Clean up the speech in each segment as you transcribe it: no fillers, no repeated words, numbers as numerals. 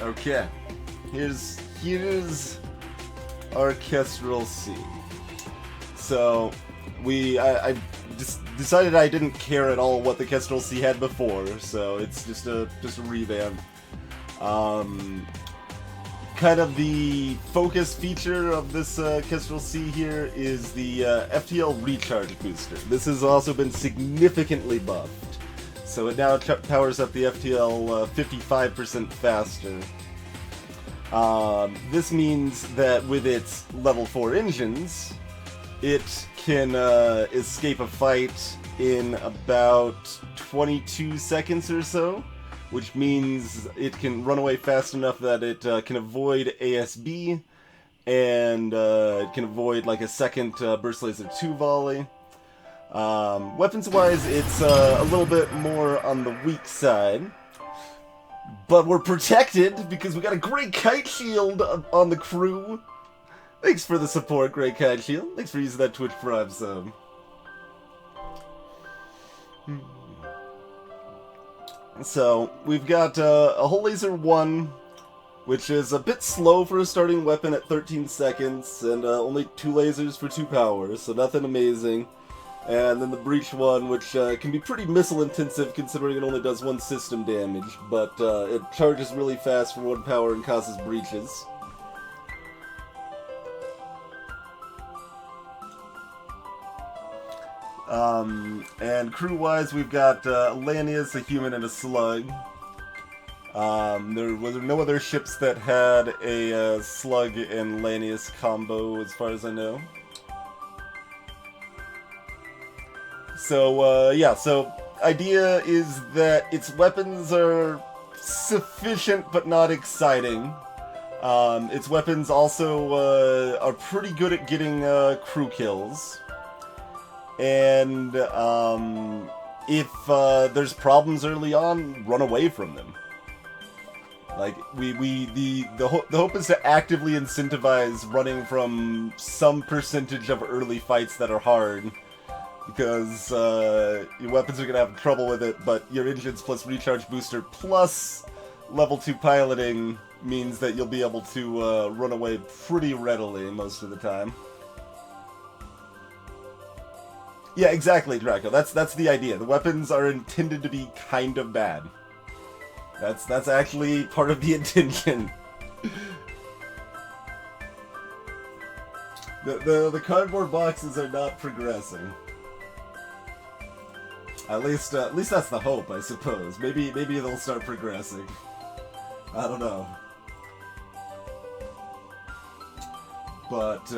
Okay, here's our Kestrel C. So I just decided I didn't care at all what the Kestrel C had before, so it's just a revamp. Kind of the focus feature of this Kestrel C here is the FTL recharge booster. This has also been significantly buffed, so it now powers up the FTL 55% faster. This means that with its level 4 engines, it can escape a fight in about 22 seconds or so, which means it can run away fast enough that it can avoid ASB, and it can avoid like a second Burst Laser 2 volley. Weapons-wise, it's a little bit more on the weak side, but we're protected because we got a great kite shield on the crew. Thanks for the support, Great Kite Shield. Thanks for using that Twitch Prime sub. So, we've got a Hull Laser 1, which is a bit slow for a starting weapon at 13 seconds, and only 2 lasers for 2 powers, so nothing amazing. And then the Breach 1, which can be pretty missile-intensive considering it only does 1 system damage, but it charges really fast for 1 power and causes breaches. And crew-wise, we've got Lanius, a human, and a slug. There were no other ships that had a slug and Lanius combo, as far as I know. So, yeah, so idea is that its weapons are sufficient but not exciting. Its weapons also are pretty good at getting crew kills. And if there's problems early on, run away from them. Like the hope is to actively incentivize running from some percentage of early fights that are hard, because your weapons are gonna have trouble with it. But your engines plus recharge booster plus level 2 piloting means that you'll be able to run away pretty readily most of the time. Yeah, exactly, Draco. That's the idea. The weapons are intended to be kind of bad. That's actually part of the intention. The cardboard boxes are not progressing. At least that's the hope, I suppose. Maybe they'll start progressing. I don't know. But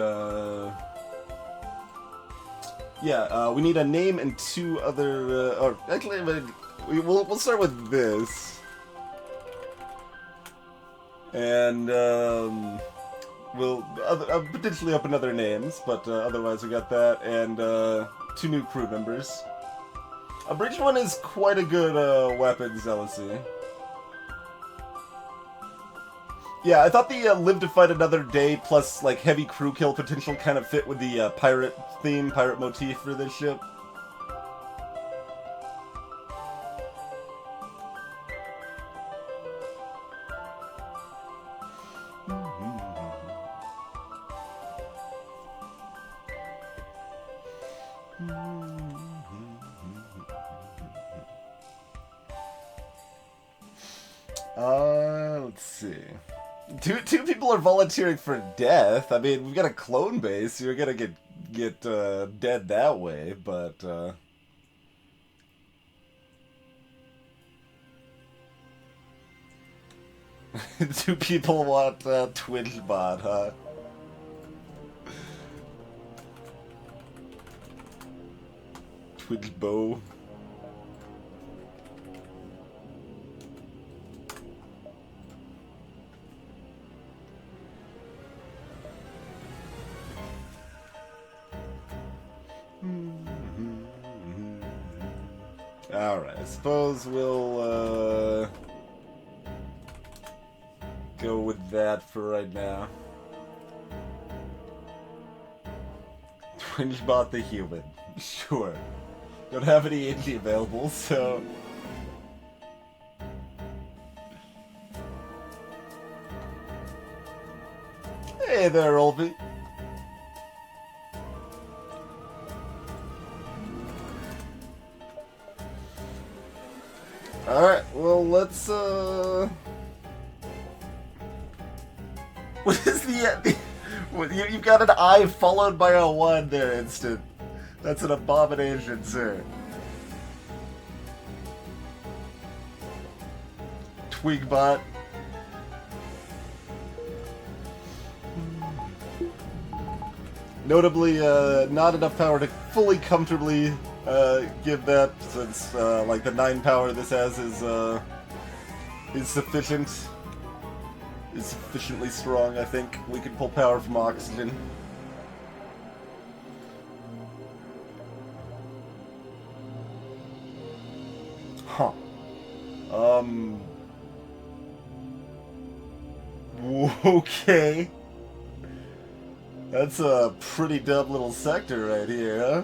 yeah, we need a name and 2 other. Or actually, we'll start with this, and we'll potentially open other names. But otherwise, we got that and 2 new crew members. A Breach 1 is quite a good weapon, Zealousy. Yeah, I thought the Live to Fight Another Day plus like heavy crew kill potential kind of fit with the pirate theme, pirate motif for this ship. Let's see. Two people are volunteering for death. I mean, we've got a clone base. You're gonna get dead that way, but 2 people want Twitch bot, huh? Twitch bow. Alright, I suppose we'll go with that for right now. Twinge bought the human. Sure. Don't have any indie available, so Hey there, Olby. Alright, well, let's, What is the you've got an I followed by a 1 there, Instant. That's an abomination, sir. Twigbot. Notably, not enough power to fully comfortably give that, since like the 9 power this has is sufficient. Is sufficiently strong, I think. We can pull power from oxygen. Huh. Okay. That's a pretty dumb little sector right here, huh?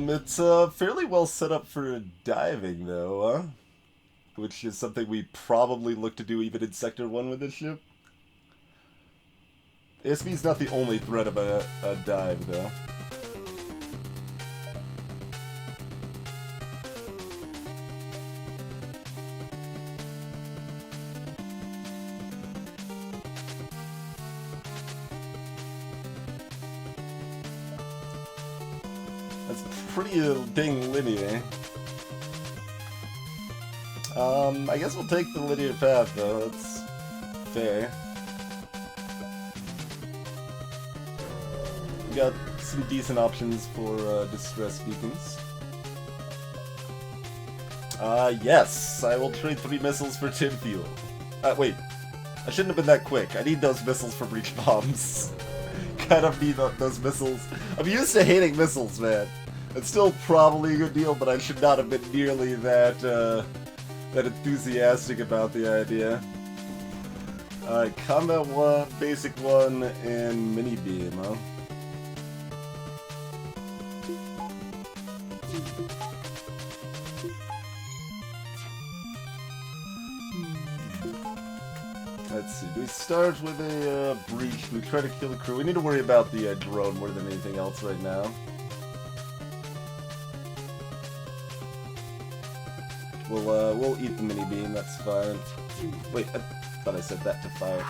It's fairly well set up for diving, though, huh? Which is something we probably look to do even in Sector 1 with this ship. ASB's not the only threat of a dive, though. That's pretty dang linear. I guess we'll take the linear path, though. That's fair. We got some decent options for distress beacons. Yes! I will trade 3 missiles for tin fuel. Wait. I shouldn't have been that quick. I need those missiles for breach bombs. Kind of need those missiles. I'm used to hating missiles, man. It's still probably a good deal, but I should not have been nearly that enthusiastic about the idea. Alright, Combat 1, Basic 1, and Mini Beam, huh? Let's see, do we start with a breach? Do we try to kill the crew? We need to worry about the drone more than anything else right now. We'll eat the mini beam, that's fine. Wait, I thought I said that to fire.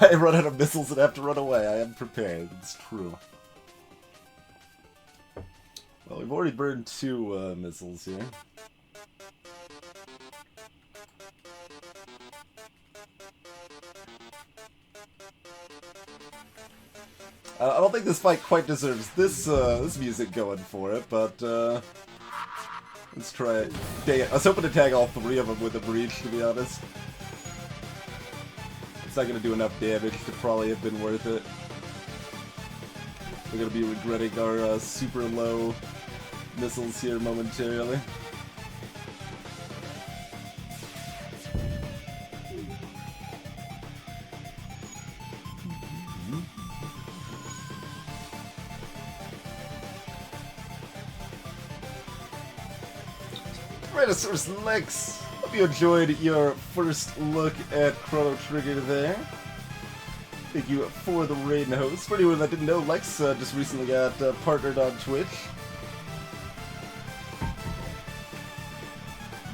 I run out of missiles and have to run away. I am prepared. It's true. Well, we've already burned 2 missiles here. I don't think this fight quite deserves this this music going for it, but let's try it. Dang it! I was hoping to tag all 3 of them with a breach, to be honest. It's not going to do enough damage to probably have been worth it. We're going to be regretting our super low missiles here momentarily. Tyrannosaurus Lex! Hope you enjoyed your first look at Chrono Trigger there. Thank you for the raid and host. For anyone that didn't know, Lex just recently got partnered on Twitch.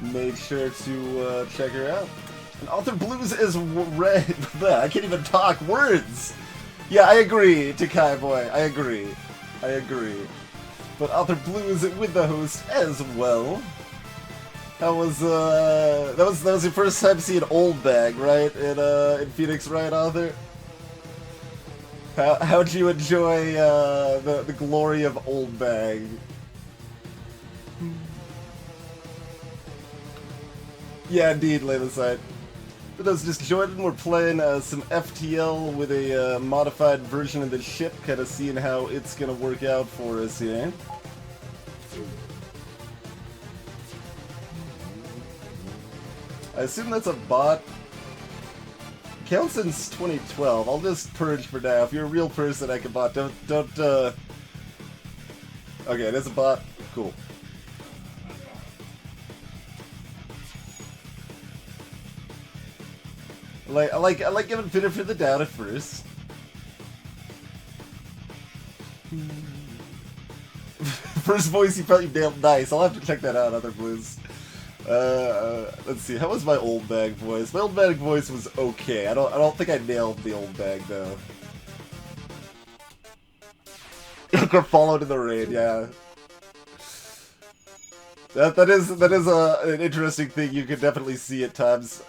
Made sure to check her out. And Author Blues is red. I can't even talk words! Yeah, I agree, Takai Boy. I agree. I agree. but other blues with the host as well. That was your first time seeing Old Bag, right? In Phoenix, right, Arthur? How'd you enjoy the glory of Old Bag? Yeah, indeed, Layla. For those just joining, we're playing some FTL with a modified version of the ship, kind of seeing how it's gonna work out for us here. I assume that's a bot. Count since 2012. I'll just purge for now. If you're a real person, I can bot. Don't. Okay, that's a bot. Cool. I like giving benefit of the doubt at first. First voice you felt you nailed. Nice. I'll have to check that out. Other blues. Let's see. How was my Old Bag voice? My Old Bag voice was okay. I don't think I nailed the Old Bag though. Got followed in the rain. Yeah. That is an interesting thing. You can definitely see at times.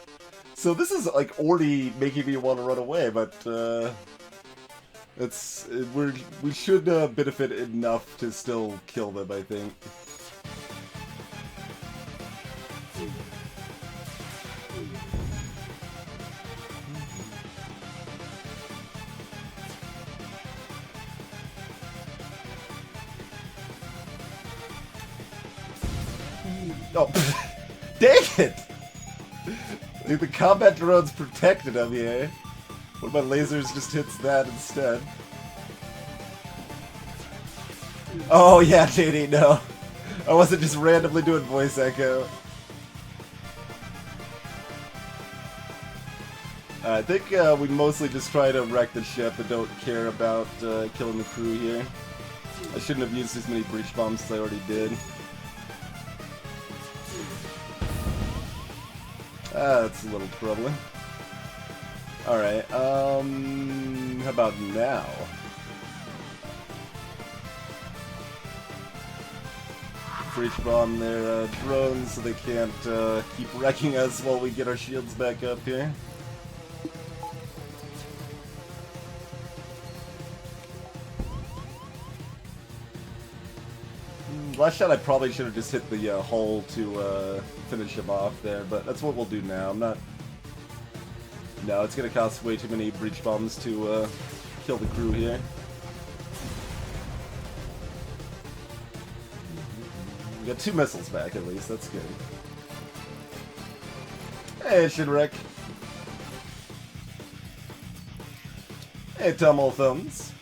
So this is like already making me want to run away, but we should benefit enough to still kill them, I think. Oh, dang it! The combat drone's protected him here. One of my lasers just hits that instead. Oh yeah, JD, no. I wasn't just randomly doing voice echo. I think we mostly just try to wreck the ship and don't care about killing the crew here. I shouldn't have used as many breach bombs as I already did. That's a little troubling. Alright, how about now? Breach bomb their drones so they can't keep wrecking us while we get our shields back up here. Last shot I probably should have just hit the hull to finish him off there, but that's what we'll do now. No, it's gonna cost way too many breach bombs to kill the crew here. We got 2 missiles back at least, that's good. Hey, Shinrek. Hey, Tumble Thumbs.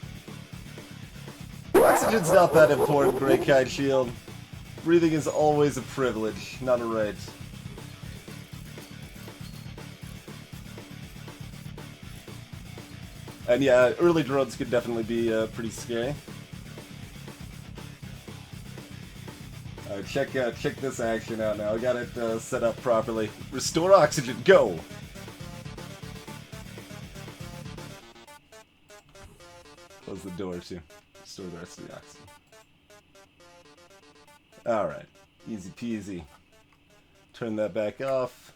Oxygen's not that important, Great Kite Shield. Breathing is always a privilege, not a right. And yeah, early drones could definitely be pretty scary. Alright, check this action out now. I got it set up properly. Restore oxygen, go! Close the door too. Restore the rest of the oxygen. Alright, easy peasy. Turn that back off.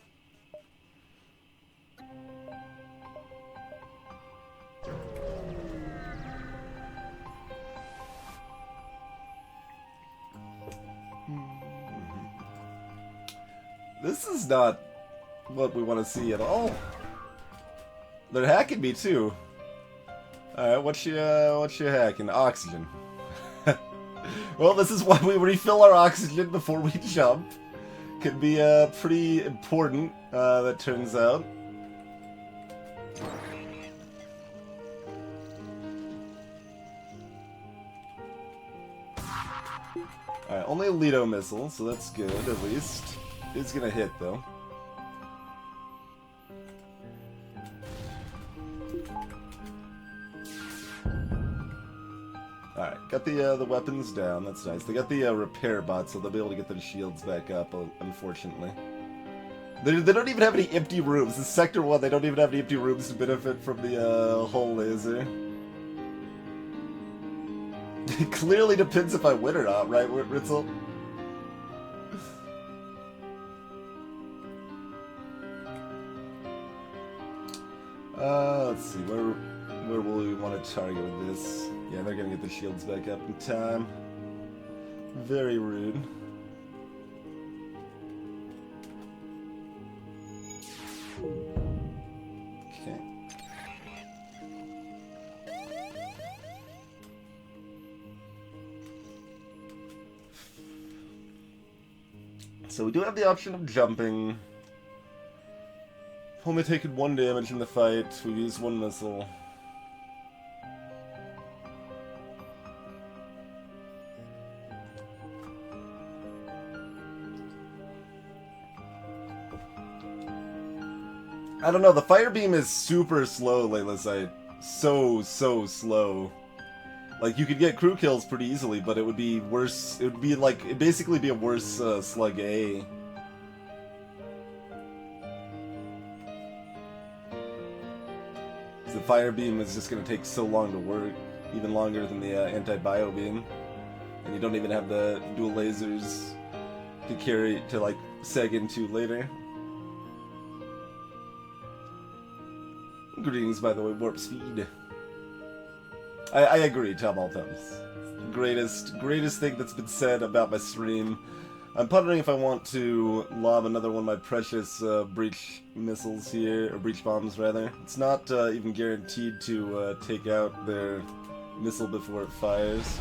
This is not what we want to see at all. They're hacking me too. Alright, what's you hacking? Oxygen. Well, this is why we refill our oxygen before we jump. Could be pretty important, that turns out. Alright, only a Leto missile, so that's good, at least. It's gonna hit, though. Alright, got the weapons down, that's nice. They got the repair bot, so they'll be able to get their shields back up, unfortunately. They don't even have any empty rooms. This Sector 1, they don't even have any empty rooms to benefit from the hull laser. It clearly depends if I win or not, right, Ritzel? Let's see, where will we want to target with this? Yeah, they're gonna get the shields back up in time. Very rude. Okay. So we do have the option of jumping. Only taken 1 damage in the fight. We used 1 missile. I don't know, the fire beam is super slow, Layla. So slow. Like, you could get crew kills pretty easily, but it would be worse. It would be like, it'd basically be a worse Slug A. The fire beam is just going to take so long to work, even longer than the anti-bio beam. And you don't even have the dual lasers to carry, to like, seg into later. Greetings, by the way, warp speed. I agree, Tom Altums. Greatest thing that's been said about my stream. I'm pondering if I want to lob another one of my precious breach missiles here, or breach bombs rather. It's not even guaranteed to take out their missile before it fires.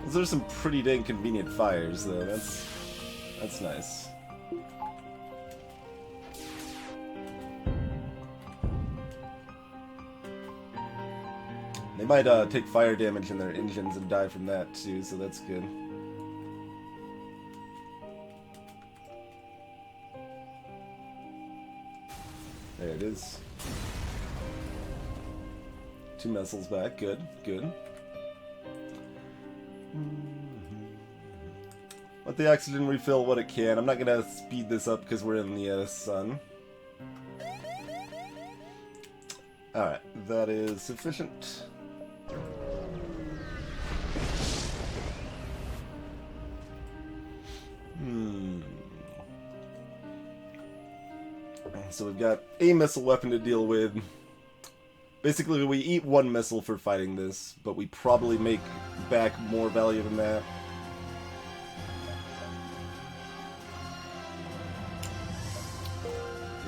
Those are some pretty dang convenient fires, though. That's nice. They might take fire damage in their engines and die from that too, so that's good. There it is. 2 missiles back, good, good. Let the oxygen refill what it can. I'm not gonna speed this up because we're in the sun. Alright, that is sufficient. So we've got a missile weapon to deal with. Basically, we eat 1 missile for fighting this, but we probably make back more value than that.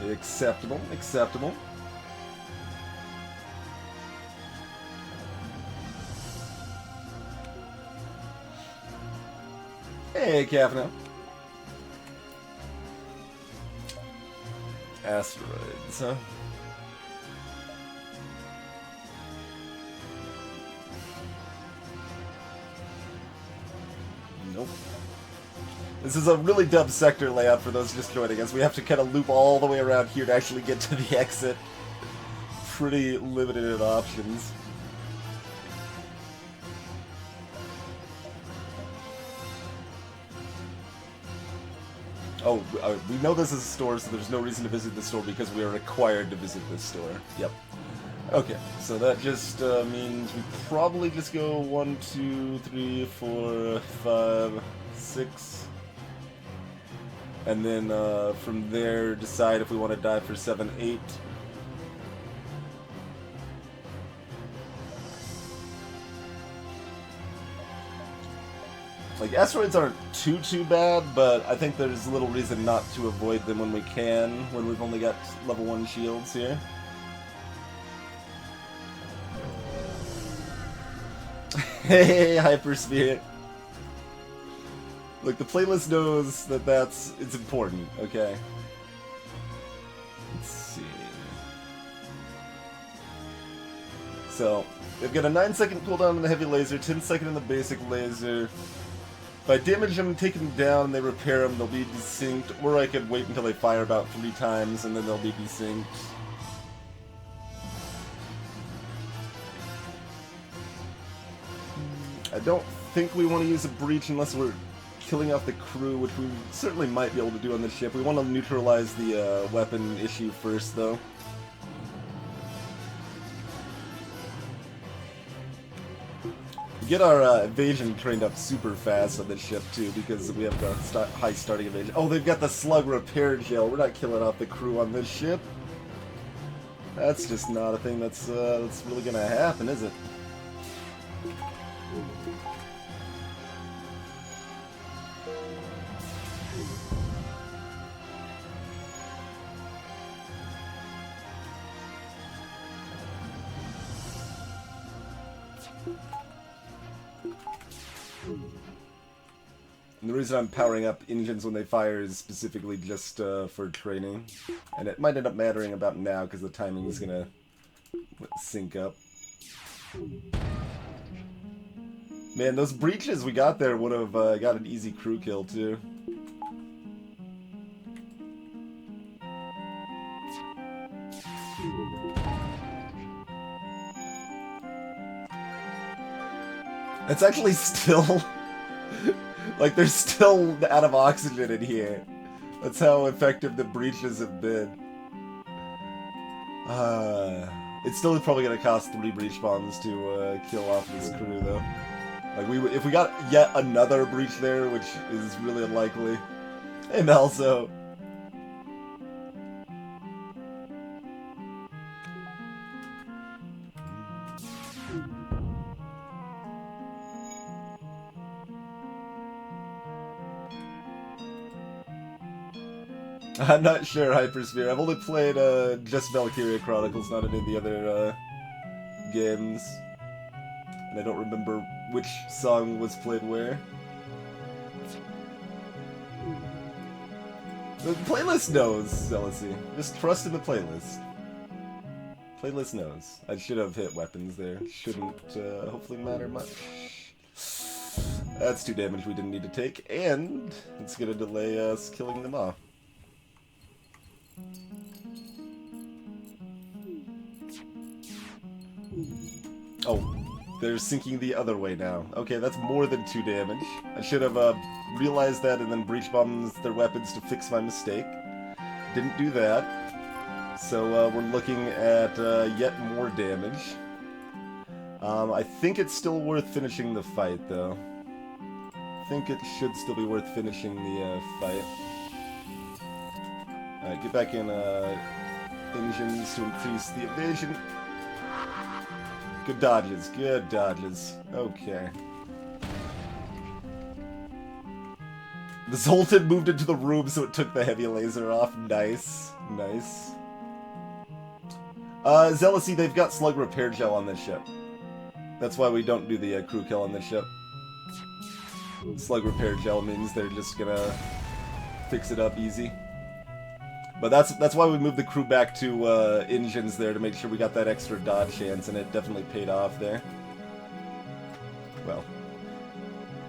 Acceptable, acceptable. Hey, Kavanaugh. Asteroids, huh? Nope. This is a really dumb sector layout for those just joining us. We have to kind of loop all the way around here to actually get to the exit. Pretty limited in options. Oh, we know this is a store, so there's no reason to visit the store because we are required to visit this store. Yep. Okay, so that just means we probably just go 1, 2, 3, 4, 5, 6. And then from there, decide if we want to dive for 7, 8. Like, asteroids aren't too bad, but I think there's little reason not to avoid them when we can, when we've only got level 1 shields here. Hey, Hyperspirit. Look, the playlist knows that it's important, okay? Let's see. So, they've got a 9-second cooldown on the heavy laser, 10-second on the basic laser. If I damage them, take them down, and they repair them, they'll be desynced, or I could wait until they fire about 3 times, and then they'll be desynced. I don't think we want to use a breach unless we're killing off the crew, which we certainly might be able to do on this ship. We want to neutralize the weapon issue first, though. Get our evasion trained up super fast on this ship too, because we have the high starting evasion. Oh, they've got the slug repair gel. We're not killing off the crew on this ship. That's just not a thing that's really gonna happen, is it? And the reason I'm powering up engines when they fire is specifically just for training. And it might end up mattering about now because the timing is going to sync up. Man, those breaches we got there would have got an easy crew kill too. It's actually still... like, there's still out of oxygen in here. That's how effective the breaches have been. It's still probably gonna cost 3 breach bombs to kill off this crew, though. Like, if we got yet another breach there, which is really unlikely. Hey, Melso. I'm not sure, Hypersphere. I've only played just Valkyria Chronicles, not any of the other games. And I don't remember which song was played where. The playlist knows, Zealousy. Just trust in the playlist. Playlist knows. I should have hit weapons there. Shouldn't hopefully matter much. That's 2 damage we didn't need to take, and it's gonna delay us killing them off. Oh, they're sinking the other way now. Okay, that's more than 2 damage. I should have realized that and then breach bombs their weapons to fix my mistake. Didn't do that. So we're looking at yet more damage. I think it's still worth finishing the fight, though. I think it should still be worth finishing the fight. Alright, get back in engines to increase the evasion. Good dodges, good dodges. Okay. The Zoltan moved into the room, so it took the heavy laser off. Nice, nice. Zealousy, they've got slug repair gel on this ship. That's why we don't do the crew kill on this ship. Slug repair gel means they're just gonna fix it up easy. But that's why we moved the crew back to engines there, to make sure we got that extra dodge chance, and it definitely paid off there. Well,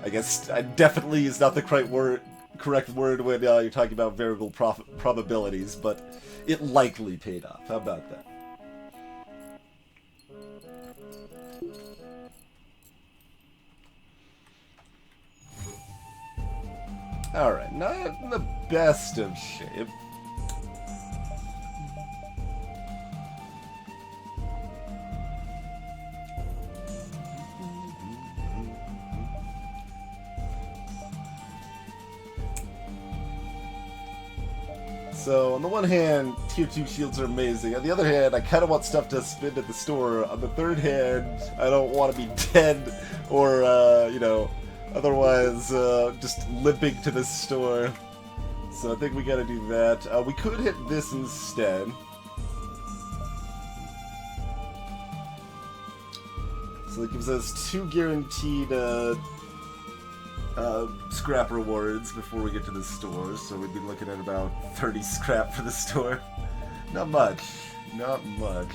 I guess definitely is not the correct word when you're talking about variable probabilities, but it likely paid off. How about that? Alright, not in the best of shape. So, on the one hand, tier 2 shields are amazing. On the other hand, I kind of want stuff to spin at the store. On the third hand, I don't want to be dead or, you know, otherwise just limping to the store. So I think we gotta do that. We could hit this instead. So that gives us 2 guaranteed scrap rewards before we get to the store, so we'd be looking at about 30 scrap for the store. Not much. Not much.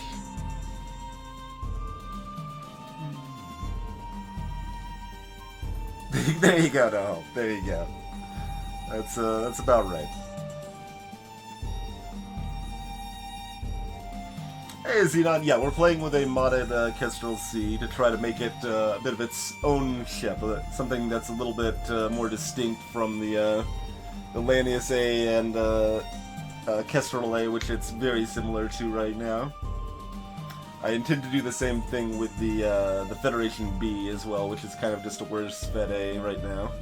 There you go, no. There you go. That's about right. Hey, Xenon, yeah, we're playing with a modded Kestrel C to try to make it a bit of its own ship, something that's a little bit more distinct from the Lanius A and Kestrel A, which it's very similar to right now. I intend to do the same thing with the Federation B as well, which is kind of just a worse Fed A right now.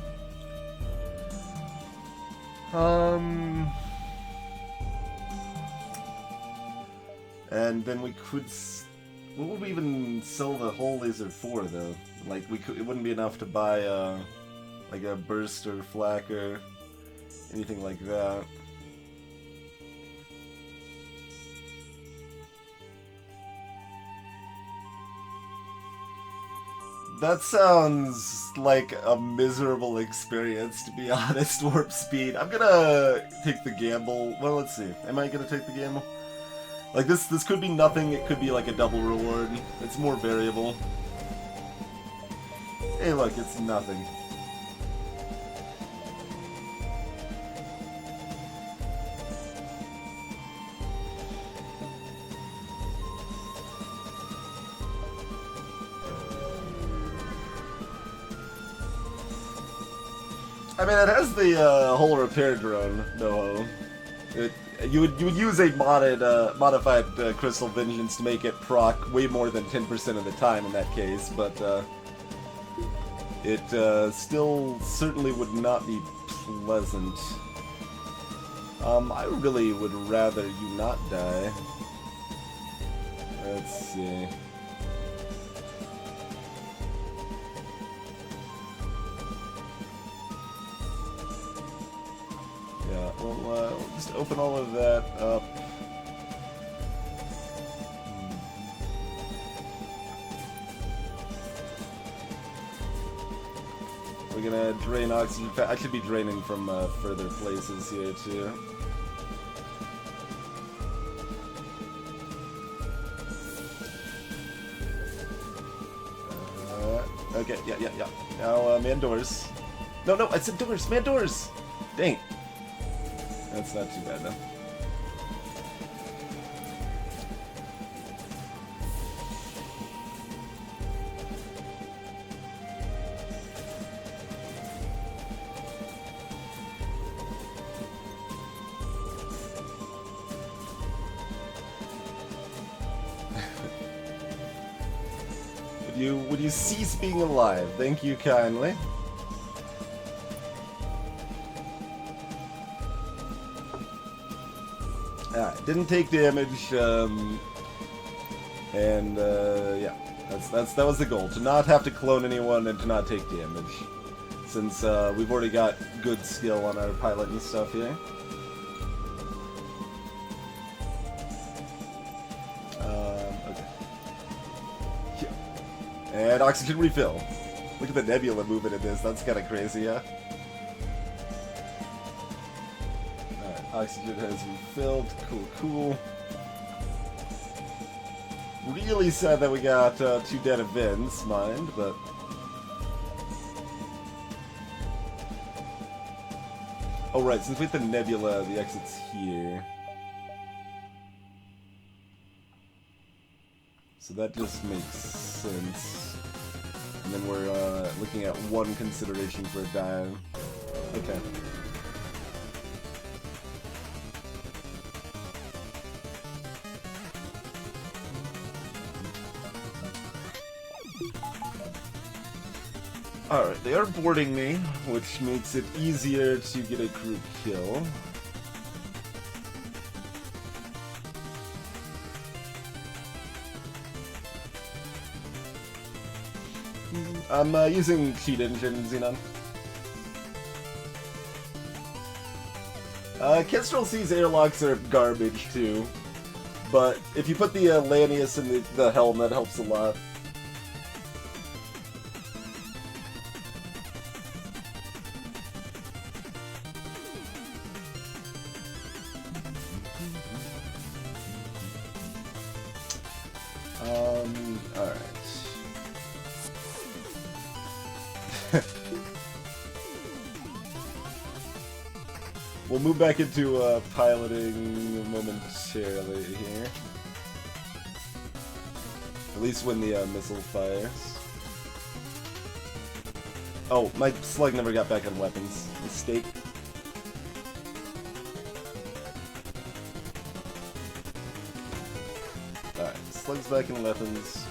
And then we could... What would we even sell the whole laser for, though? Like, it wouldn't be enough to buy, like a burst or flak or anything like that. That sounds like a miserable experience, to be honest, warp speed. I'm gonna take the gamble. Well, let's see. Am I gonna take the gamble? Like, this could be nothing. It could be like a double reward. It's more variable. Hey, look, it's nothing. I mean, it has the whole repair drone, no. You would use a modified Crystal Vengeance to make it proc way more than 10% of the time in that case, but it still certainly would not be pleasant. I really would rather you not die. Let's see. Yeah, we'll just open all of that up. We're gonna drain oxygen. I should be draining from further places here too. Okay, yeah. Now, man doors. No, I said doors, man doors! Dang. That's not too bad, though. Would you cease being alive? Thank you kindly. Didn't take damage, and yeah, that was the goal, to not have to clone anyone and to not take damage, since we've already got good skill on our pilot and stuff here. Okay. Yeah. And oxygen refill. Look at the nebula movement in this, that's kind of crazy, yeah? Oxygen has refilled. Cool. Really sad that we got 2 dead events, mind, but... Oh right, since we hit the nebula, the exit's here. So that just makes sense. And then we're looking at one consideration for a dive. Okay. Alright, they are boarding me, which makes it easier to get a group kill. I'm using cheat engine, Xenon. Kestrel sees airlocks are garbage too, but if you put the Lanius in the helm, that helps a lot. Alright. We'll move back into piloting momentarily here. At least when the missile fires. Oh, my slug never got back on weapons. Mistake. plugs back in weapons.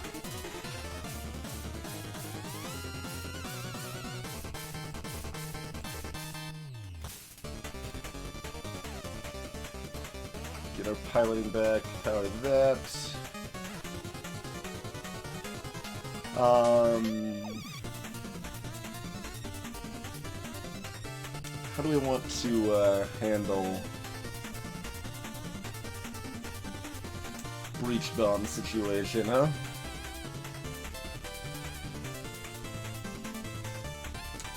Get our piloting back, power that. How do we want to handle breach bomb situation, huh?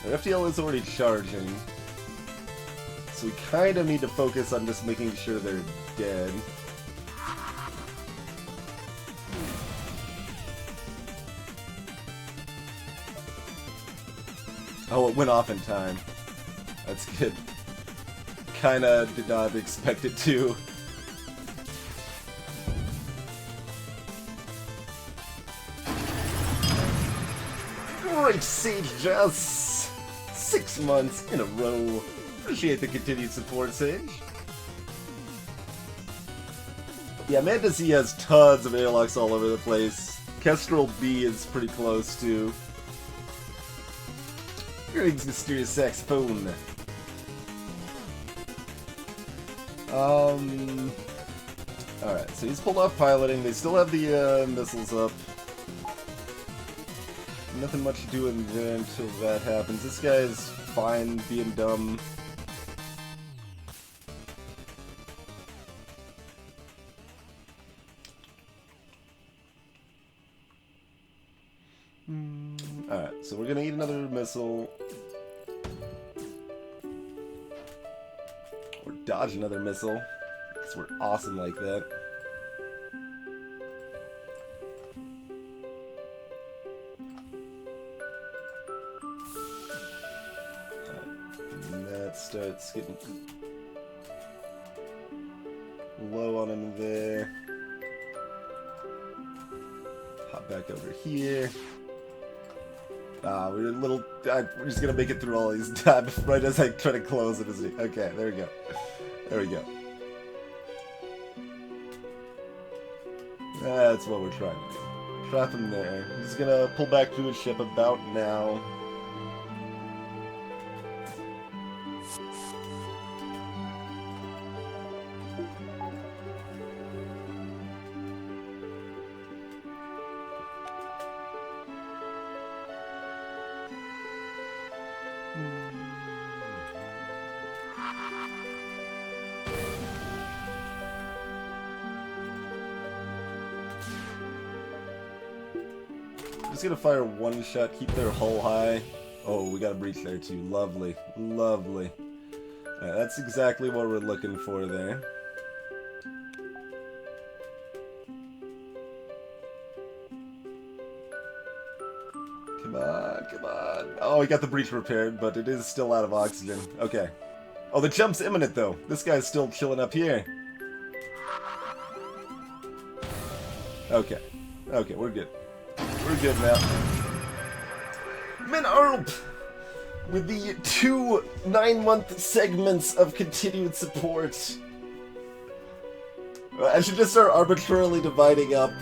Our FTL is already charging, so we kind of need to focus on just making sure they're dead. Oh, it went off in time. That's good. Kinda did not expect it to. Great Sage Jess! 6 months in a row. Appreciate the continued support, Sage. Yeah, Mantis C has tons of airlocks all over the place. Kestrel B is pretty close too. Greetings, mysterious saxophone. Alright, so he's pulled off piloting. They still have the missiles up. Nothing much doing there until that happens. This guy's fine being dumb. Alright, so we're gonna eat another missile. Or dodge another missile. Because we're awesome like that. And that starts getting low on him there. Hop back over here. We're a little. We're just gonna make it through all these right as I try to close it. Okay, there we go. There we go. That's what we're trying to do. Trap him there. He's gonna pull back to his ship about now. Just gonna fire one shot, keep their hull high. Oh, we got a breach there too. Lovely. Lovely. Alright, that's exactly what we're looking for there. Come on, come on. Oh, we got the breach repaired, but it is still out of oxygen. Okay. Oh, the jump's imminent though. This guy's still chilling up here. Okay. Okay, we're good. We're good now. Minarp! With the 2 9-month segments of continued support. I should just start arbitrarily dividing up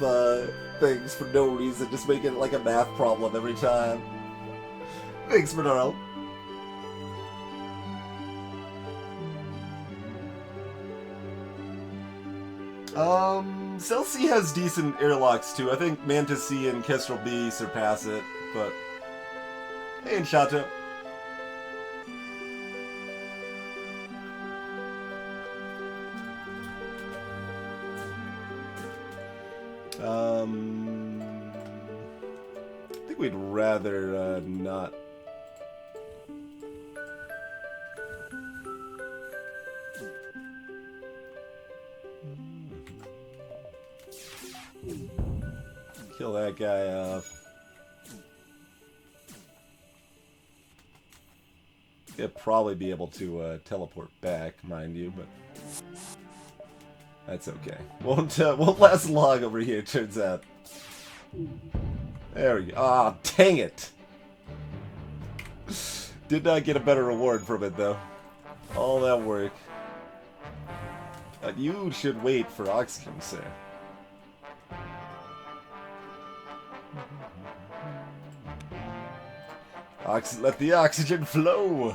things for no reason, just make it like a math problem every time. Thanks, Minarp. Cell C has decent airlocks too. I think Mantis C and Kestrel B surpass it, but hey, and Shato. I think we'd rather not. Kill that guy off. He'll probably be able to teleport back, mind you, but that's okay. Won't last long over here, turns out. There we go. Ah, dang it! Did not get a better reward from it, though. All that work. You should wait for oxygen, sir. Let the oxygen flow!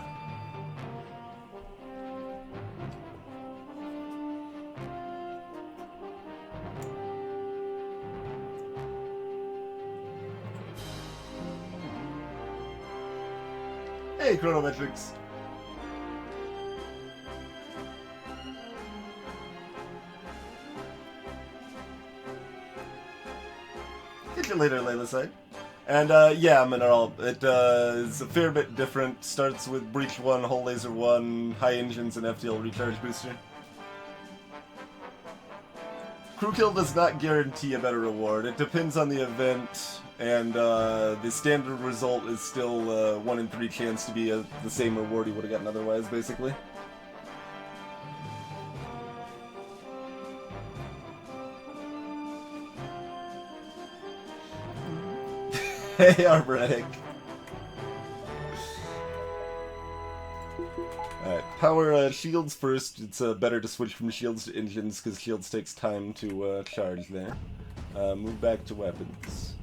Hey, Chronometrics! Catch you later, Layla Side. And, yeah, Mineral, it is a fair bit different. Starts with Breach 1, Hull Laser 1, High Engines, and FTL Recharge Booster. Crew Kill does not guarantee a better reward. It depends on the event, and the standard result is still 1 in 3 chance to be the same reward you would have gotten otherwise, basically. Hey, Arboretic. Alright, power shields first. It's better to switch from shields to engines because shields takes time to charge there. Move back to weapons.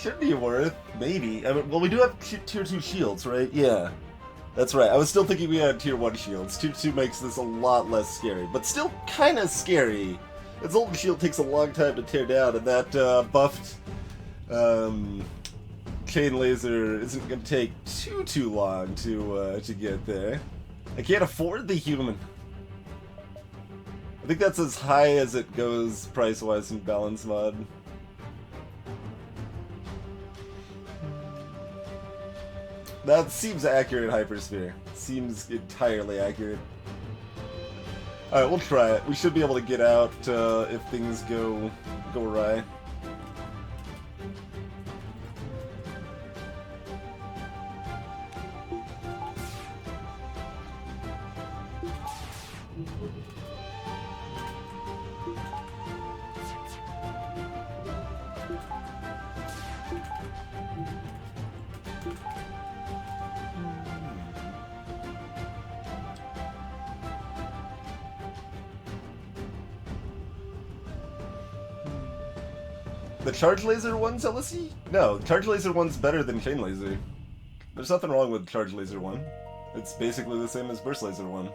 Should be worth, maybe. I mean, well, we do have tier 2 shields, right? Yeah. That's right. I was still thinking we had tier 1 shields. Tier 2 makes this a lot less scary, but still kind of scary. Its ultimate shield takes a long time to tear down, and that buffed chain laser isn't going to take too long to get there. I can't afford the human. I think that's as high as it goes price-wise in balance mod. That seems accurate, Hypersphere. Seems entirely accurate. Alright, we'll try it. We should be able to get out if things go awry. The charge laser one's LSE? No, charge laser one's better than chain laser. There's nothing wrong with charge laser one. It's basically the same as burst laser one.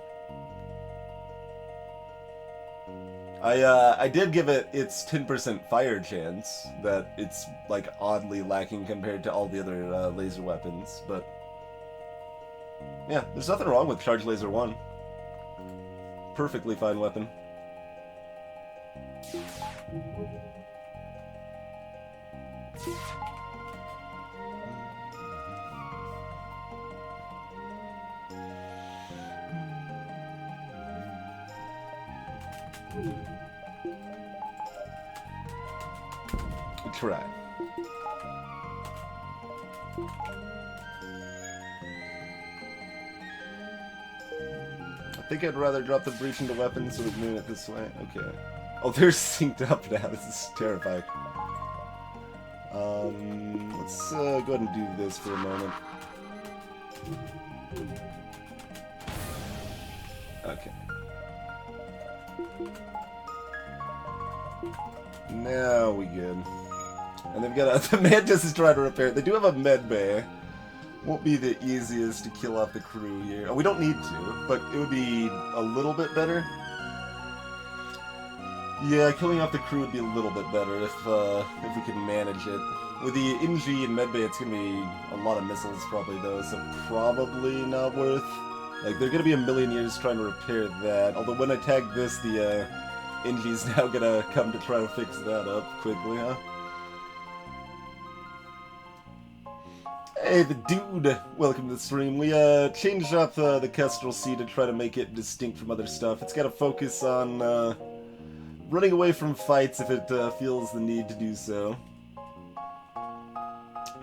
I did give it its 10% fire chance, that it's like oddly lacking compared to all the other laser weapons, but yeah, there's nothing wrong with charge laser one. Perfectly fine weapon. Try. I think I'd rather drop the breach into weapons so we can move it this way. Okay. Oh, they're synced up now. This is terrifying. Let's go ahead and do this for a moment. Okay. Now we good. And they've got the Mantis is trying to repair it. They do have a med bay. Won't be the easiest to kill off the crew here. Oh, we don't need to, but it would be a little bit better. Yeah, killing off the crew would be a little bit better if we could manage it. With the NG and medbay, it's gonna be a lot of missiles probably though, so probably not worth. Like, they're gonna be a million years trying to repair that. Although when I tag this, the NG's now gonna come to try to fix that up quickly, huh? Hey, the dude! Welcome to the stream. We changed up the Kestrel C to try to make it distinct from other stuff. It's gotta focus on running away from fights if it feels the need to do so.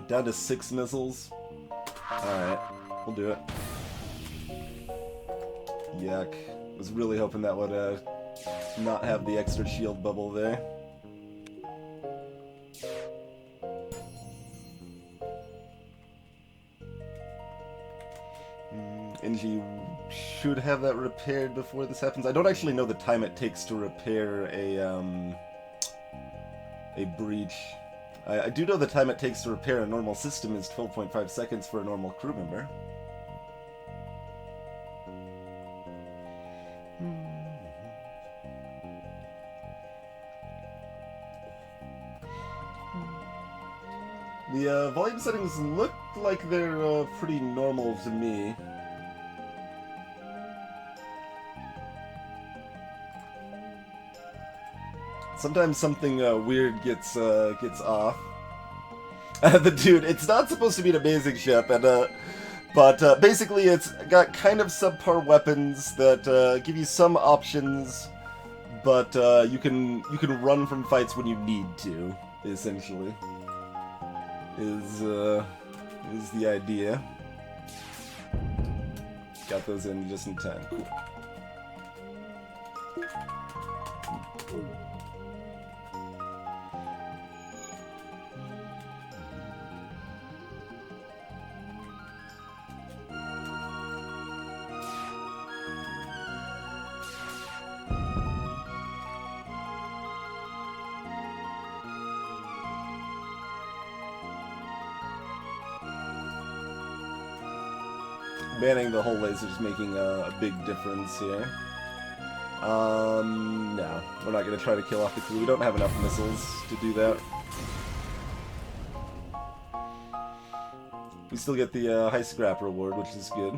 Down to 6 missiles. Alright, we'll do it. Yuck. Was really hoping that would not have the extra shield bubble there. NG should have that repaired before this happens. I don't actually know the time it takes to repair a breach. I do know the time it takes to repair a normal system is 12.5 seconds for a normal crew member. The volume settings look like they're pretty normal to me. Sometimes something weird gets off. The dude, it's not supposed to be an amazing ship, and but basically it's got kind of subpar weapons that give you some options, but you can run from fights when you need to. Essentially, is the idea. Got those in just in time. Cool. Banning the whole laser's making a big difference here. No. We're not going to try to kill off the crew. We don't have enough missiles to do that. We still get the high scrap reward, which is good.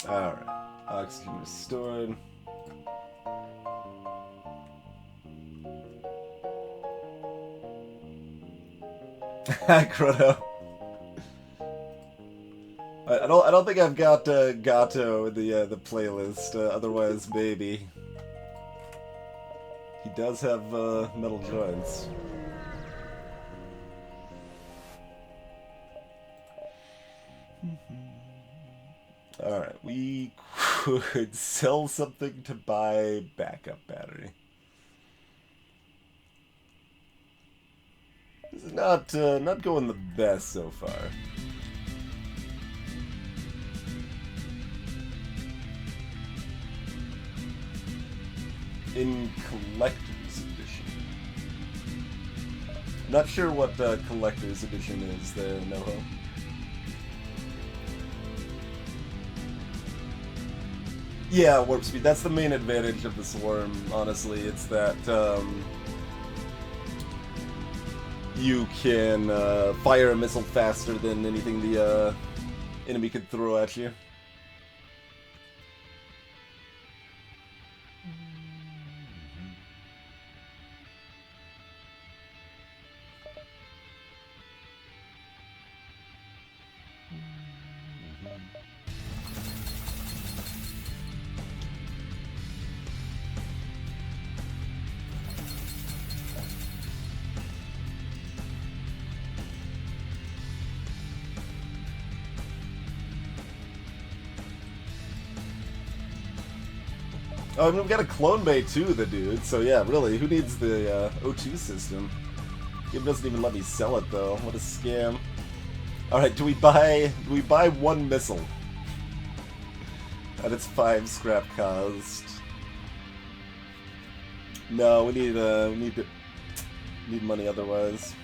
Alright. Oxygen restored. Chrono. I don't think I've got Gato in the playlist. Otherwise, maybe. He does have metal joints. All right, we could sell something to buy backup battery. This is not going the best so far. In Collector's Edition. Not sure what Collector's Edition is there, NoHo. Yeah, warp speed. That's the main advantage of the Swarm, honestly. It's that you can fire a missile faster than anything the enemy could throw at you. Oh, and we've got a clone bay too, the dude. So yeah, really, who needs the O2 system? Game doesn't even let me sell it though. What a scam! All right, do we buy one missile? At its 5 scrap cost. No, we need money otherwise.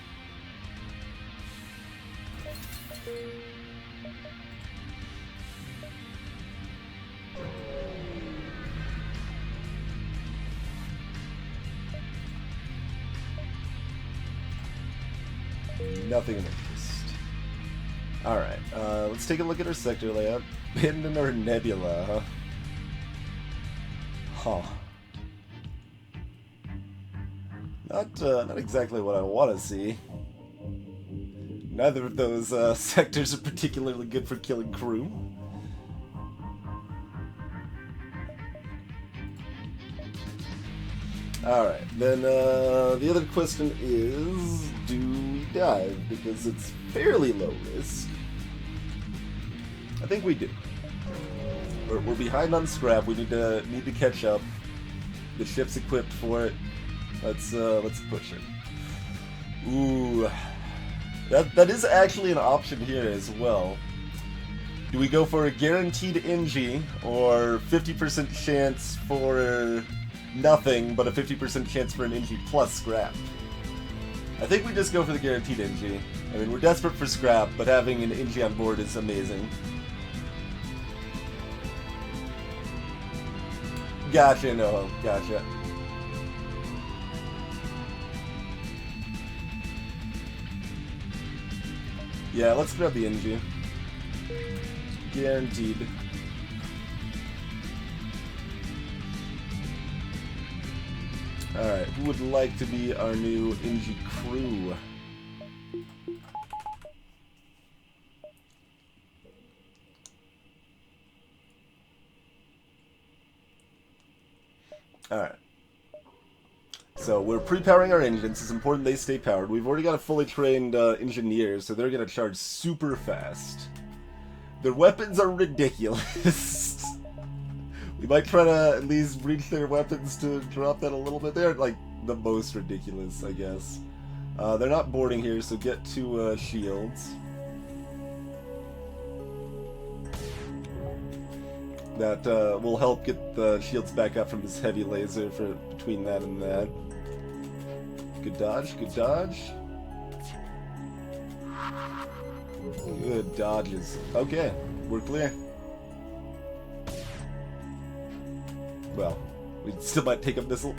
Nothing of interest. Alright, let's take a look at our sector layout. Abandon our nebula, huh? Not exactly what I want to see. Neither of those sectors are particularly good for killing crew. Alright, then the other question is, do we dive? Because it's fairly low risk. I think we do. We're behind on scrap. We need to catch up. The ship's equipped for it. Let's push it. Ooh, that is actually an option here as well. Do we go for a guaranteed NG or 50% chance for nothing, but a 50% chance for an NG plus scrap? I think we just go for the guaranteed NG. I mean, we're desperate for scrap, but having an NG on board is amazing. Gotcha, no, gotcha. Yeah, let's grab the NG. Guaranteed. Alright, who would like to be our new NG crew? Alright. So, we're pre-powering our engines. It's important they stay powered. We've already got a fully trained engineer, so they're going to charge super fast. Their weapons are ridiculous. We might try to at least reach their weapons to drop that a little bit. They're, like, the most ridiculous, I guess. They're not boarding here, so get to shields. That will help get the shields back up from this heavy laser for between that and that. Good dodge, good dodge. Good dodges. Okay, we're clear. Well, we still might take a missile.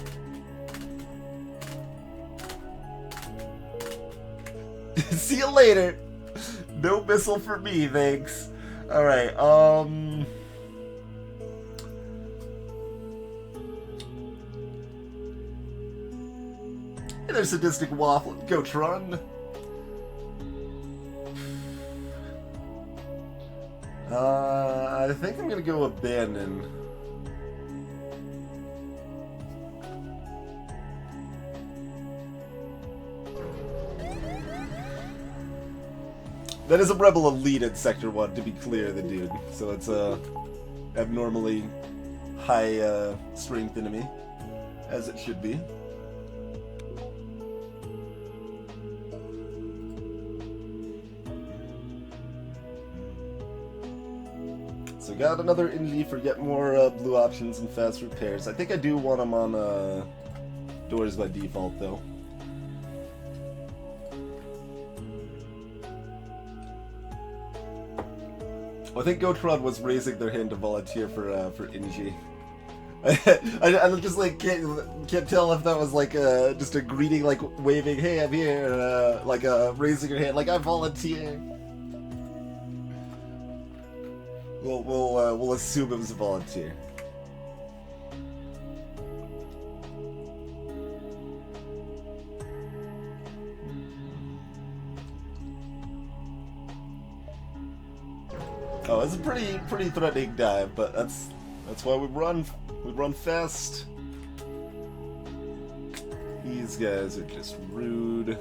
See you later. No missile for me, thanks. Alright, There's sadistic waffle. Go, Tron. I think I'm gonna go abandon. That is a rebel elite at Sector 1, to be clear, the dude. So it's a abnormally high strength enemy, as it should be. So got another NG for yet more blue options and fast repairs. I think I do want them on doors by default, though. I think Gotron was raising their hand to volunteer for NG. I just like can't tell if that was like just a greeting, like waving, "Hey, I'm here," like raising your hand, like I volunteer. We'll assume it was a volunteer. Oh, it's a pretty threatening dive, but that's why we run. We run fast. These guys are just rude.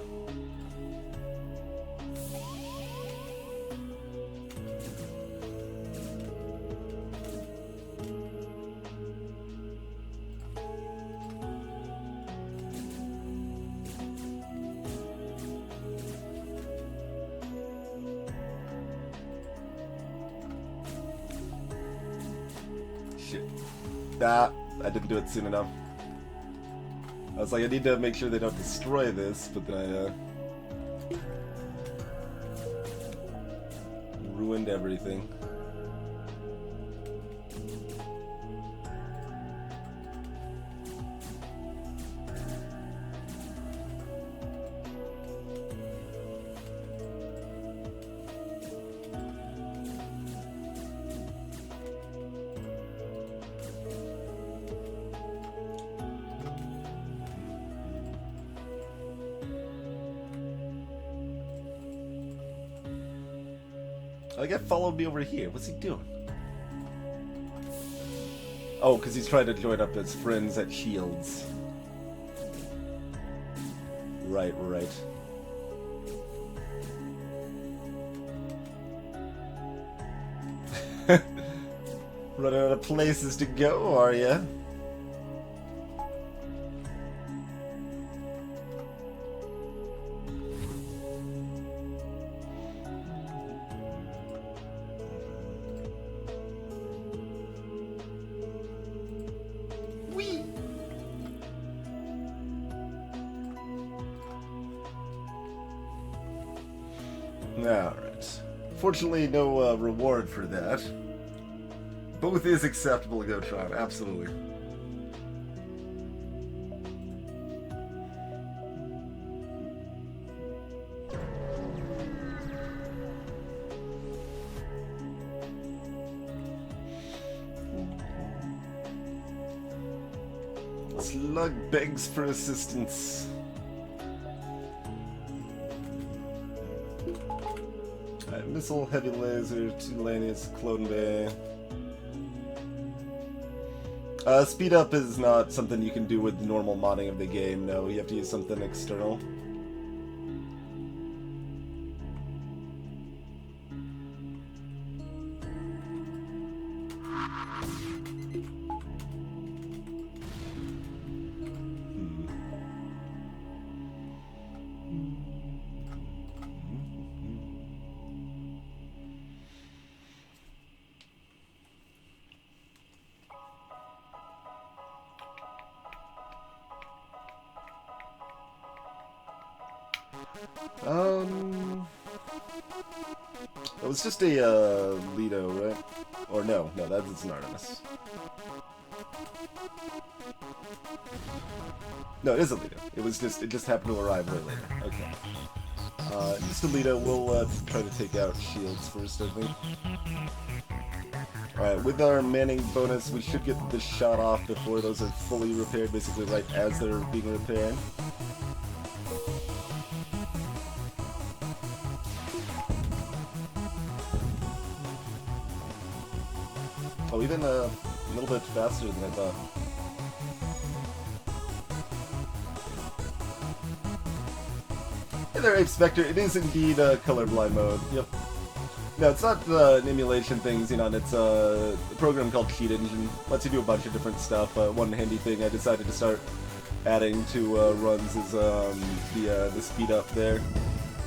Shit. Ah, I didn't do it soon enough. I was like, I need to make sure they don't destroy this, but then I ruined everything. The guy followed me over here. What's he doing? Oh, because he's trying to join up his friends at Shields. Right. Running out of places to go, are ya? Alright. Fortunately, no reward for that. Both is acceptable, Gotron, absolutely. Slug begs for assistance. Missile, heavy laser, 2 Lanius, Clone Bay. Speed up is not something you can do with normal modding of the game, no. You have to use something external. It was just a, Lido, right? Or no, that's an Artemis. No, it is a Lido. It just happened to arrive way later. Okay. Just a Lido, we'll try to take out shields first, I think. Alright, with our manning bonus, we should get this shot off before those are fully repaired, basically right as they're being repaired. Oh, even a little bit faster than I thought. Hey there, Ape Spectre. It is indeed colorblind mode. Yep. No, it's not an emulation thing, Xenon. It's a program called Cheat Engine. Lets you do a bunch of different stuff. One handy thing I decided to start adding to runs is the speed up there,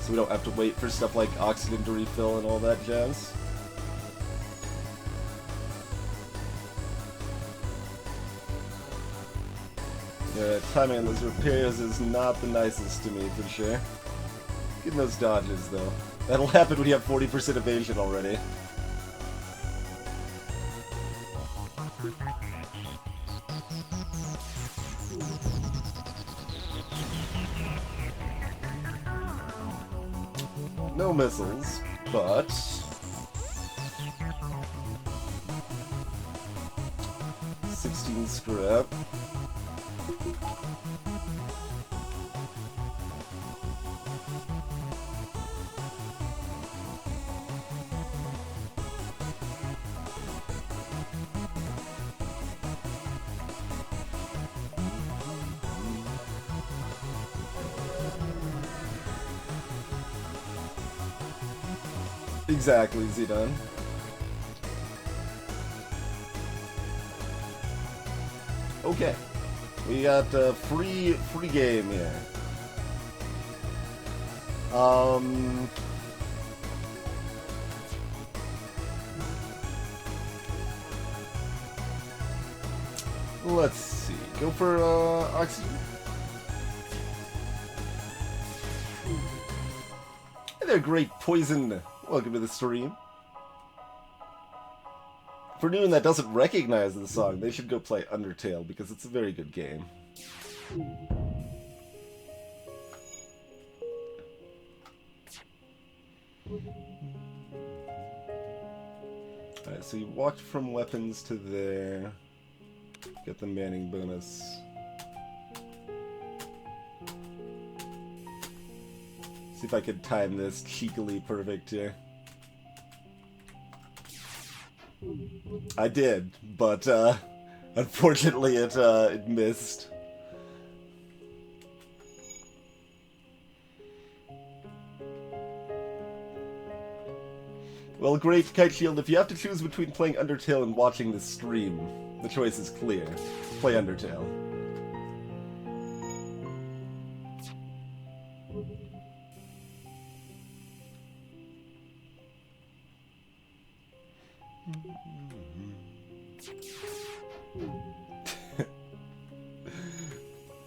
so we don't have to wait for stuff like oxygen to refill and all that jazz. Timing on those repairs is not the nicest to me, for sure. Getting those dodges, though. That'll happen when you have 40% evasion already. No missiles, but... 16 scrap. Exactly, Zidane. Okay, we got a free game here. Let's see. Go for oxygen. Hey there, Great Poison. Welcome to the stream. For anyone that doesn't recognize the song, they should go play Undertale because it's a very good game. Alright, so you walked from weapons to there. Get the manning bonus. See if I could time this cheekily perfect here. I did, but unfortunately it missed. Well, great, Kite Shield, if you have to choose between playing Undertale and watching this stream, the choice is clear. Play Undertale.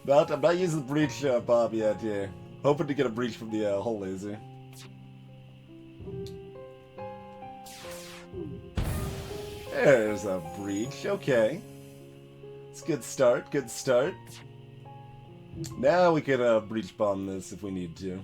I'm not using the breach, Bob, yet here. Hoping to get a breach from the hull laser. There's a breach. Okay. It's a good start. Good start. Now we can breach bomb this if we need to.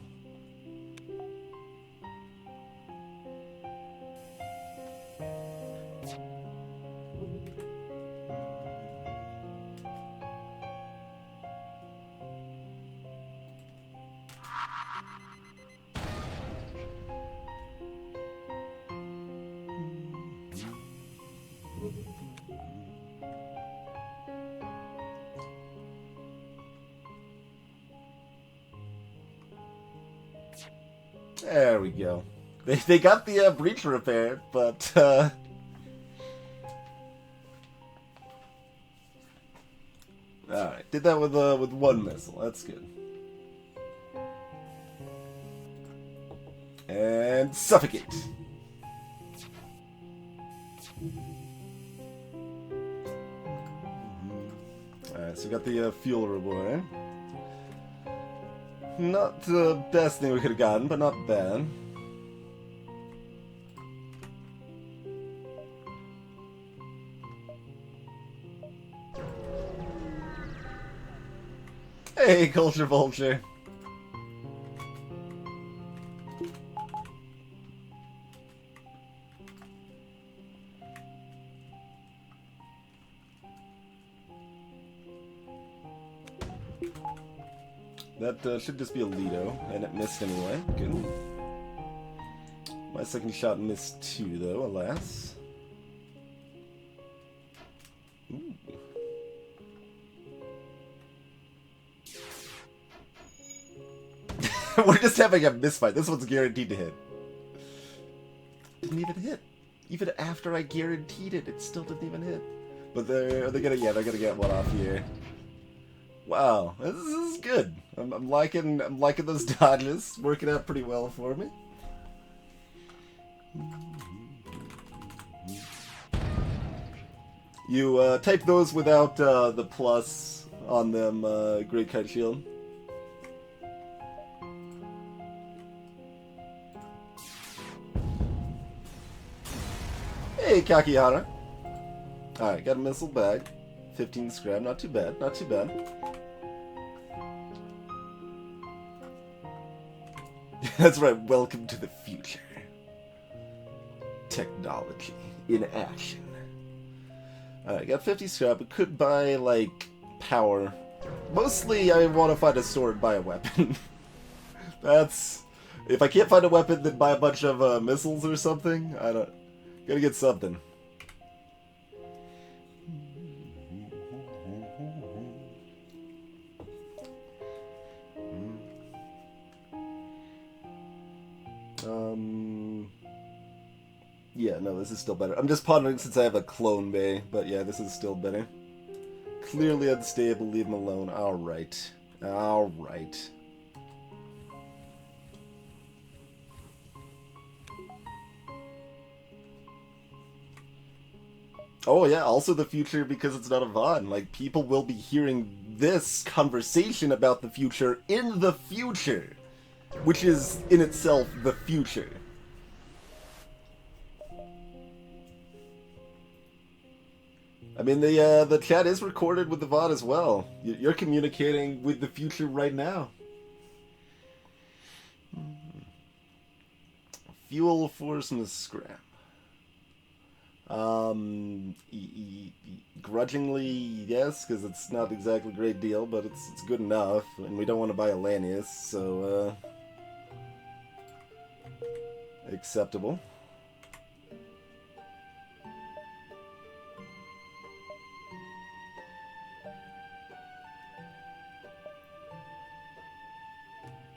There we go. They got the breach repaired, but alright, did that with one missile. That's good. And suffocate. Alright, so we got the fuel reward. Not the best thing we could have gotten, but not bad. Hey, Culture Vulture. That should just be a Lido, and it missed anyway. Good. My second shot missed too, though, alas. Ooh. We're just having a misfight. This one's guaranteed to hit. Didn't even hit. Even after I guaranteed it, it still didn't even hit. But they're gonna get one off here. Wow, this is good. I'm liking those dodges. Working out pretty well for me. You type those without the plus on them, Great Kite Shield. Hey, Kakihara. Alright, got a missile bag. 15 scrap, not too bad, not too bad. That's right, welcome to the future. Technology in action. Alright, got 50 scrap, but could buy, like, power. Mostly, I want to find a sword and buy a weapon. That's... If I can't find a weapon, then buy a bunch of missiles or something. I don't... Gotta get something. Yeah, no, this is still better. I'm just pondering since I have a clone bay, but yeah, this is still better. Clearly unstable, leave him alone. Alright. Alright. Oh yeah, also the future because it's not a VOD. Like, people will be hearing this conversation about the future in the future. Which is, in itself, the future. I mean, the chat is recorded with the VOD as well. You're communicating with the future right now. Fuel force and scrap. Grudgingly, yes, because it's not exactly a great deal, but it's good enough, and we don't want to buy a Lanius, so, acceptable.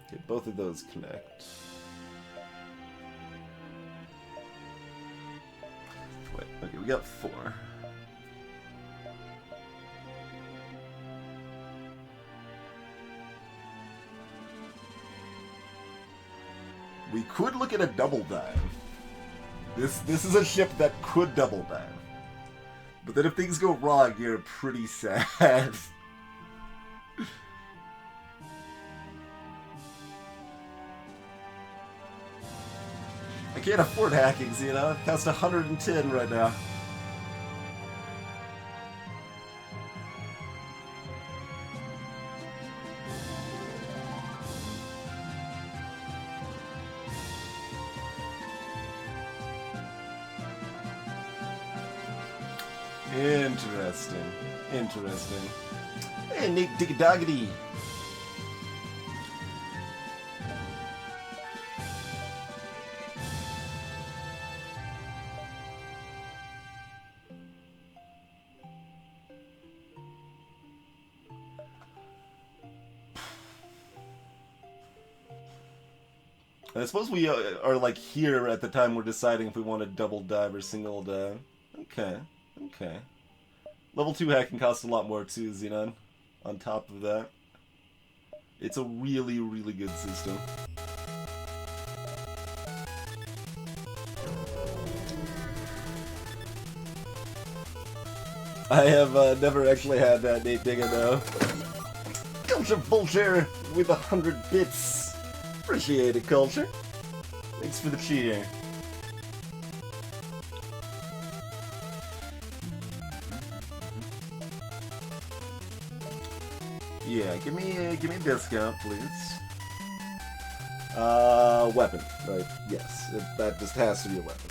Okay, both of those connect. Wait, okay, we got 4. We could look at a double dive. This is a ship that could double dive. But then if things go wrong, you're pretty sad. I can't afford hackings, you know? It costs 110 right now. Interesting. Interesting. Hey, Nick Diggy. I suppose we are like here at the time we're deciding if we want to double dive or single dive. Okay, okay. Level 2 hacking costs a lot more too, Xenon. On top of that, it's a really, really good system. I have never actually had that, Nate Digga, though. Culture Vulture with 100 bits. Appreciate it, Culture. Thanks for the cheer. Yeah, give me a discount, please. Weapon, right? Yes, that just has to be a weapon.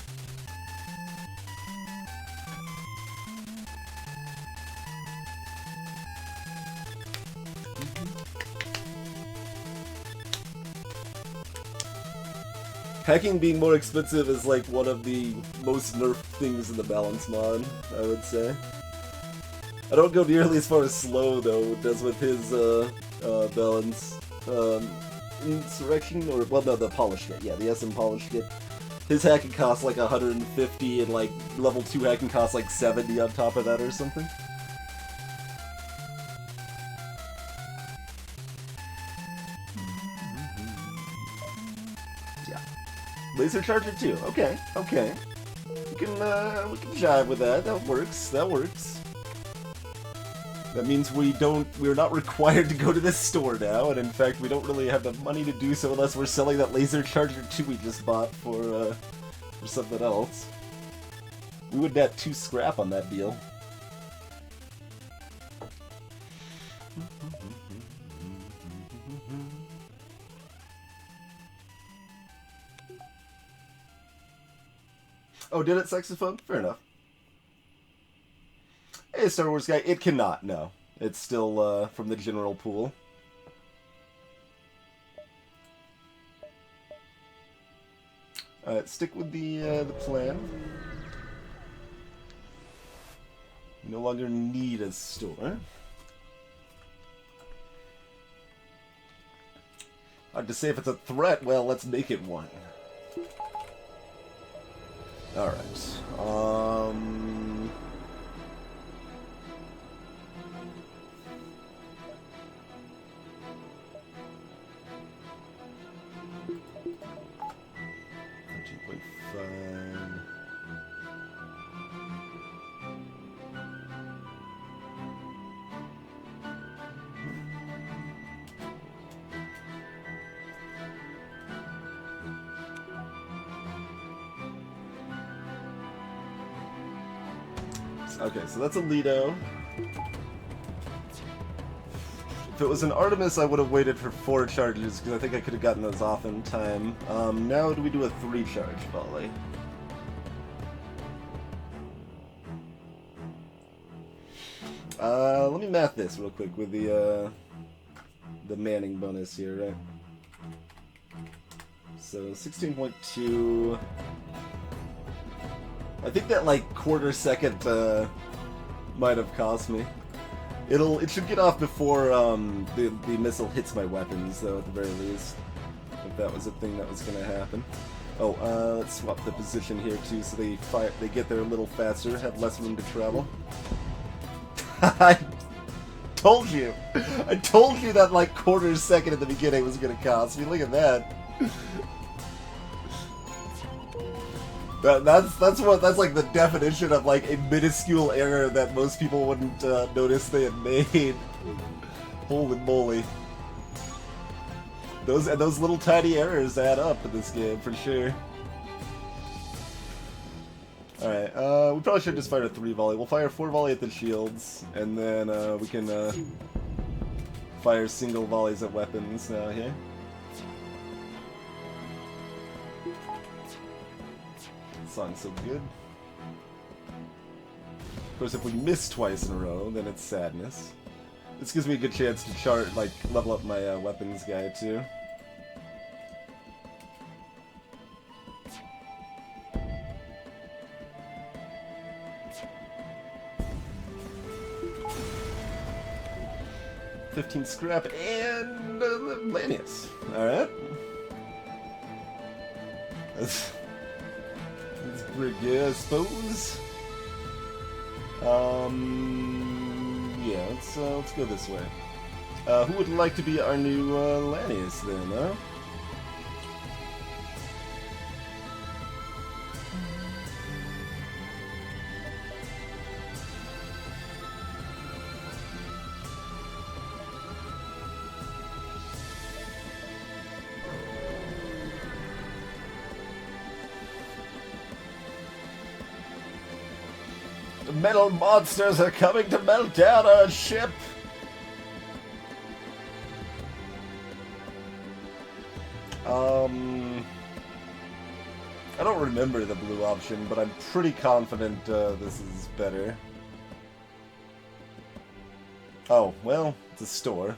Hacking being more expensive is like one of the most nerfed things in the balance mod, I would say. I don't go nearly as far as Slow, though, does with his balance. Insurrection, or, well, no, the Polished Kit. Yeah, the SM Polished Kit. His hacking costs like 150, and like level 2 hacking costs like 70 on top of that or something. Yeah. Laser Charger too. Okay, okay. We can jive with that. That works. That works. That means we're not required to go to this store now, and in fact we don't really have the money to do so unless we're selling that Laser Charger 2 we just bought for something else. We would net 2 scrap on that deal. Oh, did it saxophone? Fair enough. Hey, Star Wars guy, it cannot, no. It's still from the general pool. Stick with the plan. We no longer need a store. Hard to say if it's a threat. Well, let's make it one. Alright. Okay, so that's a Lido. If it was an Artemis, I would have waited for 4 charges, because I think I could have gotten those off in time. Now do we do a 3-charge volley? Let me math this real quick with the Manning bonus here, right? So, 16.2... I think that, like, quarter second, might have cost me. It should get off before, the missile hits my weapons, though, at the very least. If that was a thing that was gonna happen. Oh, let's swap the position here, too, so they get there a little faster, have less room to travel. I told you! I told you that, like, quarter second at the beginning was gonna cost me, look at that! That's like the definition of like a minuscule error that most people wouldn't notice they had made. Holy moly! Those little tiny errors add up in this game for sure. All right, we probably should just fire a 3 volley. We'll fire 4 volley at the shields, and then we can fire single volleys at weapons now here. Song's so good. Of course, if we miss twice in a row, then it's sadness. This gives me a good chance to level up my weapons guy too. $15 scrap and Lanius. All right. That's pretty good, I suppose. Yeah, let's go this way. Who would like to be our new Lanius then, huh? The metal monsters are coming to melt down our ship! I don't remember the blue option, but I'm pretty confident this is better. Oh, well, it's a store.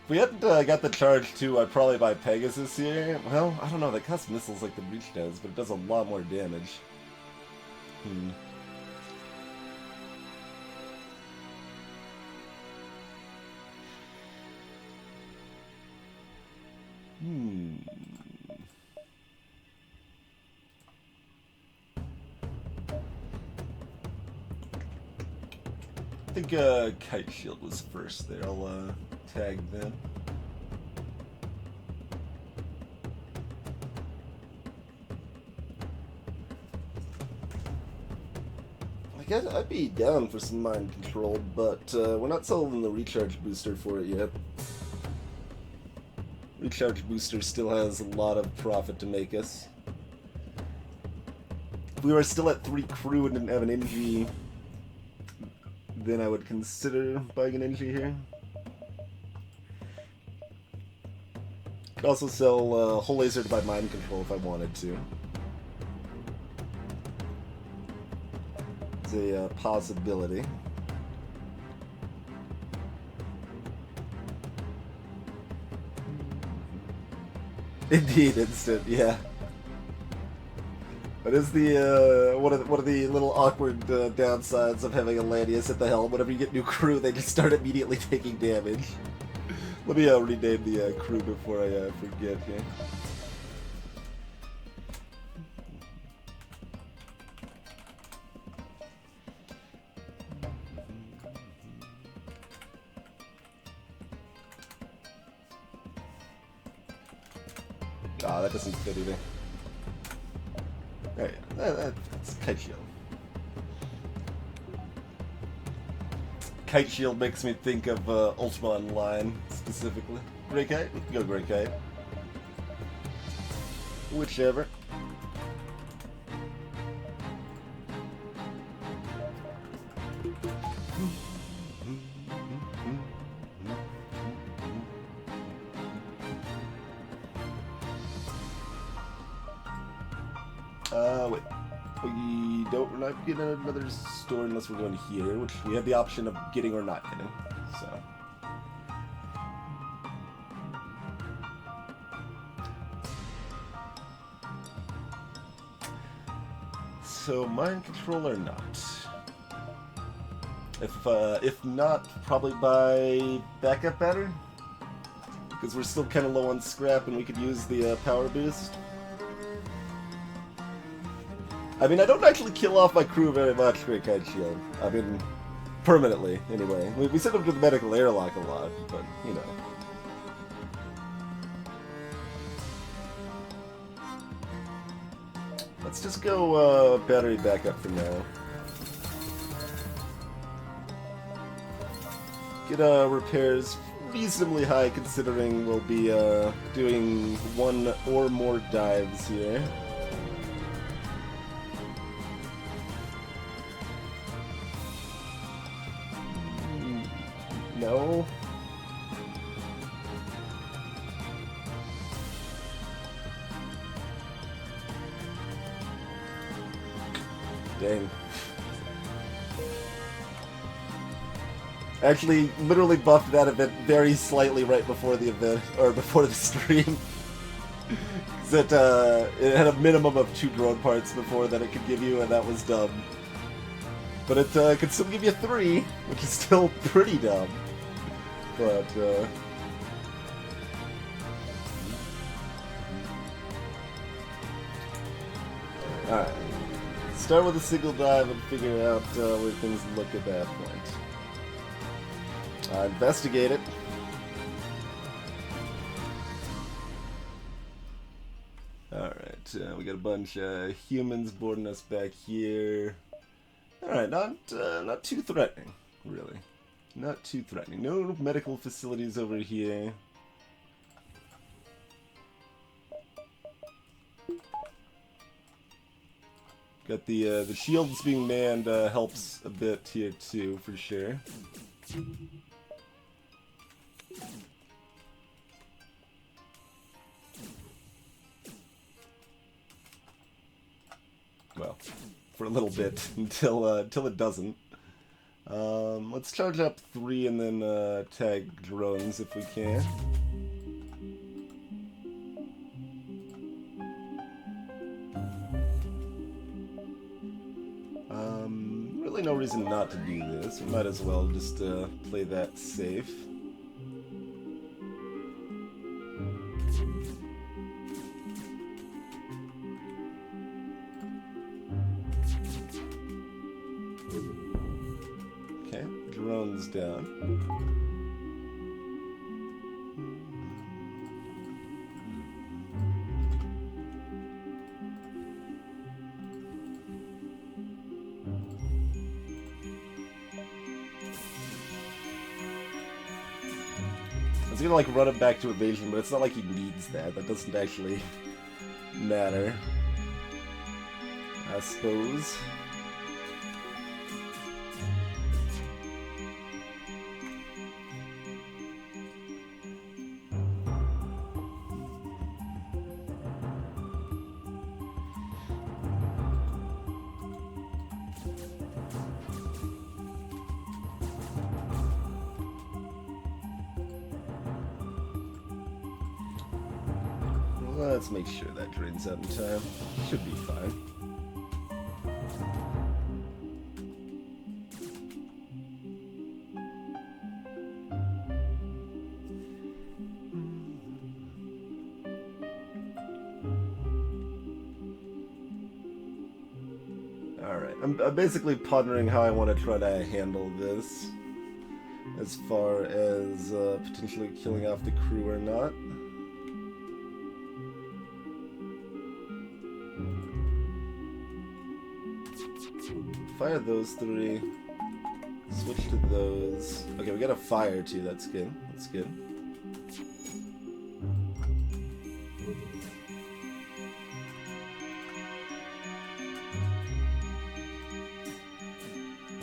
If we hadn't got the charge too, I'd probably buy Pegasus here. Well, I don't know, that costs missiles like the Breach does, but it does a lot more damage. I think Kite Shield was first there. I'll tag them. I'd be down for some mind control, but we're not selling the recharge booster for it yet. Recharge booster still has a lot of profit to make us. If we were still at 3 crew and didn't have an NG, then I would consider buying an NG here. Could also sell Whole Laser to buy mind control if I wanted to. It's a possibility. Indeed, instant, yeah. What is the one of the little awkward downsides of having a Lanius at the helm? Whenever you get new crew, they just start immediately taking damage. Let me rename the crew before I forget here. Ah, that doesn't fit either. Alright, that's Kite Shield. Kite Shield makes me think of Ultima Online, specifically. Grey Kite? We can go Grey Kite. Whichever. Wait. We're not getting another store unless we're going here, which we have the option of getting or not getting, so. So, mind control or not? If not, probably buy backup battery? Because we're still kind of low on scrap and we could use the power boost. I mean, I don't actually kill off my crew very much, Great Kite Shield. I mean, permanently, anyway. We send them to the medical airlock a lot, but, you know. Let's just go battery backup for now. Get repairs reasonably high considering we'll be doing 1 or more dives here. No? Dang. Actually, literally buffed that event very slightly right before the event, or before the stream. That it had a minimum of 2 drone parts before that it could give you, and that was dumb. But it could still give you 3, which is still pretty dumb. But, alright. Start with a single dive and figure out where things look at that point. Investigate it. Alright, we got a bunch of humans boarding us back here. Alright, not too threatening, really. Not too threatening. No medical facilities over here. Got the shields being manned helps a bit here too, for sure. Well, for a little bit until it doesn't. Let's charge up 3 and then tag drones if we can. Really no reason not to do this. We might as well just play that safe. Okay, drones down. He's gonna like run him back to evasion, but it's not like he needs that. That doesn't actually matter, I suppose. Let's make sure that drains out in time. Should be fine. Alright, I'm basically pondering how I want to try to handle this. As far as potentially killing off the crew or not. Fire those 3. Switch to those. Okay, we got a fire too. That's good. That's good.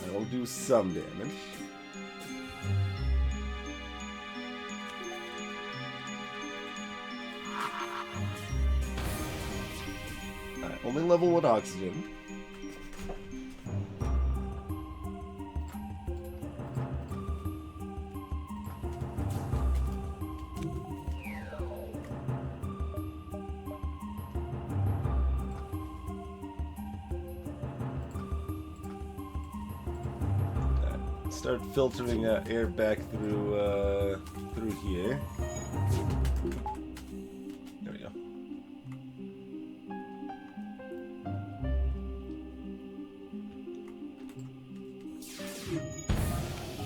That'll do some damage. Alright, only level 1 oxygen. Start filtering air back through here. There we go.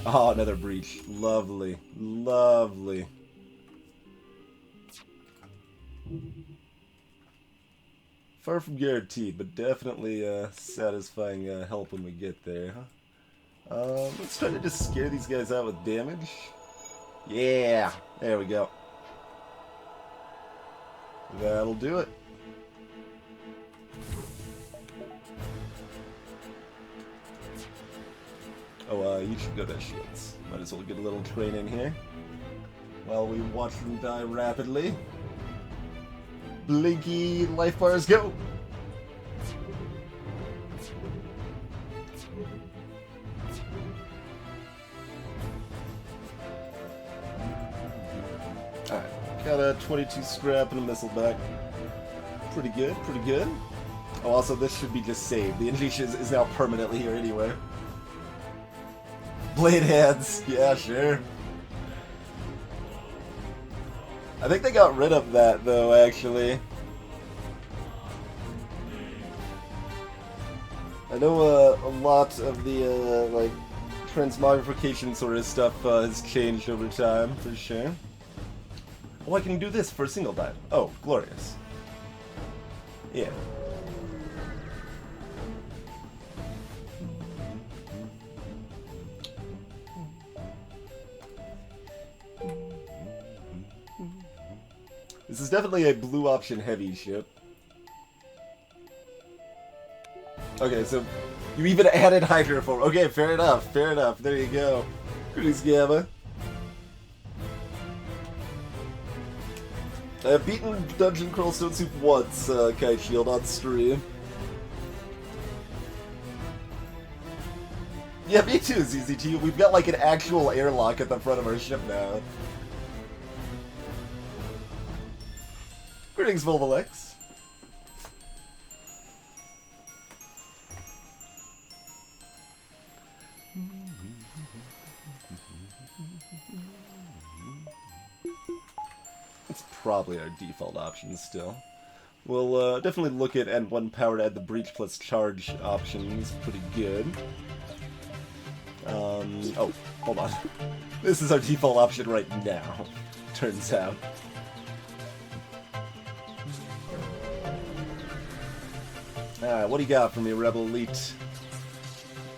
Oh, another breach. Lovely, lovely. Far from guaranteed, but definitely satisfying help when we get there, huh? Let's try to just scare these guys out with damage. Yeah! There we go. That'll do it. Oh, you should go to shields. Might as well get a little train in here. While we watch them die rapidly. Blinky life bars, go! Got a 22 scrap and a missile back. Pretty good, pretty good. Oh, also, this should be just saved. The Unleash is now permanently here anyway. Blade Hands. Yeah, sure. I think they got rid of that, though, actually. I know a lot of the, like, transmogrification sort of stuff has changed over time, for sure. Oh, I can do this for a single dive. Oh, glorious. Yeah. This is definitely a blue option heavy ship. Okay, so you even added hydroform. Okay, fair enough, fair enough. There you go. Greetings, Gamma. I have beaten Dungeon Crawl Stone Soup once, Kite Shield, on stream. Yeah, me too, ZZT. We've got like an actual airlock at the front of our ship now. Greetings, Volvolex. It's probably our default option still. We'll definitely look at N1 power to add the breach plus charge options. Pretty good. Oh, hold on. This is our default option right now, turns out. What do you got for me, Rebel Elite?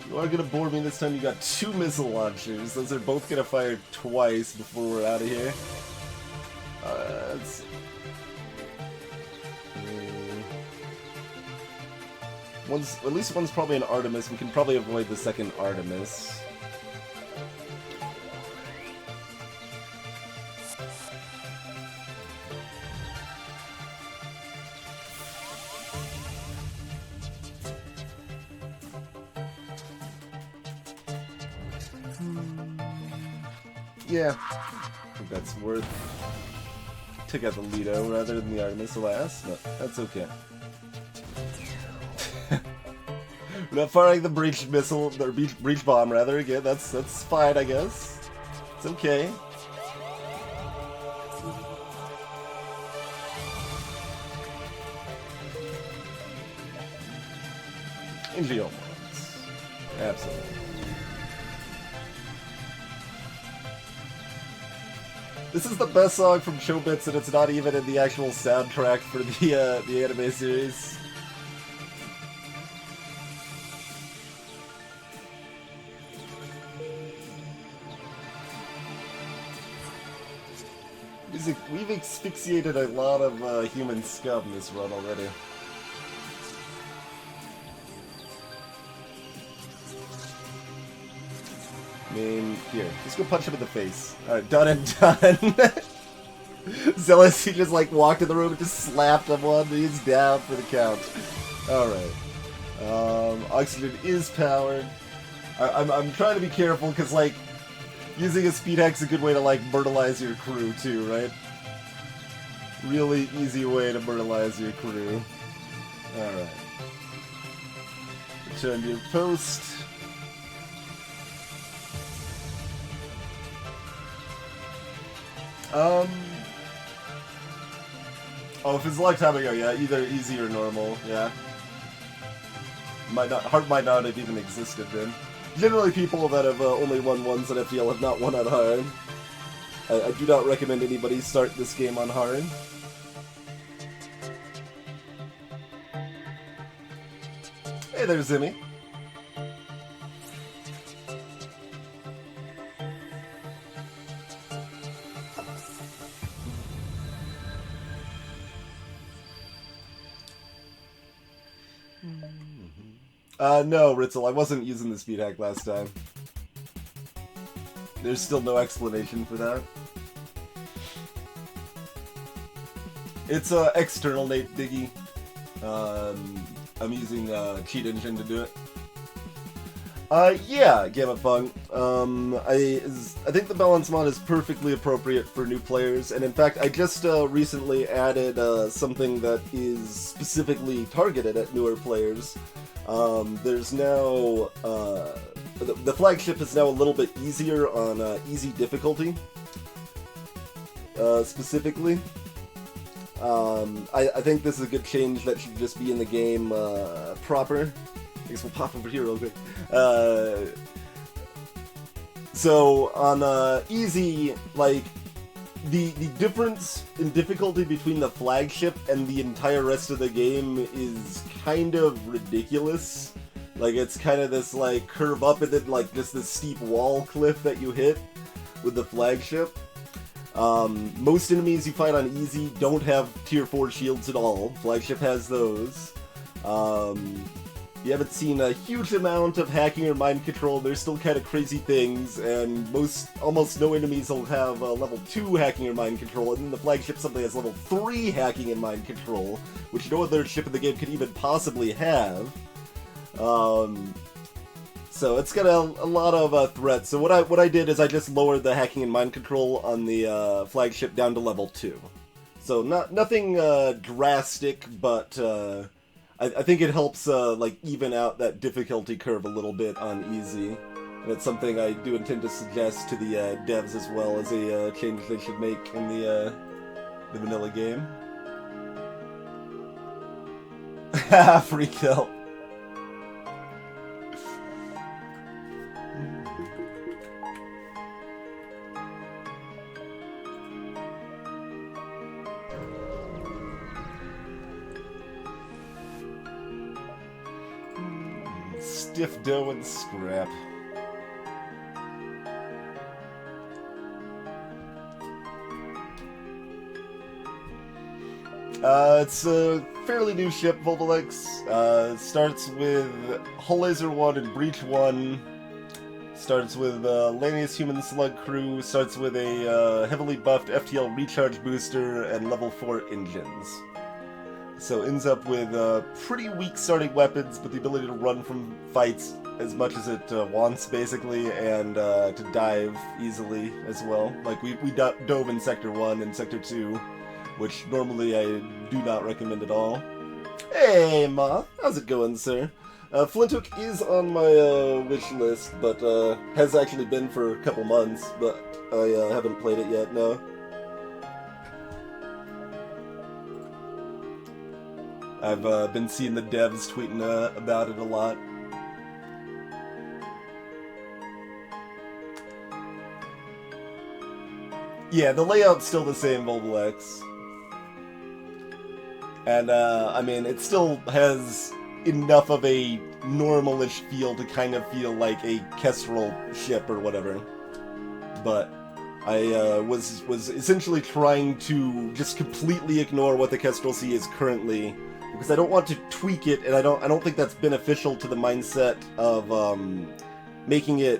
You are gonna bore me this time. You got 2 missile launchers. Those are both gonna fire twice before we're out of here. Let's see. At least one's probably an Artemis. We can probably avoid the second Artemis. Yeah, I think that's worth. Took out the Lido rather than the Artemis, alas, but that's okay. We're not firing the breach missile, or breach bomb rather. Again, that's fine, I guess. It's okay. Enjoy moments. Absolutely. This is the best song from Showbits, and it's not even in the actual soundtrack for the anime series. We've asphyxiated a lot of human scum this run already. I mean, here, just go punch him in the face. Alright, done and done. Zealous, he just like walked in the room and just slapped him one. He's down for the count. Alright. Oxygen is powered. I'm trying to be careful because, like, using a speed hack's a good way to, like, brutalize your crew too, right? Really easy way to brutalize your crew. Alright. Return to your post. Oh, if it's a long time ago, yeah, either easy or normal, yeah. Hard might not have even existed then. Generally, people that have only won once at FTL have not won on hard. I do not recommend anybody start this game on hard. Hey there, Zimmy. No, Ritzel, I wasn't using the speed hack last time. There's still no explanation for that. It's external, Nate Diggy. I'm using Cheat Engine to do it. Yeah, Gamma Punk. I think the balance mod is perfectly appropriate for new players, and in fact, I just recently added something that is specifically targeted at newer players. There's now the flagship is now a little bit easier on easy difficulty. Specifically, I think this is a good change that should just be in the game proper. I guess we'll pop over here real quick. So on easy, like the difference in difficulty between the flagship and the entire rest of the game is kind of ridiculous. Like it's kind of this like curve up and then like just this steep wall cliff that you hit with the flagship. Most enemies you fight on easy don't have tier 4 shields at all. Flagship has those. You haven't seen a huge amount of hacking or mind control. There's still kind of crazy things, and almost no enemies will have level 2 hacking or mind control, and then the flagship something has level 3 hacking and mind control, which no other ship in the game could even possibly have. So it's got a lot of threats. So what I did is I just lowered the hacking and mind control on the flagship down to level 2. So nothing drastic, but I think it helps like even out that difficulty curve a little bit on easy, and it's something I do intend to suggest to the devs as well as a change they should make in the vanilla game. Free kill. Stiff dough and scrap. It's a fairly new ship, Voltalex. Starts with Hull Laser 1 and Breach 1. Starts with Lanius Human Slug Crew. Starts with a heavily buffed FTL recharge booster and level 4 engines. So ends up with pretty weak starting weapons, but the ability to run from fights as much as it wants, basically, and to dive easily as well. Like, we dove in Sector 1 and Sector 2, which normally I do not recommend at all. Hey, Ma! How's it going, sir? Flinthook is on my wish list, but has actually been for a couple months, but I haven't played it yet, no. I've been seeing the devs tweeting about it a lot. Yeah, the layout's still the same, Voltalex. And, I mean, it still has enough of a normal-ish feel to kind of feel like a Kestrel ship or whatever. But I was essentially trying to just completely ignore what the Kestrel Sea is currently, because I don't want to tweak it, and I don't think that's beneficial to the mindset of making it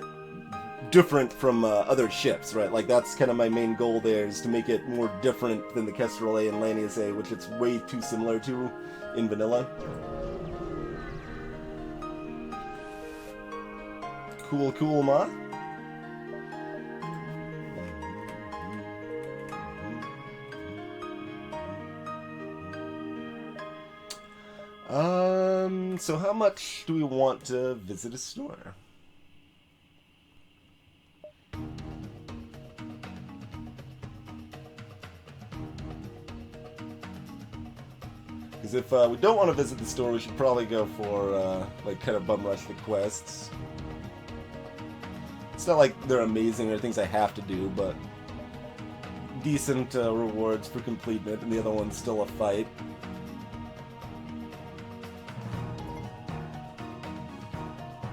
different from other ships, right? Like, that's kind of my main goal there, is to make it more different than the Kestrel A and Lanius A, which it's way too similar to in vanilla. Cool, Ma. So how much do we want to visit a store? Because if we don't want to visit the store, we should probably go for, like, kind of bum rush the quests. It's not like they're amazing or things I have to do, but decent rewards for completing it, and the other one's still a fight.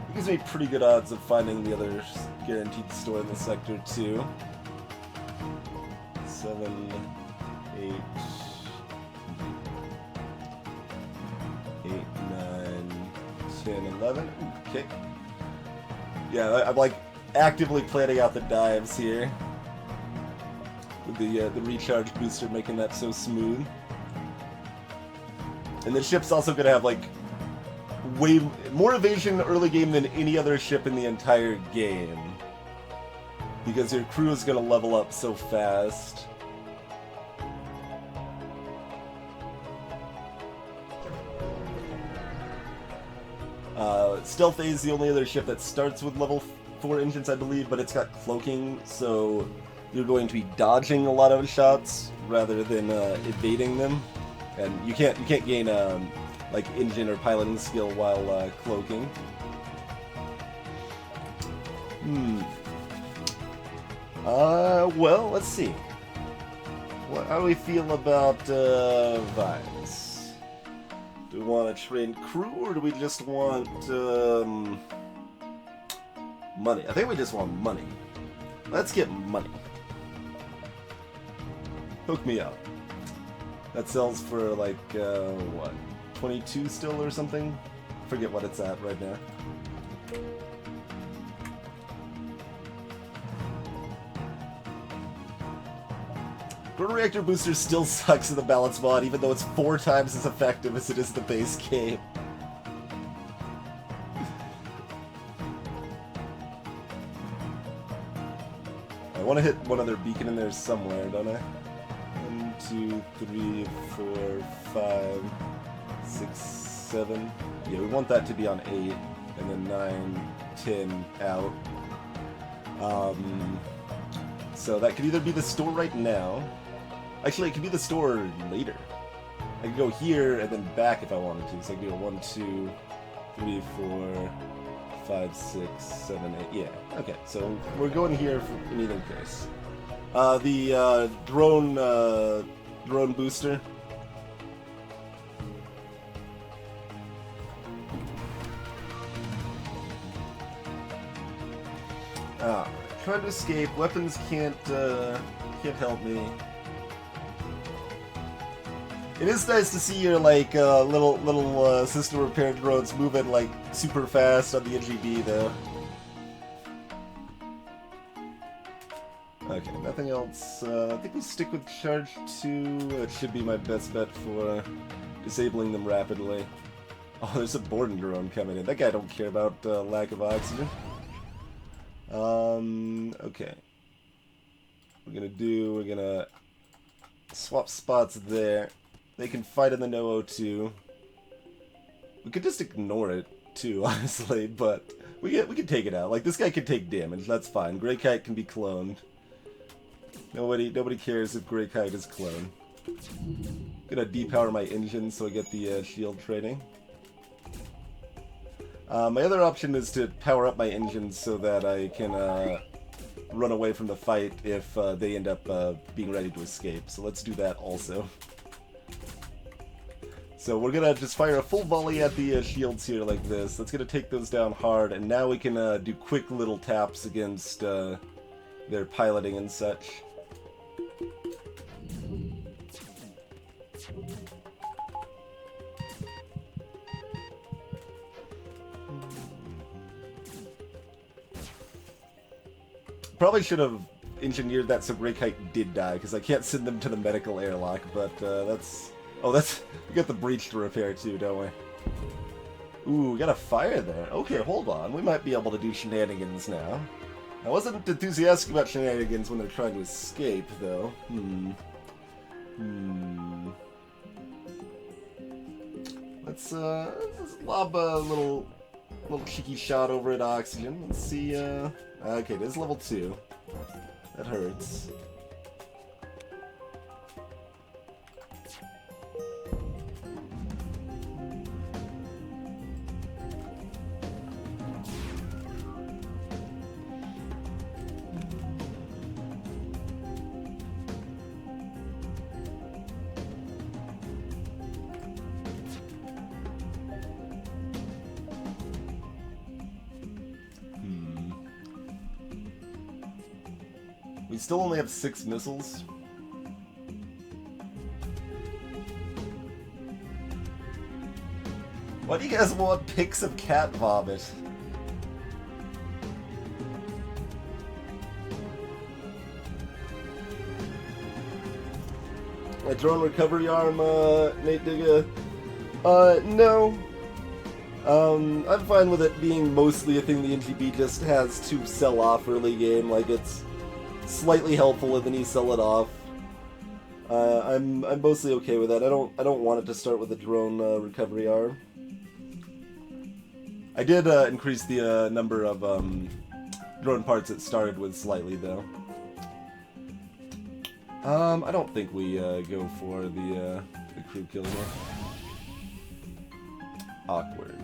It gives me pretty good odds of finding the other guaranteed store in the sector, too. 7, 8, 9, 10, 11. Okay. Yeah, I'm like actively planning out the dives here, with the recharge booster making that so smooth. And the ship's also gonna have like way more evasion early game than any other ship in the entire game. Because your crew is going to level up so fast. Stealth A is the only other ship that starts with level 4 engines, I believe, but it's got cloaking, so you're going to be dodging a lot of shots rather than evading them, and you can't gain like engine or piloting skill while cloaking. Well, let's see. How do we feel about vibes? Do we want to train crew, or do we just want money? I think we just want money. Let's get money. Hook me up. That sells for like, what? 22 still or something? Forget what it's at right now. Proton Reactor Booster still sucks in the balance mod, even though it's 4 times as effective as it is the base game. I want to hit one other beacon in there somewhere, don't I? 1, 2, 3, 4, 5, 6, 7. Yeah, we want that to be on 8, and then 9, 10 out. So that could either be the store right now. Actually, it could be the store later. I could go here and then back if I wanted to. So I could do a 1, 2, 3, 4, 5, 6, 7, 8. Yeah, okay. So we're going here in either case. The drone booster. Trying to escape. Weapons can't help me. It is nice to see your like little system repair drones moving like super fast on the NGB though. Okay, nothing else. I think we stick with charge 2. That should be my best bet for disabling them rapidly. Oh, there's a Borden drone coming in. That guy don't care about lack of oxygen. Okay. We're gonna swap spots there. They can fight in the no O2. We could just ignore it too, honestly, but we can take it out. Like, this guy can take damage, that's fine. Grey Kite can be cloned. Nobody cares if Grey Kite is cloned. Gonna depower my engine so I get the shield training. My other option is to power up my engines so that I can run away from the fight if they end up being ready to escape. So let's do that also. So we're gonna just fire a full volley at the shields here like this. That's gonna take those down hard, and now we can do quick little taps against their piloting and such. Probably should have engineered that so Grey Kite did die, because I can't send them to the medical airlock, but that's... Oh, we got the breach to repair too, don't we? Ooh, we got a fire there. Okay, hold on. We might be able to do shenanigans now. I wasn't enthusiastic about shenanigans when they're trying to escape, though. Let's lob a little cheeky shot over at oxygen. Let's see, okay, this is level 2. That hurts. We still only have 6 missiles. Why do you guys want pics of cat vomit? My drone recovery arm, Nate Digga. No. I'm fine with it being mostly a thing the NGB just has to sell off early game. Like, it's slightly helpful and then you sell it off. I'm mostly okay with that. I don't want it to start with a drone recovery arm. I did increase the number of drone parts it started with slightly though. I don't think we go for the crew kill here. Awkward.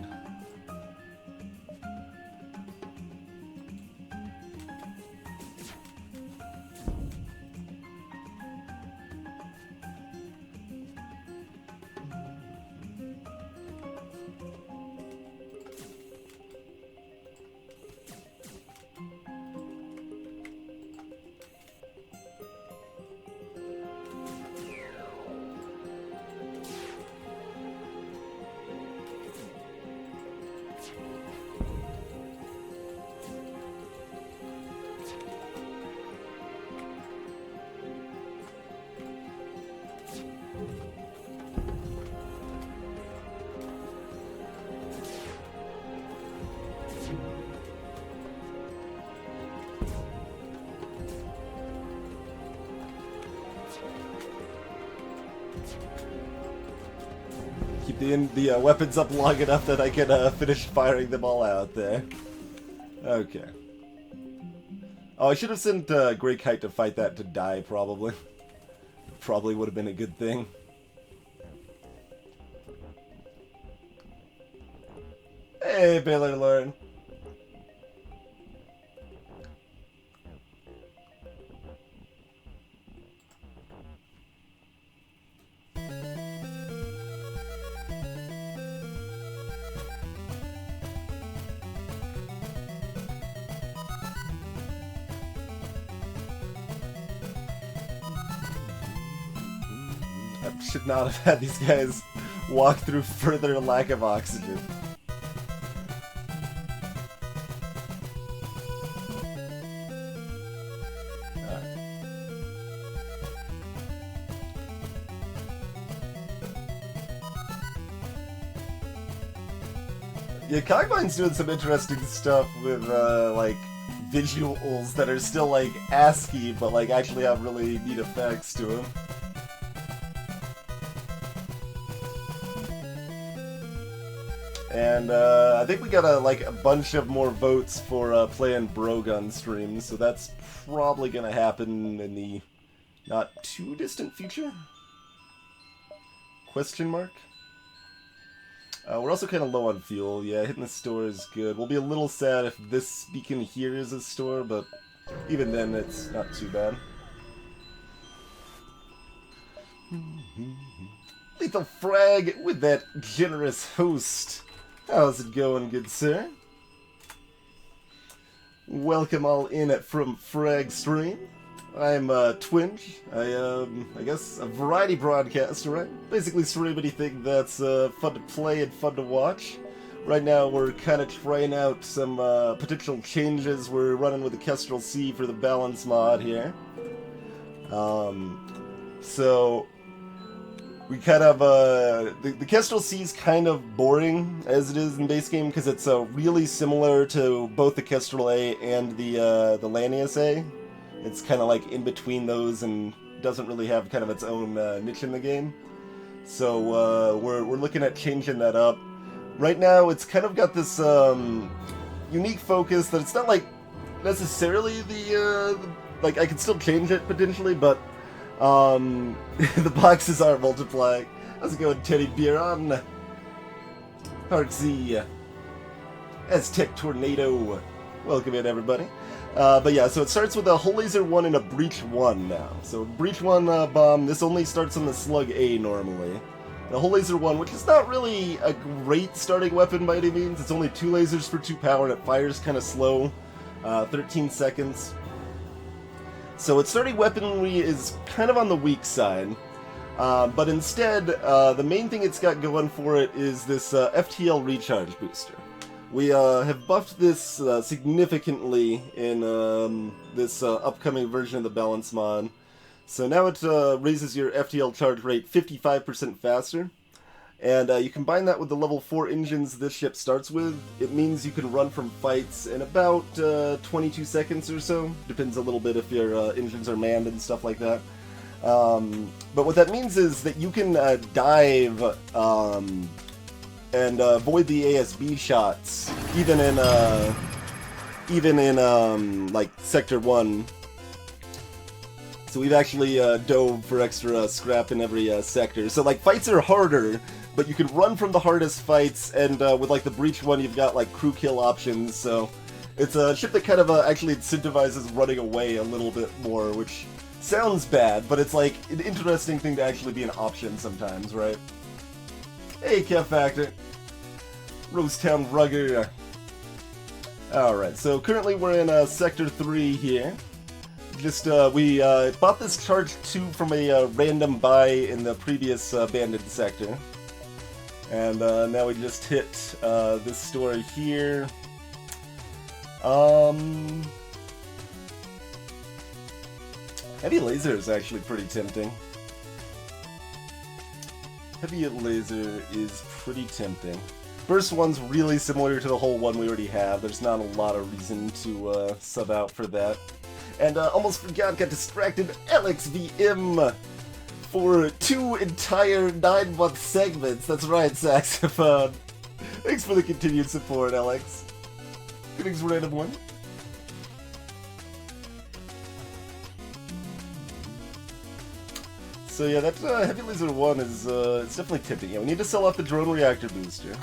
Keep the weapons up long enough that I can finish firing them all out there. Okay. Oh, I should have sent Grey Kite to fight that to die, probably. Probably would have been a good thing. Hey, Baylor Lauren. Should not have had these guys walk through further lack of oxygen. Yeah, Cogmine's doing some interesting stuff with, like, visuals that are still, like, ASCII, but, like, actually have really neat effects to them. And I think we got a bunch of more votes for playing Brogun streams, so that's probably gonna happen in the not too distant future? Question mark? We're also kind of low on fuel. Yeah, hitting the store is good. We'll be a little sad if this beacon here is a store, but even then it's not too bad. Lethal Frag with that generous host. How's it going, good sir? Welcome all in from Frag Stream. I'm Twinge. I guess a variety broadcaster, right? Basically stream anything that's fun to play and fun to watch. Right now we're kind of trying out some potential changes. We're running with the Kestrel C for the balance mod here. So we kind of, the Kestrel C is kind of boring as it is in base game because it's really similar to both the Kestrel A and the Lanius A. It's kind of like in between those and doesn't really have kind of its own niche in the game. So we're looking at changing that up. Right now it's kind of got this unique focus that it's not like necessarily the like I could still change it potentially, but the boxes are multiplying. How's it going, Teddy Beeron? Heartsy. Aztec Tornado. Welcome in, everybody. But yeah, so it starts with a Hull Laser 1 and a Breach 1 now. So Breach 1 bomb, this only starts on the Slug A normally. The Hull Laser 1, which is not really a great starting weapon by any means. It's only 2 lasers for 2 power and it fires kind of slow. 13 seconds. So its starting weaponry is kind of on the weak side, but instead, the main thing it's got going for it is this FTL recharge booster. We have buffed this significantly in this upcoming version of the balance mod. So now it raises your FTL charge rate 55% faster, And you combine that with the level 4 engines this ship starts with, it means you can run from fights in about 22 seconds or so. Depends a little bit if your engines are manned and stuff like that. But what that means is that you can dive and avoid the ASB shots, even in like Sector 1. So we've actually dove for extra scrap in every sector. So like fights are harder, but you can run from the hardest fights, and with like the Breach one, you've got like crew kill options. So it's a ship that kind of actually incentivizes running away a little bit more, which sounds bad, but it's like an interesting thing to actually be an option sometimes, right? Hey, Kev Factor. Rosetown Rugger. Alright, so currently we're in Sector 3 here. Just, we bought this Charge 2 from a random buy in the previous abandoned sector. And now we just hit this store here. Heavy laser is actually pretty tempting. Heavy laser is pretty tempting. First one's really similar to the whole one we already have. There's not a lot of reason to sub out for that. And almost forgot, got distracted. LXVM for 2 entire 9-month segments. That's right, Saxophone. Thanks for the continued support, Alex. Greetings, random one. So yeah, that Heavy Laser 1 is it's definitely tempting. Yeah, we need to sell off the drone reactor booster.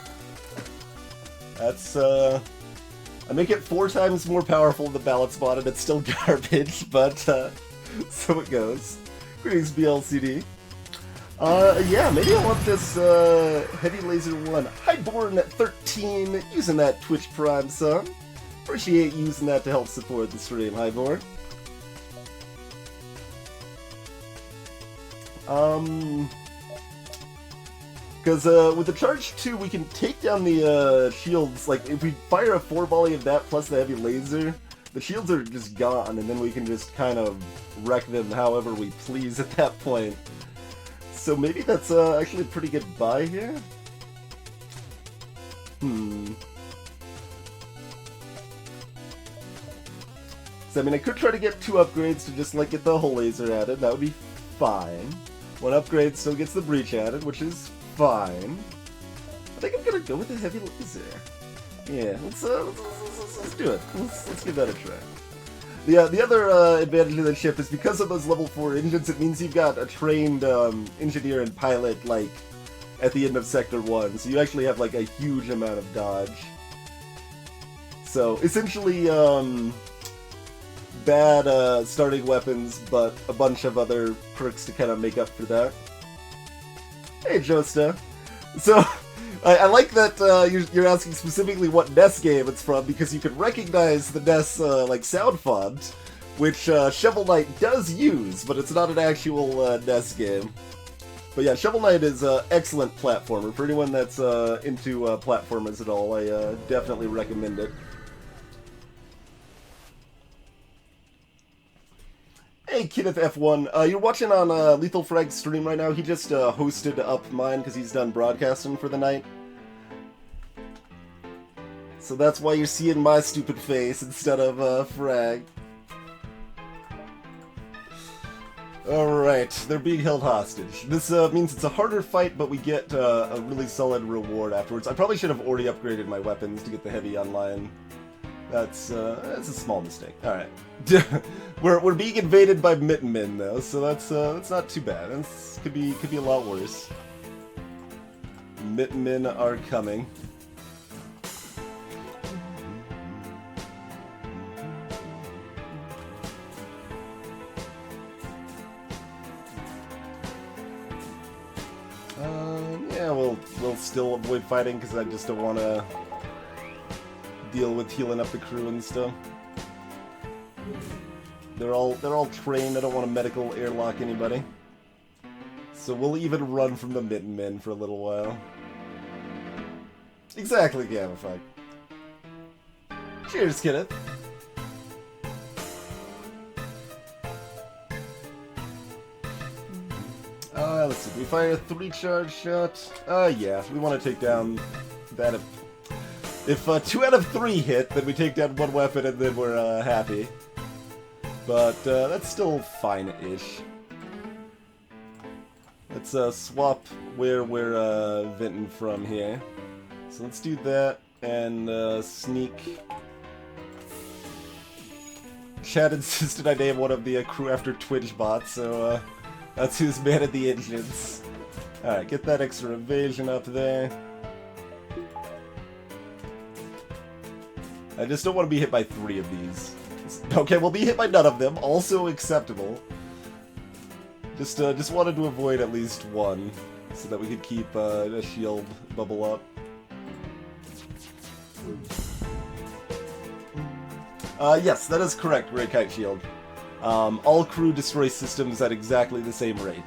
That's I make it 4 times more powerful than the ballot spot, and it's still garbage, but so it goes. Greetings, BLCD. Yeah, maybe I want this Heavy Laser 1. Highborn at 13, using that Twitch Prime, son. Appreciate using that to help support the stream, Highborn. Because with the Charge 2, we can take down the shields. Like, if we fire a 4-volley of that plus the Heavy Laser, the shields are just gone, and then we can just kind of wreck them however we please at that point. So maybe that's actually a pretty good buy here? So, I mean, I could try to get 2 upgrades to just, like, get the hull laser added. That would be fine. 1 upgrade still gets the breach added, which is fine. I think I'm gonna go with the Heavy Laser. Yeah, let's do it. Let's give that a try. The other advantage of the ship is because of those level 4 engines, it means you've got a trained engineer and pilot, like, at the end of Sector 1, so you actually have, like, a huge amount of dodge. So, essentially, bad starting weapons, but a bunch of other perks to kind of make up for that. Hey, Josta. So, I like that you're asking specifically what NES game it's from, because you can recognize the NES like sound font, which Shovel Knight does use, but it's not an actual NES game. But yeah, Shovel Knight is an excellent platformer. For anyone that's into platformers at all, I definitely recommend it. Hey, Kenneth F1. You're watching on Lethal Frag's stream right now. He just hosted up mine because he's done broadcasting for the night. So that's why you're seeing my stupid face instead of Frag. Alright, they're being held hostage. This means it's a harder fight, but we get a really solid reward afterwards. I probably should have already upgraded my weapons to get the heavy online. That's a small mistake. Alright. We're being invaded by Mitten Men though, so that's not too bad. This could be a lot worse. Mitten Men are coming. Yeah, we'll still avoid fighting because I just don't want to deal with healing up the crew and stuff. They're all trained. I don't want to medical airlock anybody. So we'll even run from the Mitten Men for a little while. Exactly, Gamify. Cheers, Kenneth. Let's see, do we fire a 3-charge shot? Yeah, we want to take down that. If 2 out of 3 hit, then we take down 1 weapon and then we're happy. But that's still fine-ish. Let's swap where we're venting from here. So let's do that and sneak. Chad insisted I name one of the crew after Twitch bots, so that's who's manning the engines. Alright, get that extra evasion up there. I just don't want to be hit by 3 of these. Okay, we'll be hit by none of them, also acceptable. Just wanted to avoid at least 1, so that we could keep a shield bubble up. Yes, that is correct, Ray Kite Shield. All crew destroy systems at exactly the same rate,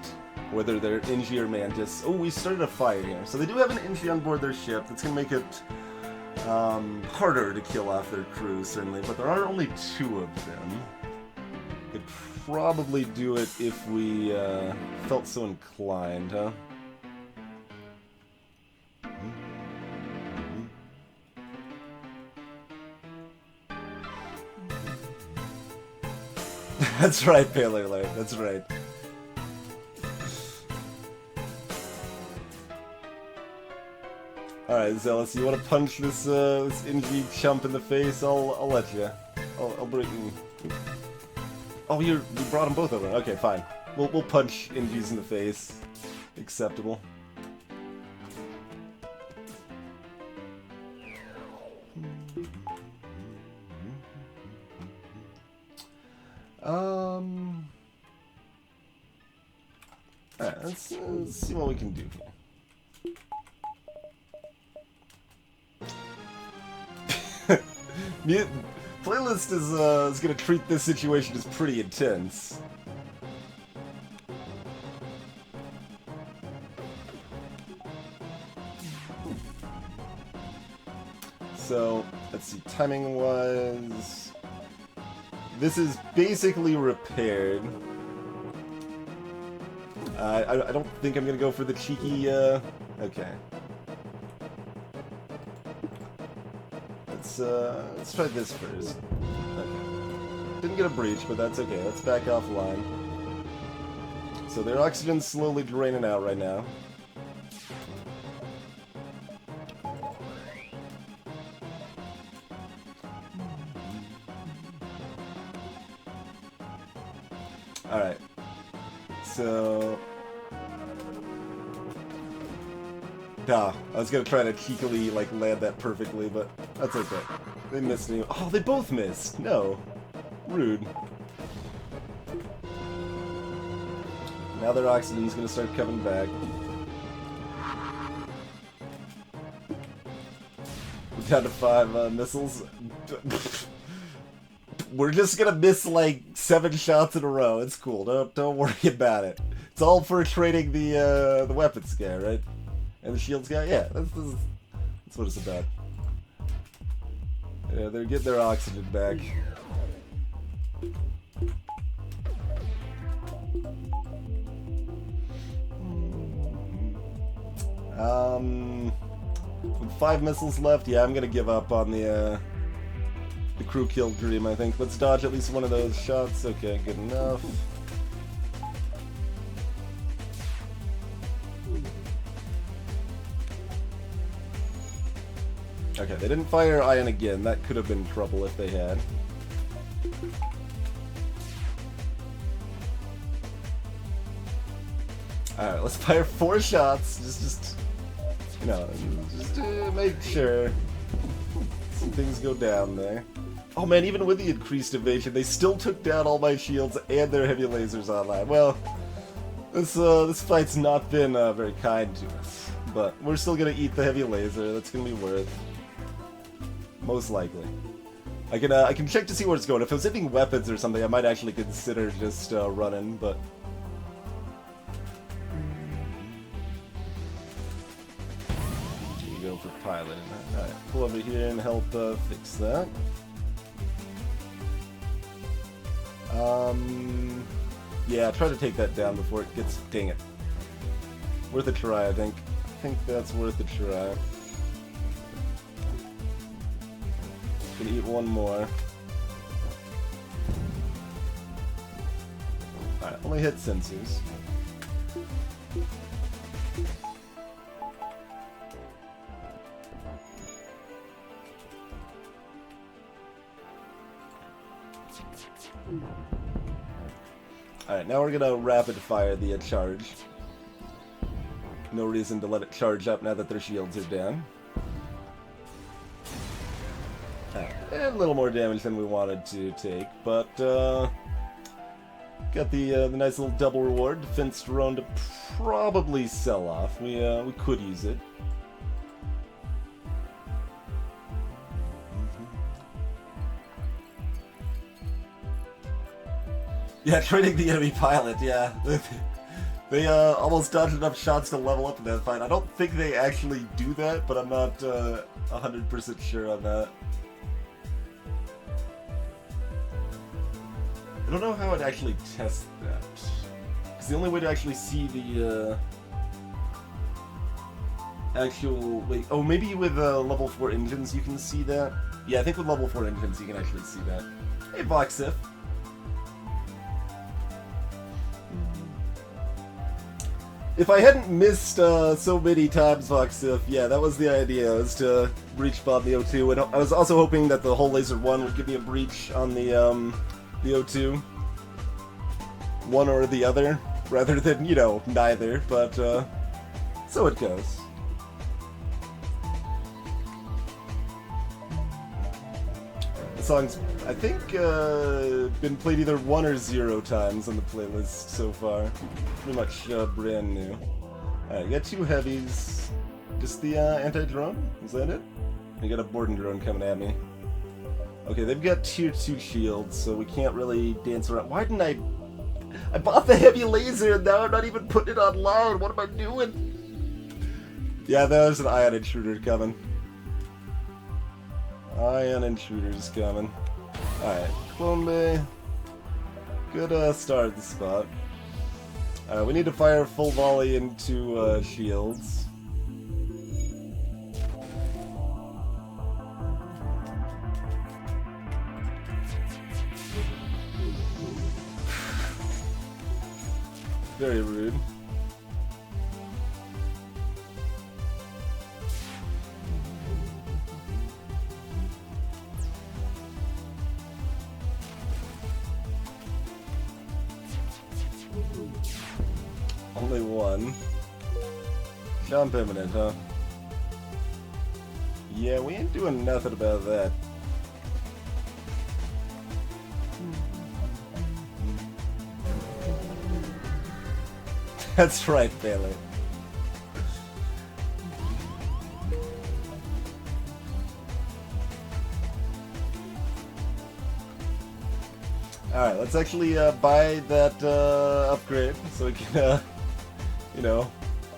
whether they're Inji or Mantis. Oh, we started a fire here. So they do have an Inji on board their ship. That's going to make it harder to kill off their crew, certainly, but there are only 2 of them. Could probably do it if we felt so inclined, huh? That's right, Paleo Light, that's right. Alright, Zealous, you want to punch this this Inji chump in the face? I'll let you. I'll bring you. Oh, you brought them both over. Okay, fine. We'll punch Injis in the face. Acceptable. Alright, let's see what we can do here. Playlist is gonna treat this situation as pretty intense. So, let's see, timing-wise... This is basically repaired. I don't think I'm gonna go for the cheeky, okay. Let's try this first. Okay. Didn't get a breach, but that's okay. Let's back offline. So their oxygen's slowly draining out right now. Alright. So... I was gonna try to cheekily, like, land that perfectly, but that's okay. They missed me. Oh, they both missed! No. Rude. Now their oxygen's gonna start coming back. We're down to 5 missiles. We're just gonna miss, like, 7 shots in a row. It's cool. Don't worry about it. It's all for trading the weapons guy, right? And the shields guy? Yeah, that's what it's about. Yeah, they're getting their oxygen back. With 5 missiles left, yeah, I'm gonna give up on the crew kill dream, I think. Let's dodge at least one of those shots. Okay, good enough. Okay, they didn't fire Ion again. That could have been trouble if they had. Alright, let's fire 4 shots. Just you know, just to make sure some things go down there. Oh man, even with the increased evasion, they still took down all my shields and their heavy lasers online. Well, this fight's not been very kind to us, but we're still gonna eat the heavy laser. That's gonna be worth. Most likely. I can check to see where it's going. If it was hitting weapons or something, I might actually consider just running, but... You go for piloting. Alright, pull over here and help fix that. Yeah, try to take that down before it gets... Dang it. Worth a try, I think. I think that's worth a try. Gonna eat one more. Alright, only hit sensors. Alright, now we're gonna rapid fire the charge. No reason to let it charge up now that their shields are down. Alright, a little more damage than we wanted to take, but got the nice little double reward. Defense drone to probably sell off. We could use it. Yeah, training the enemy pilot, yeah. They almost dodged enough shots to level up in that fight. I don't think they actually do that, but I'm not 100% sure on that. I don't know how I'd actually test that. Because the only way to actually see the actual... Wait, oh, maybe with level 4 engines you can see that? Yeah, I think with level 4 engines you can actually see that. Hey, Voxif. If I hadn't missed so many times, Voxif, yeah, that was the idea, was to breach bomb the O2, and I was also hoping that the whole laser 1 would give me a breach on the O2. One or the other, rather than, you know, neither, but so it goes. The song's, I think, been played either 1 or 0 times on the playlist so far. Pretty much brand new. Alright, you got 2 heavies. Just the anti-drone? Is that it? You got a boarding drone coming at me. Okay, they've got tier 2 shields, so we can't really dance around. Why didn't I bought the heavy laser and now I'm not even putting it online. What am I doing? Yeah, there's an ion intruder coming. Ion intruders coming. Alright, Clone Bay. Good start at the spot. Alright, we need to fire full volley into shields. Very rude. Only one. Jump imminent, huh? Yeah, we ain't doing nothing about that. That's right, Bailey. Alright, let's actually buy that upgrade so we can, you know,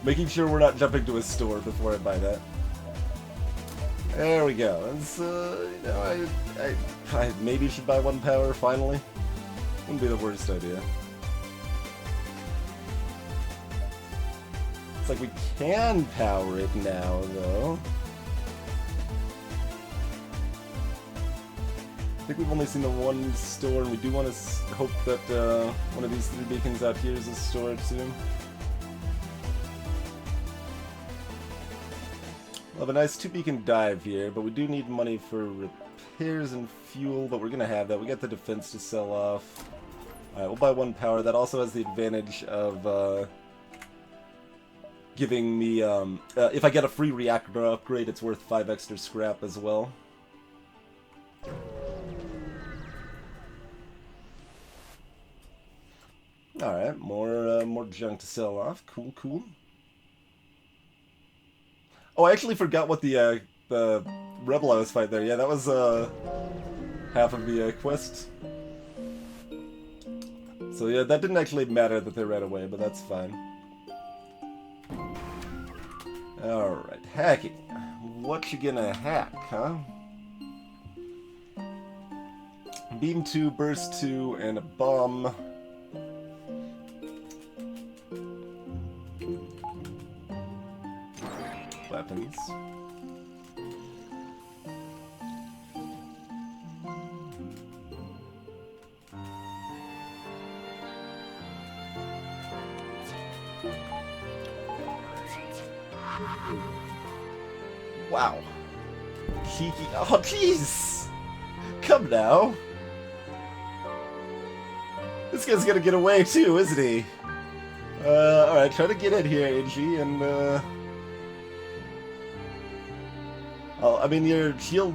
making sure we're not jumping to a store before I buy that. There we go. It's, you know, I maybe should buy 1 power finally. Wouldn't be the worst idea. It's like we can power it now, though. I think we've only seen the 1 store, and we do want to hope that one of these 3 beacons out here is a store too. We'll have a nice 2 beacon dive here, but we do need money for repairs and fuel, but we're going to have that. We got the defense to sell off. Alright, we'll buy 1 power. That also has the advantage of giving me, if I get a free reactor upgrade, it's worth 5 extra scrap as well. Alright, more junk to sell off. Cool, cool. Oh, I actually forgot what the rebel I was fighting there. Yeah, that was half of the quest. So yeah, that didn't actually matter that they ran away, but that's fine. Alright, hacking. What you gonna hack, huh? Beam 2, burst 2, and a bomb. weapons. Wow. Cheeky. Oh, jeez! Come now. This guy's gonna get away too, isn't he? Alright, try to get in here, Angie, and, I mean, your shield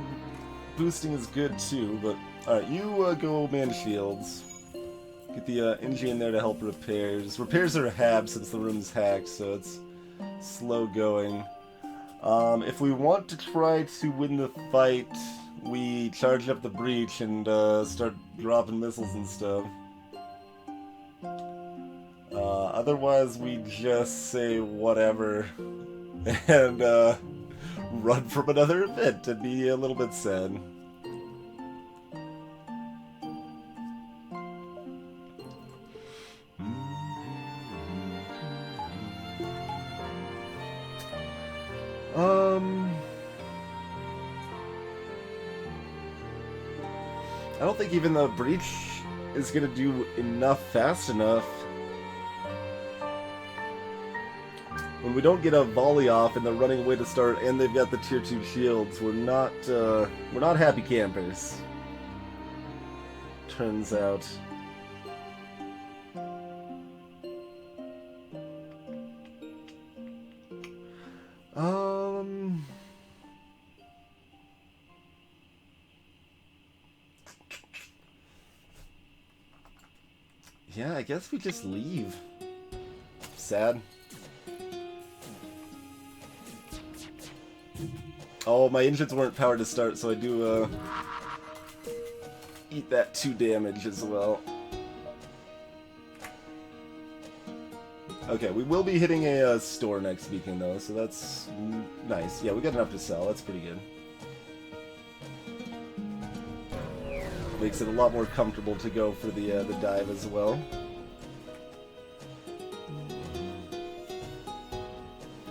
boosting is good too, but... Alright, you, go man shields. Get the, Angie in there to help repairs. Repairs are halved since the room's hacked, so it's slow going. If we want to try to win the fight, we charge up the breach and, start dropping missiles and stuff. Otherwise, we just say whatever and run from another event and be a little bit sad. I don't think even the breach is gonna do enough fast enough. When we don't get a volley off and they're running away to start, and they've got the tier 2 shields, we're not happy campers. Turns out. Yeah, I guess we just leave. Sad. Oh, my engines weren't powered to start, so I do, eat that 2 damage as well. Okay, we will be hitting a store next weekend, though, so that's nice. Yeah, we got enough to sell. That's pretty good. Makes it a lot more comfortable to go for the dive as well.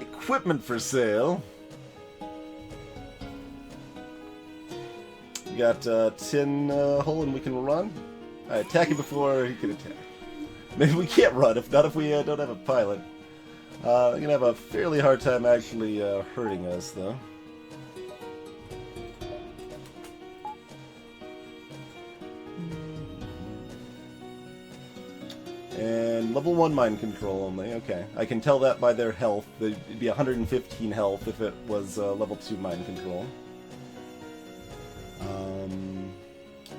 Equipment for sale. We got 10 hull and we can run. Alright, attack him before he can attack. Maybe we can't run, if not if we don't have a pilot. They're gonna have a fairly hard time actually hurting us, though. And level 1 mind control only, okay. I can tell that by their health. It'd be 115 health if it was level 2 mind control.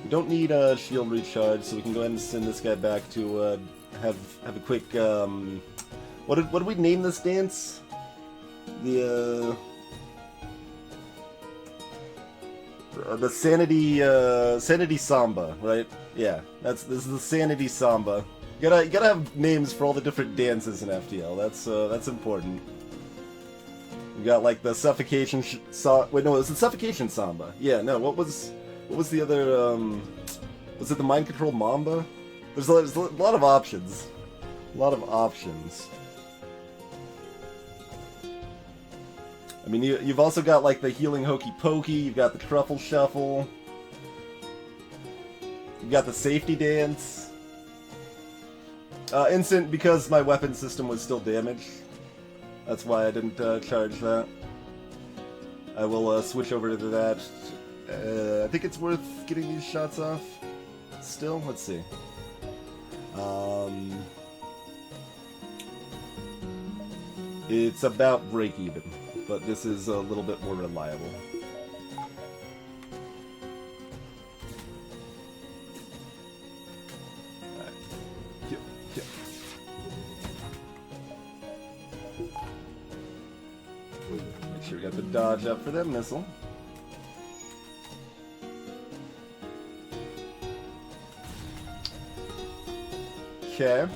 We don't need a shield recharge, so we can go ahead and send this guy back to have a quick. What did we name this dance? The sanity samba, right? Yeah, this is the sanity samba. You gotta have names for all the different dances in FTL. That's important. We got like the suffocation wait, no, it was the suffocation samba. Yeah, no, what was the other? Was it the mind control mamba? There's a lot of options. A lot of options. I mean, you've also got like the healing hokey pokey. You've got the truffle shuffle. You've got the safety dance. Instant because my weapon system was still damaged. That's why I didn't charge that. I will switch over to that. I think it's worth getting these shots off. Still, let's see. It's about break even, but this is a little bit more reliable. Make sure we got the dodge up for that missile. Okay.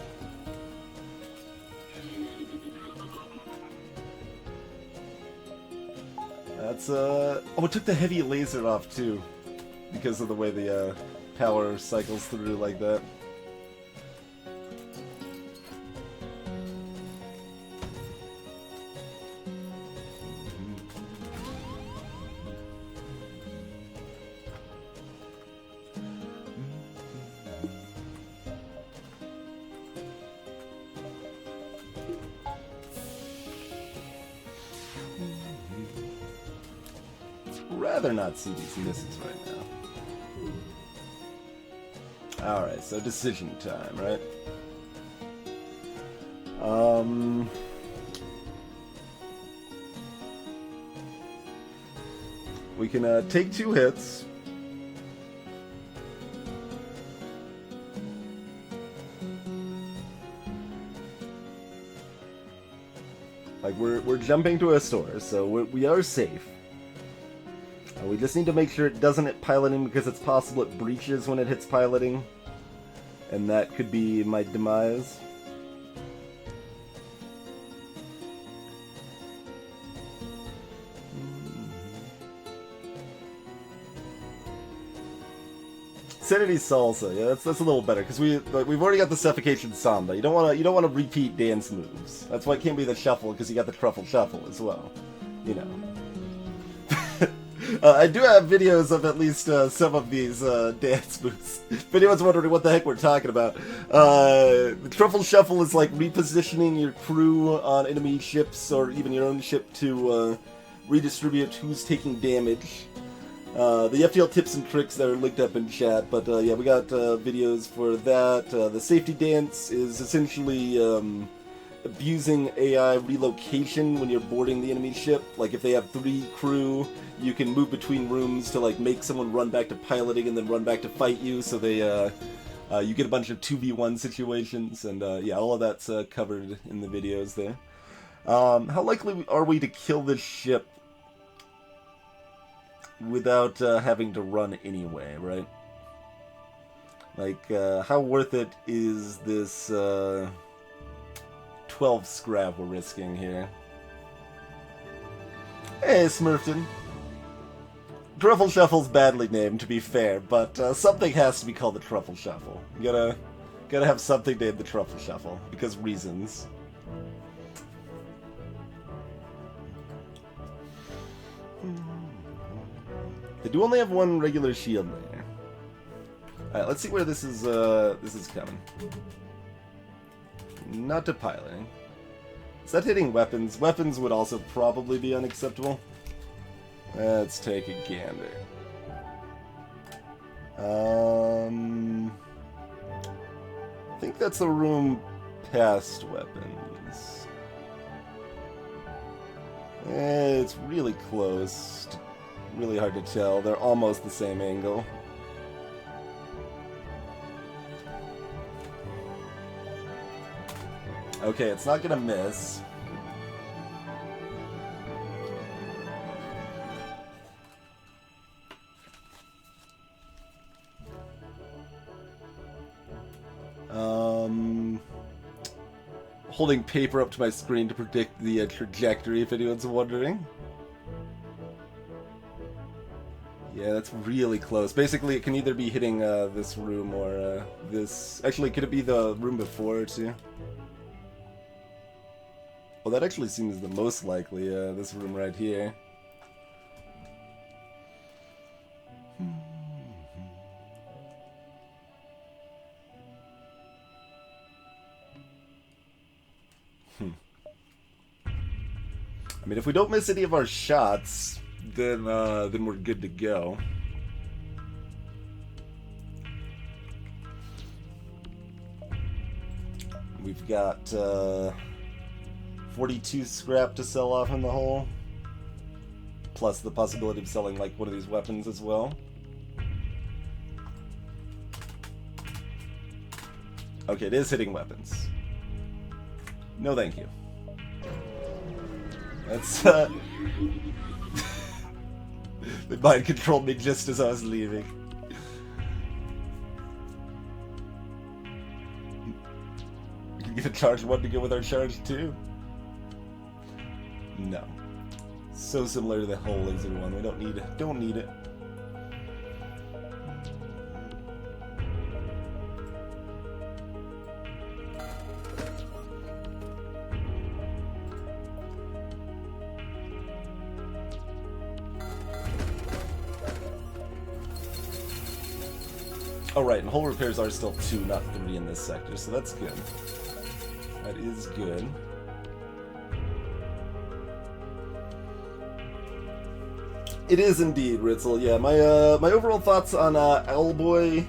That's oh, it took the heavy laser off too, because of the way the power cycles through like that. rather not see these misses right now. Alright, so decision time, right? We can take 2 hits. Like, we're jumping to a store, so we are safe. We just need to make sure it doesn't hit piloting, because it's possible it breaches when it hits piloting. And that could be my demise. Sanity Salsa, yeah, that's a little better, because we've already got the Suffocation Samba. You don't want to repeat dance moves. That's why it can't be the shuffle, because you got the Truffle Shuffle as well. You know. I do have videos of at least some of these dance moves. If anyone's wondering what the heck we're talking about, the Truffle Shuffle is like repositioning your crew on enemy ships, or even your own ship, to redistribute who's taking damage. The FTL tips and tricks that are linked up in chat, but yeah, we got videos for that. The safety dance is essentially abusing AI relocation when you're boarding the enemy ship. Like, if they have 3 crew, you can move between rooms to like make someone run back to piloting and then run back to fight you, so they you get a bunch of 2v1 situations, and yeah, all of that's covered in the videos there. How likely are we to kill this ship without having to run anyway, right? Like, how worth it is this 12 scrap we're risking here? Hey, Smurfton. Truffle Shuffle's badly named, to be fair, but something has to be called the Truffle Shuffle. You gotta have something named the Truffle Shuffle, because reasons. They do only have 1 regular shield there. Alright, let's see where this is coming. Not to piloting. Is that hitting weapons? Weapons would also probably be unacceptable. Let's take a gander. I think that's the room past weapons. It's really close. Really hard to tell. They're almost the same angle. Okay, it's not gonna miss. Holding paper up to my screen to predict the trajectory, if anyone's wondering. Yeah, that's really close. Basically, it can either be hitting this room or this... Actually, could it be the room before, too? Well, that actually seems the most likely, this room right here. I mean, if we don't miss any of our shots, then we're good to go. We've got 42 scrap to sell off in the hole, plus the possibility of selling like one of these weapons as well. Okay, it is hitting weapons. No, thank you. That's it mind controlled me just as I was leaving. We can get a charge 1 to go with our charge 2. No. So similar to the whole laser one. We don't need it. Oh right, and hull repairs are still 2, not 3 in this sector, so that's good. That is good. It is indeed, Ritzel. Yeah, my overall thoughts on Owlboy.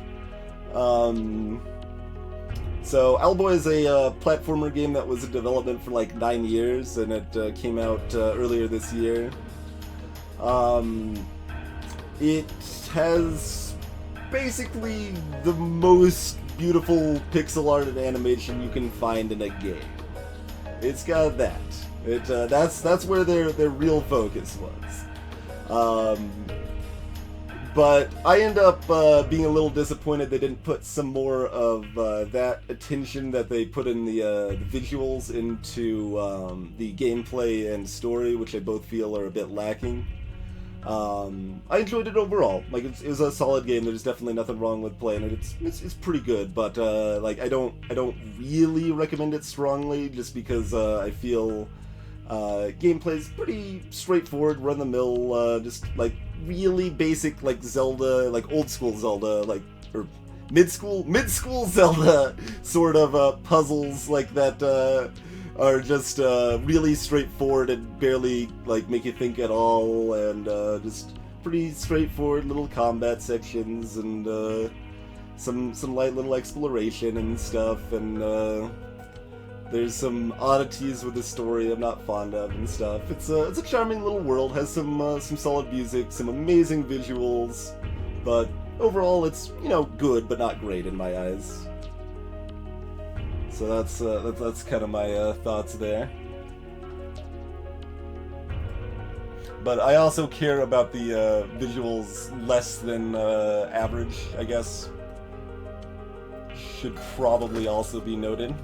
So Owlboy is a platformer game that was in development for like 9 years, and it came out earlier this year. It has basically the most beautiful pixel art and animation you can find in a game. It's got that. That's where their real focus was. But I end up being a little disappointed they didn't put some more of that attention that they put in the visuals into the gameplay and story, which I both feel are a bit lacking. I enjoyed it overall. Like it was a solid game. There's definitely nothing wrong with playing it. It's pretty good, but like I don't really recommend it strongly, just because I feel gameplay's pretty straightforward, run the mill, just like really basic, like Zelda, like old school Zelda, like or mid school Zelda sort of puzzles like that. Are just really straightforward and barely like make you think at all, and just pretty straightforward little combat sections and some light little exploration and stuff, and there's some oddities with the story I'm not fond of and stuff. It's a charming little world, has some solid music, some amazing visuals, but overall it's, you know, good but not great in my eyes. So that's kind of my thoughts there. But I also care about the visuals less than average, I guess. Should probably also be noted.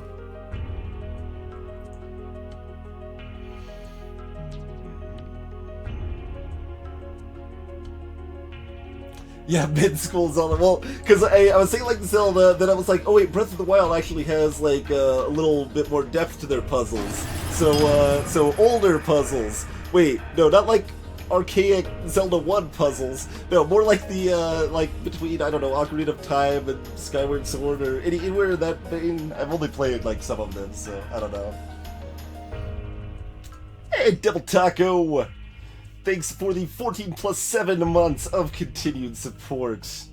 Yeah, mid-school Zelda. Well, because I was saying like Zelda, then I was like, oh wait, Breath of the Wild actually has like a little bit more depth to their puzzles. So older puzzles. Wait, no, not like archaic Zelda 1 puzzles. No, more like the like between, I don't know, Ocarina of Time and Skyward Sword or anywhere in that vein. I've only played like some of them, so I don't know. Hey, Double Taco! Thanks for the 14 plus 7 months of continued support.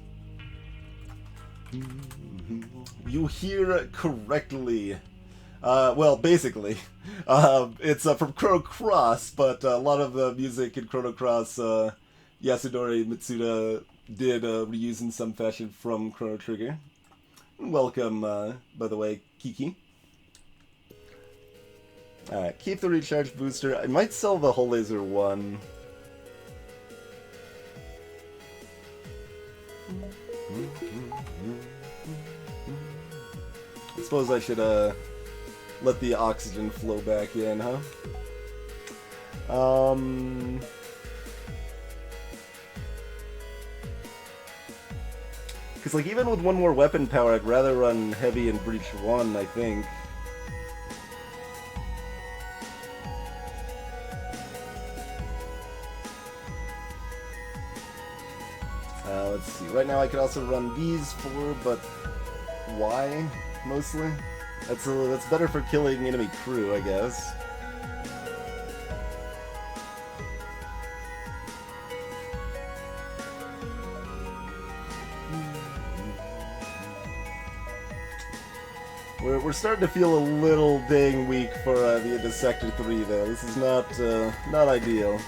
You hear correctly. Well, basically, it's from Chrono Cross, but a lot of the music in Chrono Cross, Yasunori Mitsuda did reuse in some fashion from Chrono Trigger. Welcome, by the way, Kiki. Alright, keep the recharge booster. I might sell the Whole Laser 1. I suppose I should let the oxygen flow back in, huh? Because like even with one more weapon power, I'd rather run heavy in Breach 1, I think. Let's see. Right now I could also run these 4, but why? Mostly? That's better for killing enemy crew, I guess. We're starting to feel a little dang weak for the end of Sector 3, though. This is not ideal.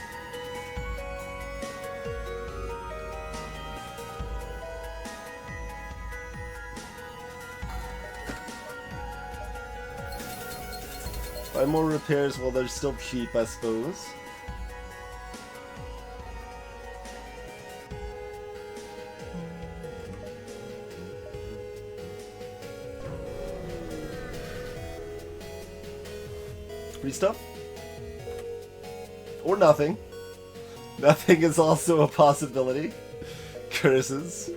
Buy more repairs while they're still cheap, I suppose. Free stuff? Or nothing. Nothing is also a possibility. Curses.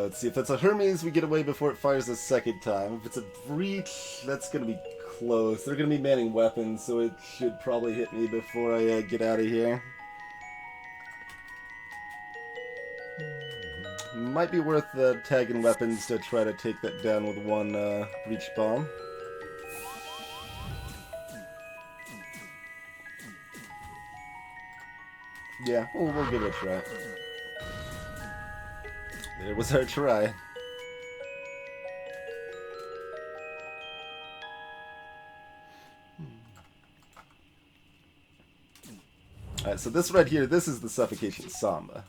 Let's see, if it's a Hermes, we get away before it fires a second time. If it's a Breach, that's gonna be close. They're gonna be manning weapons, so it should probably hit me before I get out of here. Might be worth tagging weapons to try to take that down with one breach bomb. Yeah, we'll give it a try. There was our try. Alright, so this right here, this is the Suffocation Samba.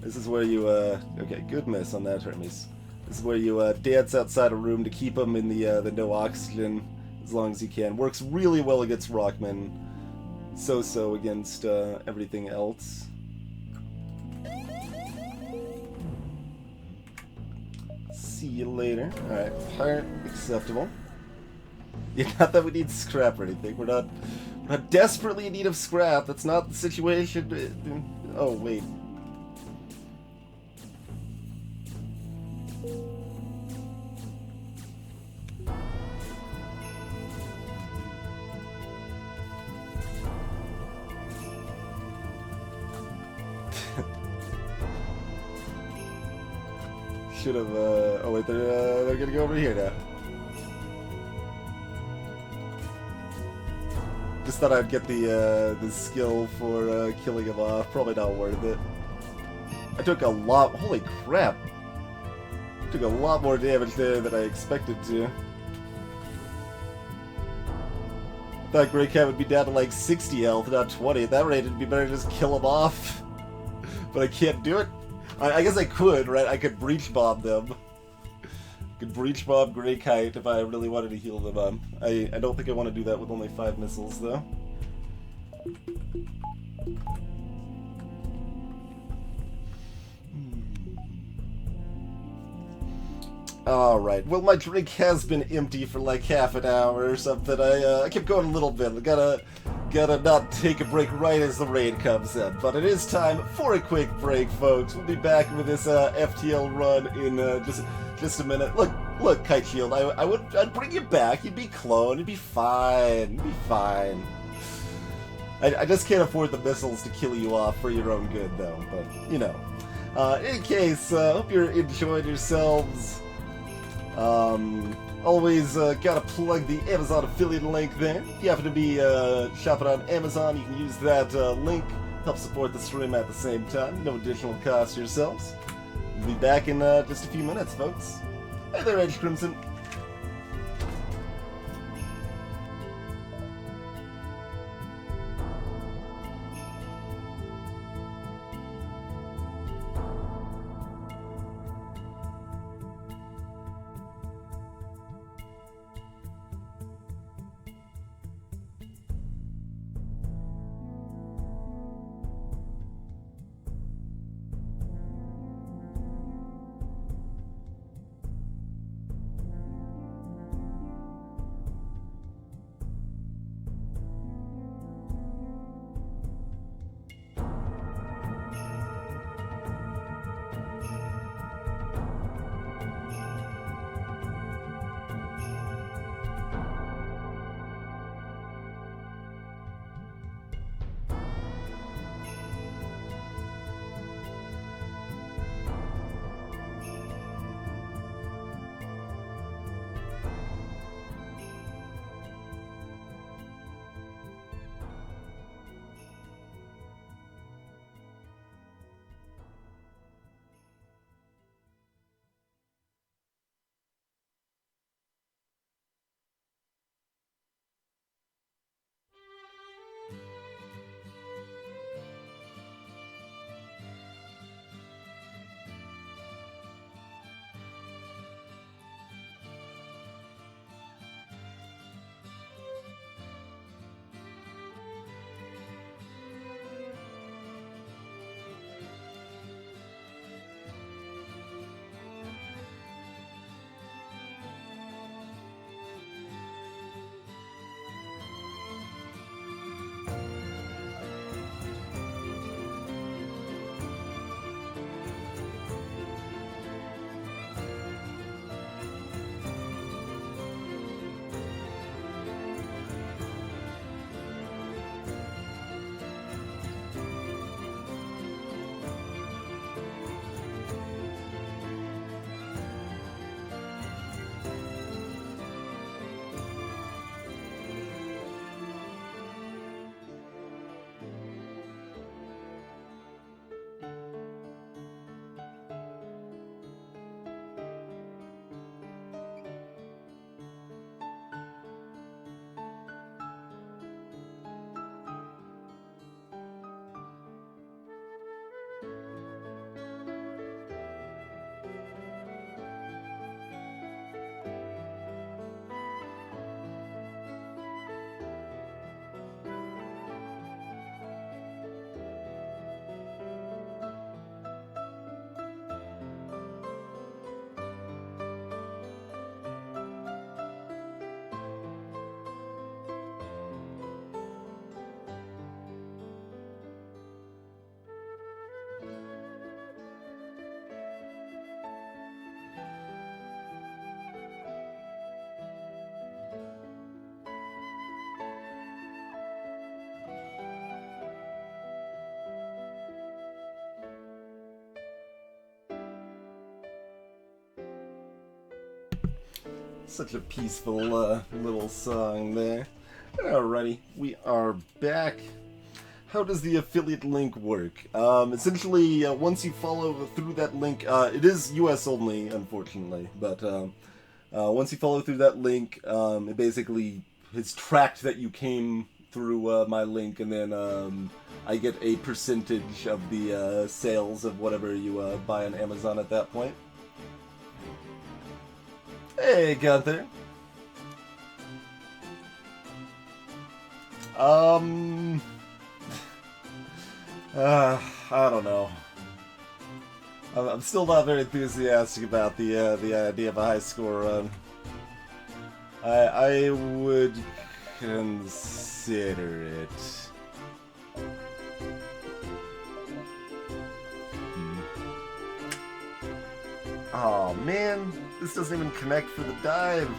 This is where you, okay, good miss on that, Hermes. This is where you dance outside a room to keep them in the no oxygen as long as you can. Works really well against Rockman. So-so against everything else. See you later. Alright, heart acceptable. Yeah, not that we need scrap or anything. We're not desperately in need of scrap. That's not the situation. Oh, wait. Should have, oh wait, they're gonna go over here now. Just thought I'd get the skill for killing him off. Probably not worth it. I took a lot, holy crap. Took a lot more damage there than I expected to. I thought Grey Cat would be down to like 60 health, not 20. At that rate, it'd be better to just kill him off. But I can't do it. I guess I could, right? I could breach bomb them. I could breach bomb Grey Kite if I really wanted to heal them up. I don't think I want to do that with only 5 missiles, though. Alright, well my drink has been empty for like half an hour or something. I kept going a little bit. I gotta not take a break right as the rain comes in. But it is time for a quick break, folks. We'll be back with this FTL run in just a minute. Look, Kite Shield, I'd bring you back. You'd be cloned. You'd be fine. You'd be fine. I just can't afford the missiles to kill you off for your own good, though. But, you know. In any case, hope you're enjoying yourselves. Always gotta plug the Amazon affiliate link there. If you happen to be shopping on Amazon, you can use that link. Help support the stream at the same time. No additional cost yourselves. We'll be back in just a few minutes, folks. Hey there, Edge Crimson. Such a peaceful little song there. Alrighty, we are back. How does the affiliate link work? Essentially, once you follow through that link, it is US only, unfortunately, but once you follow through that link, it basically has tracked that you came through my link, and then I get a percentage of the sales of whatever you buy on Amazon at that point. Hey, Gunther. I don't know. I'm still not very enthusiastic about the idea of a high score run. I would consider it. Oh man, this doesn't even connect for the dive.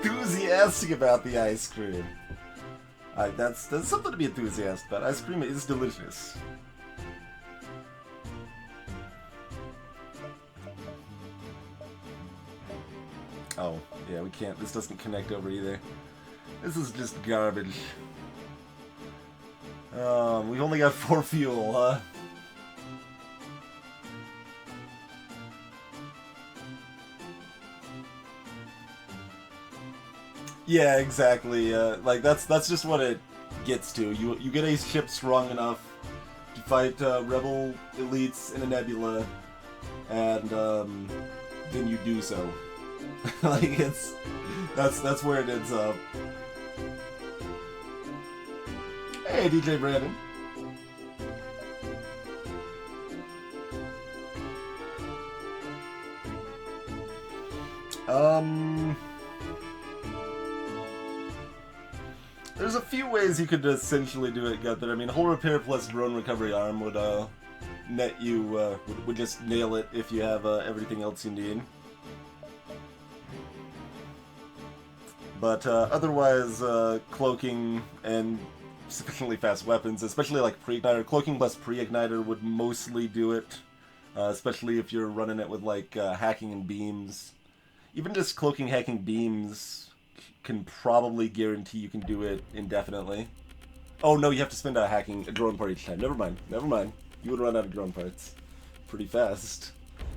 Enthusiastic about the ice cream. That's something to be enthusiastic about. Ice cream is delicious. Oh, yeah, we can't. This doesn't connect over either. This is just garbage. We've only got 4 fuel, huh? Yeah, exactly. Like that's just what it gets to. You get a ship strong enough to fight rebel elites in a nebula, and then you do so. Like that's where it ends up. Hey, DJ Brandon. There's a few ways you could essentially do it, Gunther. I mean, hull repair plus drone recovery arm would net you would just nail it if you have everything else you need. But otherwise, cloaking and sufficiently fast weapons, especially like pre-igniter, cloaking plus pre-igniter would mostly do it, especially if you're running it with like hacking and beams. Even just cloaking, hacking, beams can probably guarantee you can do it indefinitely. Oh no, you have to spend a drone part each time. Never mind, never mind. You would run out of drone parts pretty fast,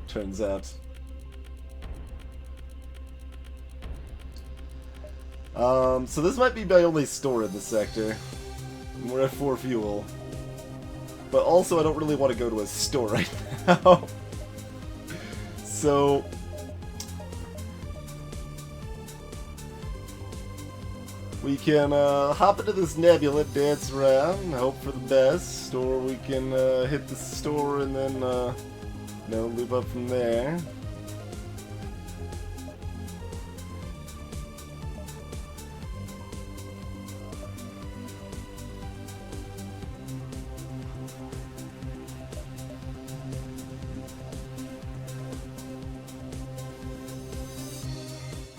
turns out. So this might be my only store in the sector. We're at 4 fuel. But also I don't really want to go to a store right now. So we can hop into this nebula, dance around, hope for the best, or we can hit the store and then loop up from there.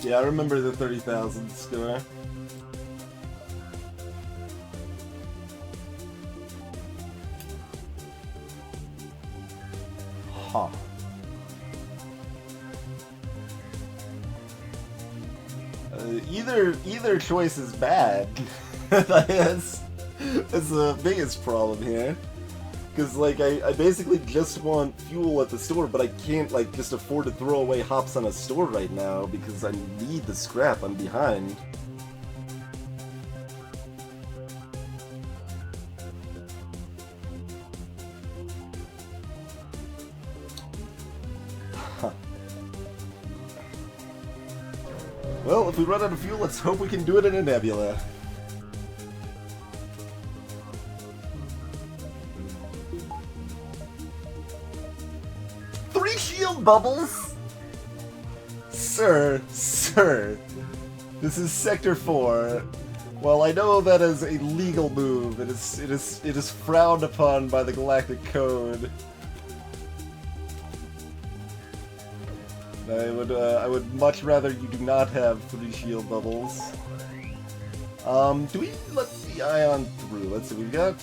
Yeah, I remember the 30,000 score. Huh. Either choice is bad. That's the biggest problem here. Because, like, I basically just want fuel at the store, but I can't, like, just afford to throw away hops on a store right now because I need the scrap. I'm behind. Huh. Well, if we run out of fuel, let's hope we can do it in a nebula. Bubbles? Sir, this is Sector 4. While I know that is a legal move, it is frowned upon by the Galactic Code. I would much rather you do not have 3 shield bubbles. Do we let the ion through? Let's see, we've got,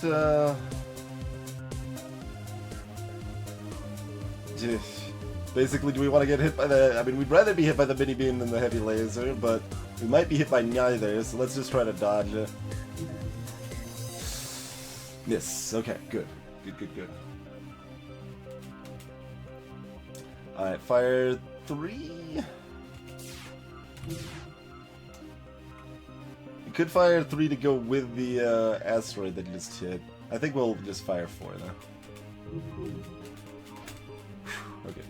basically, do we want to get hit by the... I mean, we'd rather be hit by the mini beam than the heavy laser, but we might be hit by neither, so let's just try to dodge it. Miss. Okay, good. Good. Alright, fire 3. You could fire 3 to go with the asteroid that you just hit. I think we'll just fire 4 though. Okay,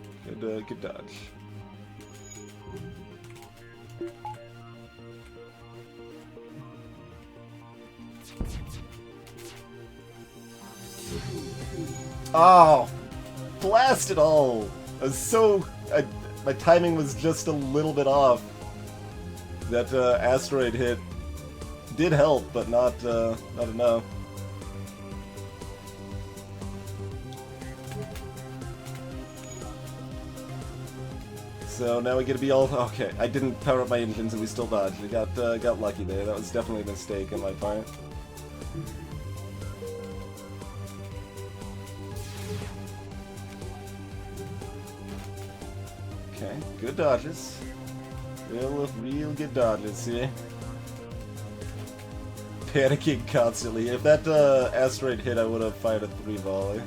good dodge. Oh, blast it all! I was so... my timing was just a little bit off. That asteroid hit did help, but not enough. So now we get to be all... Okay, I didn't power up my engines and we still dodged. We got lucky there. That was definitely a mistake on my part. Okay, good dodges. Real good dodges, see? Panicking constantly. If that asteroid hit, I would have fired a 3 volley.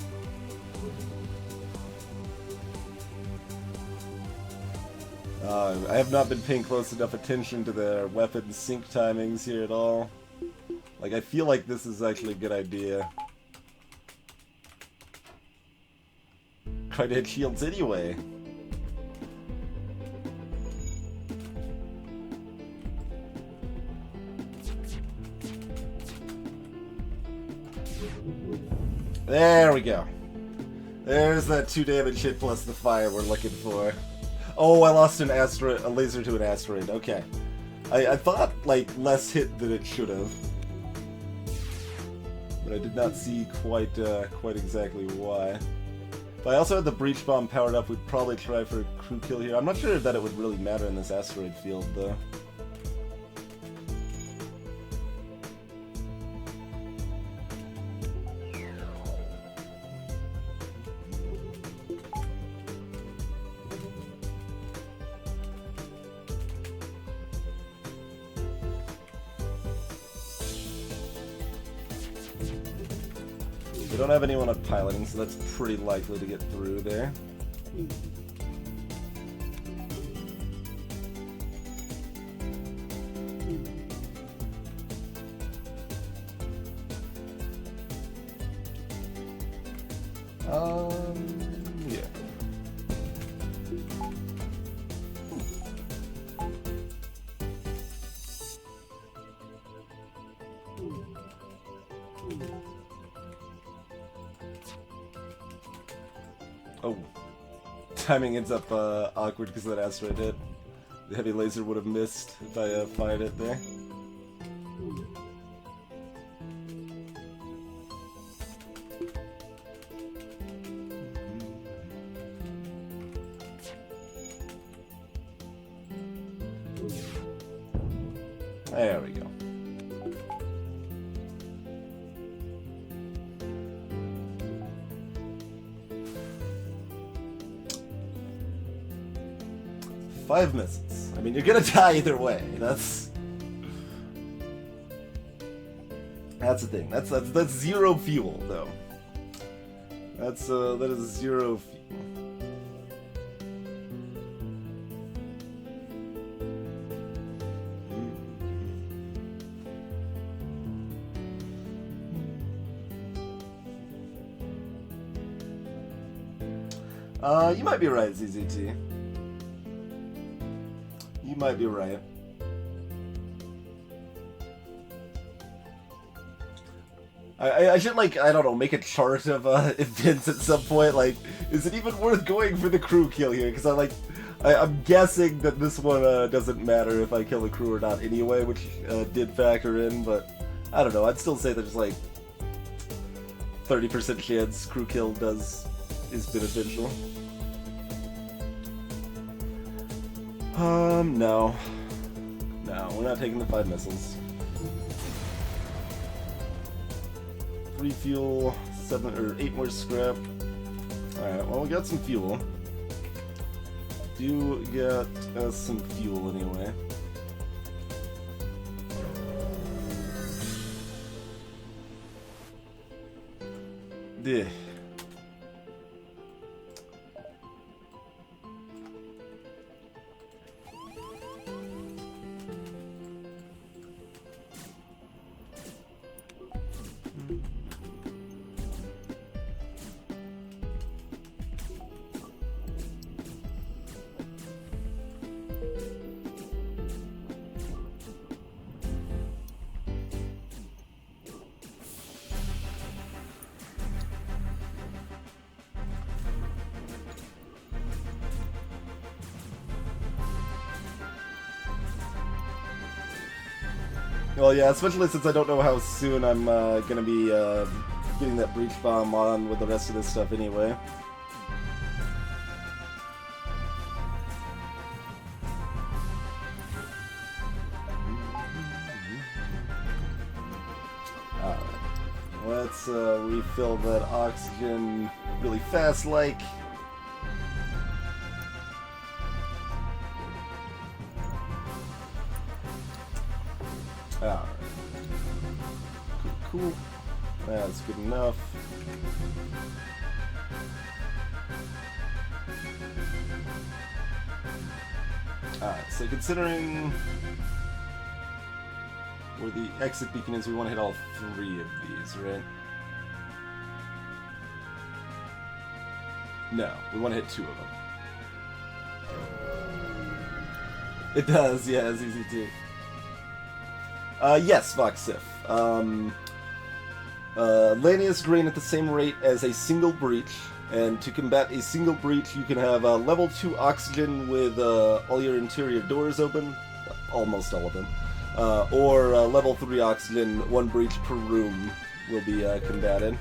I have not been paying close enough attention to their weapon sync timings here at all. Like, I feel like this is actually a good idea. Try to hit shields anyway. There we go. There's that 2 damage hit plus the fire we're looking for. Oh, I lost an asteroid, a laser to an asteroid. Okay. I thought, like, less hit than it should have. But I did not see quite exactly why. If I also had the breach bomb powered up, we'd probably try for a crew kill here. I'm not sure that it would really matter in this asteroid field, though. We don't have anyone on piloting, so that's pretty likely to get through there. Yeah. Oh. Timing ends up awkward because of that asteroid hit. The heavy laser would have missed if I fired it there. There we go. Five misses. I mean, you're gonna die either way. That's the thing. That's 0 fuel, though. That is 0 fuel. You might be right, ZZT. You might be right. I should, like, I don't know, make a chart of events at some point. Like, is it even worth going for the crew kill here? Because I'm guessing that this one doesn't matter if I kill the crew or not anyway, which did factor in, but I don't know. I'd still say there's like 30% chance crew kill is beneficial. No. No, we're not taking the 5 missiles. 3 fuel, 7 or 8 more scrap. Alright, well, we got some fuel. Do get some fuel anyway. Yeah. Well, yeah, especially since I don't know how soon I'm gonna be getting that breach bomb on with the rest of this stuff anyway. Alright, let's refill that oxygen really fast like. Alright. Cool. That's good enough. Alright, so considering where the exit beacon is, we want to hit all 3 of these, right? No, we want to hit 2 of them. It does, yeah, it's easy too. Yes, Voxif. Lanius drain at the same rate as a single breach, and to combat a single breach, you can have level 2 oxygen with all your interior doors open, almost all of them, or level 3 oxygen, 1 breach per room will be combated.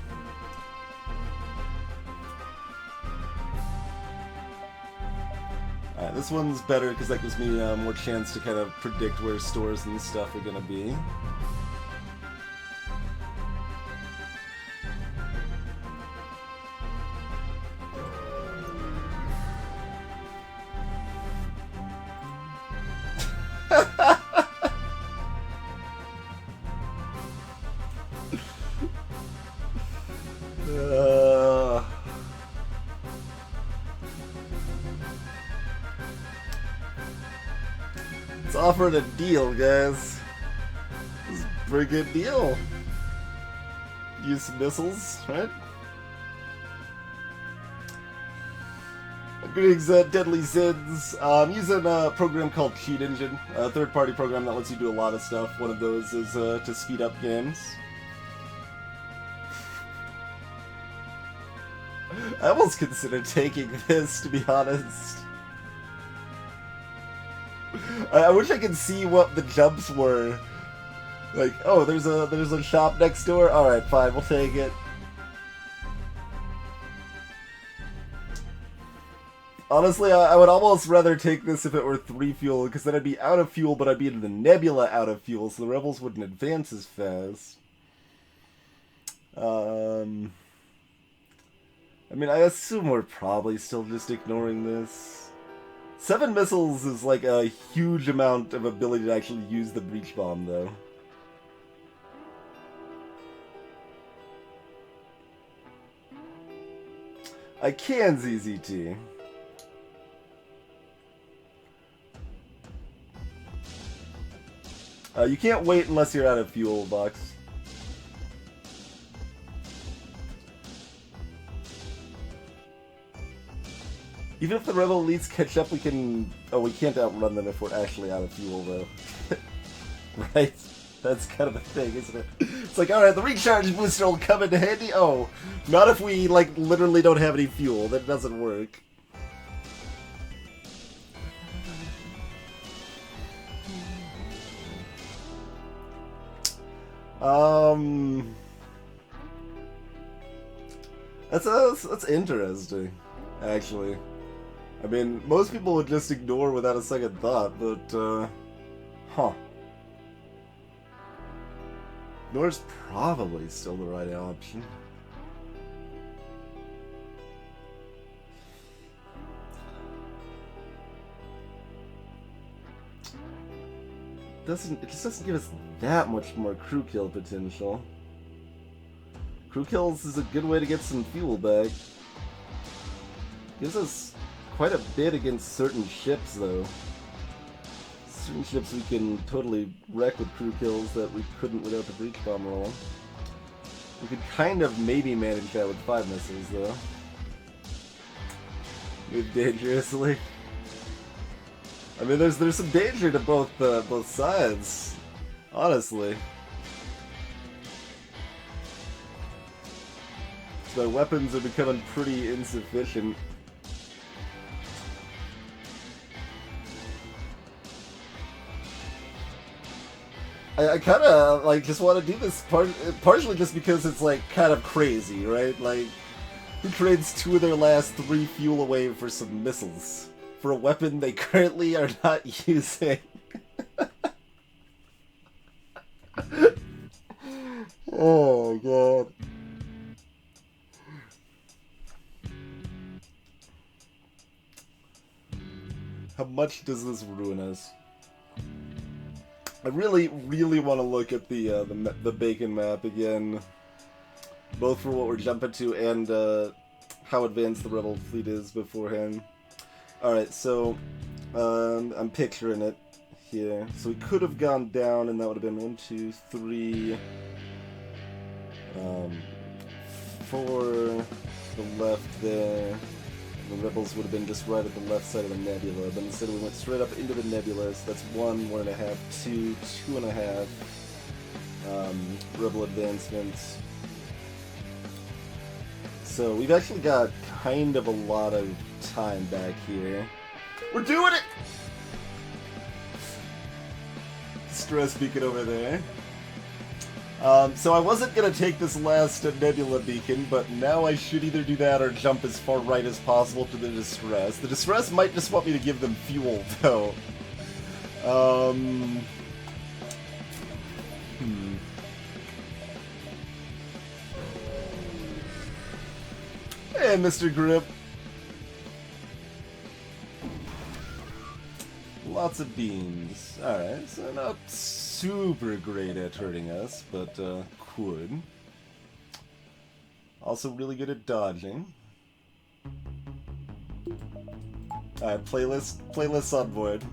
Alright, this one's better because that gives me more chance to kind of predict where stores and stuff are gonna be. It's offering a deal, guys. This is a pretty good deal. Use some missiles, right? Greetings, Deadly Zids. I'm using a program called Cheat Engine, a third-party program that lets you do a lot of stuff. One of those is to speed up games. I almost considered taking this, to be honest. I wish I could see what the jumps were. Like, oh, there's a shop next door. All right, fine, we'll take it. Honestly, I would almost rather take this if it were 3 fuel, because then I'd be out of fuel, but I'd be in the nebula out of fuel, so the rebels wouldn't advance as fast. I mean, I assume we're probably still just ignoring this. 7 missiles is like a huge amount of ability to actually use the breach bomb, though. I can ZZT. You can't wait unless you're out of fuel, Bucks. Even if the rebel elites catch up, we can... Oh, we can't outrun them if we're actually out of fuel, though. Right? That's kind of a thing, isn't it? It's like, alright, the recharge booster will come in handy. Oh, not if we, like, literally don't have any fuel. That doesn't work. That's interesting, actually. I mean, most people would just ignore without a second thought, but, huh. Ignore's probably still the right option. It just doesn't give us that much more crew kill potential. Crew kills is a good way to get some fuel back. Gives us quite a bit against certain ships, though. Certain ships we can totally wreck with crew kills that we couldn't without the breach bomb roll. We could kind of maybe manage that with 5 missiles, though. Move dangerously. I mean, there's some danger to both sides, honestly. Their weapons are becoming pretty insufficient. I kind of like just want to do this partially just because it's like kind of crazy, right? Like, who trades 2 of their last 3 fuel away for some missiles? For a weapon they currently are not using. Oh god. How much does this ruin us? I really want to look at the Bacon map again, both for what we're jumping to and how advanced the Rebel fleet is beforehand. Alright, so I'm picturing it here. So we could have gone down, and that would have been 1, 2, 3, 4 to the left there. The Rebels would have been just right at the left side of the nebula, but instead we went straight up into the nebula, so that's 1, 1.5, 2, 2.5 Rebel advancements. So we've actually got kind of a lot of time back here. We're doing it! Stress beacon over there. So I wasn't going to take this last nebula beacon, but now I should either do that or jump as far right as possible to the distress. The distress might just want me to give them fuel, though. Hey, Mr. Grip. Lots of beams. Alright, so not super great at hurting us, but could. Also really good at dodging. Alright, playlists on board.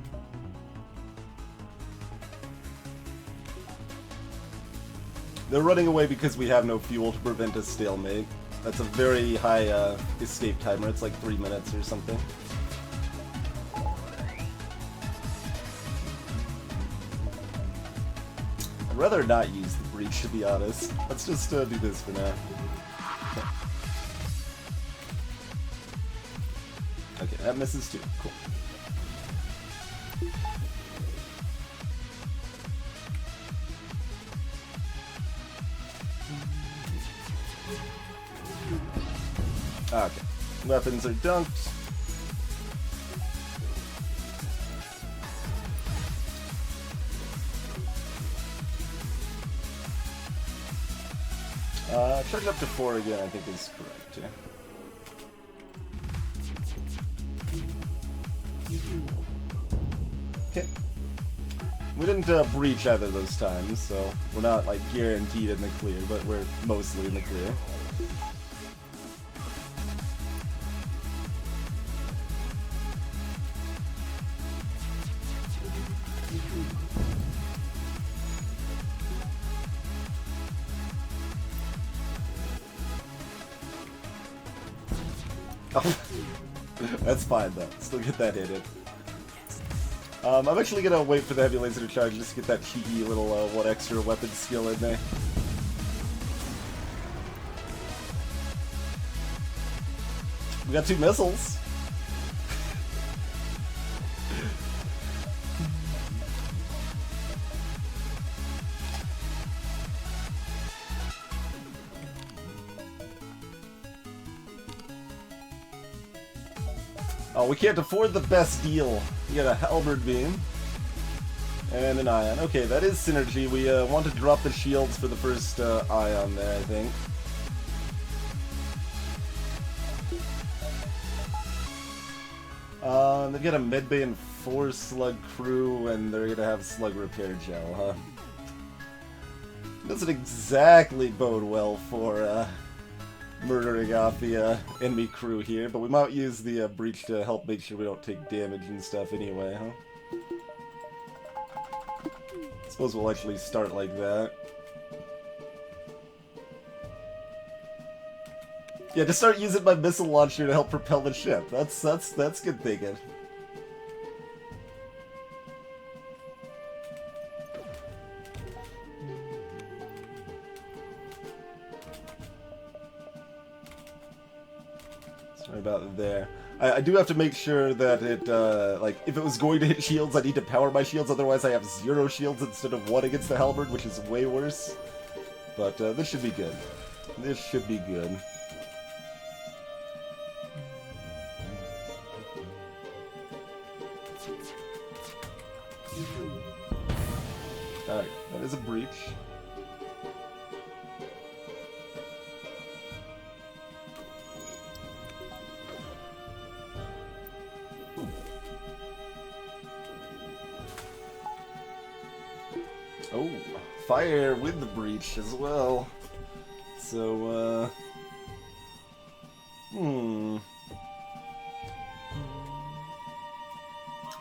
They're running away because we have no fuel to prevent a stalemate. That's a very high escape timer. It's like 3 minutes or something. I'd rather not use the breach, to be honest. Let's just do this for now. Okay, that misses too. Cool. Okay. Weapons are dunked. Charge up to 4 again, I think is correct, yeah. Okay. We didn't breach either of those times, so we're not, like, guaranteed in the clear, but we're mostly in the clear. Oh, that's fine though. Still get that hit in. I'm actually gonna wait for the heavy laser to charge just to get that cheeky little 1 extra weapon skill in there. We got 2 missiles. Oh, we can't afford the best deal. We got a halberd beam. And an ion. Okay, that is synergy. We want to drop the shields for the first ion there, I think. They've got a medbay and 4 slug crew, and they're gonna have slug repair gel, huh? Doesn't exactly bode well for murdering off the enemy crew here, but we might use the breach to help make sure we don't take damage and stuff anyway, huh? Suppose we'll actually start like that. Yeah, just start using my missile launcher to help propel the ship. That's good thinking. Sorry about there. I do have to make sure that it, like, if it was going to hit shields, I need to power my shields, otherwise I have 0 shields instead of 1 against the halberd, which is way worse. But, this should be good. This should be good. Alright, that is a breach. Oh, fire with the breach as well. So,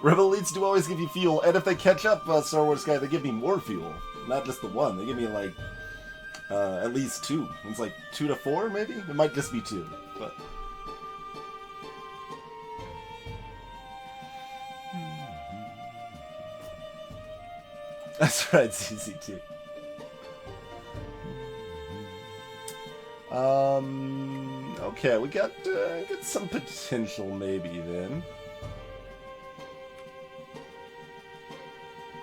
Rebel elites do always give you fuel, and if they catch up, Star Wars guy, they give me more fuel. Not just the 1, they give me, like, at least 2. It's like 2 to 4, maybe? It might just be 2, but... That's right, it's easy too. Okay, we got some potential maybe then.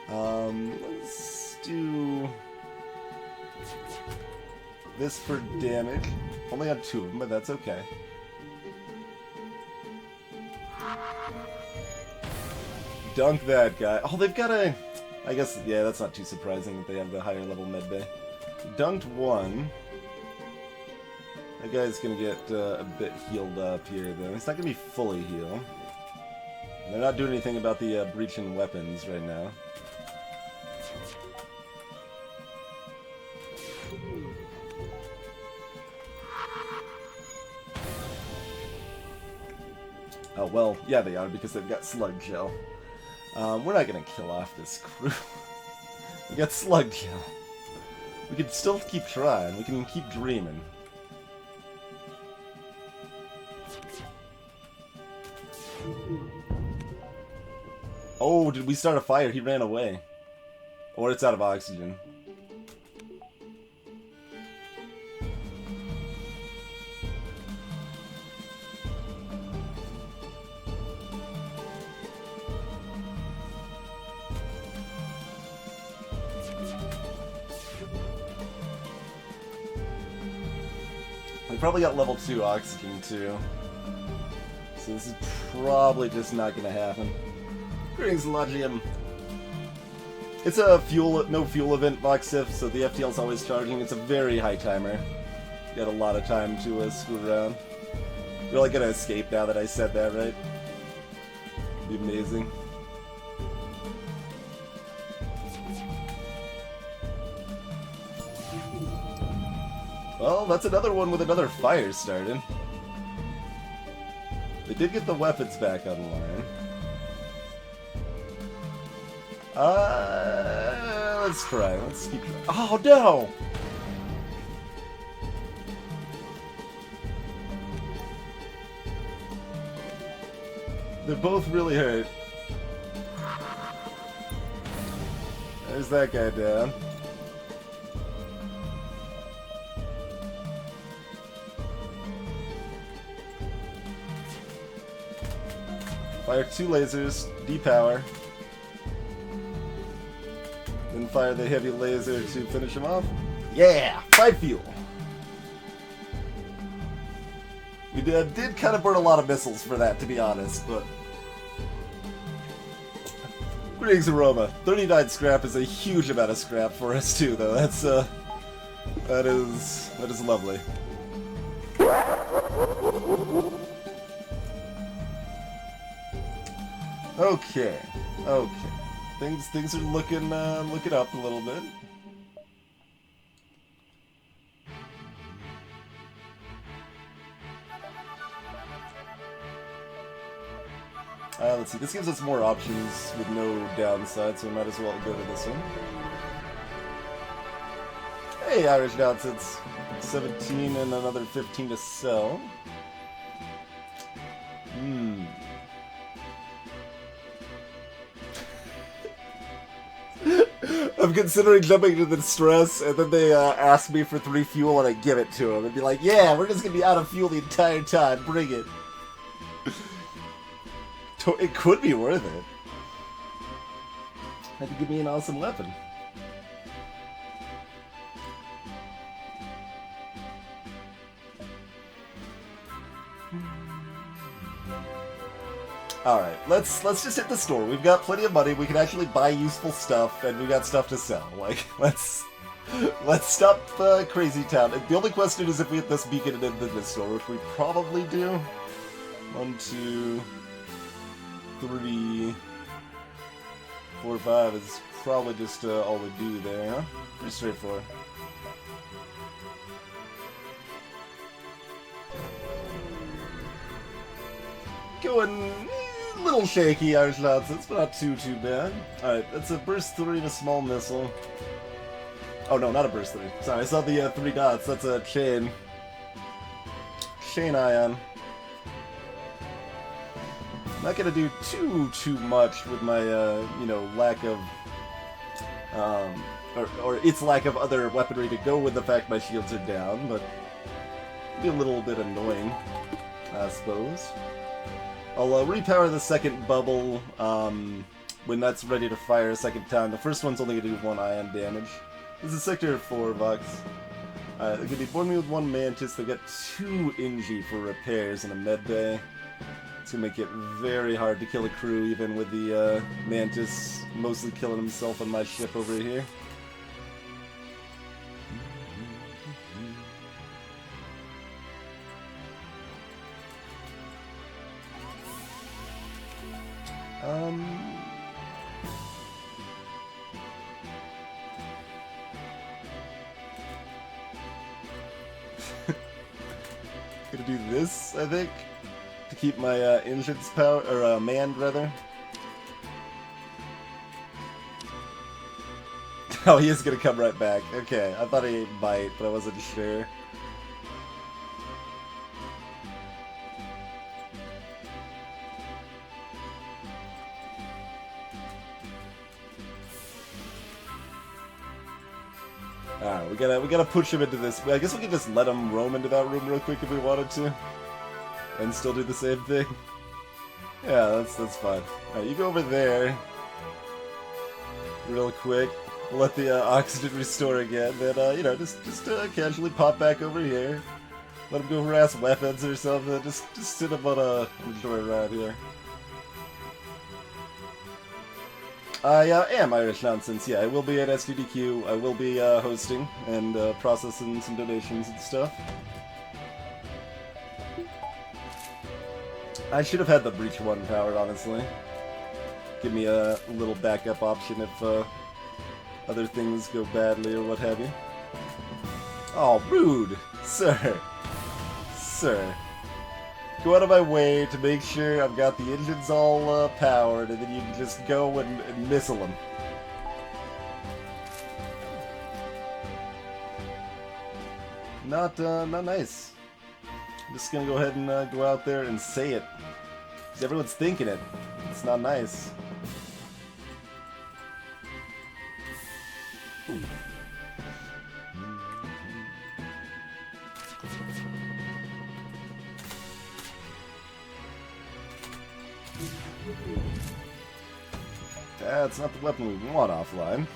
Let's do this for damage. Only got 2 of them, but that's okay. Dunk that guy. Oh, they've got a... I guess, yeah, that's not too surprising that they have the higher level medbay. Dunked 1. That guy's gonna get a bit healed up here, though. He's not gonna be fully healed. They're not doing anything about the breaching weapons right now. Oh, well, yeah, they are, because they've got slug gel. We're not gonna kill off this crew. We got slug gel. We can still keep trying. We can keep dreaming. Oh, did we start a fire? He ran away. Or it's out of oxygen. We probably got level 2 oxygen too. So this is probably just not gonna happen. Greetings, Logium. It's a no fuel event, Voxif, so the FTL's always charging. It's a very high timer. You got a lot of time to screw around. Really gonna escape now that I said that, right? Be amazing. Well, that's another one with another fire started. They did get the weapons back online. Let's try. Let's keep trying. Oh, no! They're both really hurt. There's that guy down. Fire 2 lasers, depower. Then fire the heavy laser to finish him off. Yeah! 5 fuel! We did kind of burn a lot of missiles for that, to be honest, but... Greetings, Aroma. 39 scrap is a huge amount of scrap for us too, though. That is lovely. Okay. Things are looking up a little bit. Let's see, this gives us more options with no downside, so we might as well go to this one. Hey, Irish Nonsense. 17 and another 15 to sell. I'm considering jumping into the distress, and then they ask me for 3 fuel, and I give it to them. And be like, yeah, we're just gonna be out of fuel the entire time, bring it. It could be worth it. Had to give me an awesome weapon. Alright, let's just hit the store. We've got plenty of money, we can actually buy useful stuff, and we got stuff to sell. Like, let's stop Crazy Town. The only question is if we hit this beacon and into the store, which we probably do. 1, 2, 3, 4, 5 is probably just all we do there, huh? Pretty straightforward. Going a little shaky, Irish nonsense, but not too bad. Alright, that's a burst 3 and a small missile. Oh no, not a burst 3. Sorry, I saw the 3 dots. That's a chain. Chain ion. Not gonna do too much with my, you know, lack of, or its lack of other weaponry to go with the fact my shields are down, but be a little bit annoying, I suppose. I'll repower the second bubble when that's ready to fire a second time. The first one's only gonna do 1 ion damage. This is Sector 4, Vox. They're gonna be born me with 1 Mantis. They've got 2 Inji for repairs and a med bay. It's gonna make it very hard to kill a crew, even with the Mantis mostly killing himself on my ship over here. Gonna do this, I think, to keep my engines power or manned rather. Oh, he is gonna come right back. Okay, I thought he might, but I wasn't sure. Alright, we gotta push him into this. I guess we could just let him roam into that room real quick if we wanted to. And still do the same thing. Yeah, that's fine. Alright, you go over there. Real quick. We'll let the oxygen restore again. Then, you know, just casually pop back over here. Let him go harass weapons or something. Just sit him on a enjoy ride here. I am Irish Nonsense, yeah. I will be at STDQ. I will be hosting and processing some donations and stuff. I should have had the Breach 1 powered, honestly. Give me a little backup option if other things go badly or what have you. Oh, rude! Sir. Sir. Go out of my way to make sure I've got the engines all powered, and then you can just go and missile them. Not nice. I'm just gonna go ahead and go out there and say it. 'Cause everyone's thinking it. It's not nice. Ooh. That's not the weapon we want offline.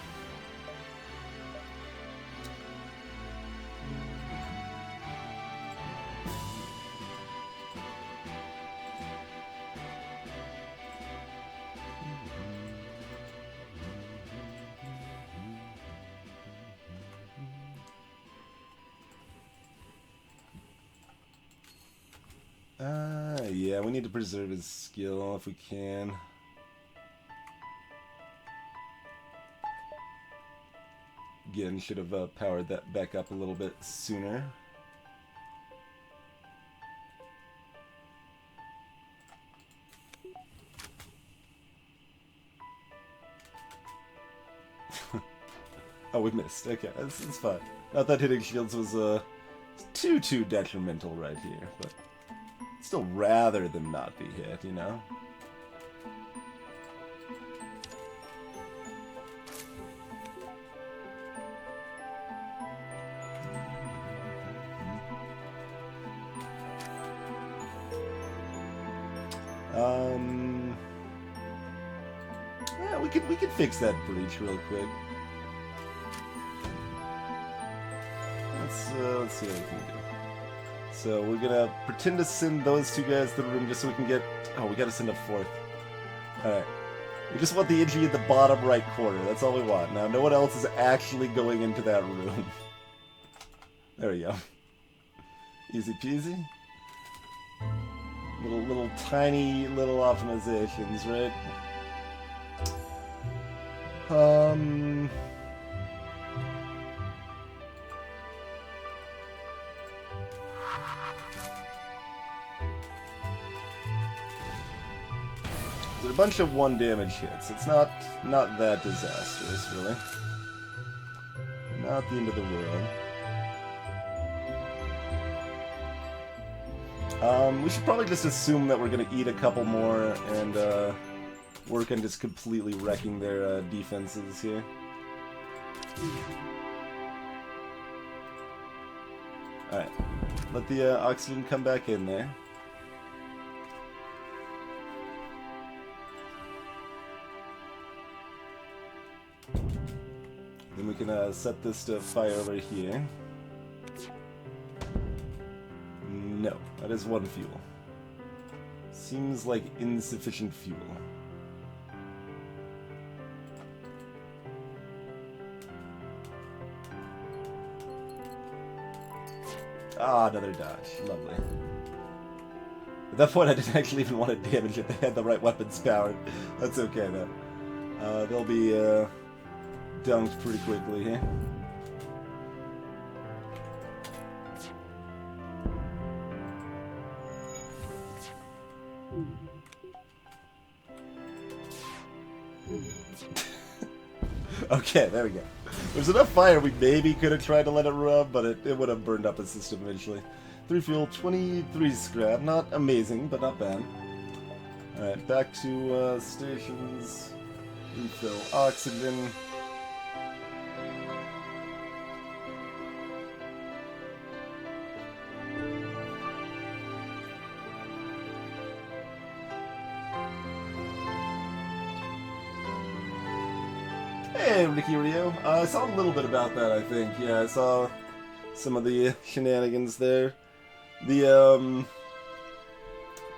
Yeah, we need to preserve his skill if we can. Again, should have powered that back up a little bit sooner. Oh, we missed. Okay, it's fine. Not that hitting shields was too detrimental right here, but still rather than not be hit, you know? Yeah, we could fix that breach real quick. Let's see what we can do. So we're gonna pretend to send those two guys to the room just so we can get. Oh, we gotta send a fourth. All right. We just want the Iggy in the bottom right corner. That's all we want. Now, no one else is actually going into that room. There we go. Easy peasy. Little tiny little optimizations, right? There's a bunch of 1 damage hits. It's not that disastrous, really. Not the end of the world. We should probably just assume that we're gonna eat a couple more and work on just completely wrecking their defenses here. Alright, let the oxygen come back in there. Then we can set this to fire over here. No, that is 1 fuel. Seems like insufficient fuel. Ah, another dodge. Lovely. At that point, I didn't actually even want to damage it. They had the right weapons powered. That's okay, though. They'll be dunked pretty quickly here. Okay, there we go. There's enough fire we maybe could have tried to let it rub, but it would have burned up the system eventually. 3 fuel, 23 scrap. Not amazing, but not bad. Alright, back to stations. Refill oxygen. Hey, Ricky Rio. I saw a little bit about that, I think. Yeah, I saw some of the shenanigans there. The,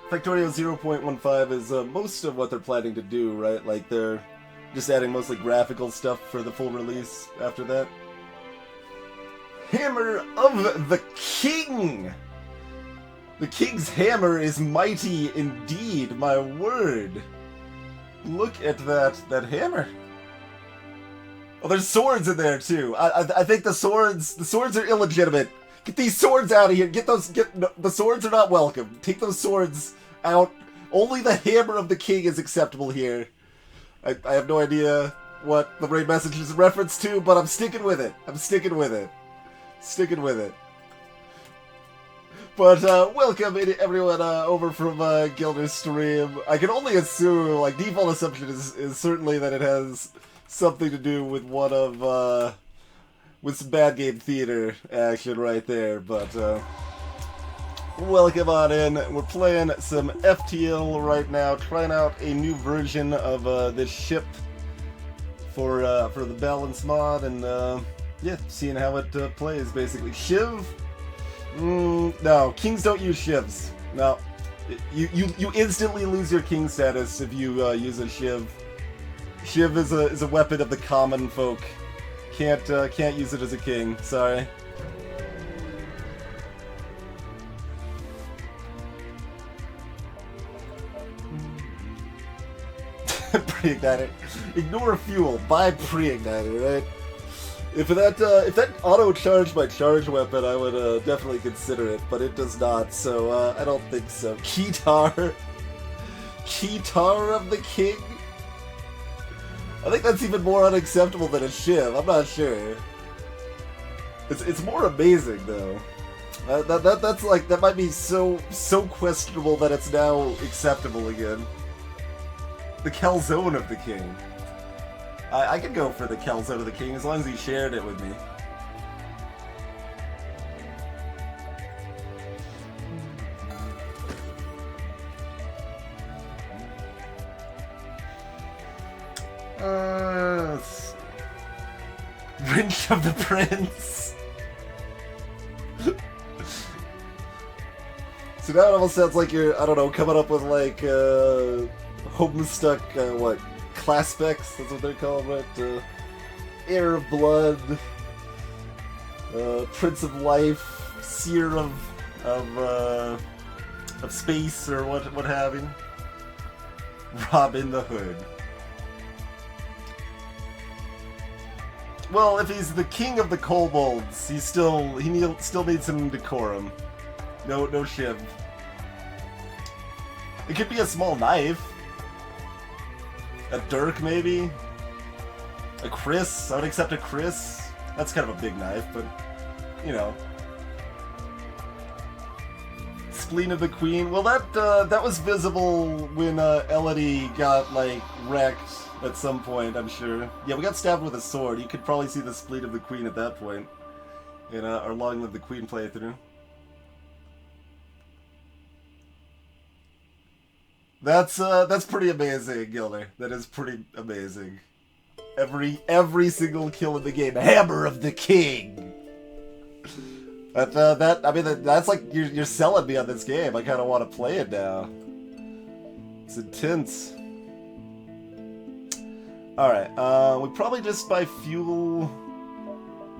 Factorio 0.15 is most of what they're planning to do, right? Like, they're just adding mostly graphical stuff for the full release after that. Hammer of the King! The King's hammer is mighty indeed, my word. Look at that hammer. Oh, there's swords in there too. I think the swords are illegitimate. Get these swords out of here. The swords are not welcome. Take those swords out. Only the hammer of the king is acceptable here. I have no idea what the raid message is a reference to, but I'm sticking with it. Sticking with it. But welcome everyone over from Gilder's stream. I can only assume, like, default assumption is certainly that it has something to do with one of, with some bad game theater action right there, but, welcome on in. We're playing some FTL right now, trying out a new version of, this ship for the balance mod, and, yeah, seeing how it, plays, basically. Shiv? No, kings don't use shivs. No. You instantly lose your king status if you, use a shiv. Shiv is a weapon of the common folk. Can't use it as a king. Sorry. Pre-igniter. Ignore fuel. Buy pre-igniter, right? If that auto-charged my charge weapon, I would definitely consider it, but it does not, so I don't think so. Keytar. Keytar of the King? I think that's even more unacceptable than a shiv. I'm not sure. It's more amazing though. That's like, that might be so questionable that it's now acceptable again. The calzone of the King. I could go for the calzone of the King as long as he shared it with me. Wrench of the Prince. So now it almost sounds like you're, I don't know, coming up with like Homestuck, what, class specs? That's what they're called, right? Heir of Blood, Prince of Life, Seer of Space, or what have you. Robin the Hood. Well, if he's the king of the kobolds, he still needs some decorum. No shiv. It could be a small knife. A dirk, maybe? A kris? I would accept a kris. That's kind of a big knife, but, you know. Spleen of the Queen. Well, that was visible when Elodie got, like, wrecked at some point, I'm sure. Yeah, we got stabbed with a sword. You could probably see the Spleen of the Queen at that point in our Long Live the Queen playthrough. That's pretty amazing, Gilder. That is pretty amazing. Every single kill in the game. Hammer of the King. That's like you're selling me on this game. I kind of want to play it now. It's intense. All right, we probably just buy fuel.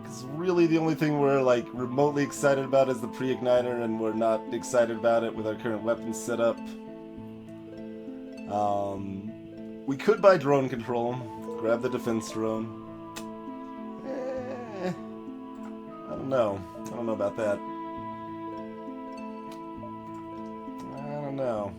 Because really the only thing we're like remotely excited about is the pre-igniter, and we're not excited about it with our current weapon setup. We could buy drone control. Grab the defense drone. I don't know. I don't know about that. I don't know.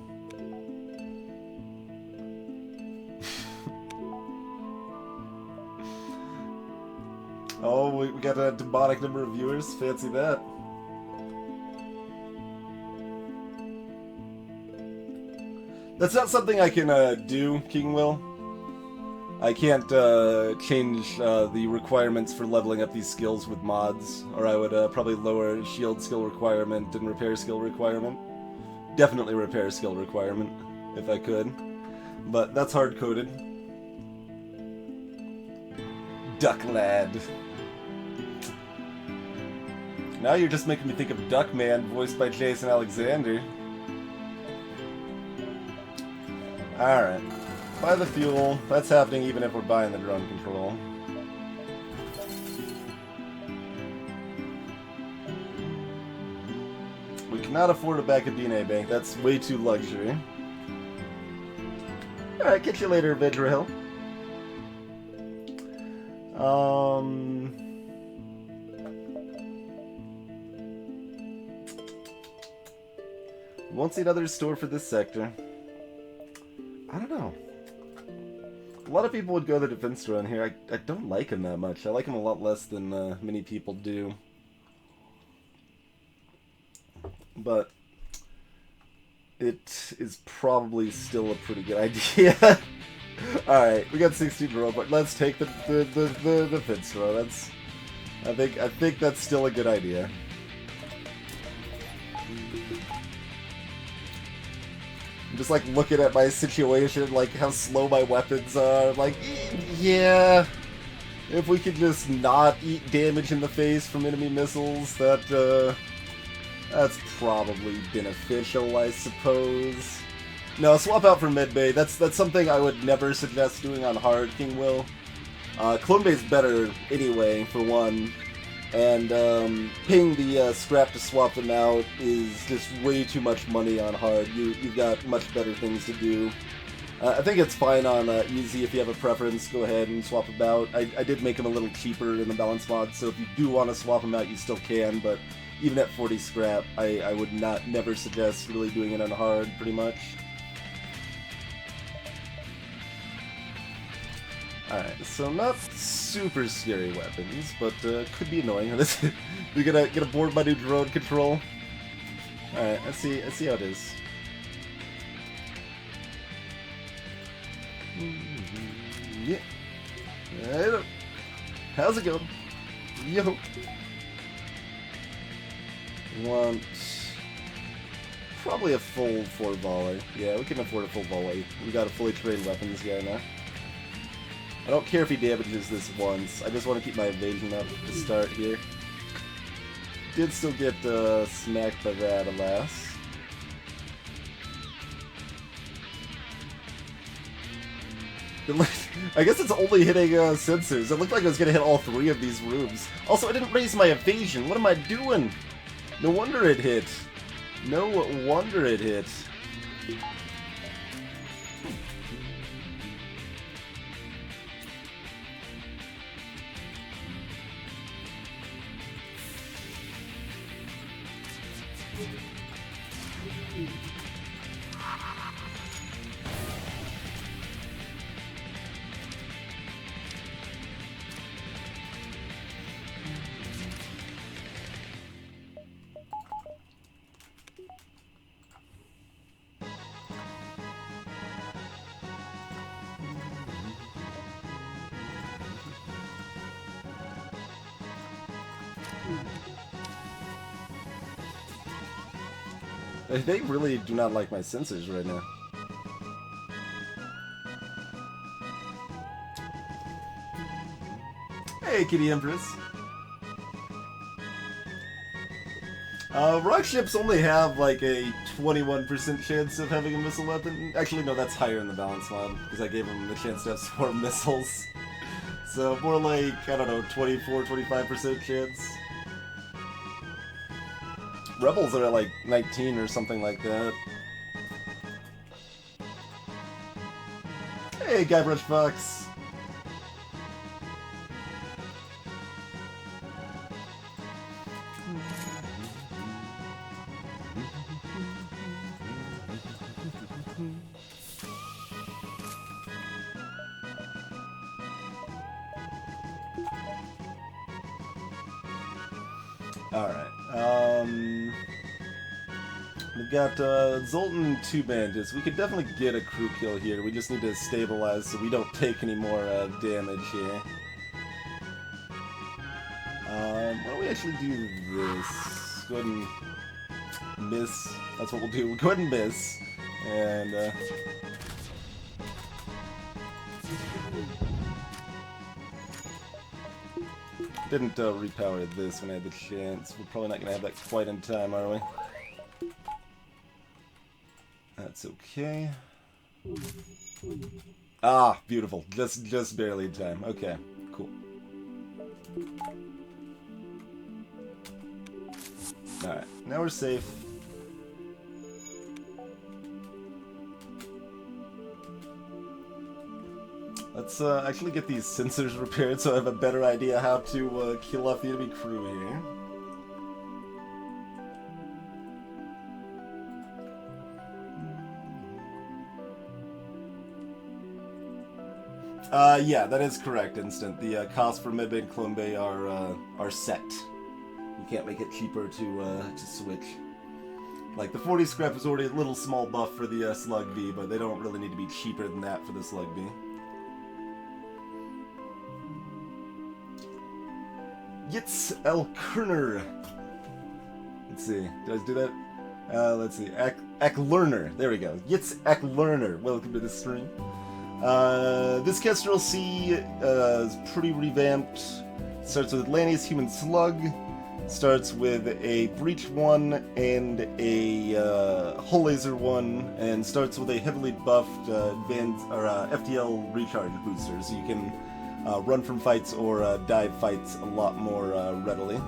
Oh, we got a demonic number of viewers. Fancy that. That's not something I can do, King Will. I can't change the requirements for leveling up these skills with mods, or I would probably lower shield skill requirement and repair skill requirement. Definitely repair skill requirement, if I could. But that's hard-coded. Duck Lad. Now you're just making me think of Duckman, voiced by Jason Alexander. Alright. Buy the fuel. That's happening even if we're buying the drone control. We cannot afford a Bacadine bank. That's way too luxury. Alright, catch you later, Vedra Hill. Won't see another store for this sector. I don't know. A lot of people would go the defense drone here. I don't like him that much. I like him a lot less than many people do. But it is probably still a pretty good idea. Alright, we got 16 robot. Let's take the defense drone. That's I think that's still a good idea. I'm just like looking at my situation, like how slow my weapons are. Like, yeah, if we could just not eat damage in the face from enemy missiles, that's probably beneficial, I suppose. No, swap out for medbay. That's something I would never suggest doing on hard, King Will. Clone bay's better anyway, for one. And paying the scrap to swap them out is just way too much money on hard. You've got much better things to do. I think it's fine on easy. If you have a preference, go ahead and swap them out. I did make them a little cheaper in the balance mod, so if you do want to swap them out, you still can, but even at 40 scrap, I would never suggest really doing it on hard, pretty much. Alright, so not super scary weapons, but could be annoying. We gotta get aboard my new drone control. Alright, let's see how it is. Yeah. Hey, how's it going? Yo. Want probably a full 4 volley. Yeah, we can afford a full volley. We got a fully trained weapons guy now. I don't care if he damages this once. I just want to keep my evasion up to start here. Did still get smacked by that, alas. I guess it's only hitting sensors. It looked like I was gonna hit all 3 of these rooms. Also, I didn't raise my evasion. What am I doing? No wonder it hit. No wonder it hit. They really do not like my sensors right now. Hey, Kitty Empress. Rock ships only have like a 21% chance of having a missile weapon. Actually, no, that's higher in the balance mod, because I gave them the chance to have some more missiles. So more like, I don't know, 24-25% chance. Rebels are at like 19 or something like that. Hey, Guybrush Fox. Alright, we've got Zoltan 2 bandits. We could definitely get a crew kill here. We just need to stabilize so we don't take any more damage here. Why don't we actually do this? Go ahead and miss. That's what we'll do. We'll go ahead and miss. And, didn't repower this when I had the chance. We're probably not going to have that quite in time, are we? That's okay. Ah, beautiful. Just barely in time. Okay, cool. Alright, now we're safe. Let's actually get these sensors repaired so I have a better idea how to kill off the enemy crew here. Yeah, that is correct, Instant. The costs for Medbay and Clone Bay are set. You can't make it cheaper to switch. Like, the 40 scrap is already a little small buff for the Slug V, but they don't really need to be cheaper than that for the Slug V. Yitz El Kerner. Let's see. Did I do that? Let's see. Ek Learner. There we go. Yitz Ek Learner. Welcome to the stream. This Kestrel C is pretty revamped. Starts with Atlante's Human Slug. Starts with a Breach 1 and a Hull Laser 1. And starts with a heavily buffed FTL recharge booster. So you can run from fights or dive fights a lot more readily.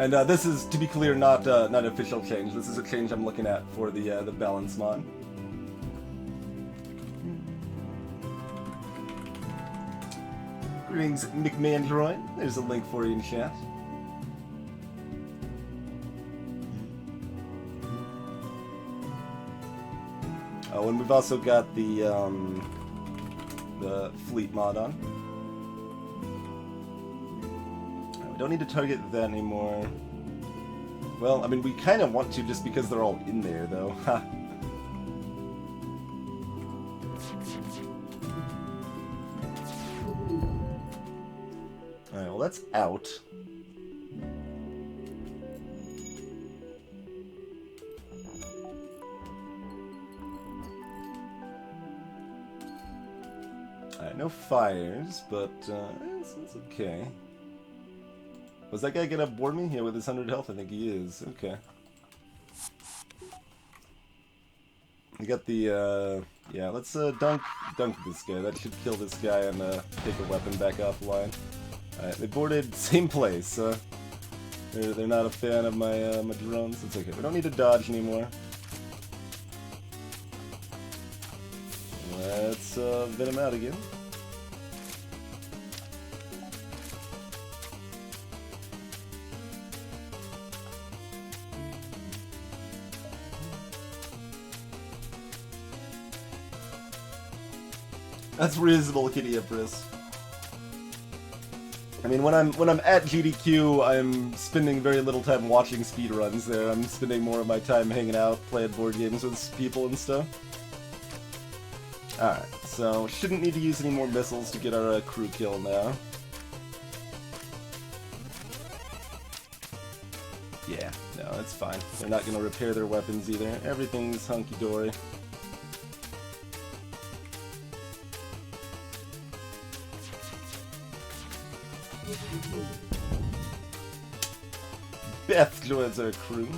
And this is, to be clear, not an official change. This is a change I'm looking at for the balance mod. Greetings, McMandroid. There's a link for you in chat. Oh, and we've also got the fleet mod on. We don't need to target that anymore. Well, I mean, we kind of want to just because they're all in there, though. Alright, well, that's out. Alright, no fires, but it's okay. Was that guy gonna board me? Yeah, with his 100 health, I think he is. Okay. We got the, yeah, let's dunk this guy. That should kill this guy and take a weapon back offline. Alright, they boarded same place. They're not a fan of my my drones. It's okay. We don't need to dodge anymore. Let's vet him out again. That's reasonable, Kitty Empress. I mean, when I'm at GDQ, I'm spending very little time watching speedruns there. I'm spending more of my time hanging out, playing board games with people and stuff. Alright, so shouldn't need to use any more missiles to get our crew kill now. Yeah, no, it's fine. They're not going to repair their weapons either. Everything's hunky-dory. Beth joins our crew.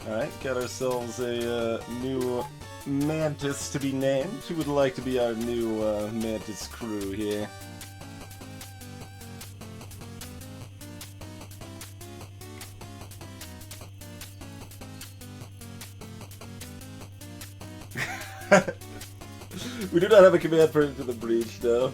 Alright, got ourselves a new Mantis to be named. Who would like to be our new Mantis crew here? We do not have a command for Into the Breach, though.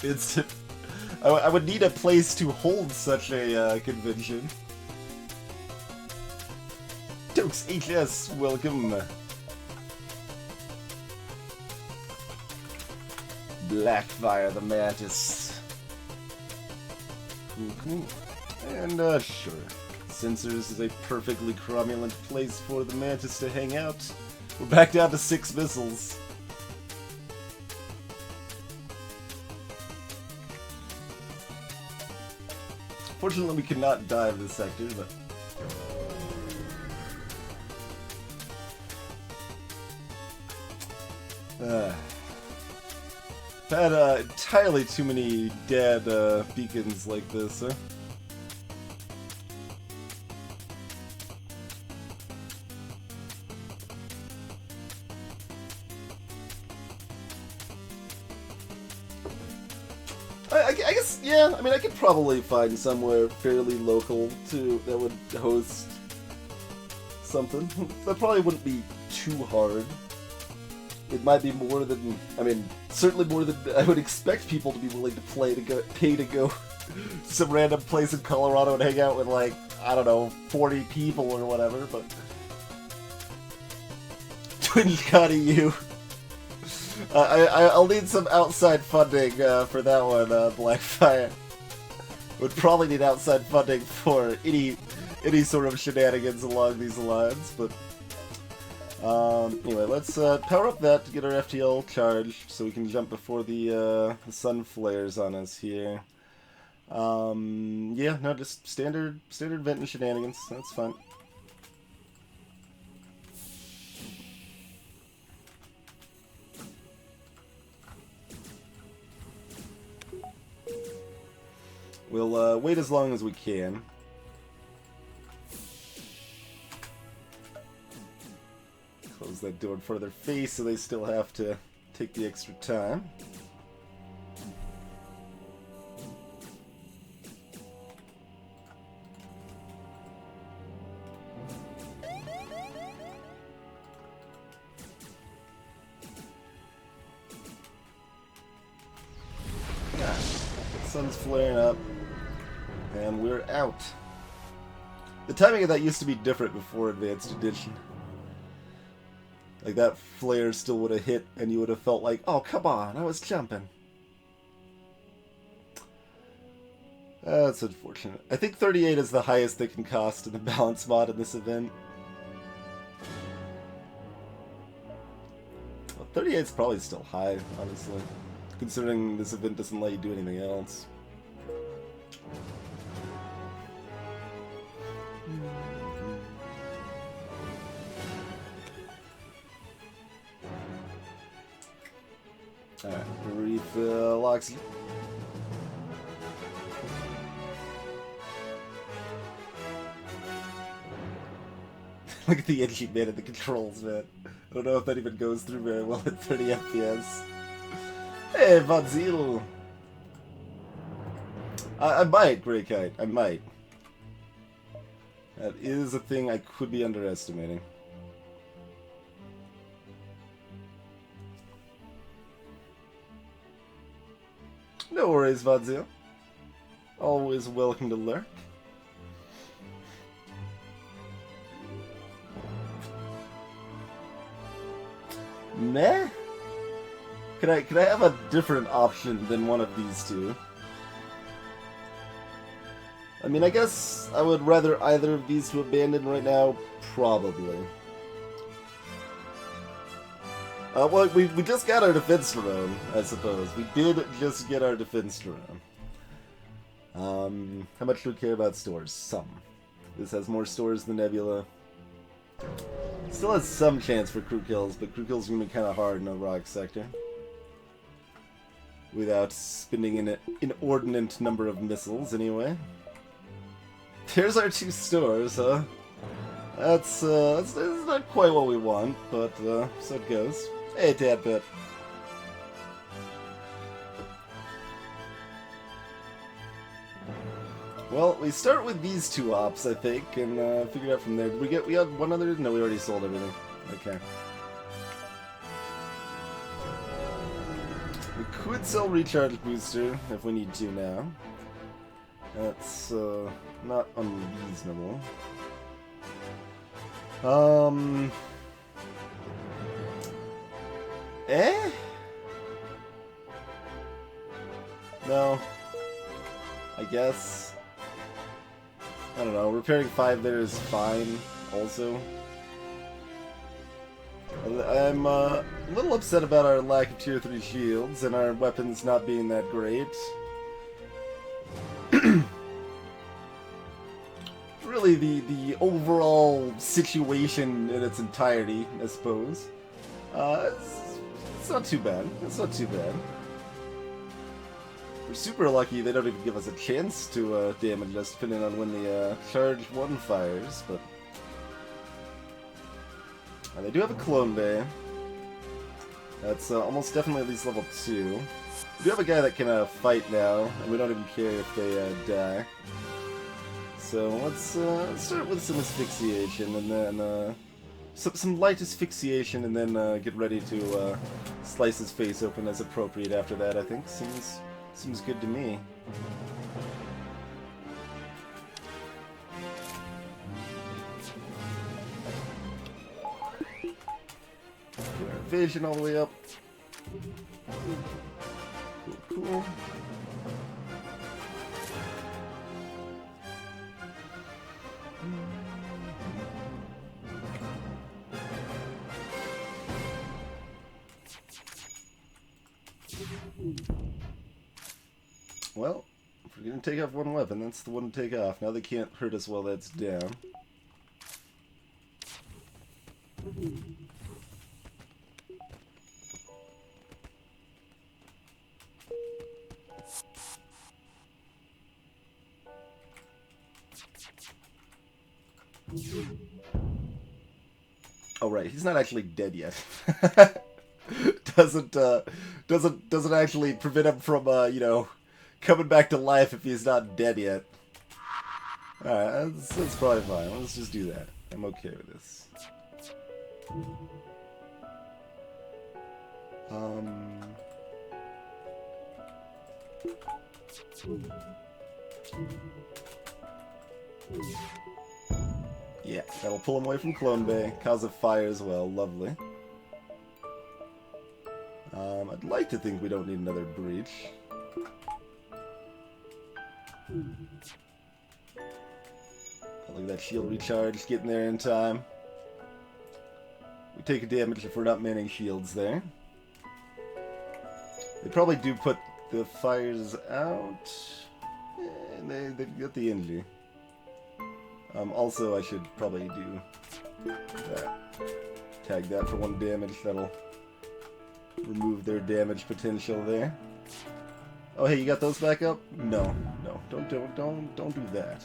It's... I would need a place to hold such a convention. Dokes HS, welcome. Blackfire the Mantis. Cool. And sure. Sensors is a perfectly cromulent place for the Mantis to hang out. We're back down to 6 missiles. Fortunately, we cannot dive this sector, but... I've had entirely too many dead beacons like this, huh? I guess, yeah, I mean, I could probably find somewhere fairly local that would host something. That probably wouldn't be too hard. It might be more than, I mean, certainly more than I would expect people to be willing to pay to go some random place in Colorado and hang out with, like, I don't know, 40 people or whatever, but... TwinCon.eu. I'll need some outside funding for that one, Blackfire. Would probably need outside funding for any sort of shenanigans along these lines, but... anyway, let's power up that to get our FTL charged so we can jump before the sun flares on us here. Yeah, no, just standard vent and shenanigans. That's fine. We'll wait as long as we can. Close that door in front of their face so they still have to take the extra time. Sun's flaring up, and we're out. The timing of that used to be different before Advanced Edition. Like, that flare still would have hit, and you would have felt like, oh, come on, I was jumping. That's unfortunate. I think 38 is the highest they can cost in the balance mod in this event. Well, 38 is probably still high, honestly, considering this event doesn't let you do anything else. Alright, refill Loxy. Look at the itchy man at the controls, man. I don't know if that even goes through very well at 30 FPS. Hey, Vadzil! I might, Grey Kite. I might. That is a thing I could be underestimating. No worries, Vadzil. Always welcome to lurk. Meh? Could I have a different option than one of these two? I mean, I guess I would rather either of these to abandon right now, probably. Well, we just got our defense drone, I suppose. We did just get our defense drone. How much do we care about stores? Some. This has more stores than Nebula. Still has some chance for crew kills, but crew kills are going to be kind of hard in a rock sector. Without spending an inordinate number of missiles, anyway. Here's our two stores, huh? That's not quite what we want, but so it goes. Hey, Tadpit. Well, we start with these two ops, I think, and figure it out from there. Did we had one other? No, we already sold everything. Okay. We could sell Recharge Booster if we need to now. That's not unreasonable. Eh? No. I guess. I don't know. Repairing 5 there is fine, also. I'm a little upset about our lack of Tier 3 shields and our weapons not being that great. Really, the overall situation in its entirety, I suppose. It's not too bad. It's not too bad. We're super lucky they don't even give us a chance to damage us, depending on when the Charge 1 fires, but... they do have a clone bay. That's almost definitely at least level 2. We do have a guy that can fight now, and we don't even care if they die. So let's start with some asphyxiation, and then some light asphyxiation, and then get ready to slice his face open as appropriate after that. I think seems good to me. Get our vision all the way up. Cool. Well, if we're gonna take off one weapon, that's the one to take off. Now they can't hurt us while that's down. Oh right, he's not actually dead yet. doesn't actually prevent him from you know, coming back to life if he's not dead yet. Alright, that's probably fine. Let's just do that. I'm okay with this. Yeah, that'll pull him away from Clone Bay. Cause of fire as well. Lovely. I'd like to think we don't need another breach. Look at that shield recharge, getting there in time. We take a damage if we're not manning shields there. They probably do put the fires out. And they've got the energy. Also, I should probably do that. Tag that for 1 damage. That'll remove their damage potential there. Oh, hey, you got those back up? No, don't do that.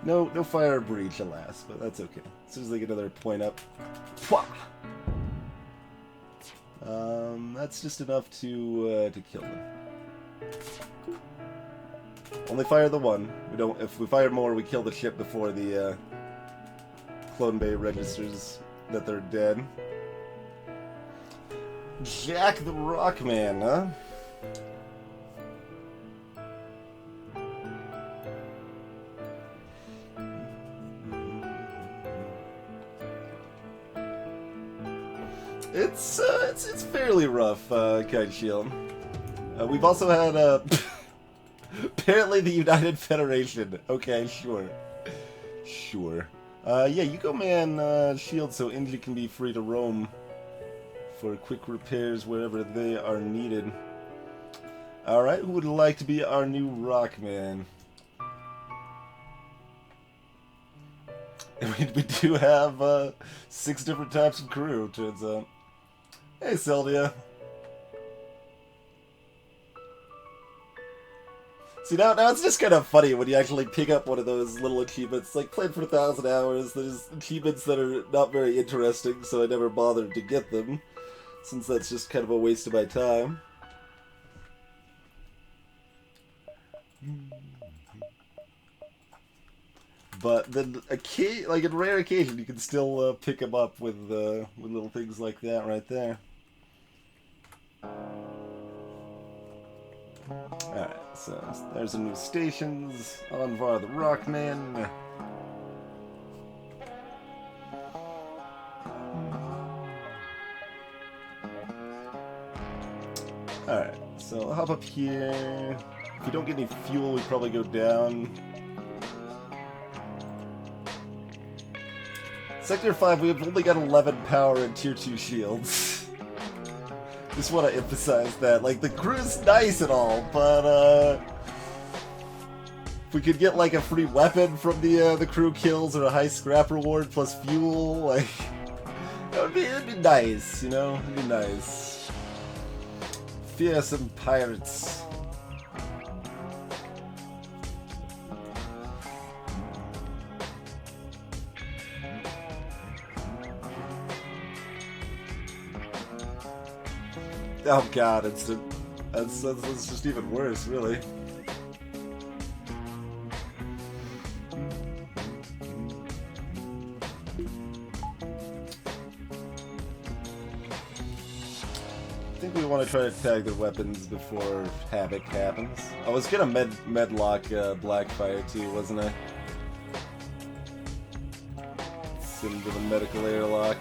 No fire breach, alas, but that's okay. As soon as they get another point up, pwah! That's just enough to kill them. Only fire the one. We don't. If we fire more, we kill the ship before the Clone Bay registers that they're dead. Jack the Rockman, huh? It's fairly rough, Kite Shield. We've also had apparently the United Federation. Okay, sure. Yeah, you go man shield so Indy can be free to roam for quick repairs wherever they are needed. Alright, who would like to be our new Rockman? We do have 6 different types of crew, turns out. Hey, Sylvia. See, now it's just kind of funny when you actually pick up one of those little achievements. Like, played for 1,000 hours, there's achievements that are not very interesting, so I never bothered to get them, since that's just kind of a waste of my time. But then, like in rare occasion, you can still pick them up with little things like that right there. Alright, so there's some new stations. Anvar the Rockman. Alright, so I'll hop up here. If we don't get any fuel, we probably go down. Sector 5, we've only got 11 power and tier 2 shields. Just want to emphasize that. Like, the crew's nice and all, but, if we could get, like, a free weapon from the crew kills or a high scrap reward plus fuel, like, it'd be nice, you know? It'd be nice. Fearsome pirates. Oh god, that's just even worse, really. I think we want to try to tag their weapons before havoc happens. I was gonna medlock Blackfire too, wasn't I? Send to the medical airlock.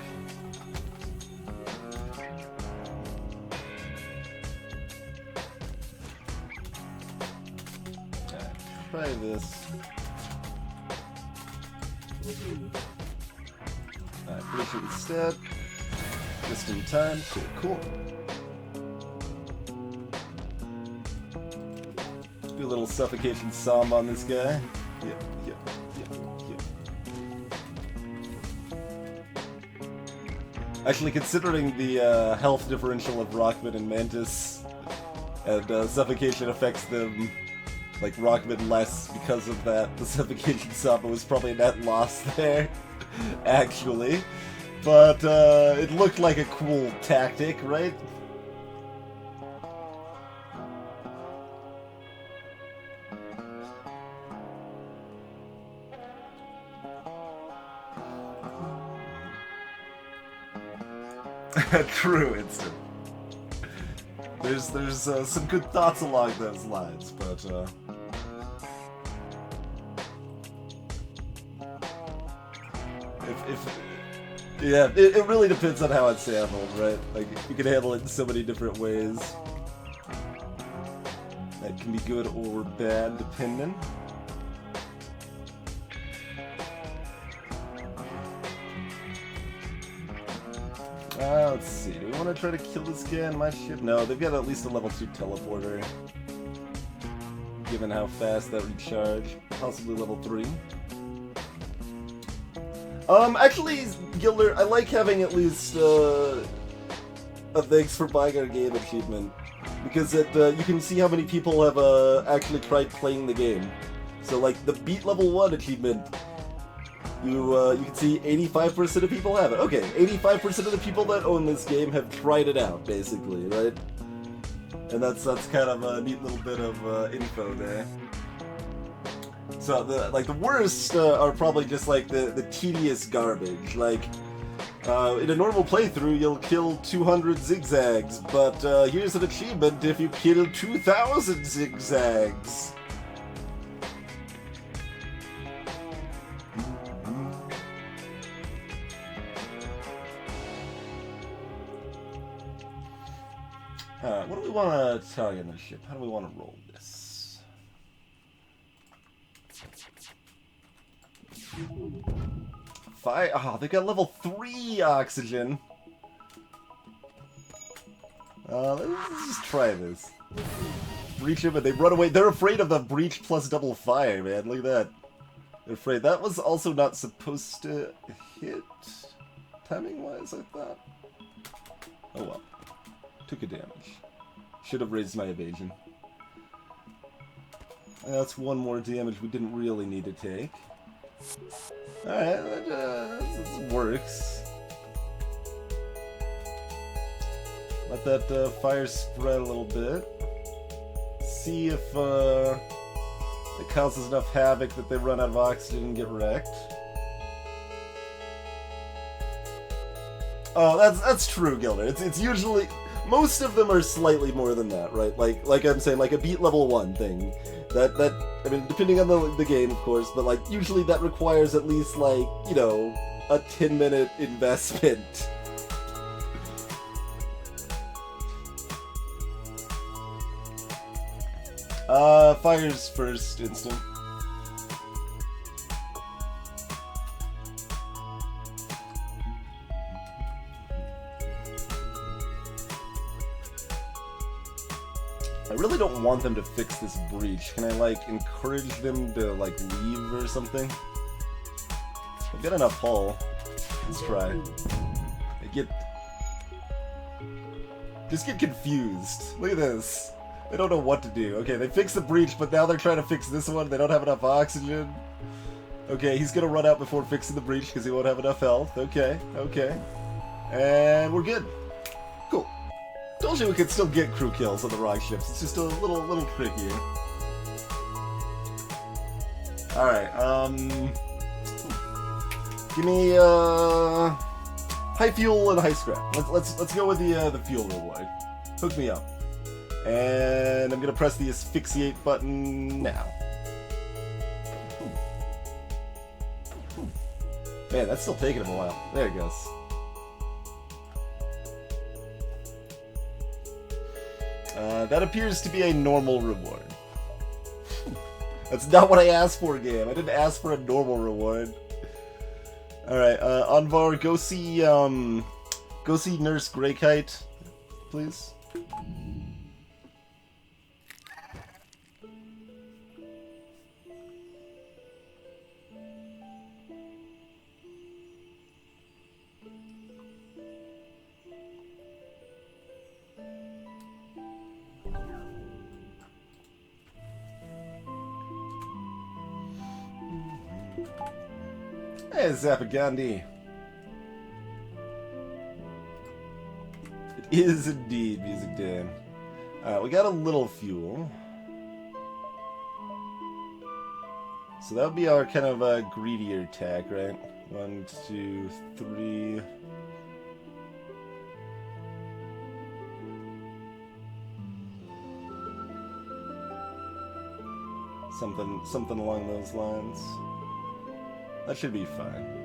Try this. Alright, finish it instead. Just in time. Cool. Do a little suffocation somb on this guy. Yep. Actually, considering the health differential of Rockman and Mantis, and suffocation affects them like Rockman less because of that. The suffocation sub was probably a net loss there, actually. But it looked like a cool tactic, right? True, instant. There's some good thoughts along those lines, but yeah, it really depends on how it's handled, right? Like you can handle it in so many different ways. That can be good or bad, depending. Let's see. Do we want to try to kill this guy on my ship? No, they've got at least a level 2 teleporter. Given how fast that recharge. Possibly level 3. Actually, Gilder, I like having at least a thanks for buying our game achievement. Because you can see how many people have actually tried playing the game. So, like, the beat level 1 achievement, you can see 85% of people have it. Okay, 85% of the people that own this game have tried it out, basically, right? And that's kind of a neat little bit of info there. So the worst are probably just like the tedious garbage. Like in a normal playthrough, you'll kill 200 zigzags, but here's an achievement if you kill 2,000 zigzags. What do we want to target in the ship? How do we want to roll this? Oh, they got level 3 oxygen. Let's just try this. Breach him and they run away. They're afraid of the breach plus double fire, man. Look at that. They're afraid. That was also not supposed to hit timing-wise, I thought. Oh well. Took a damage. Should have raised my evasion. That's one more damage we didn't really need to take. Alright, that works. Let that fire spread a little bit. See if it causes enough havoc that they run out of oxygen and get wrecked. Oh, that's true, Gilder. It's usually... Most of them are slightly more than that, right? Like I'm saying, like a beat level 1 thing. That I mean, depending on the game, of course, but like usually that requires at least like, you know, a 10-minute investment. Fire's first instant. I really don't want them to fix this breach. Can I, like, encourage them to, like, leave or something? I've got enough hull. Let's try. Just get confused. Look at this. They don't know what to do. Okay, they fixed the breach, but now they're trying to fix this one. They don't have enough oxygen. Okay, he's gonna run out before fixing the breach because he won't have enough health. Okay. And we're good. Cool. Told you we could still get crew kills on the rock ships. It's just a little trickier. Alright, give me high fuel and high scrap. Let's go with the fuel reward. Hook me up. And I'm gonna press the asphyxiate button now. Man, that's still taking him a while. There it goes. That appears to be a normal reward. That's not what I asked for, game. I didn't ask for a normal reward. Alright, Anvar, go see Nurse Greykite, please. Hey, Zapagandi. It is indeed Music Dan. Alright, we got a little fuel. So that would be our kind of greedier attack, right? 1, 2, 3. Something along those lines. That should be fine.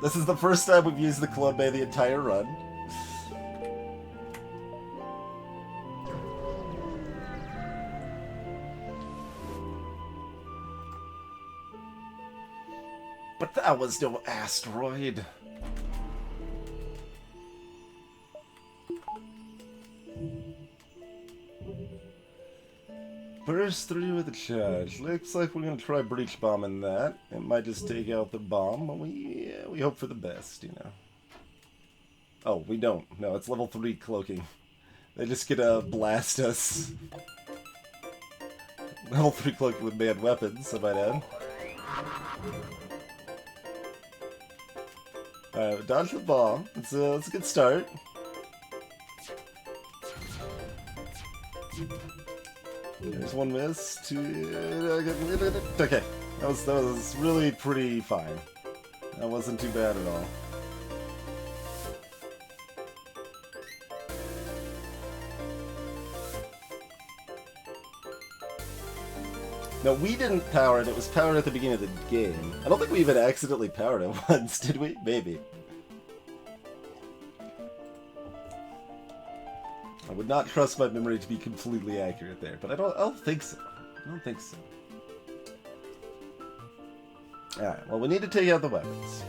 This is the first time we've used the Club Bay the entire run. But that was no asteroid. Burst through with a charge. Looks like we're gonna try breach bombing that. It might just take out the bomb, but we hope for the best, you know. Oh, we don't. No, it's level 3 cloaking. They just gonna blast us. Level 3 cloaking with manned weapons, I might add. Alright, dodge the bomb. It's a good start. There's one miss. Okay, that was really pretty fine. That wasn't too bad at all. No, we didn't power it. It was powered at the beginning of the game. I don't think we even accidentally powered it once, did we? Maybe. I would not trust my memory to be completely accurate there, but I don't think so. I don't think so. Alright, well, we need to take out the weapons.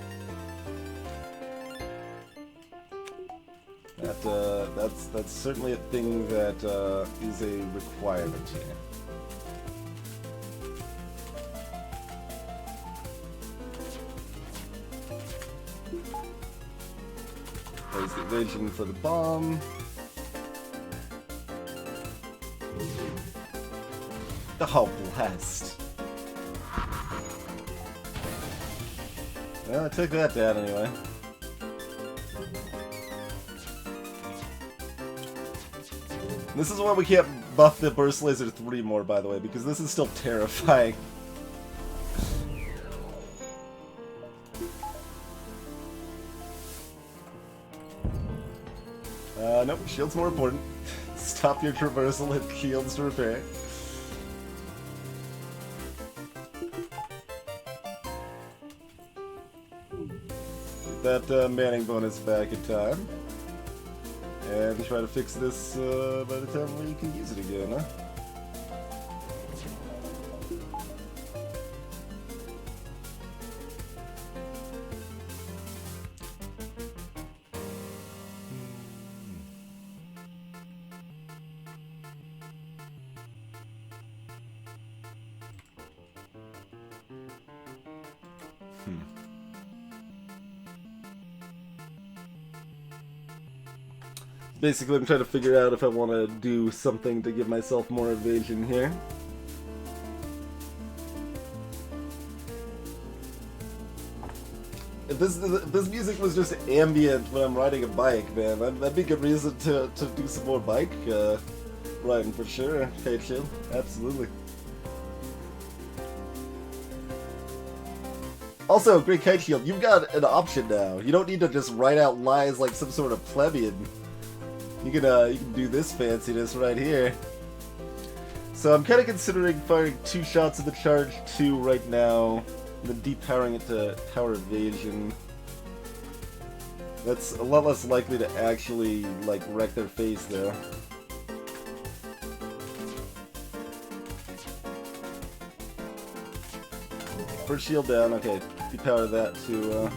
That's certainly a thing that is a requirement here. There's the evasion for the bomb. Oh, blast. Well, I took that down anyway. This is why we can't buff the Burst Laser 3 more, by the way, because this is still terrifying. Nope, shield's more important. Stop your traversal, hit shields to repair. Get that manning bonus back in time. And try to fix this by the time we can use it again, huh? Basically, I'm trying to figure out if I want to do something to give myself more evasion here. If this music was just ambient when I'm riding a bike, man, that'd be a good reason to do some more bike riding for sure. Okay, chill. Absolutely. Also, Great Kite Shield, you've got an option now. You don't need to just write out lies like some sort of plebeian. You can do this fanciness right here. So I'm kind of considering firing 2 shots of the charge 2 right now, and then depowering it to power evasion. That's a lot less likely to actually like wreck their face though. First shield down, okay. Depower that to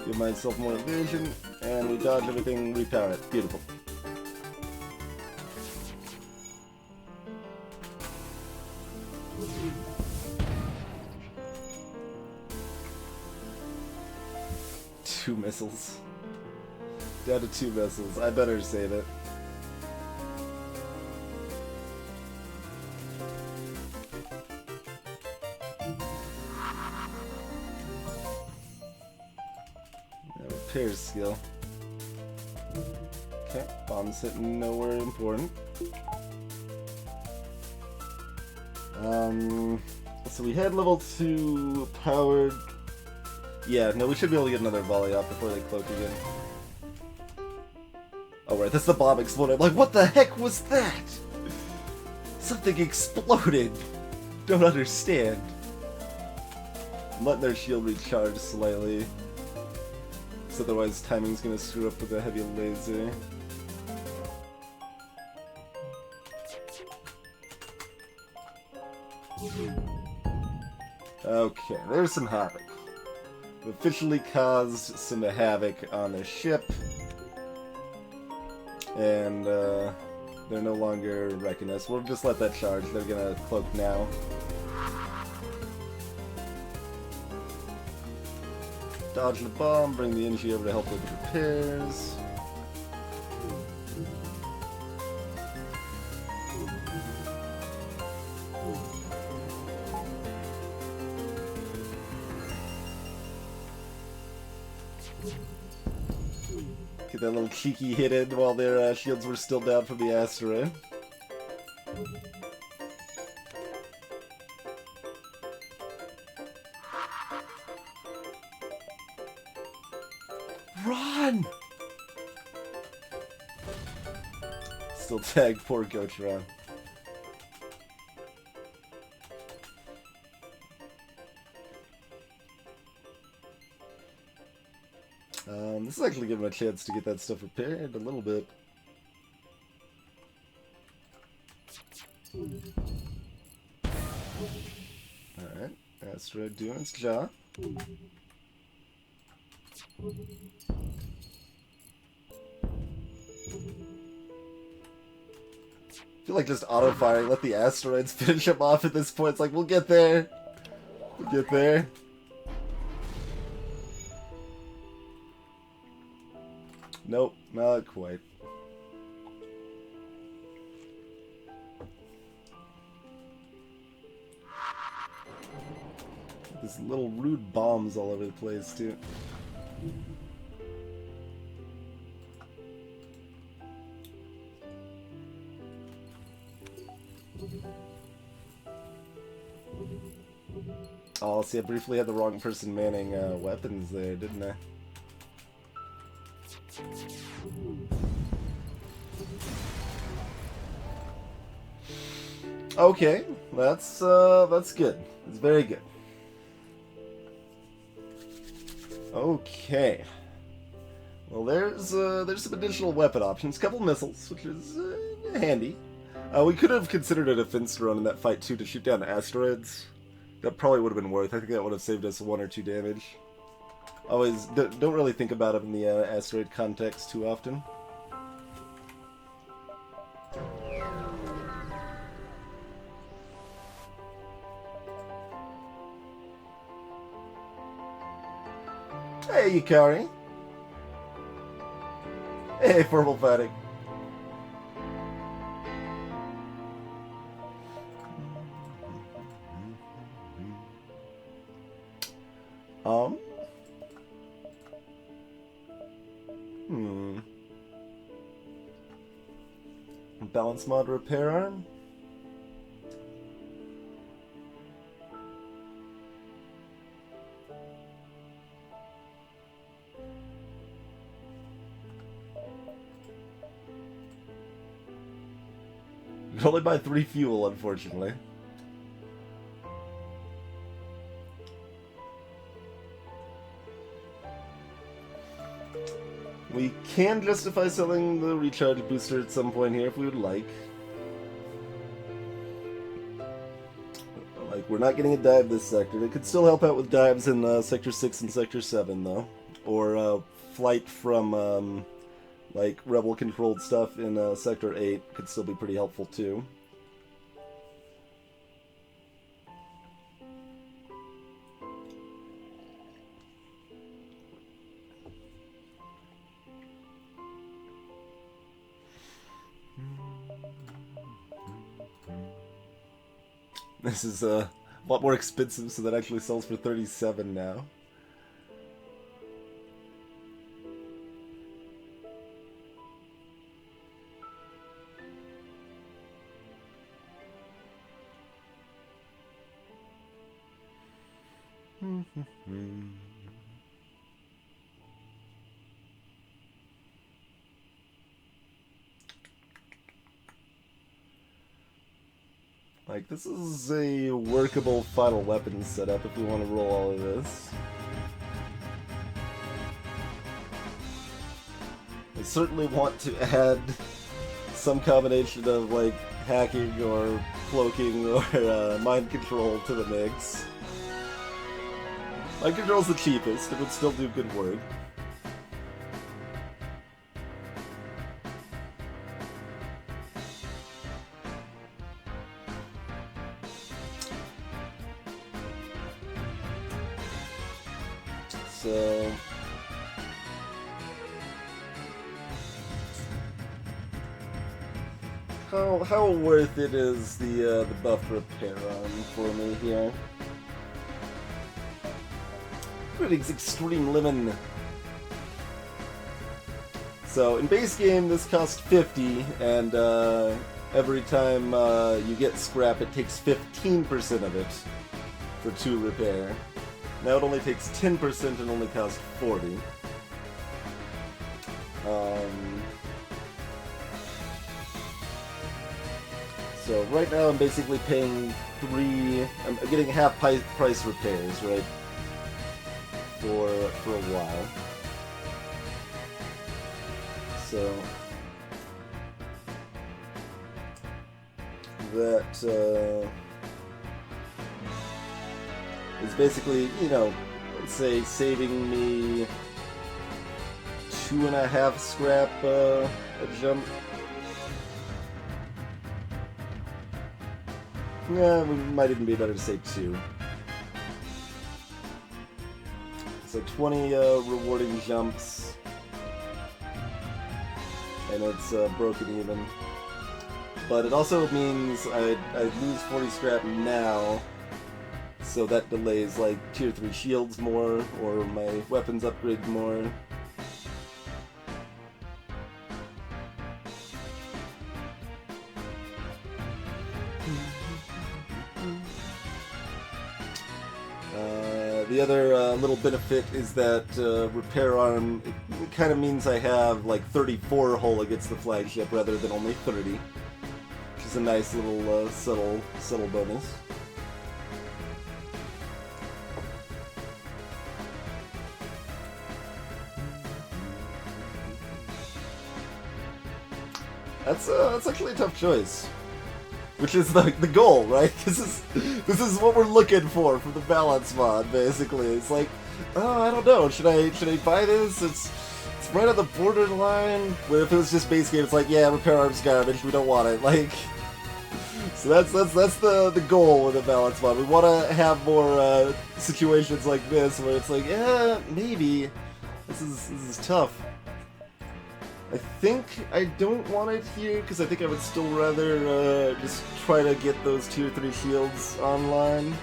give myself more evasion, and we dodge everything, repower it. Beautiful. 2 missiles. Down to 2 missiles. I better save it. Repair skill. Okay, bomb's hitting nowhere important. So we had level 2 powered. Yeah, no, we should be able to get another volley off before they cloak again. Oh right, that's the bomb exploded. I'm like, what the heck was that? Something exploded. Don't understand. I'm letting their shield recharge slightly. Because otherwise timing's gonna screw up with a heavy laser. Okay, there's some havoc. We officially caused some havoc on the ship. And, they're no longer wrecking us. We'll just let that charge. They're gonna cloak now. Dodge the bomb, bring the Engie over to help with the repairs. Get that little cheeky hit in while their shields were still down from the asteroid. Run! Still tag poor Gotron. This is actually giving him a chance to get that stuff repaired a little bit. Alright, asteroid doing its job. I feel like just auto-firing, let the asteroids finish him off at this point. It's like, we'll get there. We'll get there. Nope, not quite. There's little rude bombs all over the place, too. Oh, see, I briefly had the wrong person manning weapons there, didn't I? Okay, that's good. It's very good. Okay. Well, there's some additional weapon options. Couple missiles, which is handy. We could have considered a defense drone in that fight too to shoot down asteroids. That probably would have been worth. I think that would have saved us 1 or 2 damage. Always don't really think about it in the asteroid context too often. Hey, Yukari. Hey, Purple Fighting. Balance mod repair arm? You can only buy 3 fuel, unfortunately. We can justify selling the recharge booster at some point here if we would like. Like, we're not getting a dive this sector. It could still help out with dives in Sector 6 and Sector 7, though. Or flight from, like, rebel-controlled stuff in Sector 8 could still be pretty helpful, too. This is a lot more expensive, so that actually sells for 37 now. Like, this is a workable final weapon setup if we want to roll all of this. I certainly want to add some combination of, like, hacking or cloaking or mind control to the mix. Mind control's the cheapest, it would still do good work. So how worth it is the buff repair on for me here? Critics Extreme Lemon. So in base game this costs 50, and every time you get scrap it takes 15% of it for 2 repair. Now it only takes 10% and only costs 40. So right now I'm basically paying I'm getting half price repairs, right? For a while. So that is basically, you know, let's say saving me 2.5 scrap a jump. Yeah, it might even be better to say 2. So 20 rewarding jumps, and it's broken even. But it also means I lose 40 scrap now, so that delays like tier 3 shields more, or my weapons upgrade more. The other little benefit is that repair arm, it kind of means I have like 34 hull against the flagship rather than only 30, which is a nice little subtle bonus. That's actually a tough choice. Which is the goal, right? This is what we're looking for from the balance mod, basically. It's like, oh, I don't know, should I buy this? It's right on the borderline. But if it was just base game, it's like, yeah, repair arm's garbage, we don't want it. Like, so that's the goal with the balance mod. We want to have more situations like this where it's like, yeah, maybe this is tough. I think I don't want it here, because I think I would still rather just try to get those tier 3 shields online.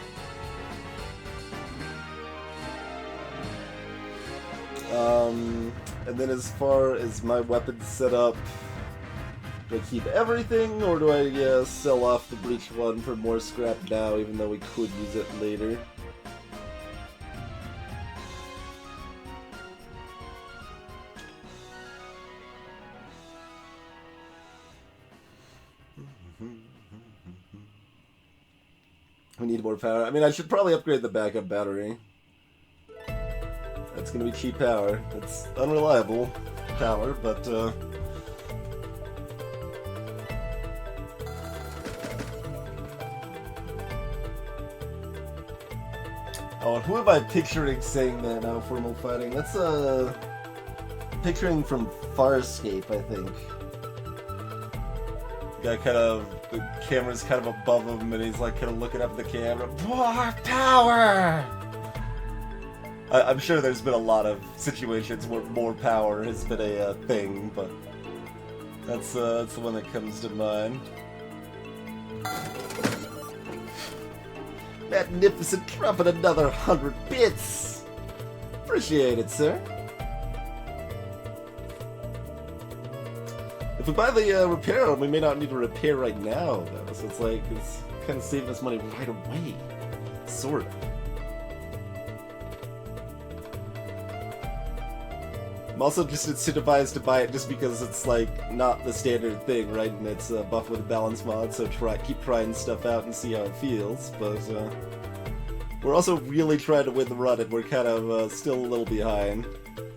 And then as far as my weapons setup, do I keep everything, or do I sell off the breach one for more scrap now, even though we could use it later? We need more power. I mean, I should probably upgrade the backup battery. That's gonna be cheap power. It's unreliable power, but oh, and who am I picturing saying that now? Formal fighting. That's picturing from Farscape, I think. The guy the camera's kind of above him, and he's like kind of looking up at the camera. More power! I'm sure there's been a lot of situations where more power has been a thing, but that's the one that comes to mind. Magnificent, dropping another 100 bits. Appreciate it, sir. If we buy the repair, we may not need to repair right now, though. So it's like, it's kind of saving us money right away. Sort of. I'm also just incentivized to buy it just because it's like not the standard thing, right? And it's buff with a balance mod, so keep trying stuff out and see how it feels. But we're also really trying to win the run, and we're kind of still a little behind.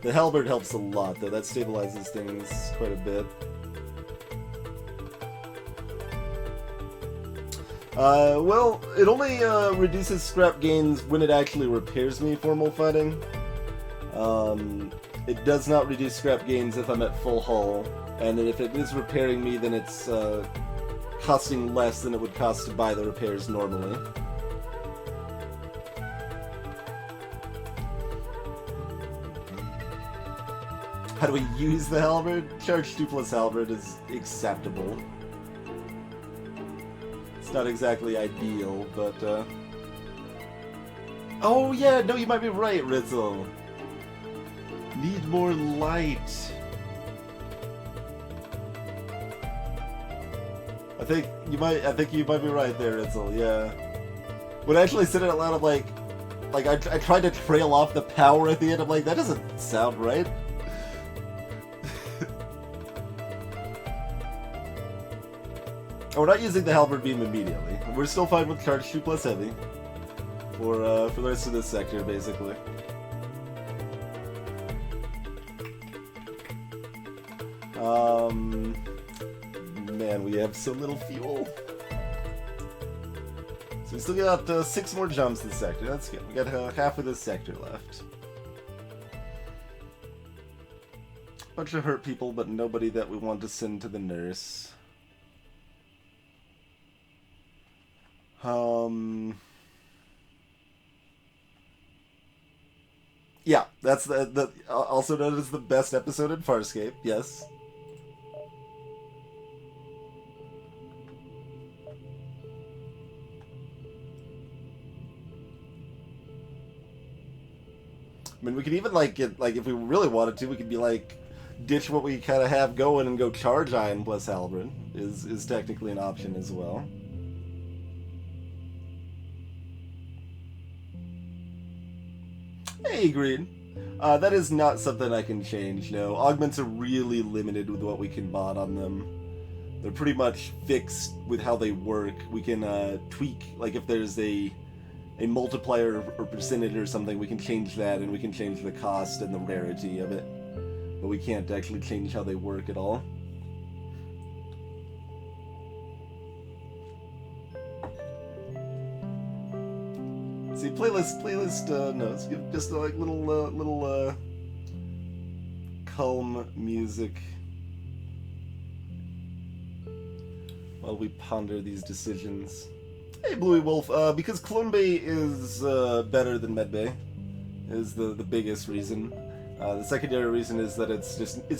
The halberd helps a lot, though. That stabilizes things quite a bit. Well, it only reduces scrap gains when it actually repairs me formal fighting. It does not reduce scrap gains if I'm at full hull, and if it is repairing me, then it's costing less than it would cost to buy the repairs normally. How do we use the halberd? Charge 2 plus halberd is acceptable. It's not exactly ideal, but oh yeah, no, you might be right, Ritzel. Need more light. I think you might be right there, Ritzel, yeah. When I actually said it out loud, I'm like I tried to trail off the power at the end, I'm like, that doesn't sound right. Oh, we're not using the halberd beam immediately. We're still fine with charge 2 plus heavy for the rest of this sector, basically. Man, we have so little fuel. So we still got 6 more jumps this sector. That's good. We got half of this sector left. Bunch of hurt people, but nobody that we want to send to the nurse. Yeah, that's the also known as the best episode in Farscape, yes. I mean, we could even get if we really wanted to, we could be like ditch what we kind of have going and go charge Iron plus Halberd is technically an option as well. Hey, Green. That is not something I can change, no. Augments are really limited with what we can mod on them. They're pretty much fixed with how they work. We can tweak, like if there's a multiplier or percentage or something, we can change that, and we can change the cost and the rarity of it. But we can't actually change how they work at all. See, playlist notes. Give just like little calm music while we ponder these decisions. Hey, Bluey Wolf. Because Clone Bay is better than Med Bay, is the biggest reason. The secondary reason is that it's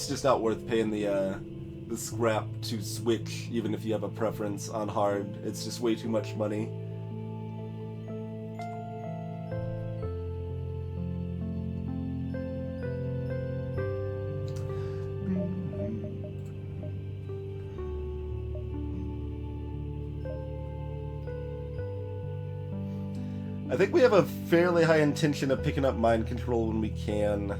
just not worth paying the scrap to switch, even if you have a preference on hard. It's just way too much money. I think we have a fairly high intention of picking up mind control when we can.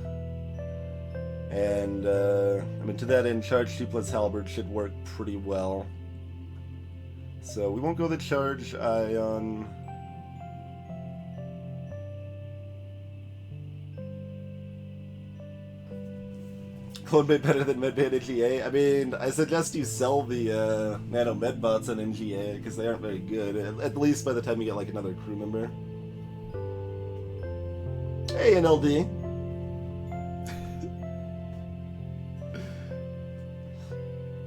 And, I mean, to that end, charge 2 plus halberd should work pretty well. So we won't go the charge ion. Clone Bay better than Medbay and NGA? I mean, I suggest you sell the nano medbots on NGA, because they aren't very good, at least by the time you get like another crew member. Hey, NLD.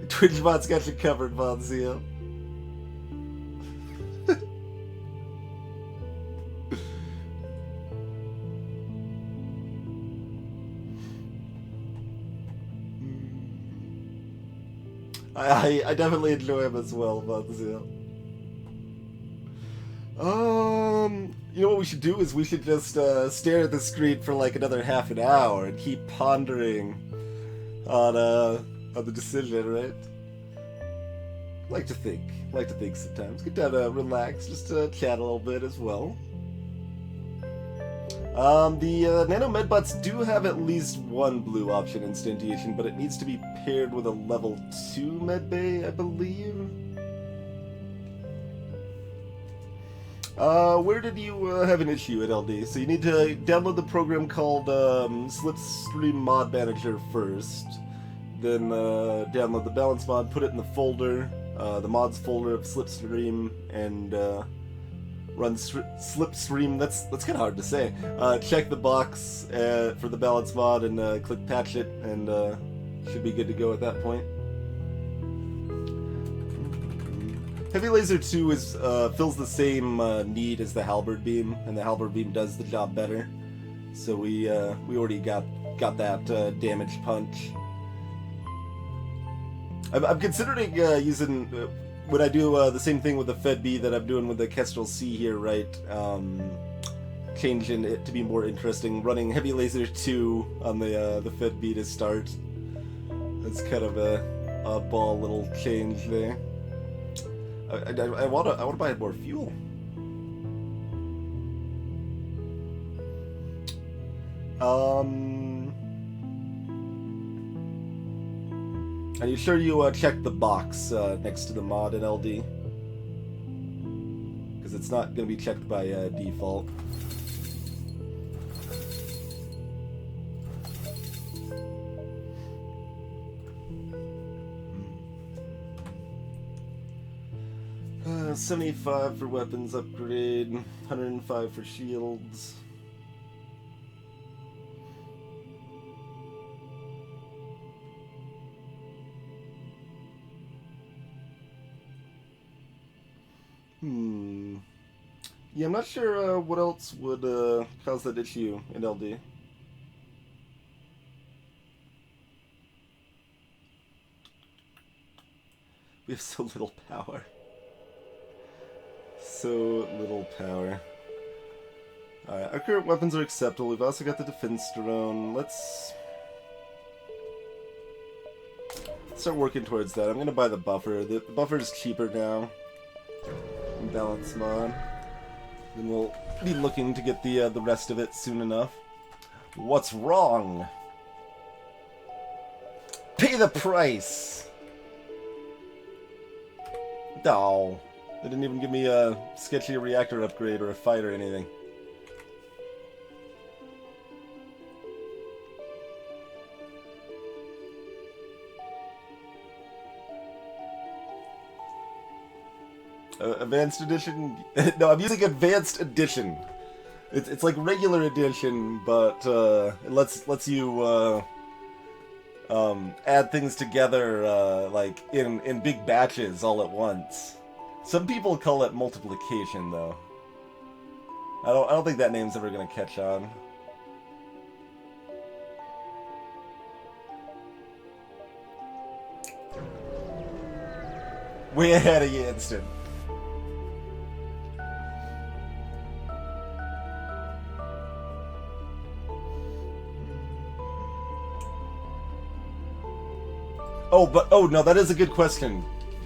Twitchbot's got you covered, Bonzio. I definitely enjoy him as well, Bonzio. You know what we should do is we should just stare at the screen for like another half an hour and keep pondering on the decision, right? Like to think sometimes. Get down to relax, just chat a little bit as well. The Nano Medbots do have at least one blue option instantiation, but it needs to be paired with a level 2 medbay, I believe. Where did you have an issue at LD? So you need to download the program called Slipstream Mod Manager first, then download the balance mod, put it in the folder, the mods folder of Slipstream, and run Slipstream. That's kind of hard to say. Check the box for the balance mod and click patch it, and should be good to go at that point. Heavy Laser 2 fills the same need as the Halberd Beam, and the Halberd Beam does the job better. So we already got that damage punch. I'm considering using when I do the same thing with the Fed B that I'm doing with the Kestrel C here, right? Changing it to be more interesting, running Heavy Laser 2 on the Fed B to start. That's kind of a oddball little change there. I want to buy more fuel. Are you sure you checked the box next to the mod in LD? Because it's not going to be checked by default. Uh, 75 for weapons upgrade, 105 for shields. Yeah, I'm not sure what else would cause that issue in LD. We have so little power. So little power. Alright, our current weapons are acceptable. We've also got the defense drone. Let's start working towards that. I'm going to buy the buffer. The buffer is cheaper now. Balance mod. Then we'll be looking to get the rest of it soon enough. What's wrong? Pay the price! No. They didn't even give me a sketchy reactor upgrade or a fight or anything. Advanced Edition? No, I'm using Advanced Edition. It's like regular edition, but it lets you add things together like in big batches all at once. Some people call it multiplication, though. I don't think that name's ever gonna catch on. Way ahead of you, instant. Oh no, that is a good question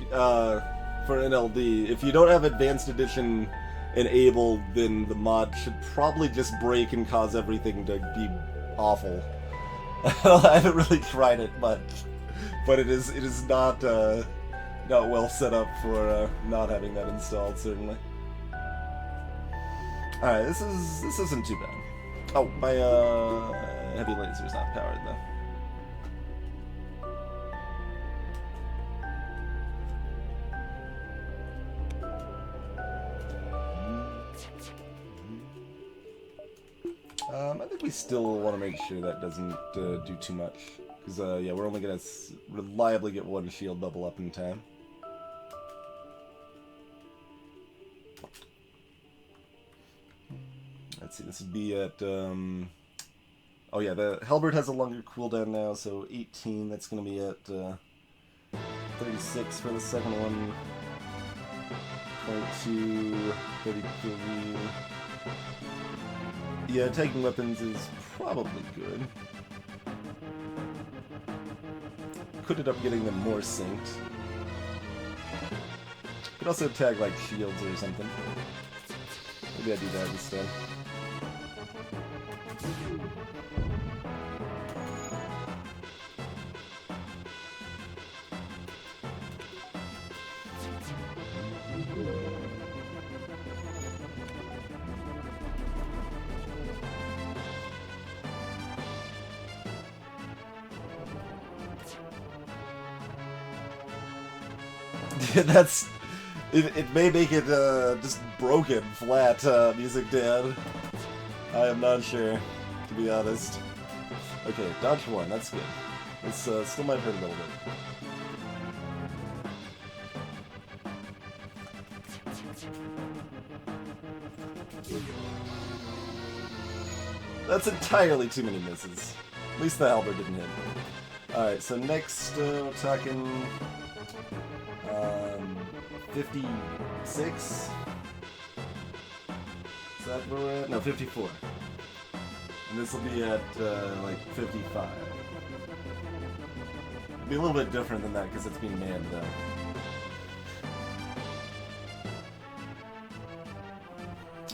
for NLD. If you don't have Advanced Edition enabled, then the mod should probably just break and cause everything to be awful. I haven't really tried it much, but it is not well set up for not having that installed, certainly. All right, this isn't too bad. Oh, my heavy laser's not powered though. I think we still want to make sure that doesn't do too much, because yeah, we're only gonna reliably get one shield bubble up in time. Let's see, this would be at oh yeah, the Halberd has a longer cooldown now, so 18. That's gonna be at 36 for the second one. 22, 33. Yeah, taking weapons is probably good. Could end up getting them more synced. Could also tag like shields or something. Maybe I do that instead. Yeah, that's... It may make it just broken, flat, Music Dad. I am not sure, to be honest. Okay, dodge 1, that's good. This still might hurt a little bit. That's entirely too many misses. At least the halberd didn't hit. Alright, so next we're talking... 56? Is that where we're at? No, 54. And this will be at, like, 55. It'll be a little bit different than that because it's being manned,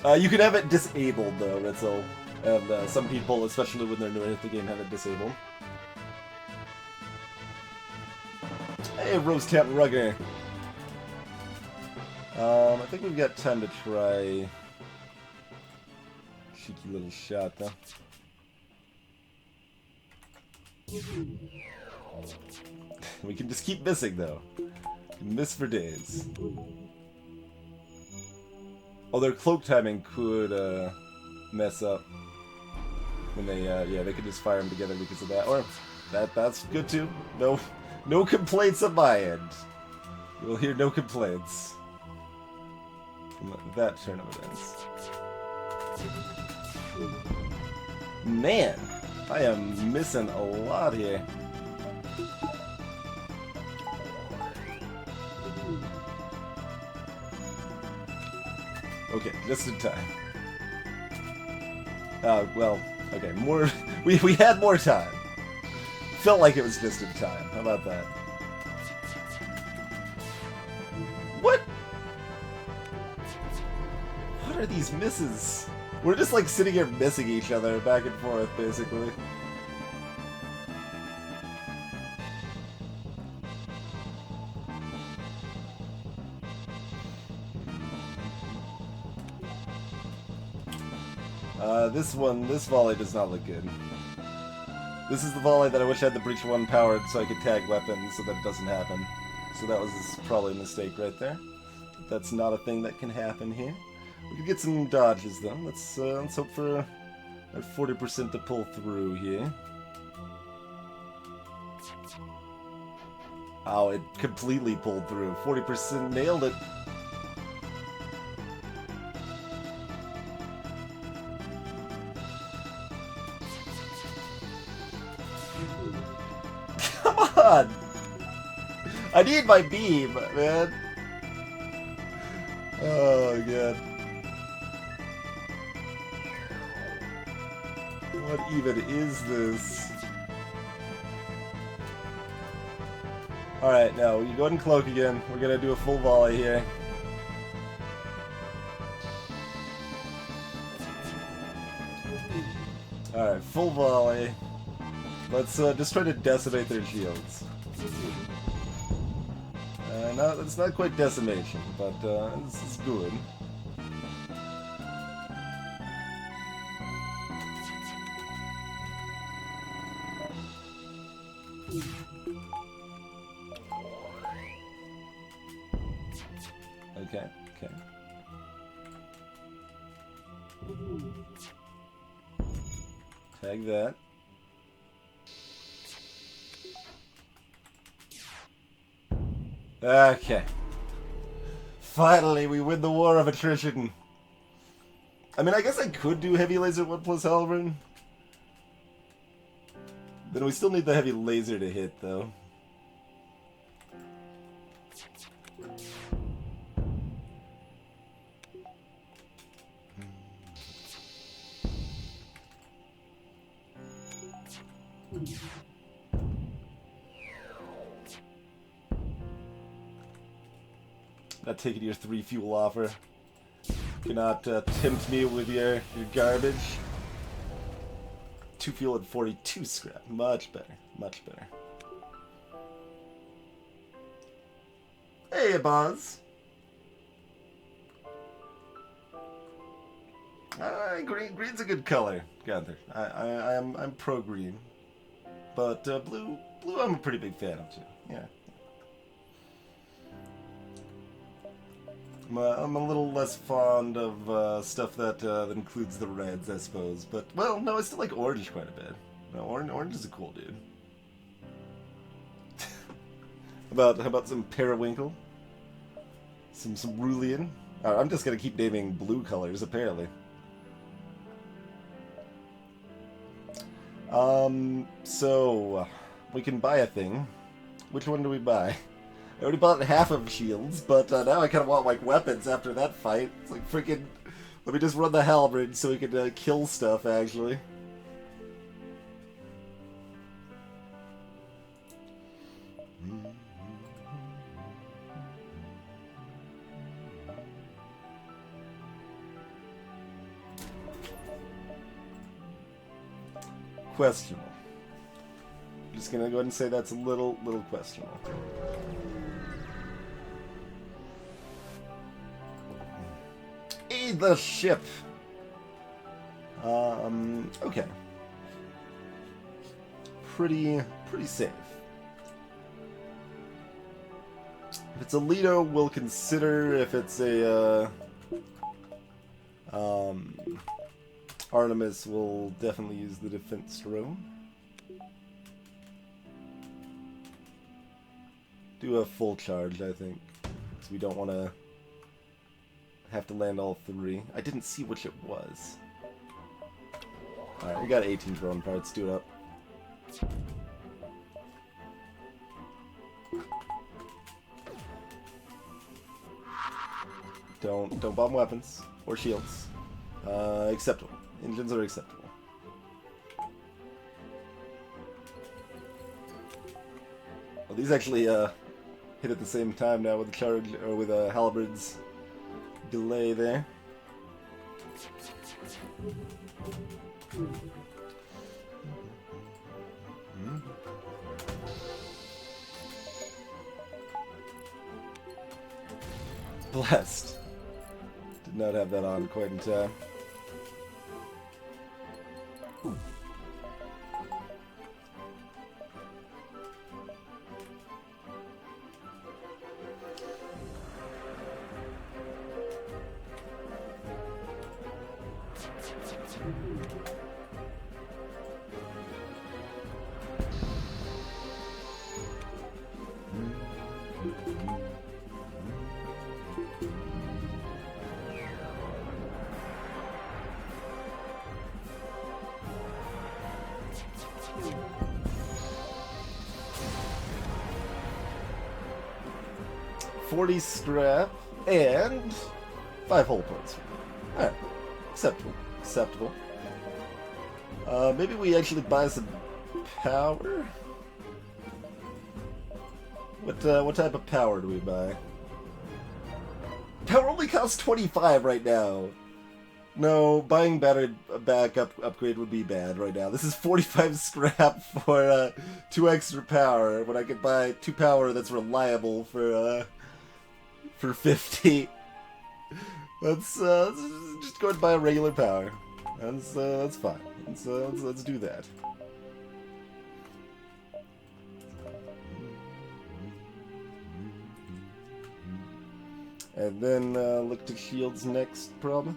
though. You could have it disabled, though, Ritzel. And some people, especially when they're new at the game, have it disabled. Hey, Rose Cat Rugger! I think we've got time to try... cheeky little shot, though. We can just keep missing, though. Miss for days. Oh, their cloak timing could, mess up. When they, yeah, they could just fire them together because of that. Or, that's good, too. No complaints on my end. You'll hear no complaints. From that turn of events. Man, I am missing a lot here. Okay, just in time. Well, okay, more... We had more time. Felt like it was just in time. How about that? What? What are these misses? We're just like sitting here missing each other back and forth, basically. This volley does not look good. This is the volley that I wish I had the Breach 1 powered so I could tag weapons so that it doesn't happen. So that was probably a mistake right there. That's not a thing that can happen here. We could get some dodges though. Let's hope for that 40% to pull through here. Oh, it completely pulled through. 40% nailed it. Come on! I need my beam, man. Oh, God. What even is this? Alright, now, you go ahead and cloak again. We're gonna do a full volley here. Alright, full volley. Let's just try to decimate their shields. No, it's not quite decimation, but this is good. Okay, okay. Tag that. Okay. Finally, we win the war of attrition. I mean, I guess I could do heavy laser 1 plus halberd. Then we still need the heavy laser to hit, though. Not taking your 3 fuel offer. Cannot tempt me with your garbage. 2 fuel and 42 scrap. Much better. Much better. Hey, Buzz. Green's a good color, Gunther. I'm pro green, but blue I'm a pretty big fan of too. Yeah. I'm a little less fond of stuff that includes the reds, I suppose. But well, no, I still like orange quite a bit. No, orange is a cool dude. How about some periwinkle? Some cerulean? I'm just gonna keep naming blue colors, apparently. So we can buy a thing. Which one do we buy? I already bought half of shields, but now I kind of want like weapons after that fight. It's like freaking. Let me just run the halberd so we can kill stuff. Actually. Questionable. I'm just gonna go ahead and say that's a little questionable. Aid the ship. Okay. Pretty safe. If it's a Lido, we'll consider. If it's a Artemis, will definitely use the defense drone. Do a full charge, I think, because we don't want to have to land all 3. I didn't see which it was. Alright, we got 18 drone parts. Do it up. Don't bomb weapons or shields. Acceptable. Engines are acceptable. Well, these actually hit at the same time now with the charge or with halberd's delay there. Blessed. Did not have that on quite in time. $40 scrap and 5 hull points. Alright. Acceptable. Acceptable. Maybe we actually buy some power? What type of power do we buy? Power only costs 25 right now. No, buying battery backup upgrade would be bad right now. This is 45 scrap for 2 extra power, when I could buy 2 power that's reliable for 50. Let's just go ahead and buy a regular power. That's fine. Let's do that. And then look to shields next, probably.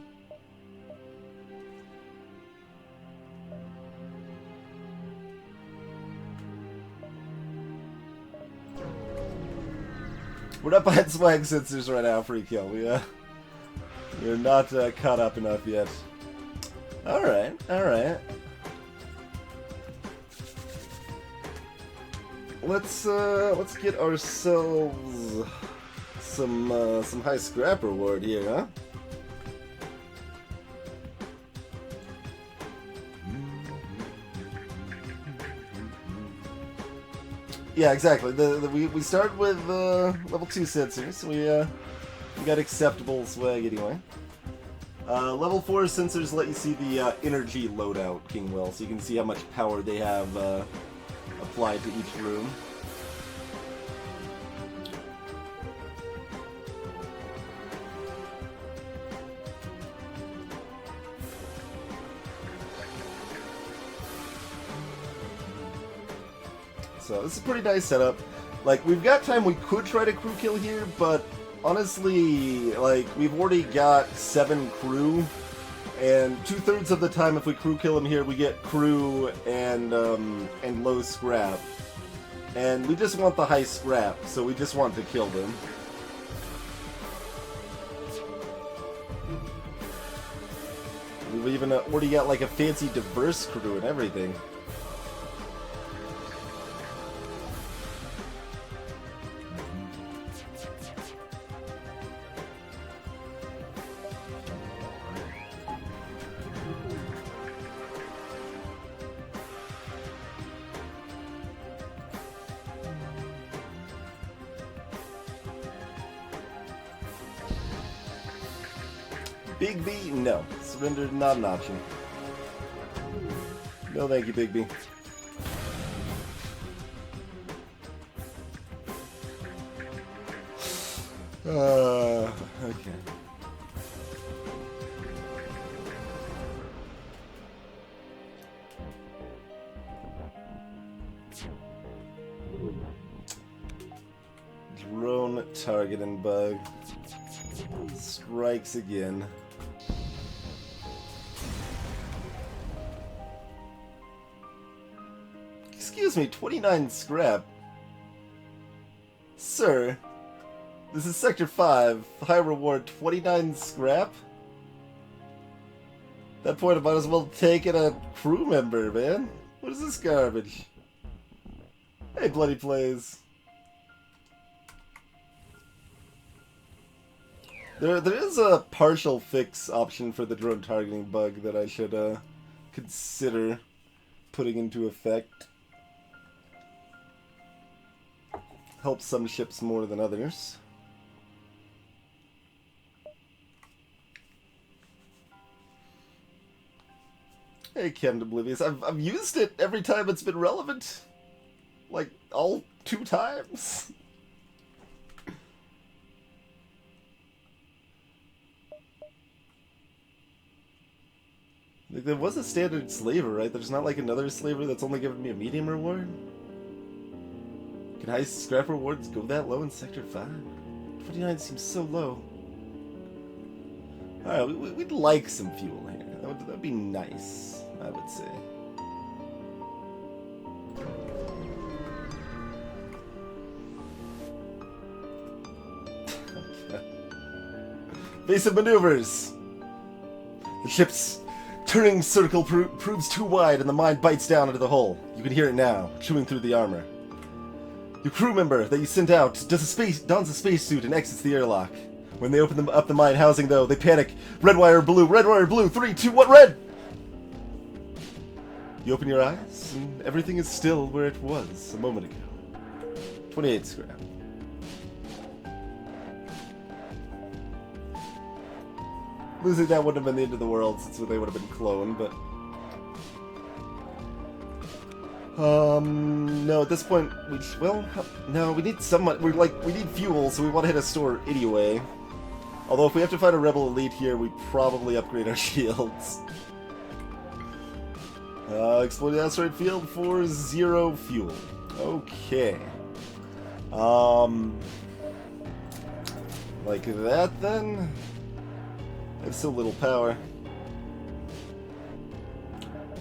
We're not buying swag sensors right now, free kill. We're not caught up enough yet. Alright, alright. Let's get ourselves some high scrap reward here, huh? Yeah, exactly. We started with level 2 sensors. We got acceptable swag anyway. Level 4 sensors let you see the energy loadout, King Will, so you can see how much power they have applied to each room. So this is a pretty nice setup. Like, we've got time we could try to crew kill here, but honestly, like, we've already got 7 crew, and 2/3 of the time if we crew kill them here, we get crew and low scrap. And we just want the high scrap, so we just want to kill them. We've even already got like a fancy diverse crew and everything. Big B? No. Surrender, not an option. No thank you, Big B. Okay. Drone targeting bug. Strikes again. Excuse me, 29 scrap. Sir, this is Sector 5. High reward, 29 scrap? At that point, I might as well take it a crew member, man. What is this garbage? Hey, Bloody Plays. There is a partial fix option for the drone targeting bug that I should consider putting into effect. Helps some ships more than others. Hey, Captain Oblivious. I've used it every time it's been relevant. Like, all 2 times. Like, there was a standard slaver, right? There's not like another slaver that's only giving me a medium reward? Can high scrap rewards go that low in Sector 5? 29 seems so low. Alright, we'd like some fuel here. That'd be nice, I would say. Basic maneuvers! The ship's turning circle proves too wide and the mine bites down into the hull. You can hear it now, chewing through the armor. Your crew member that you sent out dons a spacesuit and exits the airlock. When they open up the mine housing, though, they panic. Red wire blue, 3, 2, 1, red! You open your eyes, and everything is still where it was a moment ago. 28 scrap. Losing that wouldn't have been the end of the world, since they would have been cloned, but... no, at this point, no, we need we need fuel, so we want to hit a store anyway. Although if we have to find a Rebel Elite here, we probably upgrade our shields. Explode the asteroid field for 0 fuel. Okay. Like that then? I have so little power.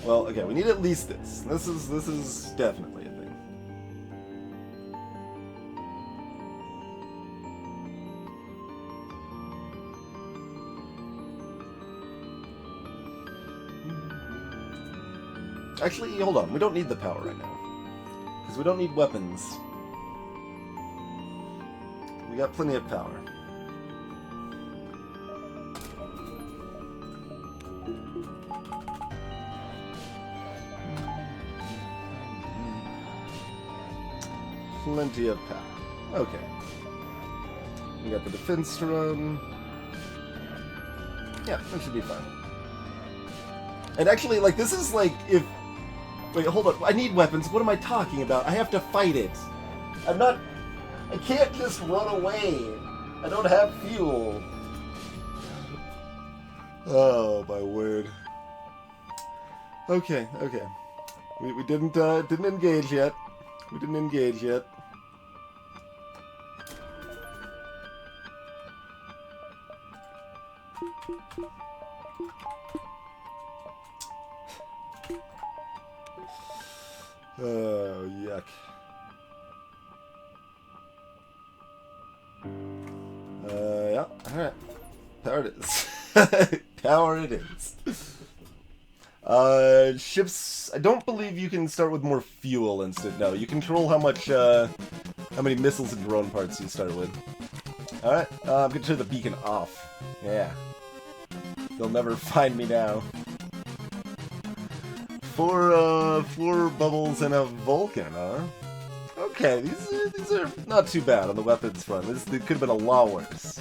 Well, okay, we need at least this. This is definitely a thing. Actually, hold on. We don't need the power right now. Because we don't need weapons. We got plenty of power. plenty of power. Okay. We got the defense to run. Yeah, that should be fine. And actually, like, this is like if... Wait, hold on. I need weapons. What am I talking about? I have to fight it. I'm not... I can't just run away. I don't have fuel. Oh, my word. Okay, okay. We didn't engage yet. We didn't engage yet. Oh, yuck. Yeah, alright. Power it is. Power it is. Ships... I don't believe you can start with more fuel instead. No, you control how much, how many missiles and drone parts you start with. Alright, I'm gonna turn the beacon off. Yeah. They'll never find me now. Four bubbles and a Vulcan, huh? Okay, these are not too bad on the weapons front. This could have been a lot worse.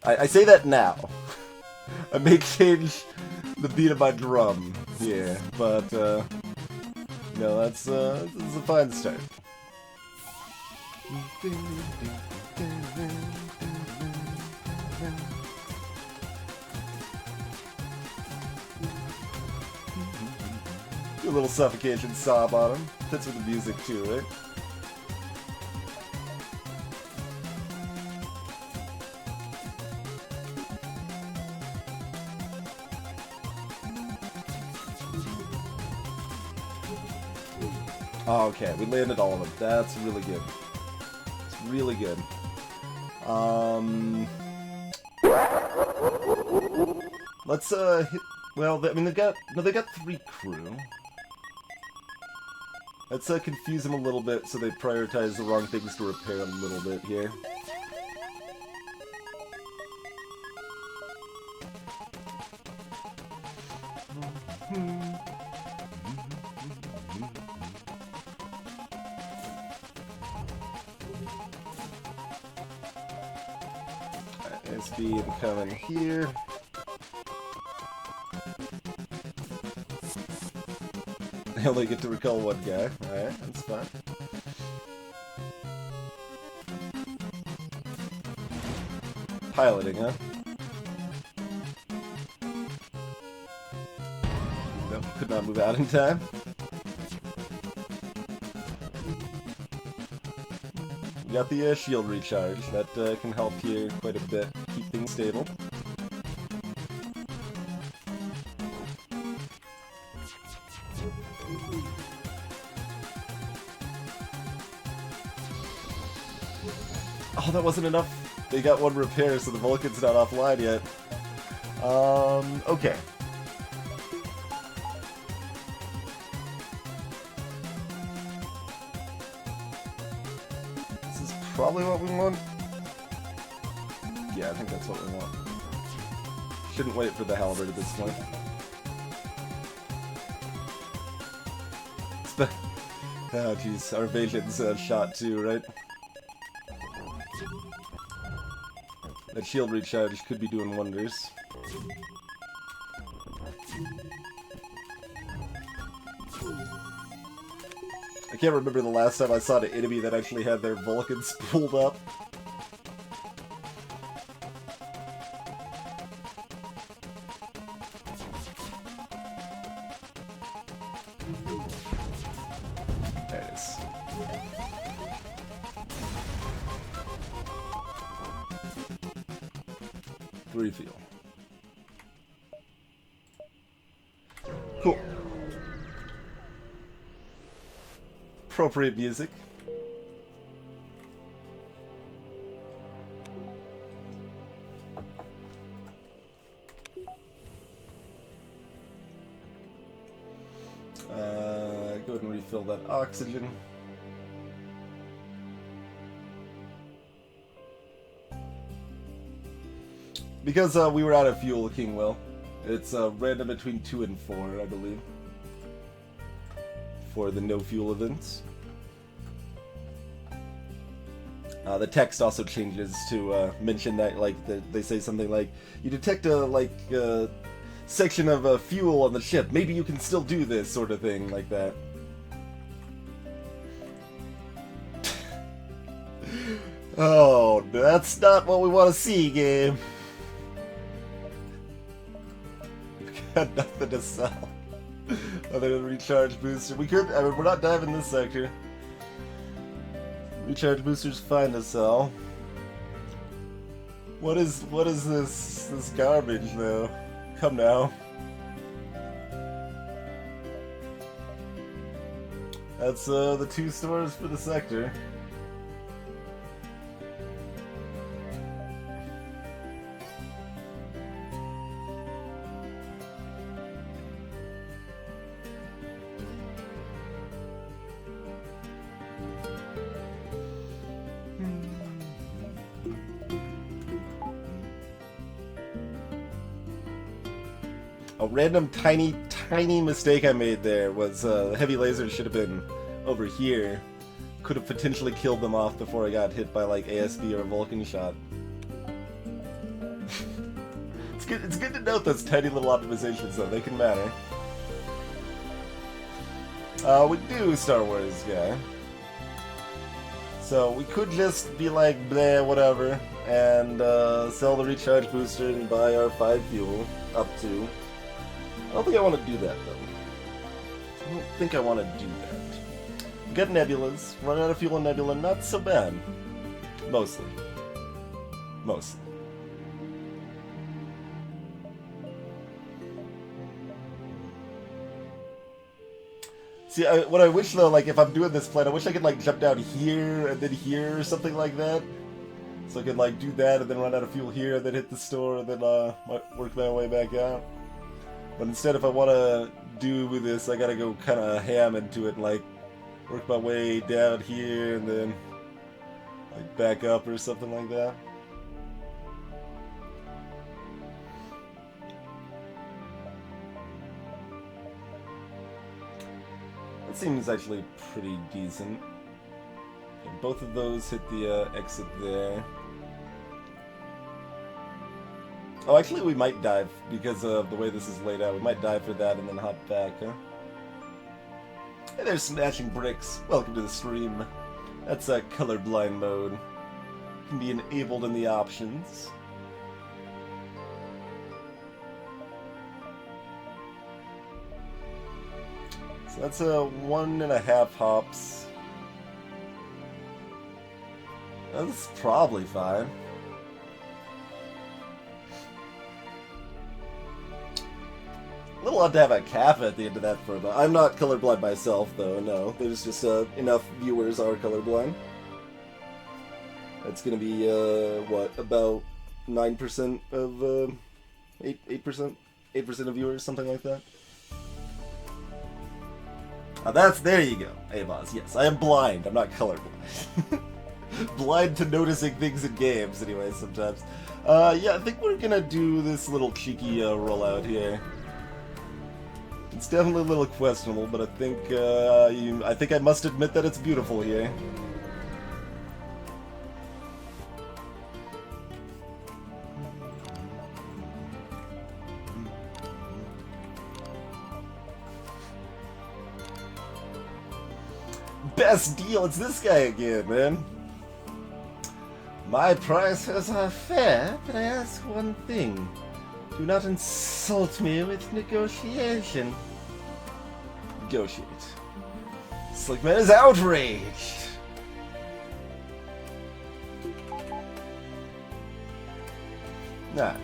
I say that now. I may change the beat of my drum here, but no, this is a fine start. A little suffocation sob on him. Fits with the music too, right? Oh, okay, we landed all of them. That's really good. It's really good. Let's hit. Well, I mean, they got 3 crew. Let's confuse them a little bit so they prioritize the wrong things to repair a little bit here. SB incoming here. I only get to recall one guy. Alright, that's fine. Piloting, huh? Nope, could not move out in time. We got the shield recharge. That can help here quite a bit. Keep things stable. Oh, that wasn't enough. They got one repair, so the Vulcan's not offline yet. Okay. This is probably what we want. Yeah, I think that's what we want. Shouldn't wait for the halberd at this point. Oh, jeez. Our evasion's shot too, right? That shield recharge could be doing wonders. I can't remember the last time I saw an enemy that actually had their Vulcans pulled up. There it is. Refuel. Cool. Appropriate music. Go ahead and refill that oxygen. Because we were out of fuel, King will. It's random between 2 and 4, I believe. For the no fuel events. The text also changes to mention that, like, they say something like, you detect a section of fuel on the ship. Maybe you can still do this, sort of thing, like that. Oh, that's not what we want to see, game. We've got nothing to sell. Other than recharge booster. We could, I mean, we're not diving this sector. Recharge boosters fine to sell. What is this garbage though? Come now. That's the 2 stores for the sector. A random tiny mistake I made there was the heavy laser should have been over here. Could have potentially killed them off before I got hit by like ASB or a Vulcan shot. It's good to note those tiny little optimizations though, they can matter. We do Star Wars guy. So we could just be like bleh whatever and sell the recharge booster and buy our 5 fuel up to. I don't think I want to do that, though. I don't think I want to do that. Get nebulas, run out of fuel and nebula, not so bad. Mostly. Mostly. See, what I wish, though, like, if I'm doing this plan, I wish I could, like, jump down here and then here or something like that. So I could, like, do that and then run out of fuel here and then hit the store and then, work my way back out. But instead, if I want to do this, I gotta go kind of ham into it and, like, work my way down here and then, like, back up or something like that. That seems actually pretty decent. Okay, both of those hit the exit there. Oh, actually, we might dive because of the way this is laid out. We might dive for that and then hop back, huh? Hey, there's Smashing Bricks. Welcome to the stream. That's colorblind mode. Can be enabled in the options. So that's 1.5 hops. That's probably fine. A little odd to have a kappa at the end of that for, but I'm not colorblind myself, though, no. There's just enough viewers are colorblind. That's gonna be, what, about 9% of, 8%? 8% of viewers, something like that. There you go, Avaz, yes, I am blind, I'm not colorblind. Blind to noticing things in games, anyway, sometimes. Yeah, I think we're gonna do this little cheeky, rollout here. It's definitely a little questionable, but I think I must admit that it's beautiful here. Best deal, it's this guy again, man. My prices are fair, but I ask one thing. Do not insult me with negotiation. Negotiate. Slickman is outraged. Nah.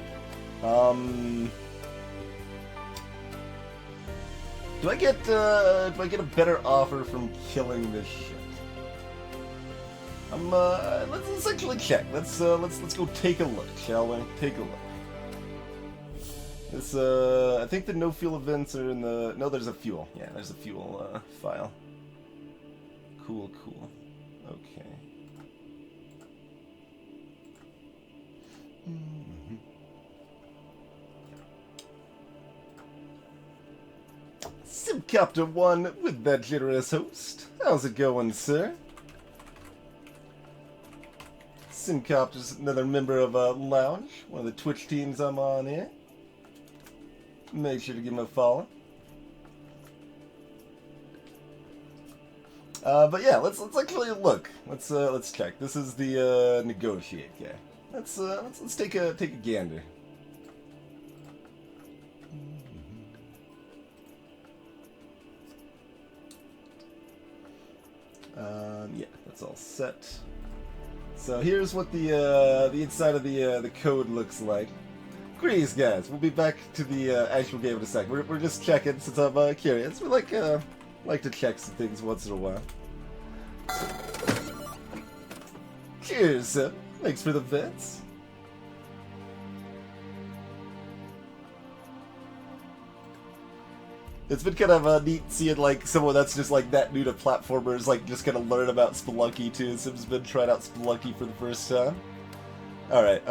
Do I get a better offer from killing this shit? Let's actually check. Let's go take a look, shall we? Take a look. This, I think the no fuel events are in the... No, there's a fuel. Yeah, there's a fuel, file. Cool, cool. Okay. Simcopter 1 with that generous host. How's it going, sir? Syncopter's another member of Lounge, one of the Twitch teams I'm on here. Make sure to give him a follow. But yeah, let's actually look. Let's check. This is the negotiate guy. Let's take a gander. Yeah, that's all set. So here's what the inside of the code looks like. Greetings, guys. We'll be back to the actual game in a sec. We're just checking since I'm curious. We like to check some things once in a while. So, cheers. Thanks for the bets. It's been kind of neat seeing like someone that's just like that new to platformers, like just kind of learn about Spelunky too. Sim's been trying out Spelunky for the first time. All right,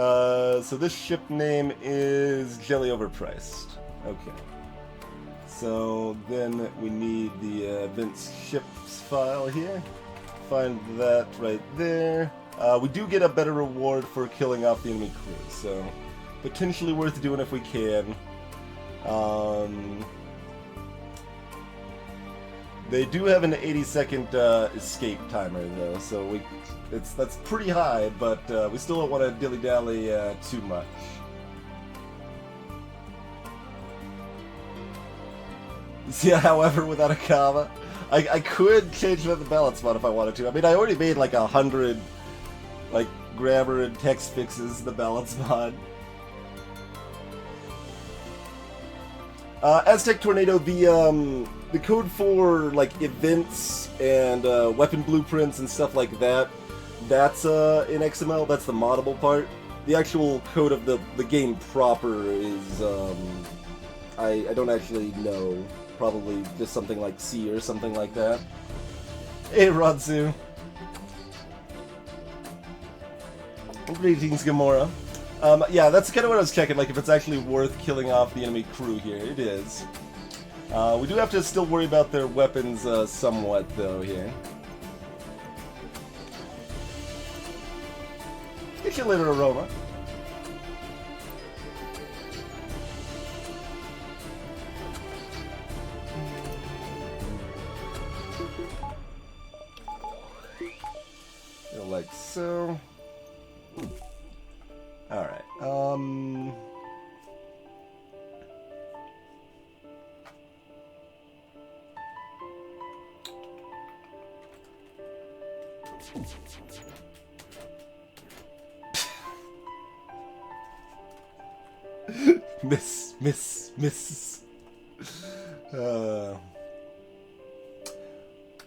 so this ship name is Jelly Overpriced. Okay. So then we need the Vince ships file here. Find that right there. We do get a better reward for killing off the enemy crew, so potentially worth doing if we can. They do have an 80-second escape timer though, so that's pretty high, but we still don't want to dilly-dally too much. See, however, without a comma, I could change the balance mod if I wanted to. I mean, I already made like 100 like grammar and text fixes in the balance mod. Aztec Tornado, the code for like events and weapon blueprints and stuff like that, that's in XML. That's the moddable part. The actual code of the game proper is I don't actually know. Probably just something like C or something like that. Hey, Rodzu. Greetings, Gamora. Yeah, that's kind of what I was checking, like if it's actually worth killing off the enemy crew here. It is. We do have to still worry about their weapons somewhat, though, here. Get you later, Aroma. Like so. Alright, Miss.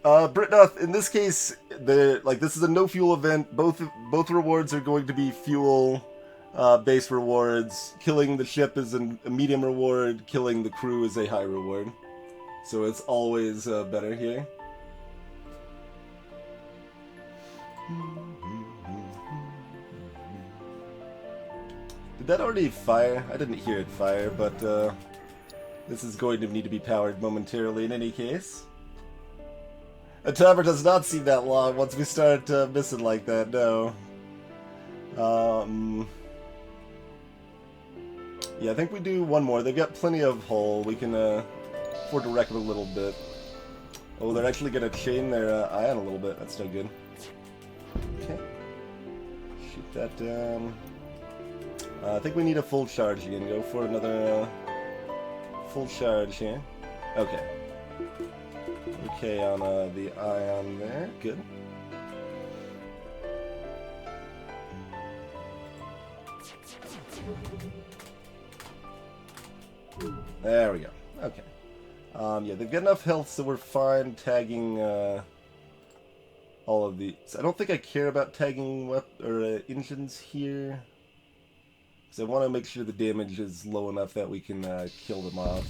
Britnoth, in this case, this is a no fuel event. Both rewards are going to be fuel based rewards. Killing the ship is a medium reward. Killing the crew is a high reward. So it's always better here. Did that already fire? I didn't hear it fire, but this is going to need to be powered momentarily in any case. A timer does not seem that long once we start missing like that, no. Yeah, I think we do one more. They've got plenty of hull. We can afford to wreck them a little bit. Oh, they're actually going to chain their ion a little bit. That's no good. Okay. Shoot that down. I think we need a full charge again. Go for another full charge here. Okay. Okay, on the ion there. Good. There we go. Okay. Yeah, they've got enough health, so we're fine tagging all of these. I don't think I care about tagging engines here, because I want to make sure the damage is low enough that we can kill them off.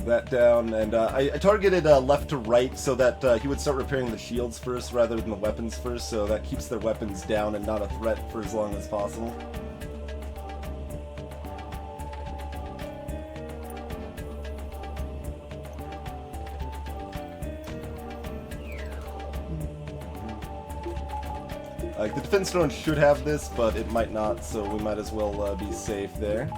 That down, and I targeted left to right so that he would start repairing the shields first rather than the weapons first, so that keeps their weapons down and not a threat for as long as possible. Like, the defense drone should have this, but it might not, so we might as well be safe there.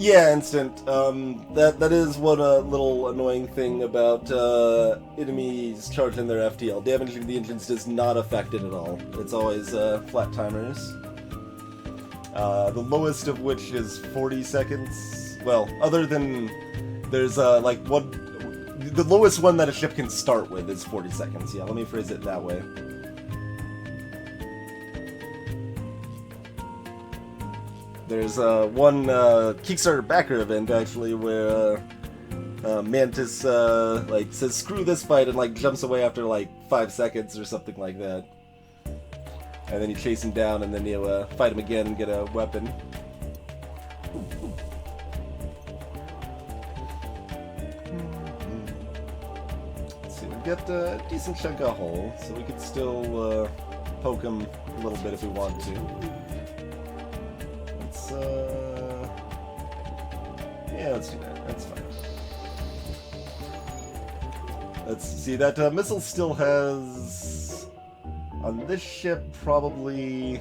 Yeah, instant. That is one little annoying thing about enemies charging their FTL. Damaging the engines does not affect it at all. It's always flat timers. The lowest of which is 40 seconds. Well, other than there's like one, the lowest one that a ship can start with is 40 seconds. Yeah, let me phrase it that way. There's one Kickstarter backer event actually where Mantis like says screw this fight and like jumps away after like 5 seconds or something like that, and then you chase him down and then you fight him again and get a weapon. Let's see, we've got a decent chunk of hull, so we could still poke him a little bit if we want to. Yeah, let's do that. That's fine. Let's see, that missile still has, on this ship, probably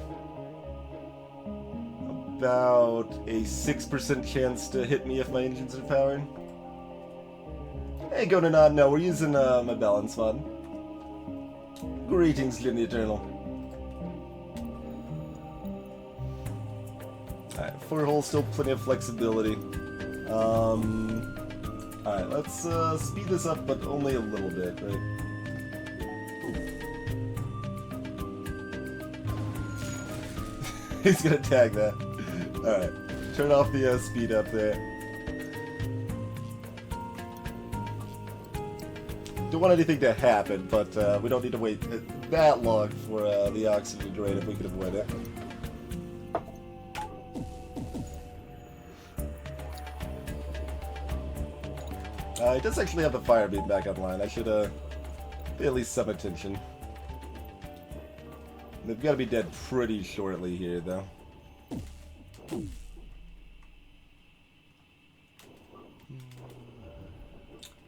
about a 6% chance to hit me if my engines are powered. Hey, Gonanon, no, we're using my balance mod. Greetings, Jim the Eternal. Alright, 4 holes, still plenty of flexibility. Alright, let's speed this up, but only a little bit, right? He's gonna tag that. Alright, turn off the speed up there. Don't want anything to happen, but we don't need to wait that long for the oxygen to drain if we can avoid it. It does actually have the fire beam back online. I should pay at least some attention. They've got to be dead pretty shortly here, though.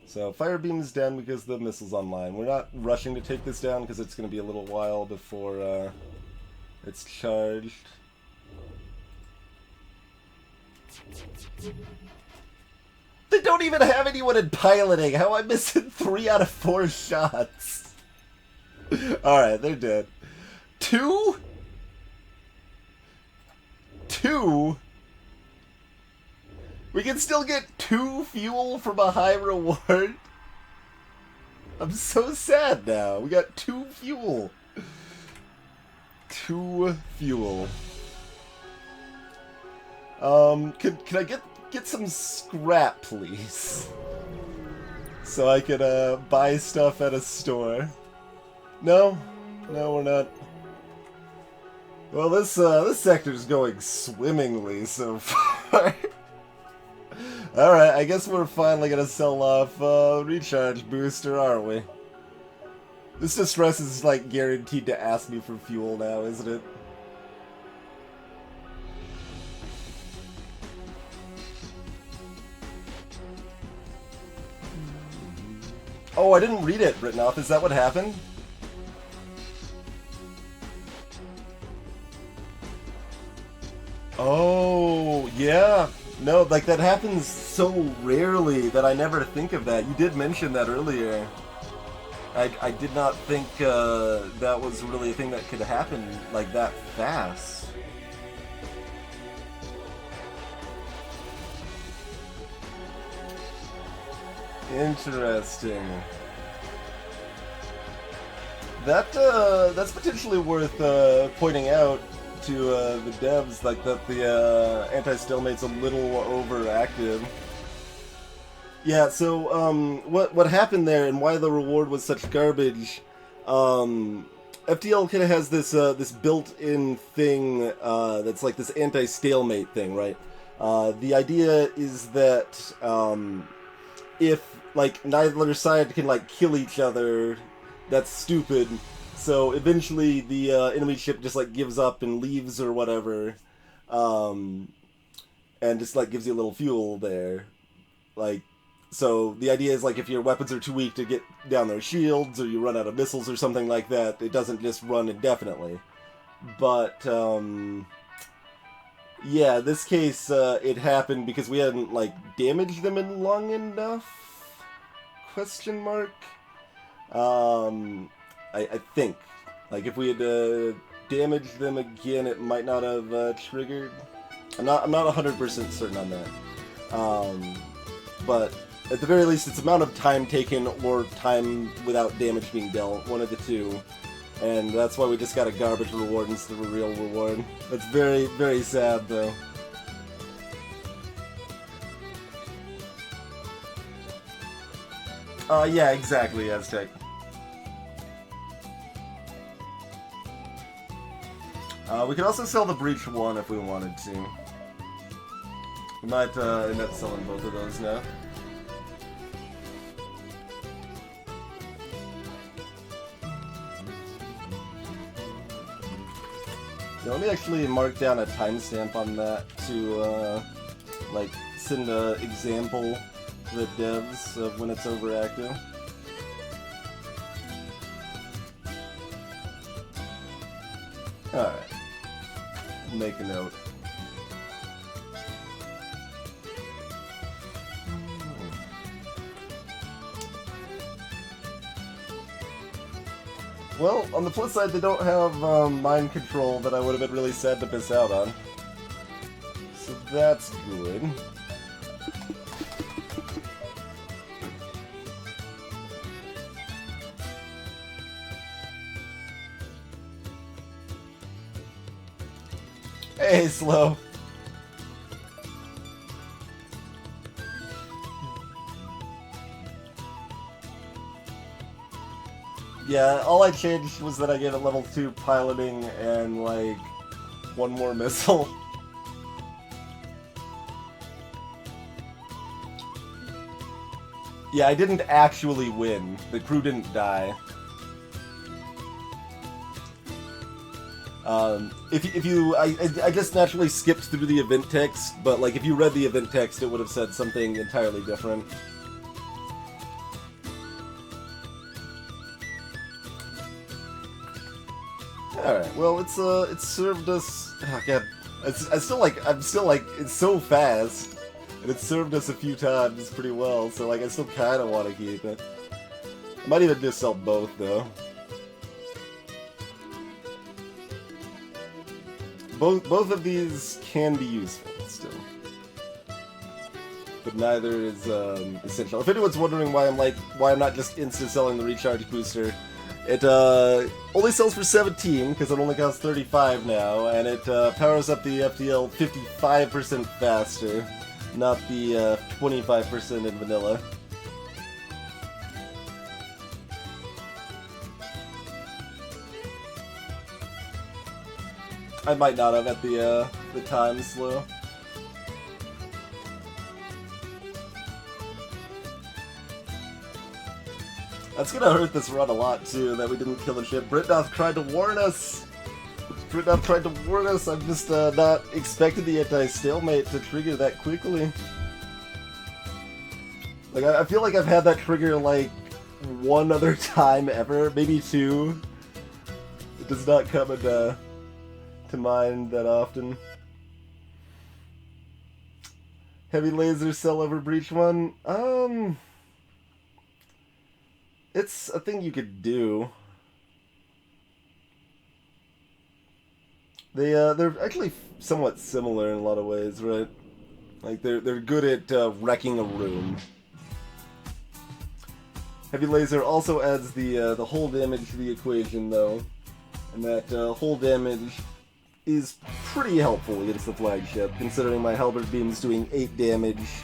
So, fire beam's down because the missile's online. We're not rushing to take this down because it's going to be a little while before it's charged. They don't even have anyone in piloting! How am I missing 3 out of 4 shots? Alright, they're dead. 2? 2? We can still get 2 fuel from a high reward? I'm so sad now. We got 2 fuel. 2 fuel. Can I get some scrap, please? So I could buy stuff at a store. No? No, we're not. Well, this sector's going swimmingly so far. Alright, I guess we're finally gonna sell off recharge booster, aren't we? This distress is like guaranteed to ask me for fuel now, isn't it? Oh, I didn't read it, Britnoff. Is that what happened? Oh, yeah. No, like, that happens so rarely that I never think of that. You did mention that earlier. I did not think that was really a thing that could happen, like, that fast. Interesting. That's potentially worth pointing out to the devs, like that the anti-stalemate's a little overactive. Yeah, so what happened there and why the reward was such garbage? FTL kind of has this this built-in thing that's like this anti-stalemate thing, right? The idea is that if like neither side can like kill each other, that's stupid. So eventually the enemy ship just like gives up and leaves or whatever, and just like gives you a little fuel there. Like, so the idea is like if your weapons are too weak to get down their shields or you run out of missiles or something like that, it doesn't just run indefinitely. But yeah, this case it happened because we hadn't like damaged them in long enough? Question mark. I think like if we had damaged them again, it might not have triggered. I'm not 100% certain on that. But at the very least, it's amount of time taken or time without damage being dealt, one of the two. And that's why we just got a garbage reward instead of a real reward. That's very, very sad, though. Yeah, exactly, Aztec. We could also sell the Breach 1 if we wanted to. We might end up selling both of those now. Yeah, let me actually mark down a timestamp on that to like send an example to the devs of when it's overactive. Alright. Make a note. Well, on the plus side, they don't have mind control that I would have been really sad to miss out on. So that's good. Hey, Slow. Yeah, all I changed was that I gave it level 2 piloting and, like, one more missile. Yeah, I didn't actually win. The crew didn't die. If you, I just naturally skipped through the event text, but, like, if you read the event text, it would have said something entirely different. Alright, well, it's served us... Oh, God. I'm still like, it's so fast, and it's served us a few times pretty well, so, like, I still kinda want to keep it. I might even just sell both, though. Both of these can be useful, still. But neither is, essential. If anyone's wondering why I'm not just insta-selling the recharge booster, it only sells for 17, because it only costs 35 now, and it powers up the FTL 55% faster, not the 25% in vanilla. I might not have at the time, Slow. That's gonna hurt this run a lot, too, that we didn't kill the ship. Britnoff tried to warn us! Britnoff tried to warn us! I'm just not expecting the anti-stalemate to trigger that quickly. Like, I feel like I've had that trigger, like, one other time ever, maybe two. It does not come into to mind that often. Heavy laser cell over breach 1? It's a thing you could do. They're actually somewhat similar in a lot of ways, right? Like they're good at wrecking a room. Heavy laser also adds the hull damage to the equation, though, and that hull damage is pretty helpful against the flagship, considering my halberd beam's doing 8 damage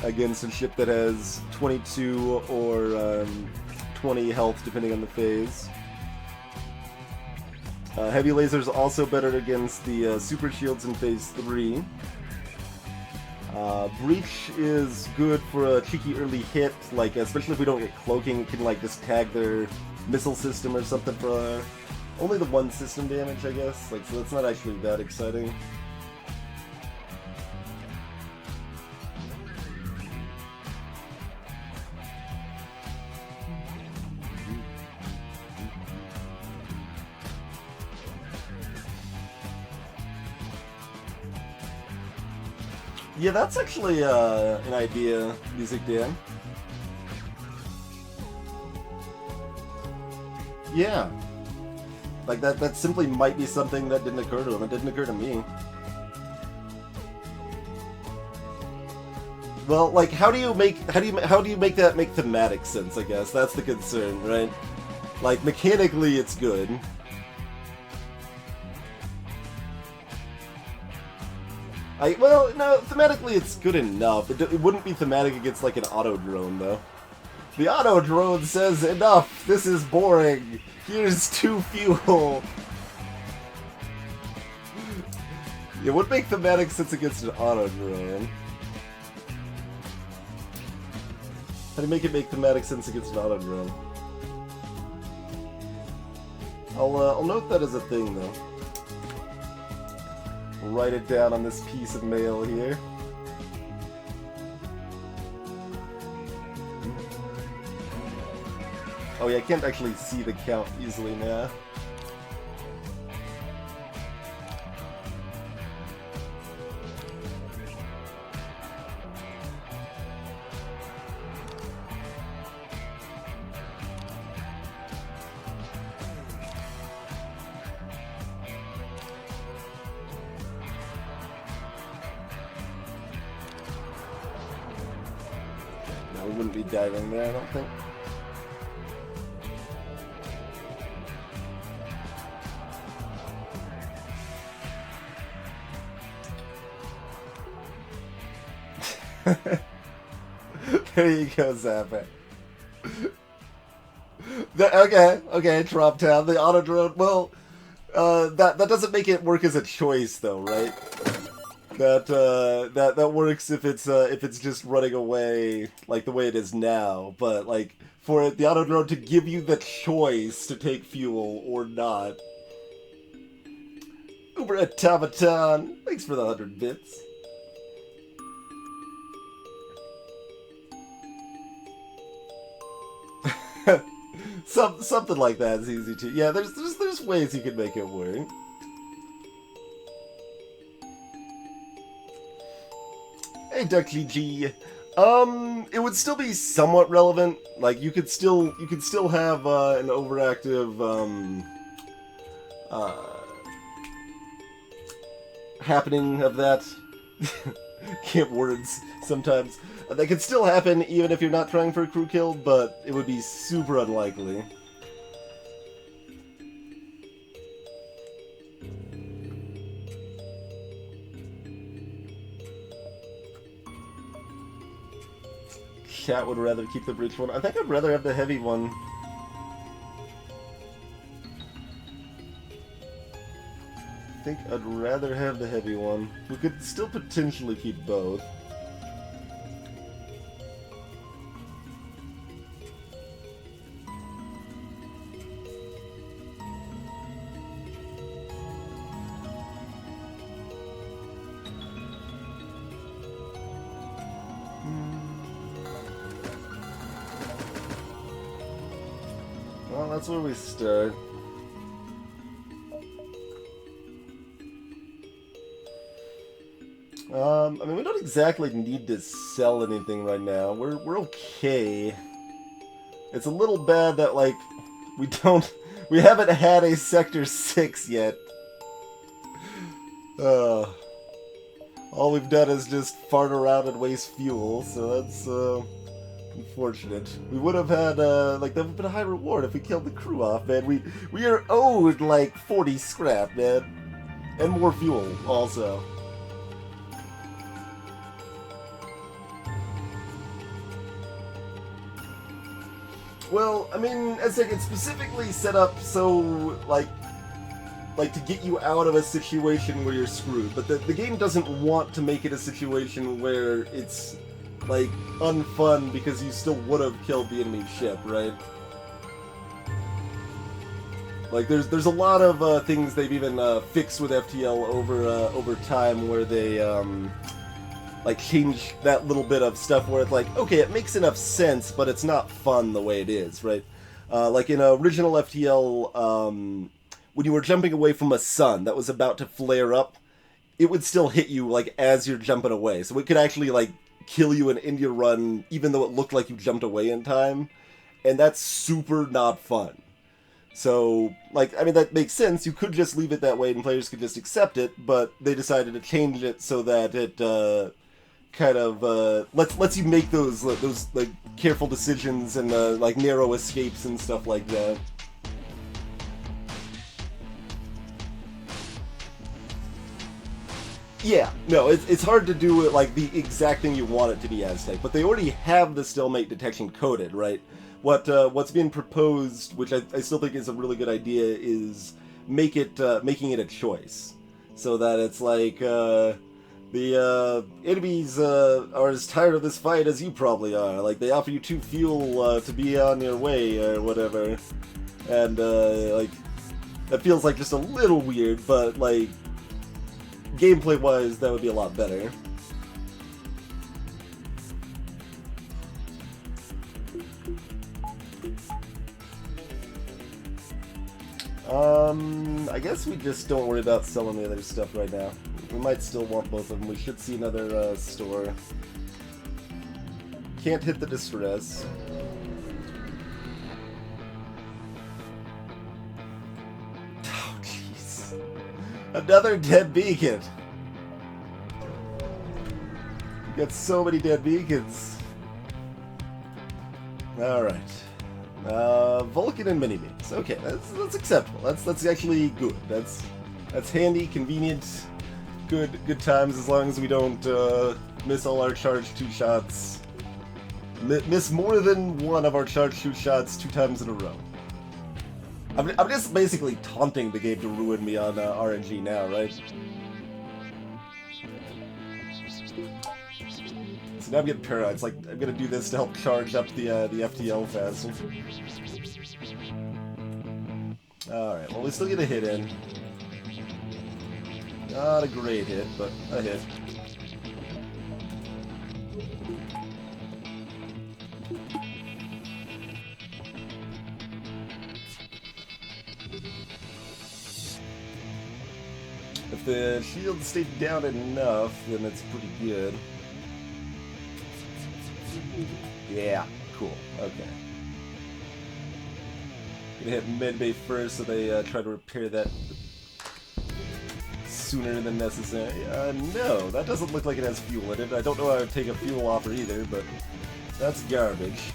against a ship that has 22 or 20 health, depending on the phase. Heavy laser is also better against the super shields in phase 3. Breach is good for a cheeky early hit, like especially if we don't get cloaking, it can like just tag their missile system or something for only the one system damage, I guess. Like, so that's not actually that exciting. Yeah, that's actually an idea, Music Dan. Yeah. Like, that simply might be something that didn't occur to him. It didn't occur to me. Well, like, how do you make that make thematic sense, I guess? That's the concern, right? Like, mechanically, it's good. Well, no, thematically it's good enough. It wouldn't be thematic against, like, an auto-drone, though. The auto-drone says, enough, this is boring, here's 2 fuel. It would make thematic sense against an auto-drone. How do you make it make thematic sense against an auto-drone? I'll note that as a thing, though. Write it down on this piece of mail here. Oh yeah, I can't actually see the count easily now. We wouldn't be diving there, I don't think. There you go, Zappa. Okay, drop down the auto drone. Well, that doesn't make it work as a choice, though, right? That works if it's just running away like the way it is now, but like for the auto drone to give you the choice to take fuel or not. Uber Automaton, thanks for the 100 bits. Something like that is easy to. Yeah, there's ways you can make it work. Hey, Ducky G. It would still be somewhat relevant. Like you could still have an overactive happening of that. Can't words sometimes. That could still happen even if you're not trying for a crew kill, but it would be super unlikely. Cat would rather keep the bridge one. I think I'd rather have the heavy one. I think I'd rather have the heavy one. We could still potentially keep both. Well, that's where we start. I mean, we don't exactly need to sell anything right now. We're okay. It's a little bad that, like, we haven't had a Sector 6 yet. All we've done is just fart around and waste fuel, so that's, unfortunate. We would have had, like, that would have been a high reward if we killed the crew off, man. We are owed, like, 40 scrap, man. And more fuel, also. Well, I mean, as like, it's specifically set up so, like to get you out of a situation where you're screwed. But the game doesn't want to make it a situation where it's, like, unfun because you still would have killed the enemy ship, right? Like there's a lot of things they've even fixed with FTL over time where they like change that little bit of stuff where it's like, okay, it makes enough sense, but it's not fun the way it is, right? Like in original FTL, when you were jumping away from a sun that was about to flare up, it would still hit you like as you're jumping away, so it could actually like kill you and end your run, even though it looked like you jumped away in time, and that's super not fun. So, like, I mean, that makes sense. You could just leave it that way and players could just accept it, but they decided to change it so that it kind of lets you make those like careful decisions and like narrow escapes and stuff like that. Yeah, no, it's hard to do it like the exact thing you want it to be Aztec, but they already have the stalemate detection coded, right? What's being proposed, which I still think is a really good idea, is making it a choice, so that it's like the enemies are as tired of this fight as you probably are. Like they offer you 2 fuel to be on your way or whatever, and like that feels like just a little weird, but like gameplay wise, that would be a lot better. I guess we just don't worry about selling the other stuff right now. We might still want both of them. We should see another store. Can't hit the distress. Oh, jeez. Another dead beacon! We got so many dead beacons. Alright. Vulcan and mini-beams. Okay, that's acceptable. That's actually good. That's handy, convenient, good times, as long as we don't miss all our charged 2 shots. Miss more than one of our charged 2 shots 2 times in a row. I'm just basically taunting the game to ruin me on RNG now, right? So now I'm getting paranoid. It's like I'm gonna do this to help charge up the FTL faster. Alright, well we still get a hit in. Not a great hit, but a hit. If the shield stayed down enough, then it's pretty good. Yeah, cool. Okay. Gonna hit medbay first, so they try to repair that sooner than necessary. No, that doesn't look like it has fuel in it. I don't know how I would take a fuel offer either, but that's garbage.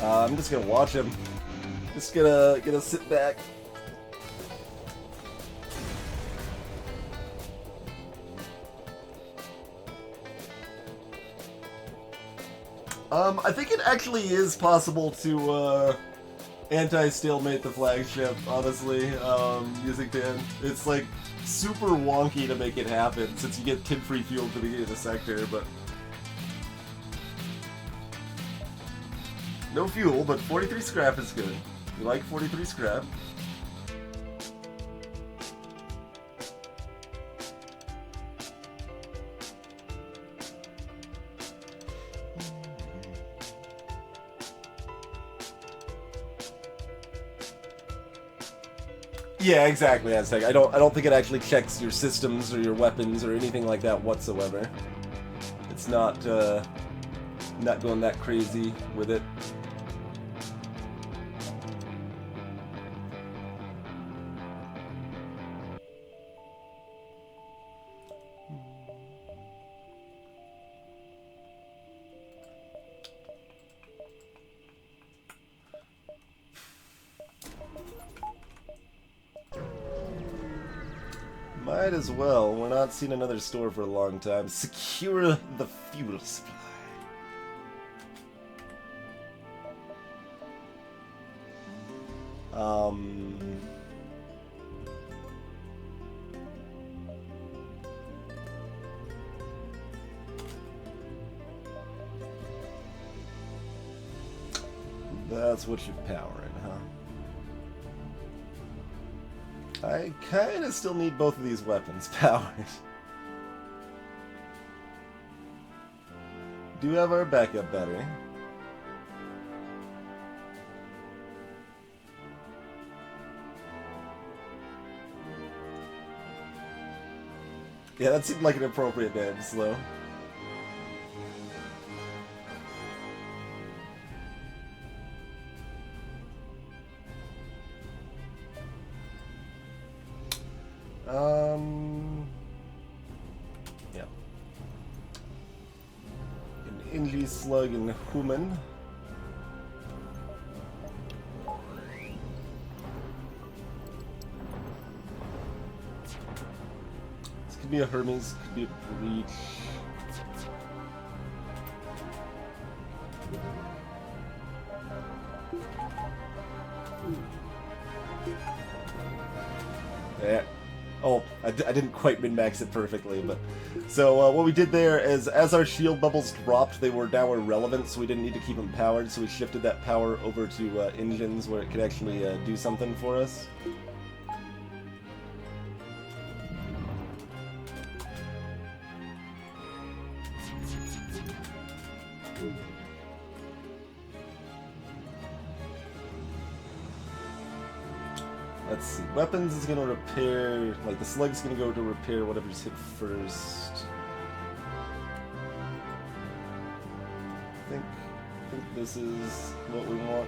I'm just gonna watch him. Just gonna sit back. I think it actually is possible to anti-stalemate the flagship, honestly, using TIN. It's like super wonky to make it happen since you get TIN free fuel at the beginning of the sector, but no fuel, but 43 scrap is good. You like 43 scrap? Yeah, exactly, Aztec. I don't think it actually checks your systems or your weapons or anything like that whatsoever. It's not going that crazy with it. Might as well. We're not seeing another store for a long time. Secure the fuel supply. That's what you're powering, huh? I kinda still need both of these weapons powered. Do have our backup battery. Yeah, that seemed like an appropriate name, Slow. Yeah. An Inji Slug and Human. This could be a Hermes, could be a Breach. Yeah. Oh, I didn't quite min-max it perfectly, but... So, what we did there is, as our shield bubbles dropped, they were now irrelevant, so we didn't need to keep them powered, so we shifted that power over to engines, where it could actually do something for us. Let's see. Weapons is going to repair... Like, the slug's going to go to repair whatever's hit first. I think this is what we want.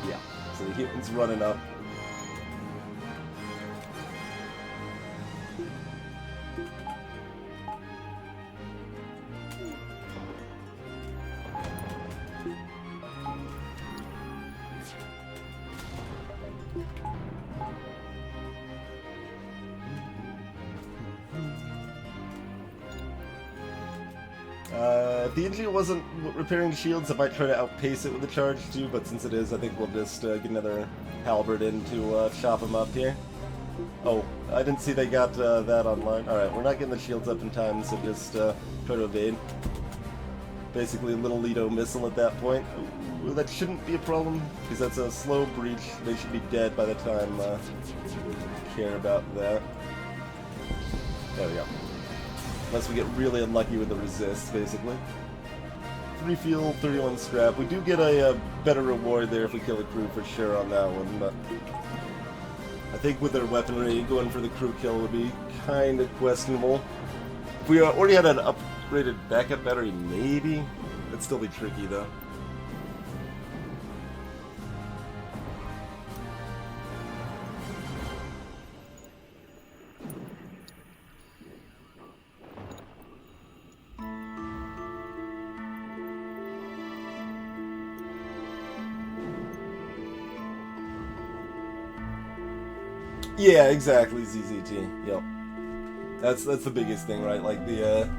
Yeah. So the human's running up. If the engine wasn't repairing shields, I might try to outpace it with the charge too, but since it is, I think we'll just get another halberd in to chop him up here. Oh, I didn't see they got that online. Alright, we're not getting the shields up in time, so just try to evade. Basically a little Lido missile at that point. Ooh, that shouldn't be a problem, because that's a slow breach. They should be dead by the time we care about that. There we go. Unless we get really unlucky with the resist, basically. 3 fuel, 31 scrap. We do get a better reward there if we kill a crew for sure on that one, but... I think with their weaponry, going for the crew kill would be kind of questionable. If we already had an upgraded backup battery, maybe? It'd still be tricky, though. Yeah, exactly, ZZT. Yep. That's the biggest thing, right? Like the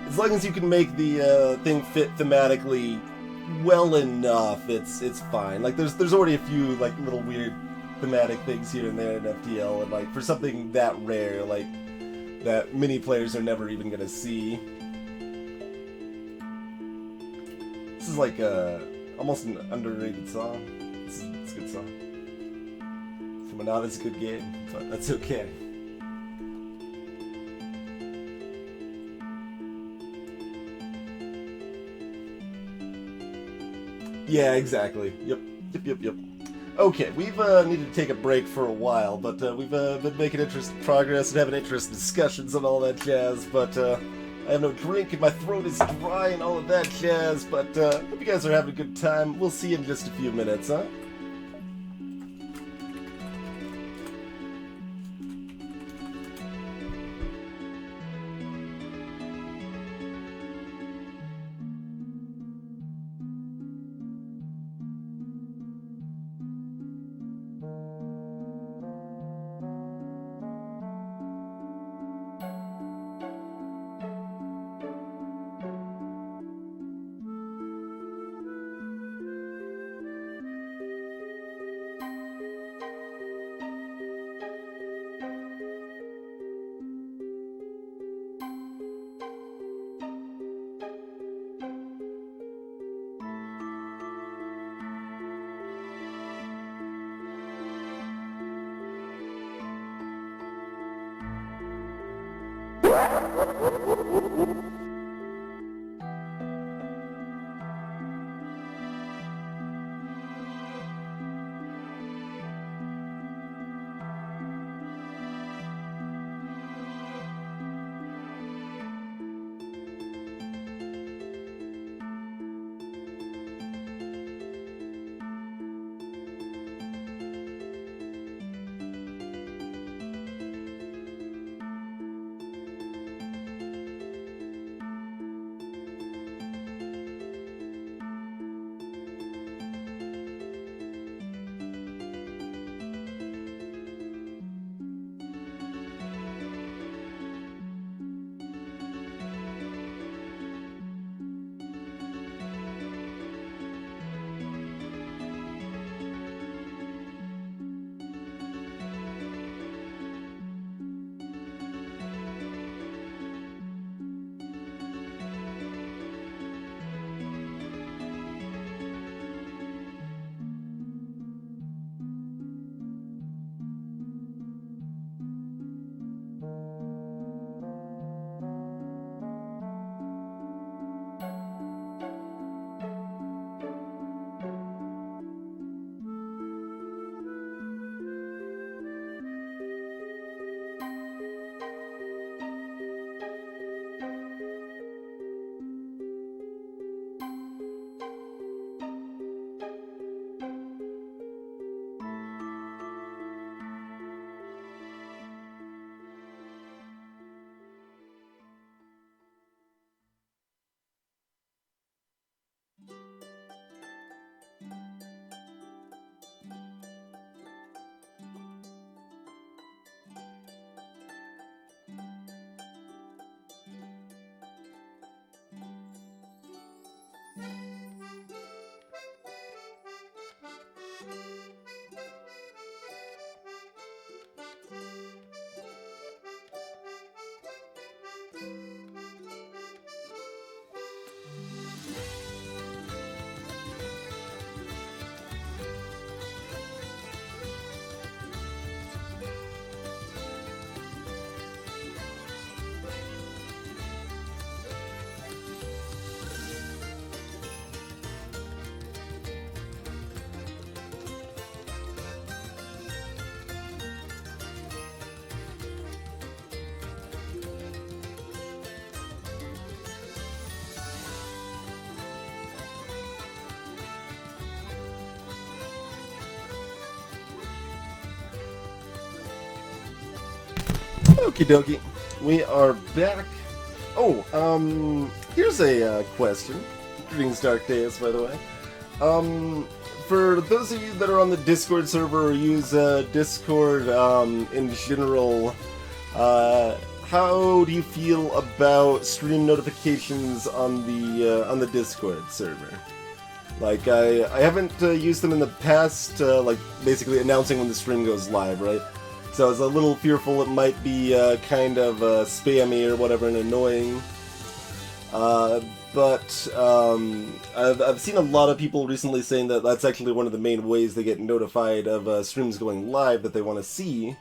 as long as you can make the thing fit thematically well enough, it's fine. Like there's already a few like little weird thematic things here and there in FTL, and like for something that rare, like that many players are never even gonna see. This is like almost an underrated song. It's a good song. Not as a good game, but that's okay. Yeah, exactly. Yep. Okay, we've needed to take a break for a while, but we've been making progress and having interesting discussions and all that jazz, but I have no drink and my throat is dry and all of that jazz, but hope you guys are having a good time. We'll see you in just a few minutes, huh? Okie dokie. We are back. Oh, here's a question. Greetings, Dark Days, by the way. For those of you that are on the Discord server or use Discord in general, how do you feel about stream notifications on the Discord server? Like, I haven't used them in the past, like, basically announcing when the stream goes live, right? So I was a little fearful it might be kind of spammy or whatever and annoying. But I've seen a lot of people recently saying that that's actually one of the main ways they get notified of streams going live that they want to see.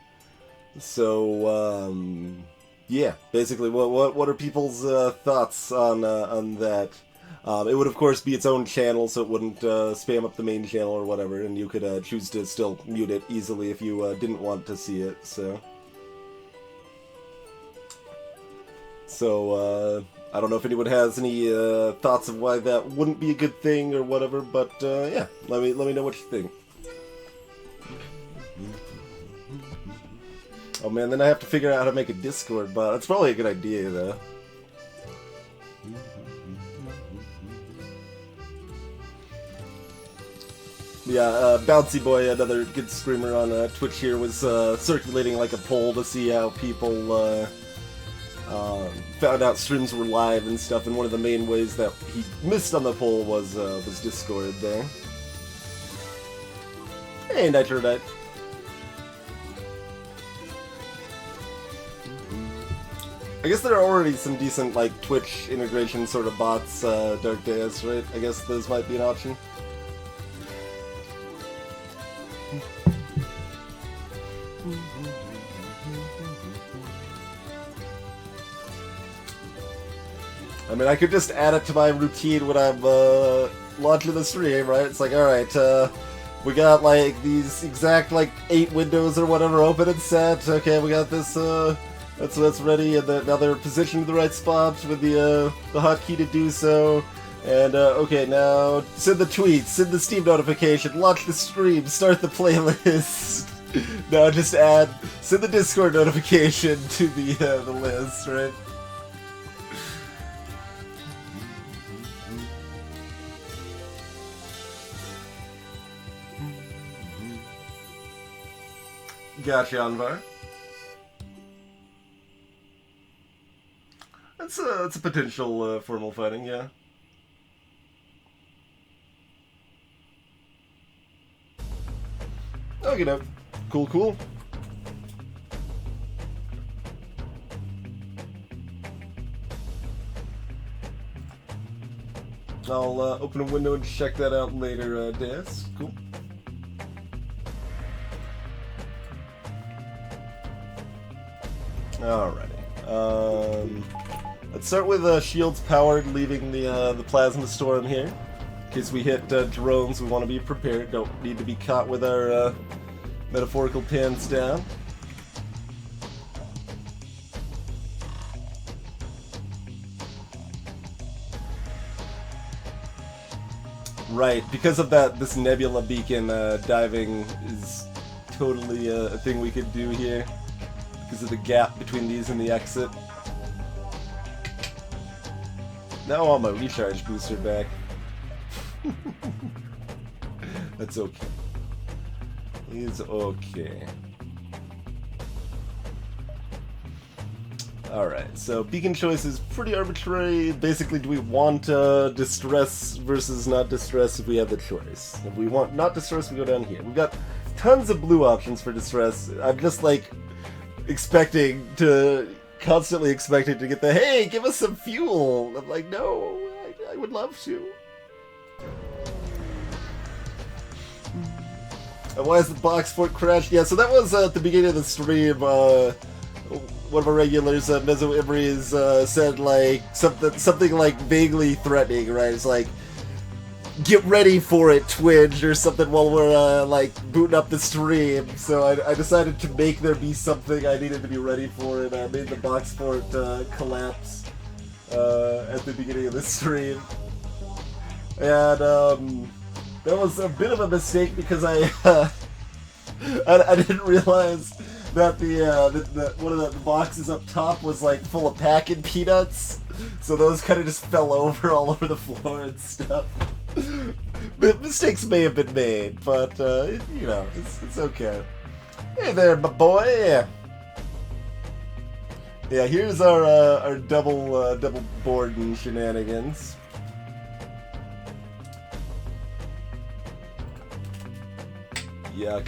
So, yeah, basically, what are people's thoughts on that? It would, of course, be its own channel, so it wouldn't spam up the main channel or whatever, and you could choose to still mute it easily if you didn't want to see it, so... I don't know if anyone has any thoughts of why that wouldn't be a good thing or whatever, but yeah, let me know what you think. Oh man, then I have to figure out how to make a Discord bot. That's probably a good idea, though. Yeah, Bouncy Boy, another good streamer on Twitch here, was circulating like a poll to see how people found out streams were live and stuff, and one of the main ways that he missed on the poll was Discord there. Hey, Nitrodite. I guess there are already some decent, like, Twitch integration sort of bots, Dark Days, right? I guess those might be an option. I mean, I could just add it to my routine when I'm launching the stream, right? It's like, alright, we got like these exact like 8 windows or whatever open and set. Okay, we got this, that's ready, and now they're positioned in the right spot with the hotkey to do so. And, okay, now send the tweets, send the Steam notification, launch the stream, start the playlist. Now just send the Discord notification to the list, right? Gotcha, Anvar. That's a potential formal fighting, yeah. Okay, no. Cool. I'll open a window and check that out later, Des. Cool. Alrighty. Let's start with shields powered, leaving the plasma storm here. In case we hit drones, we want to be prepared. Don't need to be caught with our metaphorical pants down. Right, because of that, this nebula beacon diving is totally a thing we could do here. Because of the gap between these and the exit. Now I want my recharge booster back. That's okay. It's okay. Alright, so beacon choice is pretty arbitrary. Basically, do we want distress versus not distress if we have the choice? If we want not distress, we go down here. We've got tons of blue options for distress. I'm just like constantly expecting to get the, hey, give us some fuel. I'm like, no, I would love to. And why is the box fort crashed? Yeah, so that was at the beginning of the stream. One of our regulars, Mezzo Emery's, said like something like vaguely threatening, right? It's like, get ready for it, Twitch, or something while we're like booting up the stream. So I decided to make there be something I needed to be ready for, and I made the box fort collapse at the beginning of the stream. And that was a bit of a mistake because I didn't realize that the one of the boxes up top was like full of packing peanuts, so those kind of just fell over all over the floor and stuff. Mistakes may have been made, but you know, it's okay. Hey there, my boy. Yeah, here's our double board and shenanigans. Yuck.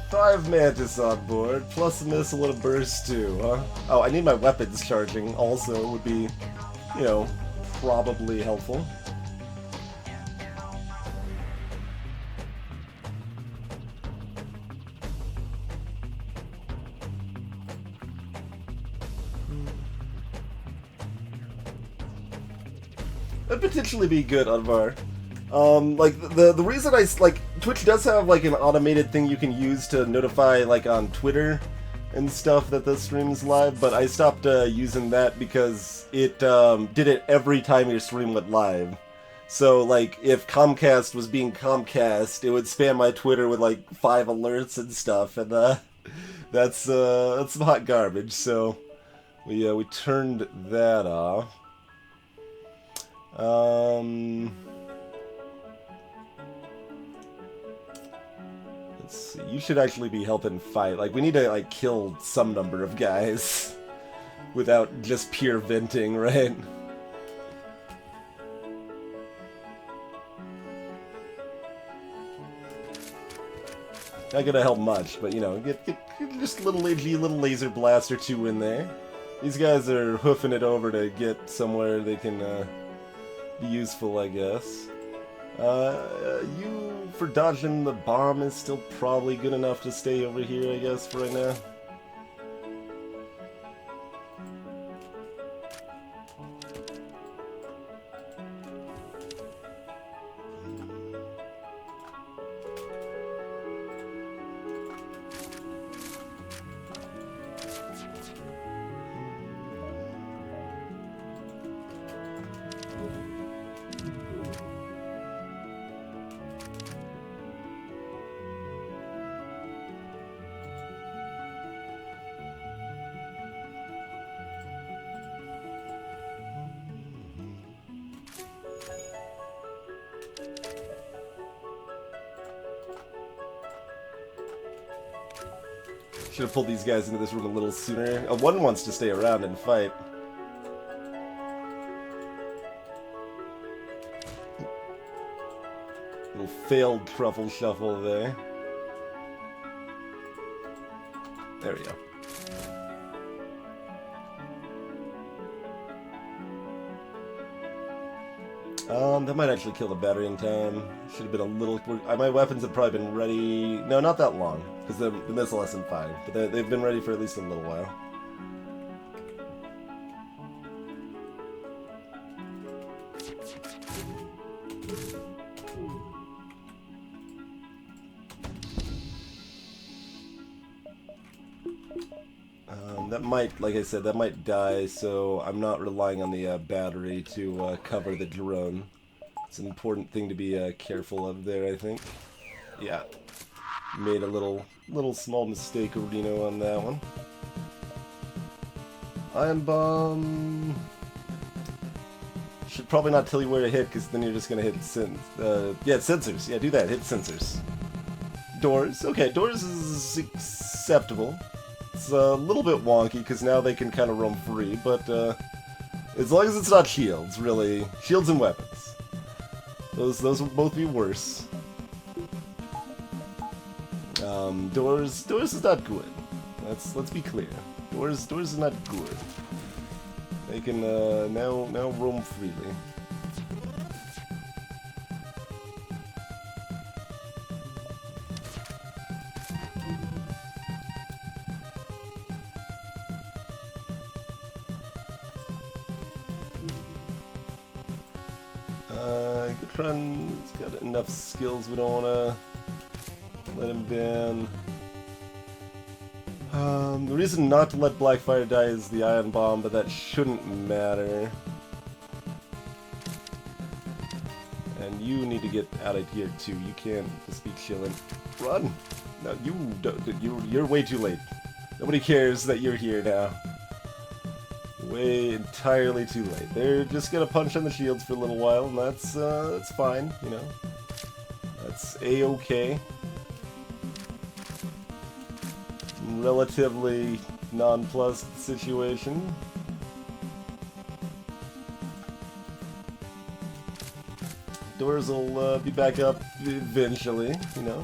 Five Mantis on board, plus a missile and a burst too, huh? Oh, I need my weapons charging also, would be, you know, probably helpful. That'd potentially be good, Unvar. Like, the reason Twitch does have, like, an automated thing you can use to notify, like, on Twitter and stuff that the stream is live, but I stopped using that because it did it every time your stream went live. So, like, if Comcast was being Comcast, it would spam my Twitter with, like, 5 alerts and stuff, and that's some hot garbage, so we turned that off. Let's see. You should actually be helping fight. Like, we need to, like, kill some number of guys without just pure venting, right? Not gonna help much, but, you know, get just a little laser blast or two in there. These guys are hoofing it over to get somewhere they can be useful, I guess. You, for dodging the bomb, is still probably good enough to stay over here, I guess, for right now. Should have pulled these guys into this room a little sooner. One wants to stay around and fight. Little failed truffle shuffle there. There we go. That might actually kill the battery in time. Should have been a little... My weapons have probably been ready... No, not that long, because the missile hasn't fired. But they've been ready for at least a little while. That might, like I said, that might die, so I'm not relying on the battery to cover the drone. It's an important thing to be careful of there, I think. Yeah. Made a little small mistake, Reno, on that one. Ion Bomb... Should probably not tell you where to hit, because then you're just going to hit sensors. Yeah, do that. Hit sensors. Doors. Okay, doors is acceptable. It's a little bit wonky, because now they can kind of roam free, but as long as it's not shields, really. Shields and weapons. Those will both be worse. Doors is not good. Let's be clear. Doors is not good. They can now roam freely. Gutron's got enough skills, we don't want to let him ban. The reason not to let Blackfire die is the Ion Bomb, but that shouldn't matter. And you need to get out of here too, you can't just be chilling. Run! No, you're way too late. Nobody cares that you're here now. Way entirely too late. They're just gonna punch on the shields for a little while, and that's fine, you know. That's a-okay. Relatively nonplussed situation. Doors will be back up eventually, you know.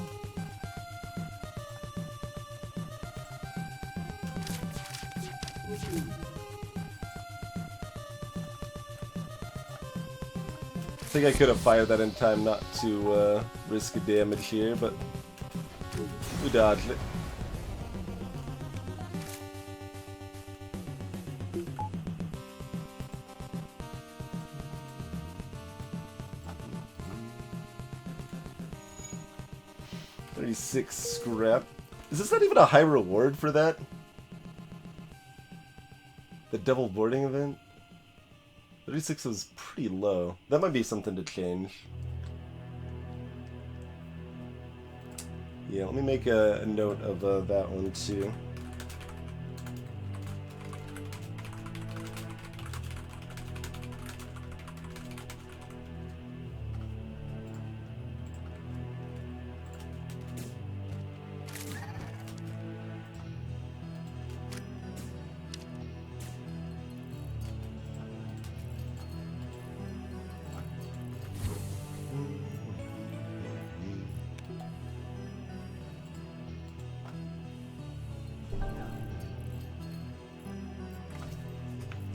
I think I could have fired that in time not to risk a damage here, but we dodged it. $36 scrap. Is this not even a high reward for that? The double boarding event? 36 was pretty low. That might be something to change. Yeah, let me make a note of that one too.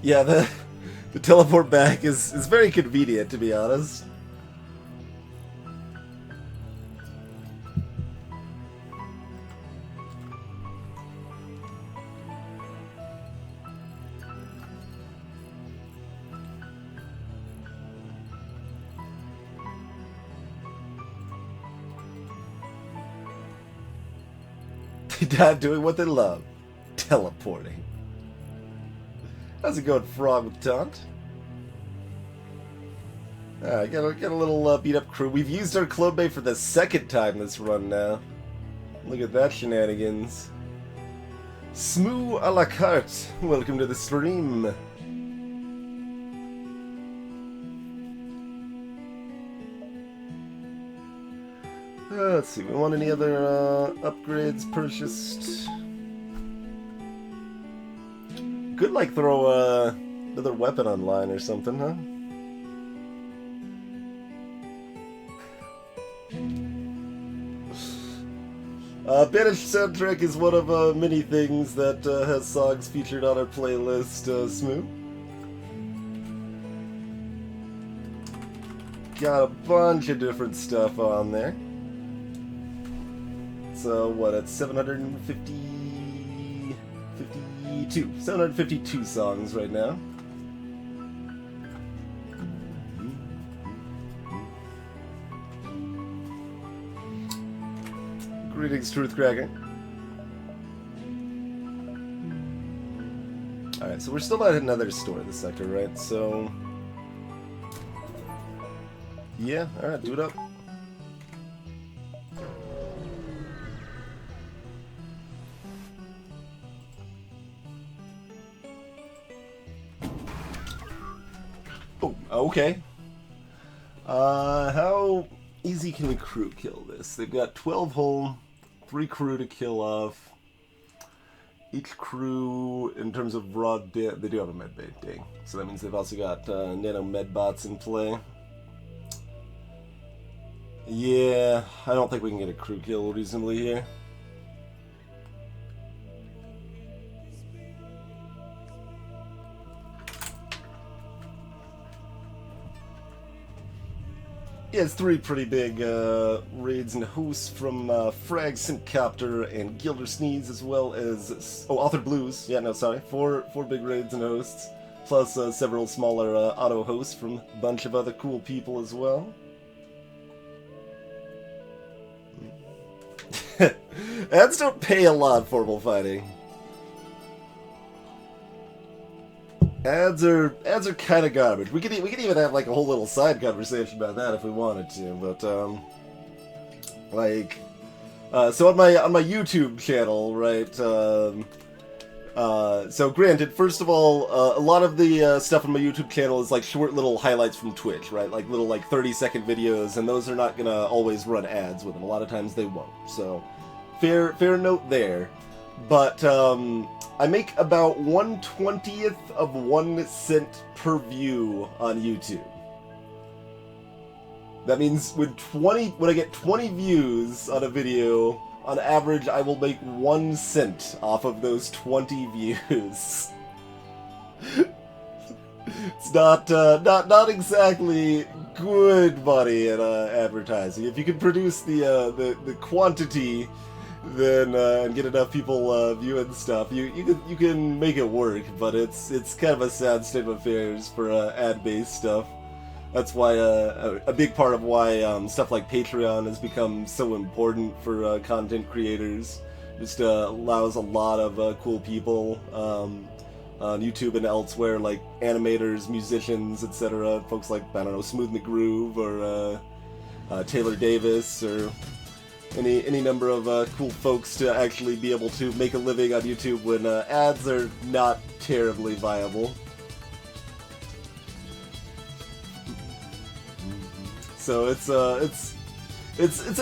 Yeah, the teleport back is very convenient, to be honest. Doing what they love. Teleporting. How's it going, Frog with Taunt? Alright, got a little beat up crew. We've used our club bay for the second time this run now. Look at that shenanigans. Smoo a la carte. Welcome to the stream. Let's see, we want any other upgrades purchased? Could like throw another weapon online or something, huh? Banished soundtrack is one of many things that has songs featured on our playlist, Smoo. Got a bunch of different stuff on there. So what, it's 752 songs right now. Greetings, Truthcracker. Alright, so we're still not hitting another store in this sector, right? So... yeah, alright, do it up. Oh, okay. How easy can we crew kill this? They've got 12 hull, 3 crew to kill off. Each crew, in terms of raw they do have a med bay, dang. So that means they've also got nano med bots in play. Yeah, I don't think we can get a crew kill reasonably here. Yeah, it's 3 pretty big raids and hosts from Frag, Syncopter, and Gilder Sneeze, as well as... oh, Author Blues. Yeah, no, sorry. 4 big raids and hosts, plus several smaller auto hosts from a bunch of other cool people as well. Ads don't pay a lot for formal fighting. Ads are kind of garbage. We could even have like a whole little side conversation about that if we wanted to, but so on my YouTube channel, right? So granted, first of all, a lot of the stuff on my YouTube channel is like short little highlights from Twitch, right? Like little 30-second videos, and those are not gonna always run ads with them. A lot of times they won't. So fair note there. But I make about 1/20th of 1 cent per view on YouTube. That means when I get 20 views on a video, on average I will make 1 cent off of those 20 views. It's not exactly good money in advertising. If you can produce the quantity, then and get enough people viewing stuff, you can make it work. But it's kind of a sad state of affairs for ad-based stuff. That's why a big part of why stuff like Patreon has become so important for content creators. Just allows a lot of cool people on YouTube and elsewhere, like animators, musicians, etc. Folks like, I don't know, Smooth McGroove or Taylor Davis or any number of cool folks to actually be able to make a living on YouTube when ads are not terribly viable. So it's an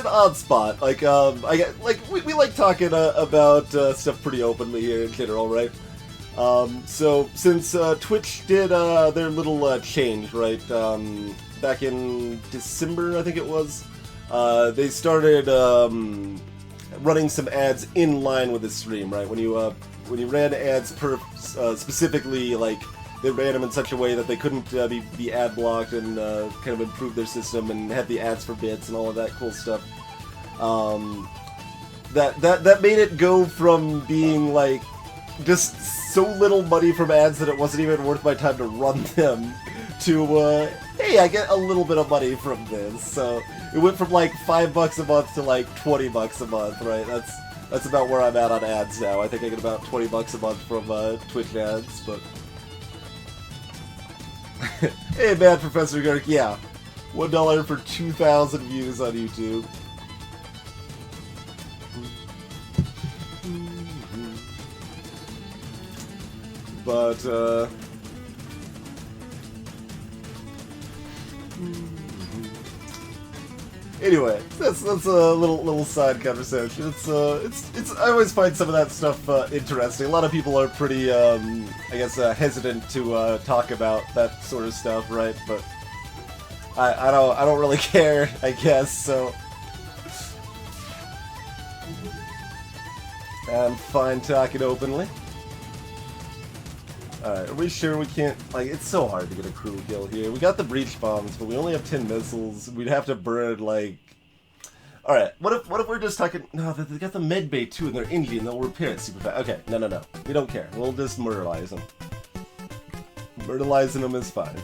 odd spot. Like we like talking about stuff pretty openly here in general, right? So since Twitch did their little change, right? Back in December, I think it was. They started running some ads in line with the stream, right? When you ran ads per specifically, like they ran them in such a way that they couldn't be ad blocked, and kind of improved their system and had the ads for bits and all of that cool stuff. That made it go from being like just so little money from ads that it wasn't even worth my time to run them to hey, I get a little bit of money from this. So it went from like $5 a month to like $20 a month, right? That's about where I'm at on ads now. I think I get about 20 bucks a month from Twitch ads, but... Hey, Mad Professor Garrick, yeah. $1 for 2,000 views on YouTube. But, anyway, that's a little side conversation. It's I always find some of that stuff interesting. A lot of people are pretty I guess hesitant to talk about that sort of stuff, right? But I don't really care, I guess. So I'm fine talking openly. Alright, are we sure we can't... Like, it's so hard to get a crew kill here. We got the breach bombs, but we only have 10 missiles. We'd have to burn, like... Alright, what if we're just talking... No, they got the med bay, too, and they're Indian, and they'll repair it super fast. Okay, no. We don't care. We'll just murderize them. Murderizing them is fine.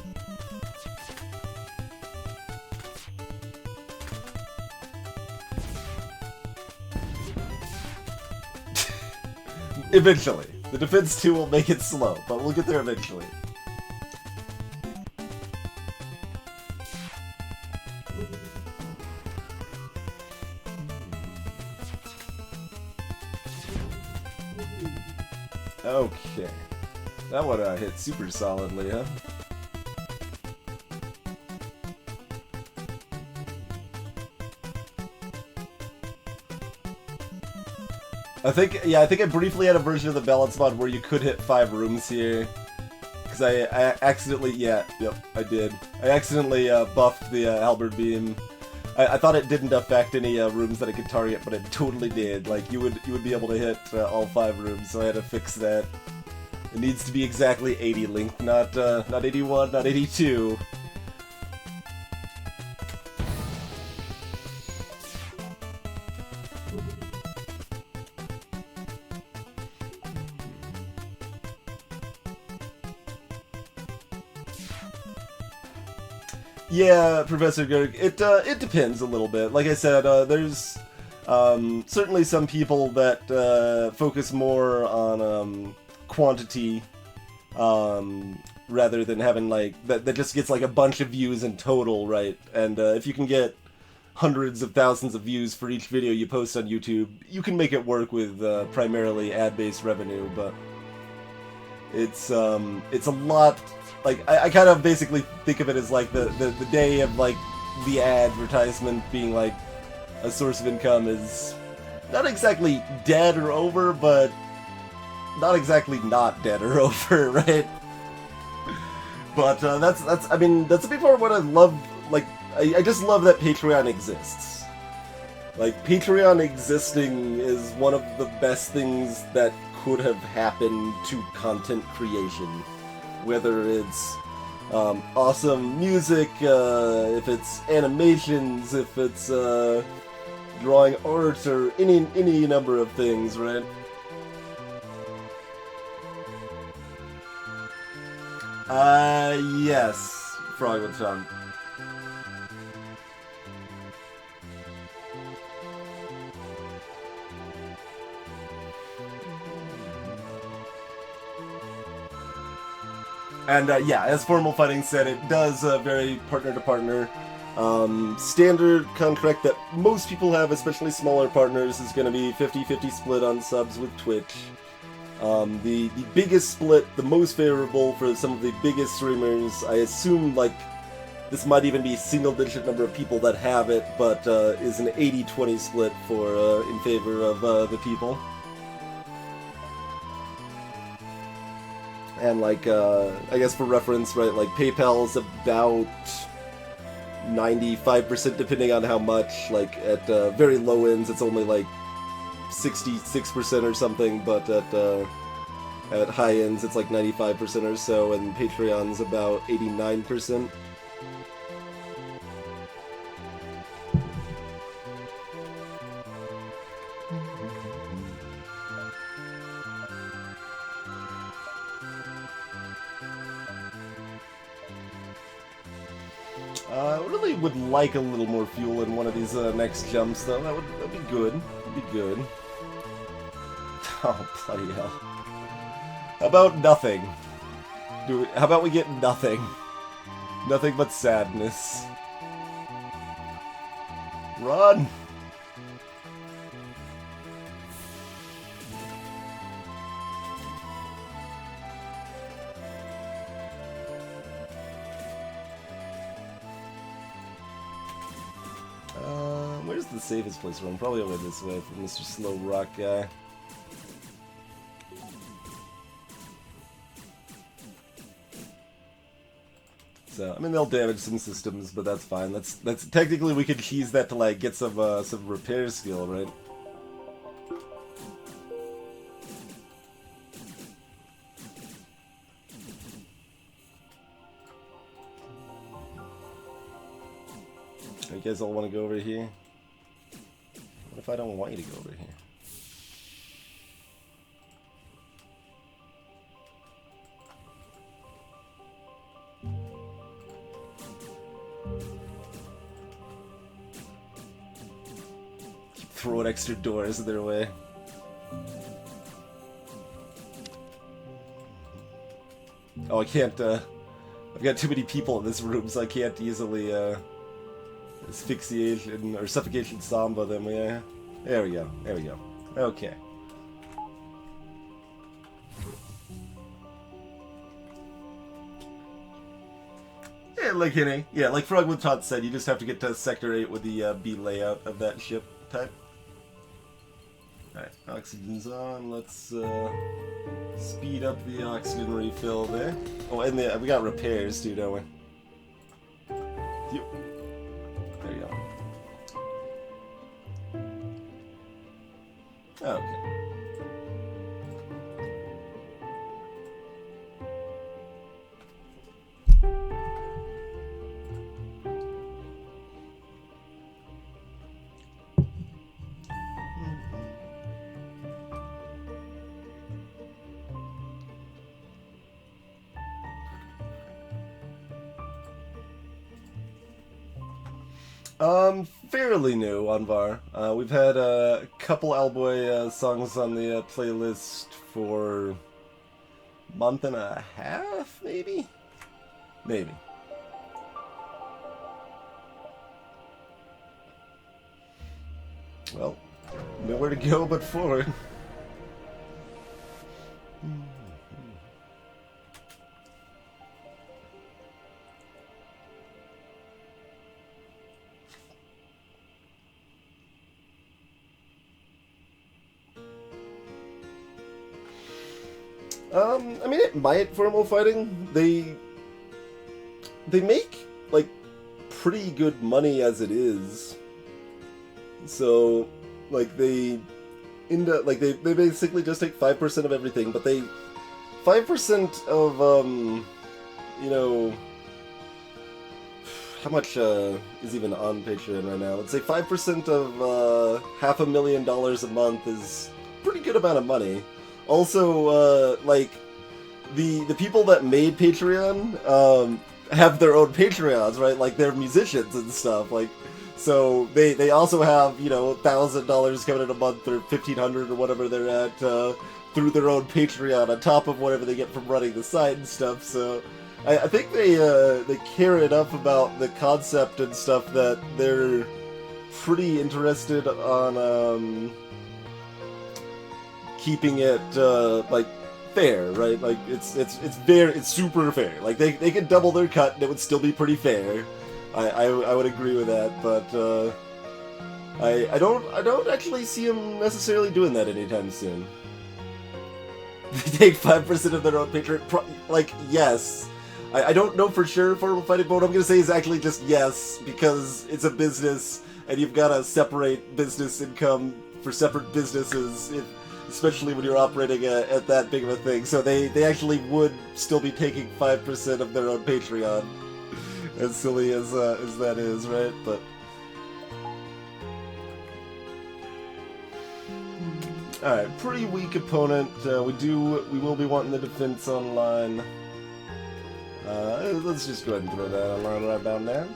Eventually. The defense 2 will make it slow, but we'll get there eventually. Okay. That one hit super solidly, huh? I think I briefly had a version of the balance mod where you could hit 5 rooms here. Because I accidentally, I did. I accidentally buffed the halberd beam. I thought it didn't affect any rooms that it could target, but it totally did. Like, you would be able to hit all 5 rooms, so I had to fix that. It needs to be exactly 80 length, not 81, not 82. Yeah, Professor Gerg, it depends a little bit. Like I said, there's certainly some people that focus more on quantity rather than having like that just gets like a bunch of views in total, right? And if you can get hundreds of thousands of views for each video you post on YouTube, you can make it work with primarily ad-based revenue. But it's a lot. Like, I kind of basically think of it as like the day of like the advertisement being like a source of income is not exactly dead or over, but not exactly not dead or over, right? But that's I mean, that's a big part of what I love. Like, I just love that Patreon exists. Like, Patreon existing is one of the best things that could have happened to content creation. Whether it's awesome music, if it's animations, if it's drawing art, or any number of things, right? Yes, Frog with Tongue. And yeah, as Formal Fighting said, it does vary partner to partner. Standard contract that most people have, especially smaller partners, is going to be 50-50 split on subs with Twitch. The biggest split, the most favorable for some of the biggest streamers, I assume like this might even be a single-digit number of people that have it, but is an 80-20 split for in favor of the people. And like, I guess for reference, right, like PayPal is about 95% depending on how much, like at very low ends it's only like 66% or something, but at high ends it's like 95% or so, and Patreon's about 89%. I really would like a little more fuel in one of these next jumps, though. That'd be good. That'd be good. Oh, bloody hell. How about nothing? How about we get nothing? Nothing but sadness. Run! Where's the safest place for him? Probably over this way for Mr. Slow Rock guy. So, I mean, they'll damage some systems, but that's fine. That's technically we could use that to like get some repair skill, right? You guys all want to go over here? What if I don't want you to go over here? Keep throwing extra doors their way. Oh, I can't, I've got too many people in this room, so I can't easily, asphyxiation or suffocation samba them, yeah. There we go. There we go. Okay. Yeah, like Hinny. Yeah, like Frogwood said, you just have to get to Sector 8 with the B layout of that ship type. Alright, oxygen's on. Let's speed up the oxygen refill there. Oh, and we got repairs too, don't we? Yep. There you go. Okay. Fairly new on VAR. We've had a couple Owlboy songs on the playlist for a month and a half, maybe? Maybe. Well, nowhere to go but forward. I mean, it might formal fighting. They make like pretty good money as it is. So, like they basically just take 5% of everything, but 5% of you know, how much is even on Patreon right now? Let's say 5% of $500,000 a month is a pretty good amount of money. Also, like, the people that made Patreon, have their own Patreons, right? Like, they're musicians and stuff, like, so they also have, you know, $1,000 coming in a month, or $1,500 or whatever they're at, through their own Patreon, on top of whatever they get from running the site and stuff, so I think they care enough about the concept and stuff that they're pretty interested on, keeping it like fair, right? Like it's super fair. Like they could double their cut and it would still be pretty fair. I would agree with that, but I don't actually see them necessarily doing that anytime soon. They take 5% of their own Patreon. Like yes, I don't know for sure for fighting, but what I'm gonna say is actually just yes, because it's a business and you've got to separate business income for separate businesses. Especially when you're operating at that big of a thing. So they actually would still be taking 5% of their own Patreon. As silly as that is, right? But alright, pretty weak opponent. We will be wanting the defense online. Let's just go ahead and throw that online right about now.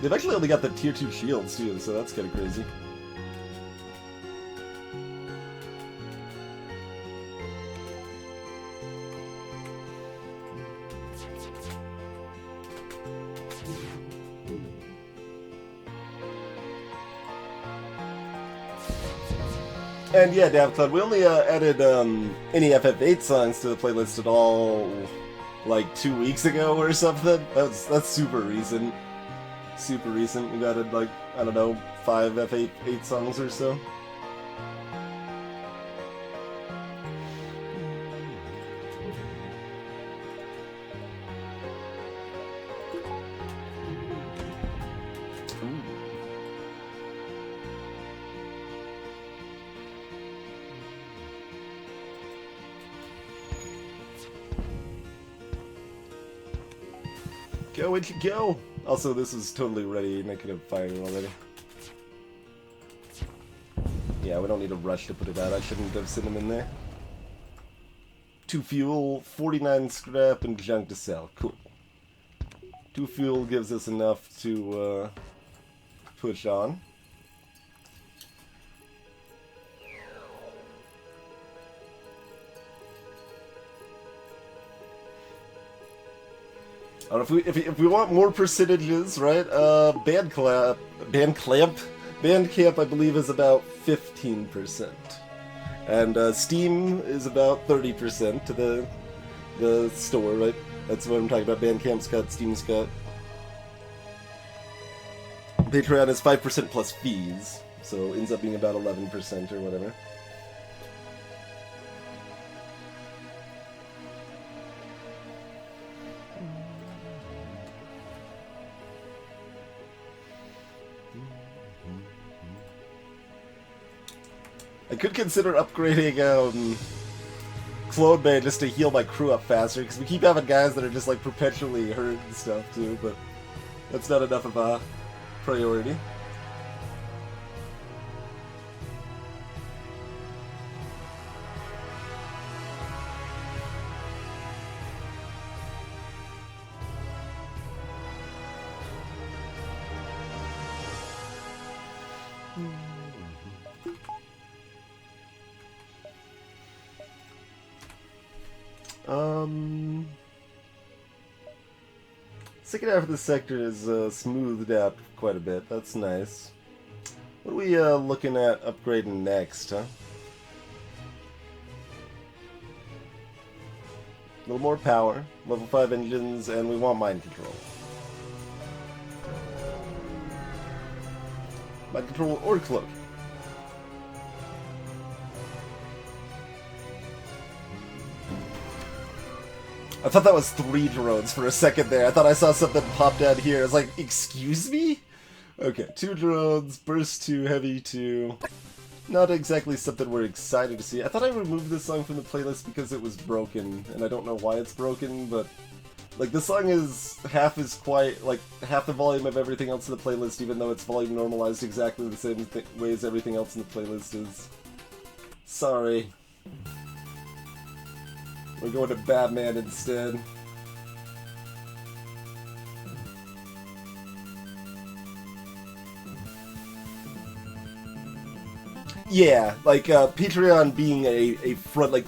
They've actually only got the tier 2 shields too, so that's kind of crazy. And yeah, DavCloud, we only added any FF8 songs to the playlist at all, like 2 weeks ago or something. That's super recent. Super recent. We've added like, I don't know, 5 FF8 songs or so. Go, it go! Also, this is totally ready, and I could have fired it already. Yeah, we don't need a rush to put it out. I shouldn't have sent them in there. 2 fuel, 49 scrap, and junk to sell. Cool. 2 fuel gives us enough to push on. I don't know if we want more percentages, right? Bandcamp, I believe, is about 15%, and Steam is about 30% to the store, right? That's what I'm talking about. Bandcamp's got, Steam's got. Patreon is 5% plus fees, so ends up being about 11% or whatever. I could consider upgrading Clone Bay just to heal my crew up faster, because we keep having guys that are just like perpetually hurt and stuff too, but that's not enough of a priority. Second half of the sector is smoothed out quite a bit. That's nice. What are we looking at upgrading next, huh? A little more power, level 5 engines, and we want mind control. Mind control or cloak. I thought that was 3 drones for a second there. I thought I saw something pop down here. I was like, excuse me? Okay, 2 drones, burst 2, heavy 2. Not exactly something we're excited to see. I thought I removed this song from the playlist because it was broken, and I don't know why it's broken, but like the song is half the volume of everything else in the playlist, even though it's volume normalized exactly the same way as everything else in the playlist is. Sorry. We're going to Batman instead. Yeah, like Patreon being a front, like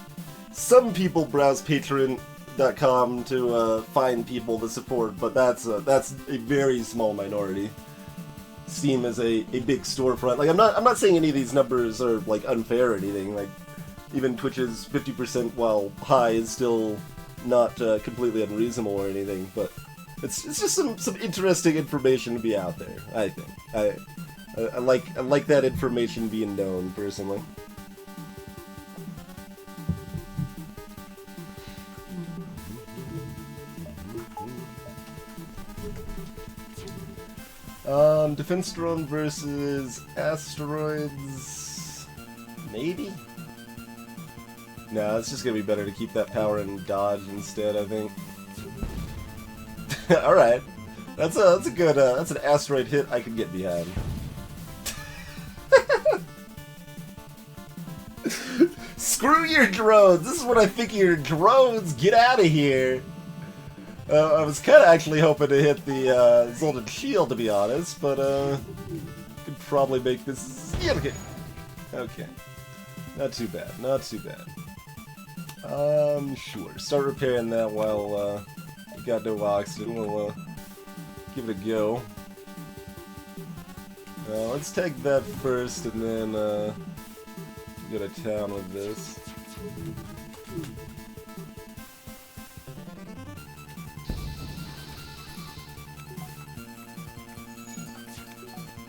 some people browse Patreon.com to find people to support, but that's a very small minority. Steam is a big storefront. Like I'm not saying any of these numbers are like unfair or anything. Like even Twitch's 50% while high is still not completely unreasonable or anything, but it's just some interesting information to be out there. I think I like that information being known personally. Defense drone versus asteroids, maybe. No, it's just gonna be better to keep that power and dodge instead, I think. All right, that's a good that's an asteroid hit I could get behind. Screw your drones! This is what I think of your drones. Get out of here. I was kind of actually hoping to hit the Zoltan Shield, to be honest, but could probably make this. Yeah, okay. Not too bad. Not too bad. Sure. Start repairing that while we got no oxygen. We'll give it a go. Let's take that first, and then go to town with this.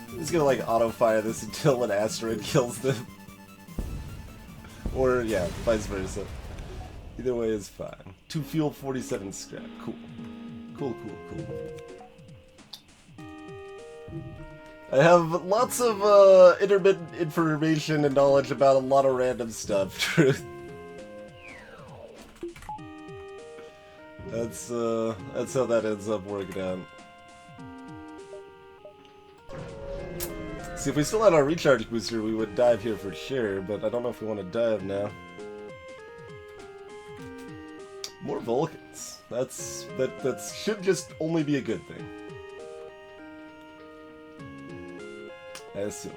I'm just gonna like auto-fire this until an asteroid kills them. Or, yeah, vice versa. Either way is fine. 2 fuel, 47 scrap. Cool. Cool. I have lots of intermittent information and knowledge about a lot of random stuff, truth. That's how that ends up working out. See, if we still had our recharge booster, we would dive here for sure, but I don't know if we want to dive now. More Vulcans. That should just only be a good thing. I assume.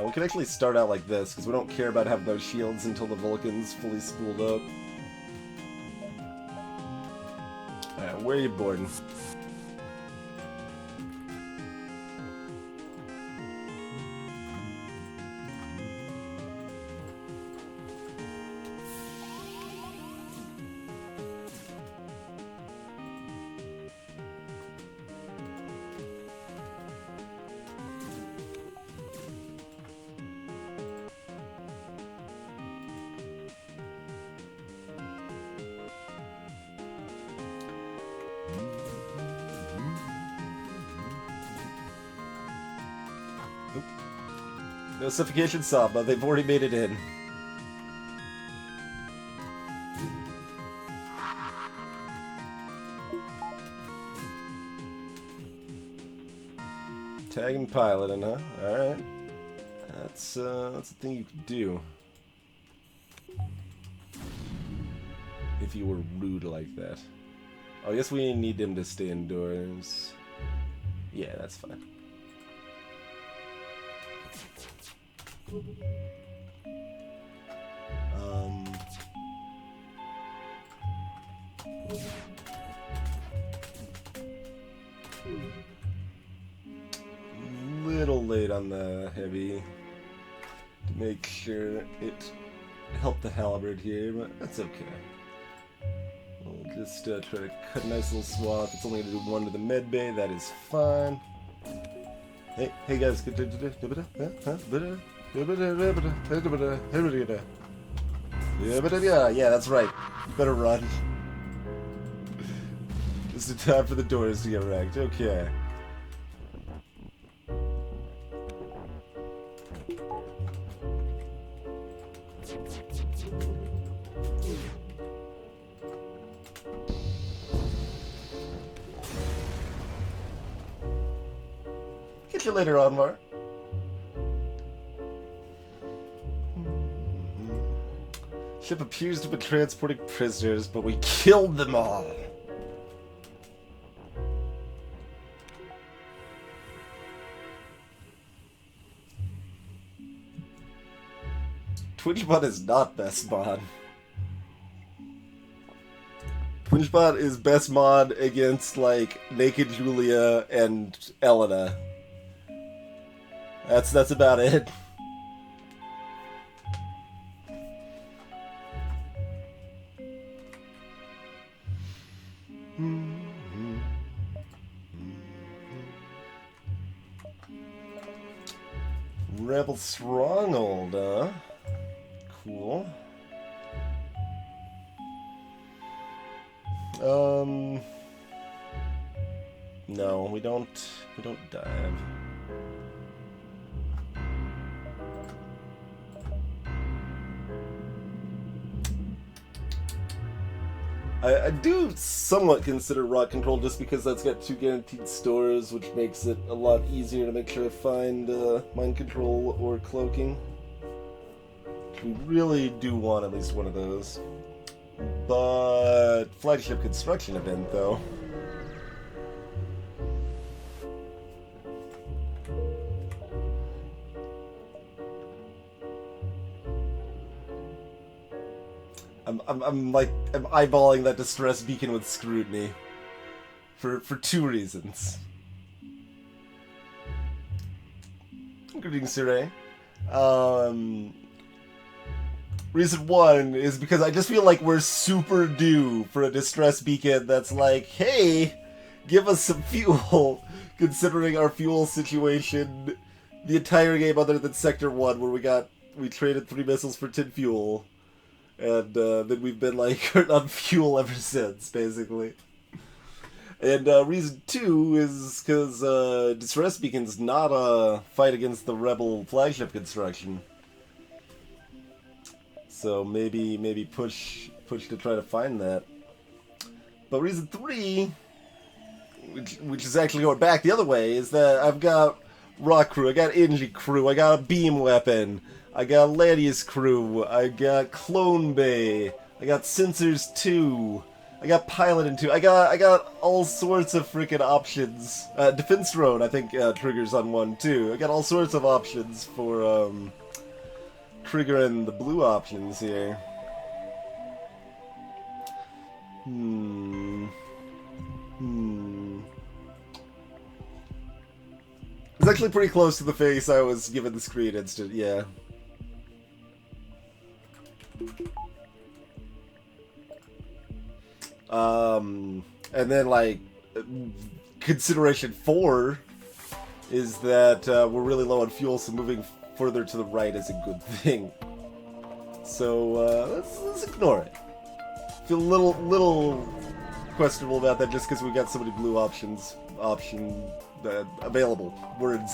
We can actually start out like this, because we don't care about having those shields until the Vulcan's fully spooled up. Alright, where are you boarding? No suffocation Samba, they've already made it in. Tagging piloting, huh? Alright. That's a thing you could do. If you were rude like that. Oh, I guess we need him to stay indoors. Yeah, that's fine. Little late on the heavy to make sure it helped the halberd here, but that's okay. We'll just try to cut a nice little swath. It's only going to do 1 to the med bay. That is fine. Hey guys, yeah, that's right. You better run. Just in time for the doors to get wrecked. Okay. Get you later on, Mark. Ship appears to be transporting prisoners, but we killed them all. Twingebot is not best mod. Twingebot is best mod against, like, Naked Julia and Elena. That's about it. Rebel Stronghold, huh? Cool. No, we don't dive. I do somewhat consider rock control just because that's got 2 guaranteed stores, which makes it a lot easier to make sure I find mind control or cloaking. We really do want at least one of those. But flagship construction event, though. I'm eyeballing that distress beacon with scrutiny. For 2 reasons. Greetings, Sir. Reason one is because I just feel like we're super due for a distress beacon that's like, hey, give us some fuel, considering our fuel situation the entire game other than Sector 1, where we traded 3 missiles for 10 fuel, and then we've been like on fuel ever since, basically. And reason two is because Distress Beacon's not a fight against the Rebel flagship construction. So maybe push to try to find that. But reason three, which is actually going back the other way, is that I've got Rock Crew, I got Engine Crew, I got a Beam Weapon, I got Ladius Crew, I got Clone Bay, I got Sensors 2, I got Piloting 2, I got all sorts of freaking options. Defense Drone, I think, triggers on one too. I got all sorts of options for triggering the blue options here. It's actually pretty close to the face I was given the screen instant, yeah. And then, like, consideration 4 is that we're really low on fuel, so moving further to the right is a good thing. So, let's ignore it. Feel a little questionable about that just because we got so many blue options available. Words.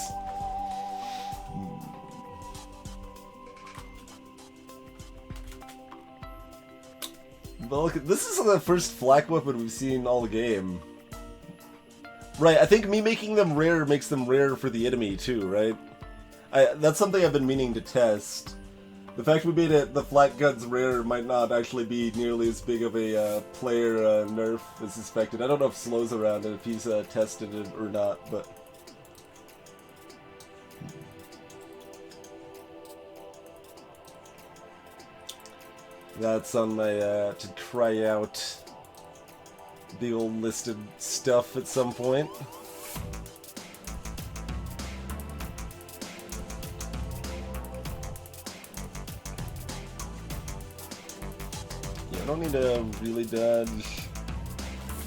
But look, this is the first flak weapon we've seen all the game. Right, I think me making them rare makes them rare for the enemy too, right? That's something I've been meaning to test. The fact we made the flak guns rare might not actually be nearly as big of a player nerf as suspected. I don't know if Slow's around and if he's tested it or not, but... That's on my, to try out the old listed stuff at some point. Yeah, I don't need to really dodge.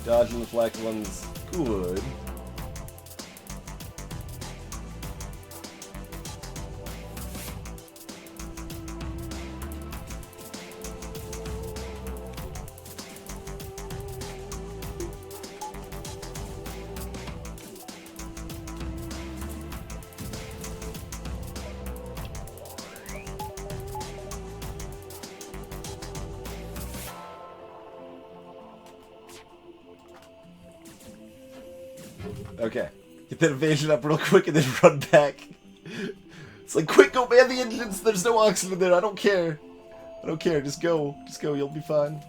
Dodging the flak one's good. Okay. Get that evasion up real quick and then run back. It's like, quick, go man the engines! There's no oxygen there, I don't care. I don't care, just go. Just go, you'll be fine.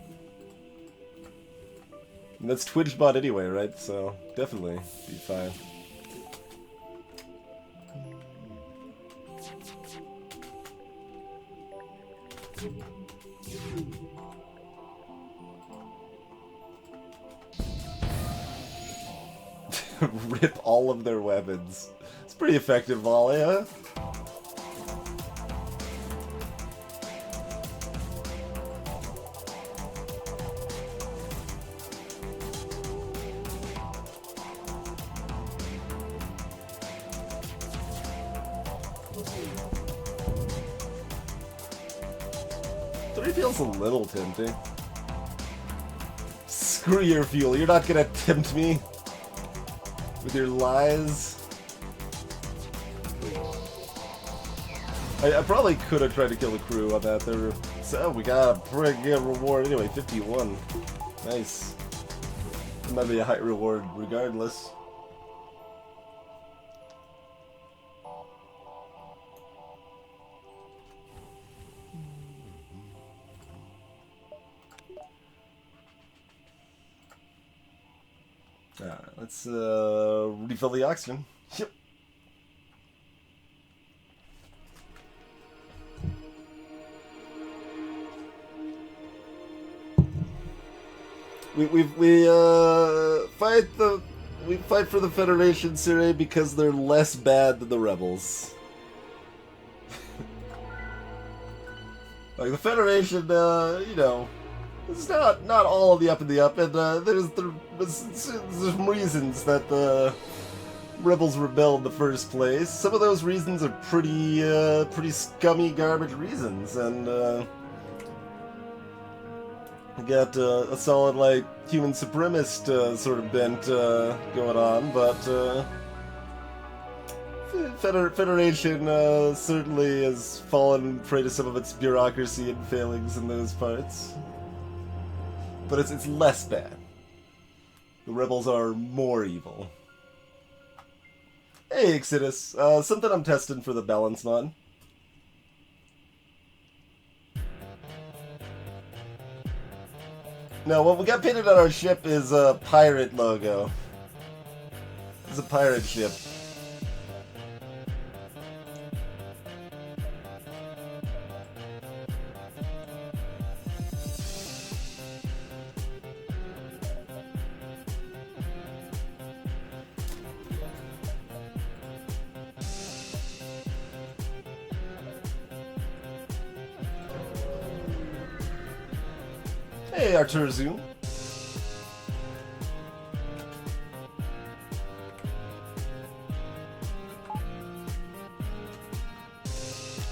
And that's TwitchBot anyway, right? So, definitely be fine. Rip all of their weapons. It's pretty effective volley, huh? Three feels a little tempting. Screw your fuel, you're not gonna tempt me with your lies. I probably could have tried to kill the crew on that. So we got a pretty good reward anyway, 51. Nice. It might be a high reward regardless. Alright, let's refill the oxygen. Yep. We fight for the Federation, Sire, because they're less bad than the rebels. Like, the Federation, you know, it's not all of the up and the up, and there's some reasons that the rebels rebelled in the first place. Some of those reasons are pretty scummy garbage reasons, and you got a solid, like, human supremacist sort of bent going on, but Federation certainly has fallen prey to some of its bureaucracy and failings in those parts. But it's less bad. The rebels are more evil. Hey, Exodus. Something I'm testing for the balance mod. No, what we got painted on our ship is a pirate logo. It's a pirate ship. Hey, Arturzu.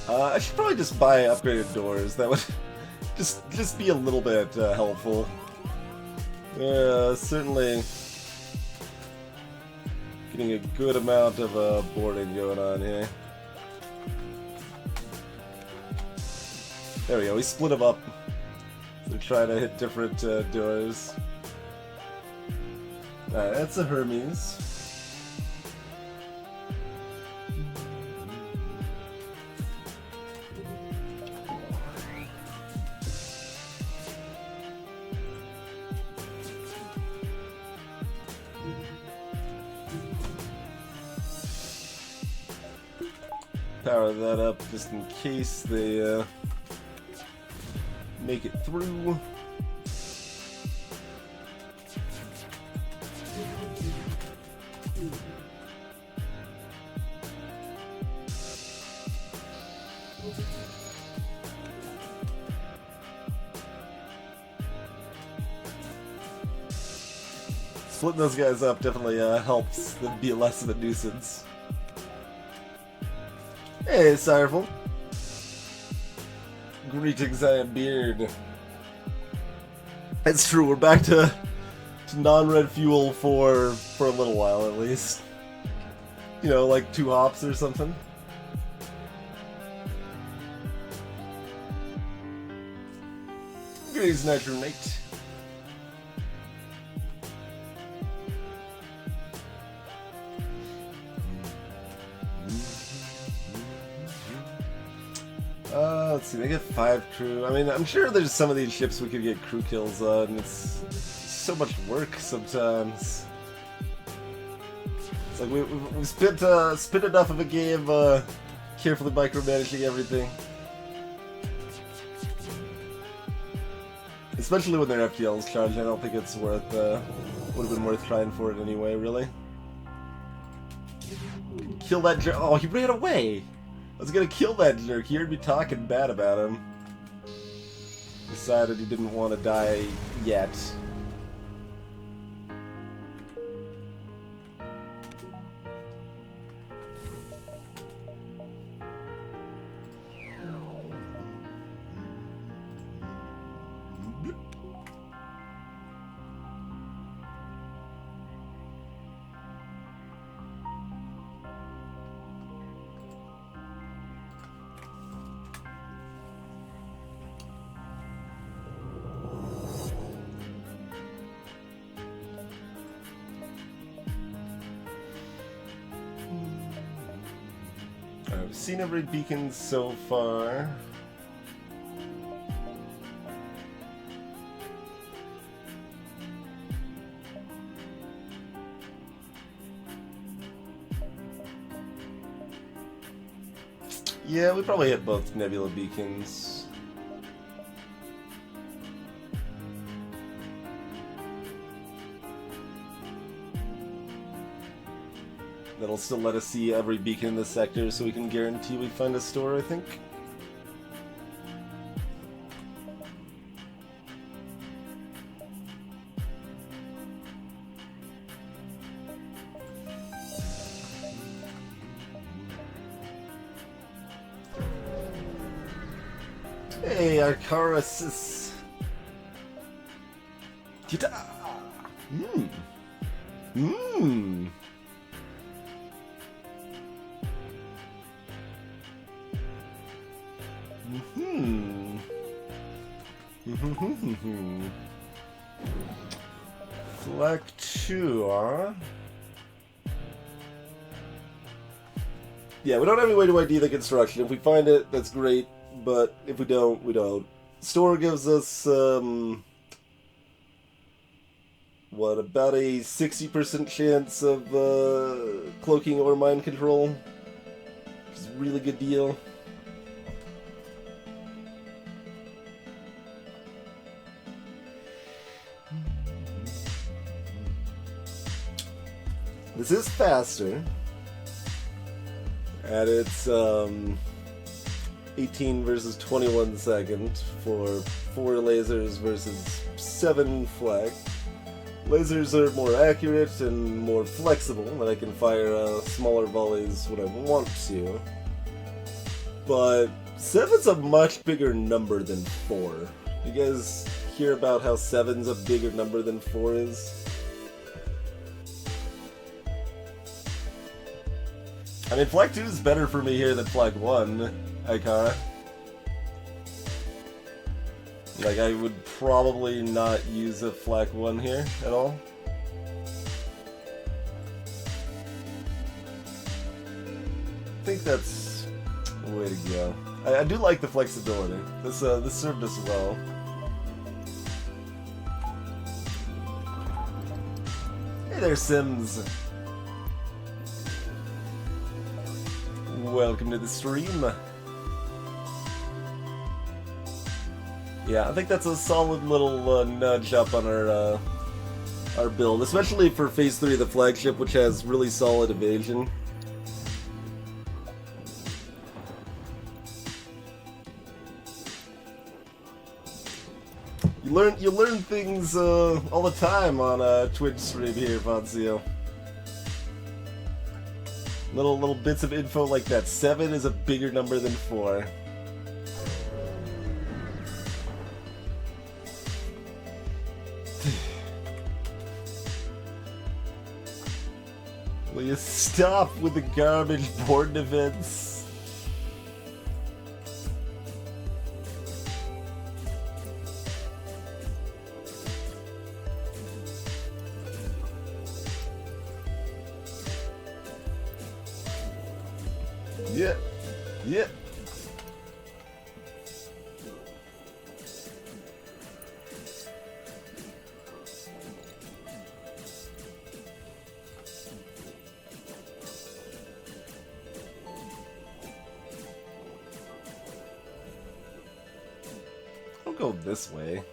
I should probably just buy upgraded doors. That would just be a little bit helpful. Certainly getting a good amount of boarding going on here. There we go. We split them up. So try to hit different doors. Alright, that's a Hermes. Power that up just in case they make it through. Splitting those guys up definitely helps them be less of a nuisance. Hey, Sireful. Greetings, I am Beard. It's true, we're back to non-red fuel for a little while at least. You know, like 2 hops or something. Greetings, Nitronate. Let's see, they get 5 crew. I mean, I'm sure there's some of these ships we could get crew kills on. It's so much work sometimes. It's like we've spent enough of a game carefully micromanaging everything. Especially when their FTL's charged, I don't think it's worth, would have been worth trying for it anyway, really. Kill that jerk. Oh, he ran away! I was gonna kill that jerk. He heard me talking bad about him. Decided he didn't want to die yet. I've seen every beacon so far. Yeah, we probably hit both nebula beacons. That'll still let us see every beacon in the sector, so we can guarantee we find a store, I think. Hey, Arcarasis. Kita. Mmm. Mmm. Fleck 2, huh? Yeah, we don't have any way to ID the construction. If we find it, that's great, but if we don't, we don't. Store gives us, what, about a 60% chance of cloaking or mind control? Which is a really good deal. This is faster. And it's 18 versus 21 second for 4 lasers versus 7 flak. Lasers are more accurate and more flexible, and I can fire smaller volleys when I want to. But 7's a much bigger number than 4. You guys hear about how 7's a bigger number than 4 is? I mean, Flag 2 is better for me here than Flag 1, Ikara. Like, I would probably not use a Flag 1 here at all. I think that's the way to go. I do like the flexibility. This served us well. Hey there, Sims. Welcome to the stream. Yeah, I think that's a solid little nudge up on our build, especially for Phase 3 of the flagship, which has really solid evasion. You learn things all the time on Twitch stream here, Fonzio. Little bits of info like that. 7 is a bigger number than 4. Will you stop with the garbage board events? Yeah. Yeah. I'll go this way.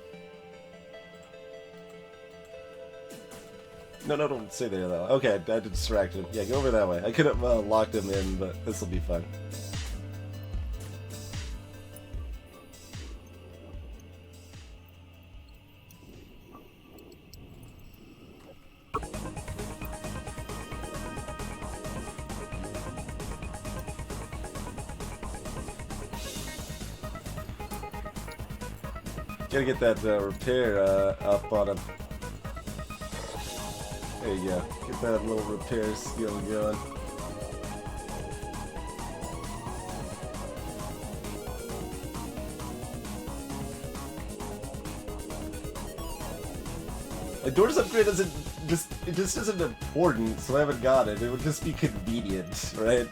No, don't stay there though. Okay, I had to distract him. Yeah, go over that way. I could have locked him in, but this will be fun. Gotta get that repair up on him. There you go. Get that little repair skill going. The doors upgrade isn't just isn't important, so I haven't got it. It would just be convenient, right?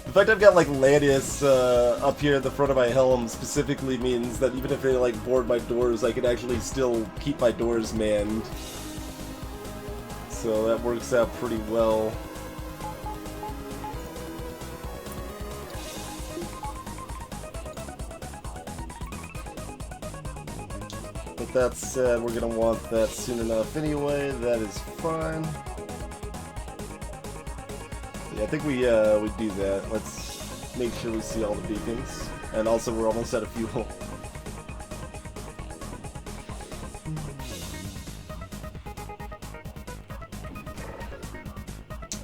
The fact I've got like Lanius up here at the front of my helm specifically means that even if they like board my doors, I can actually still keep my doors manned. So that works out pretty well. But that said, we're gonna want that soon enough anyway. That is fine. Yeah, I think we do that. Let's make sure we see all the beacons, and also we're almost out of fuel.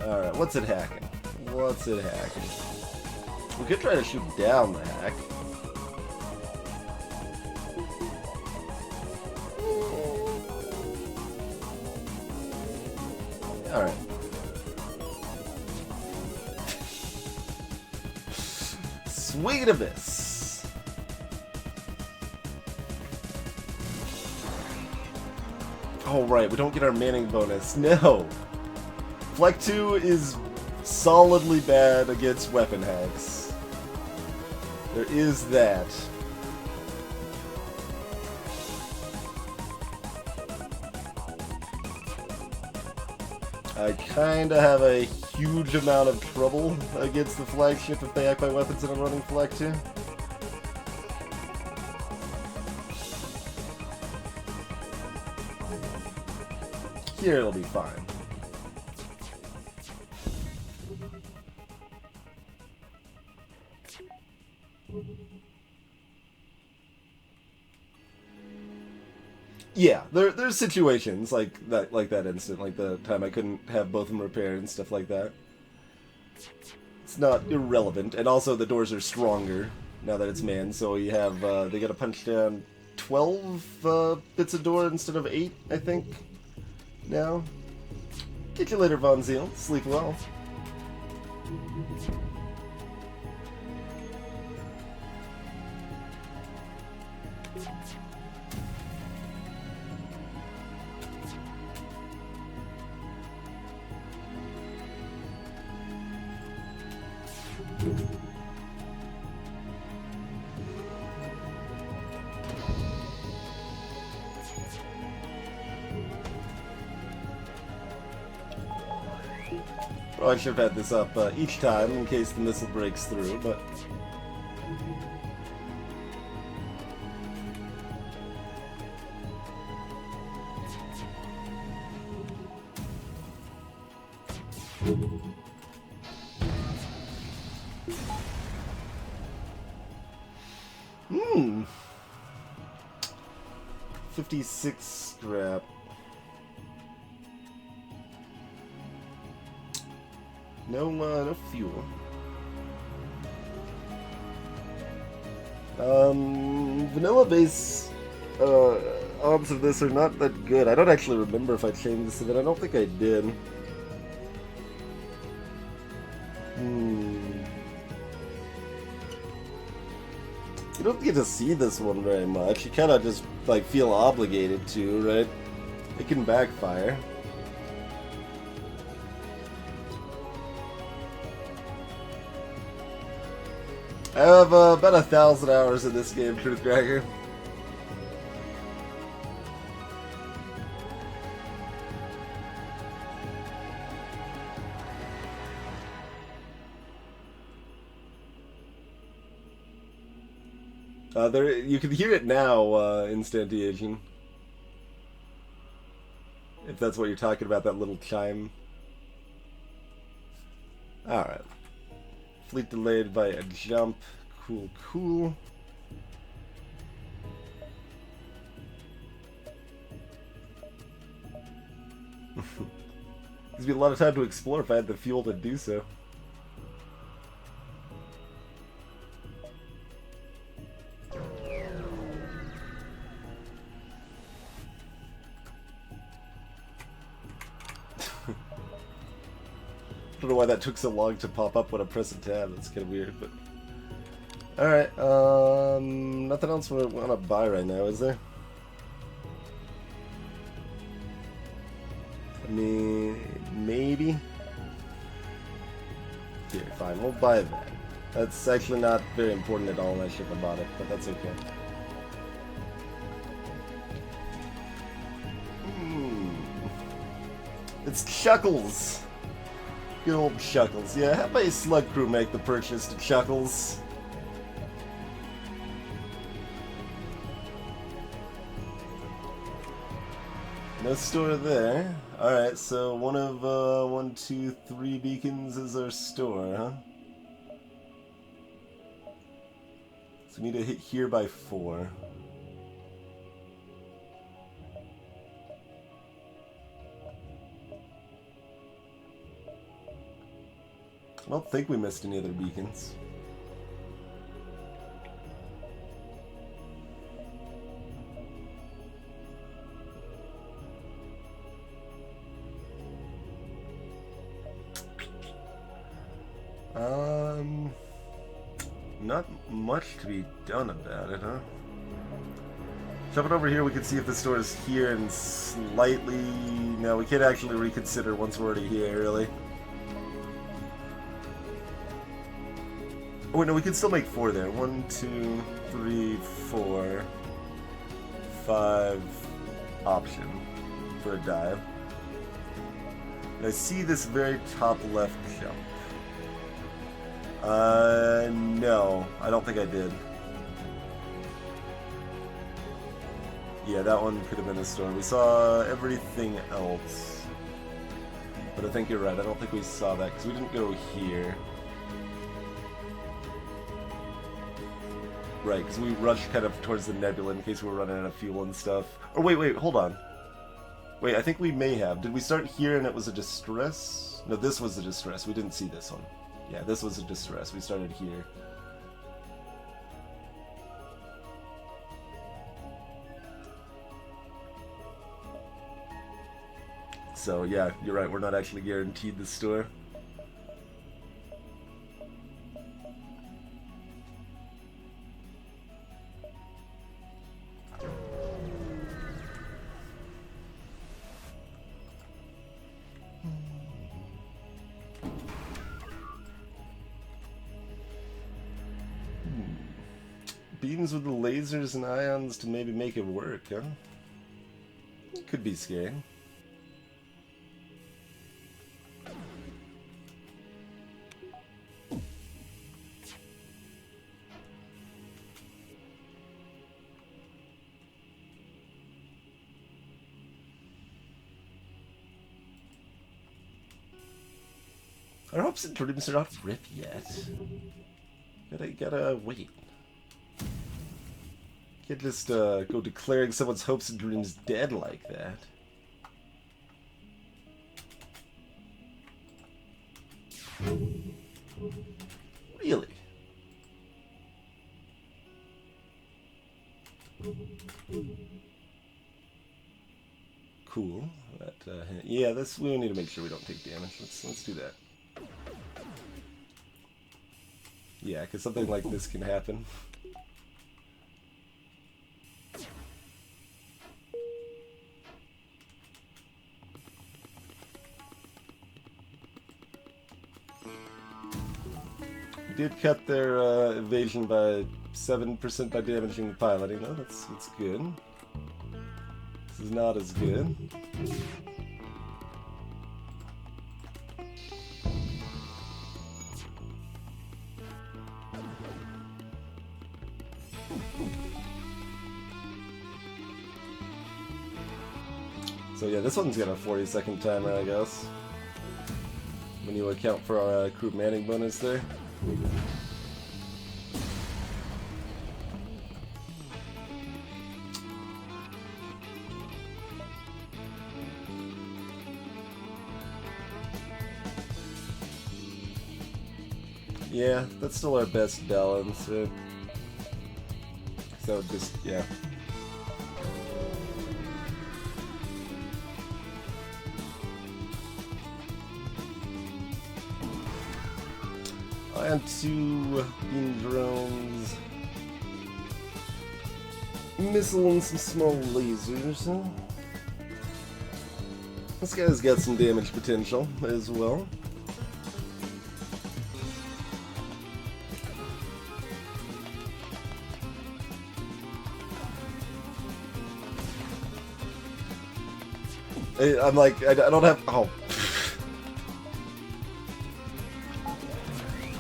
Alright, what's it hacking? What's it hacking? We could try to shoot down the hack. Alright. Sweet Abyss. Oh, right, we don't get our manning bonus. No! Fleck 2 is solidly bad against weapon hacks. There is that. I kinda have a huge amount of trouble against the flagship if they hack my weapons and I'm running Fleck 2. Here it'll be fine. Yeah, there's situations like that instant, like the time I couldn't have both of them repaired and stuff like that. It's not irrelevant, and also the doors are stronger now that it's manned, so you have, they gotta punch down 12 bits of door instead of 8, I think, now. Get you later, Von Zeal. Sleep well. Well, I should have had this up each time in case the missile breaks through, but... Hmm. 56 scrap. No fuel. Vanilla base arms of this are not that good. I don't actually remember if I changed this, but I don't think I did. You don't get to see this one very much. You kind of just like feel obligated to, right? It can backfire. I have about 1,000 hours in this game, Truthcracker. You can hear it now, instantiation. If that's what you're talking about, that little chime. Alright. Fleet delayed by a jump. Cool, cool. Gives me a lot of time to explore if I had the fuel to do so. I don't know why that took so long to pop up when I press a tab. That's kind of weird, but... Alright, nothing else we want to buy right now, is there? I mean, maybe? Here, fine, we'll buy that. That's actually not very important at all, and I should have bought it, but that's okay. It's Chuckles! Good old Chuckles. Yeah, have my slug crew make the purchase to Chuckles. No store there. Alright, so one of, 1, 2, 3 beacons is our store, huh? So we need to hit here by 4. I don't think we missed any other beacons. not much to be done about it, huh? Jumping over here, we can see if the store is here and slightly... No, we can't actually reconsider once we're already here, really. Oh, wait, no, we can still make 4 there. 1, 2, 3, 4, 5 option for a dive. And I see this very top left jump. No, I don't think I did. Yeah, that one could have been a storm. We saw everything else. But I think you're right, I don't think we saw that, because we didn't go here. Right, because we rushed kind of towards the nebula in case we were running out of fuel and stuff. Or wait, hold on. Wait, I think we may have. Did we start here and it was a distress? No, this was a distress. We didn't see this one. Yeah, this was a distress. We started here. So, yeah, you're right. We're not actually guaranteed the store. Beams with the lasers and ions to maybe make it work, huh? Could be scary. Our hopes and dreams are not ripped yet. Gotta wait. Can't just go declaring someone's hopes and dreams dead like that. Really? Cool. That, yeah, we need to make sure we don't take damage. Let's do that. Yeah, because something like this can happen. We did cut their evasion by 7% by damaging the piloting, though. That's good. This is not as good. So yeah, this one's got a 40-second timer, I guess. When you account for our crew manning bonus there. Yeah, that's still our best balance. So just, yeah. And 2 beam drones, missile and some small lasers. Huh? This guy's got some damage potential as well. I'm like, I don't have.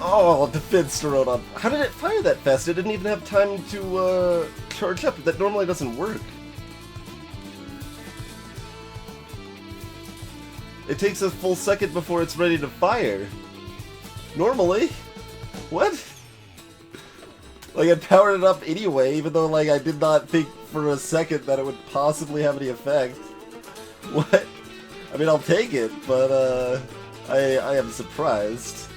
Oh, defense drone on. How did it fire that fast? It didn't even have time to charge up. That normally doesn't work. It takes a full second before it's ready to fire. Normally. What? Like, I powered it up anyway, even though, like, I did not think for a second that it would possibly have any effect. What? I mean, I'll take it, but, I am surprised.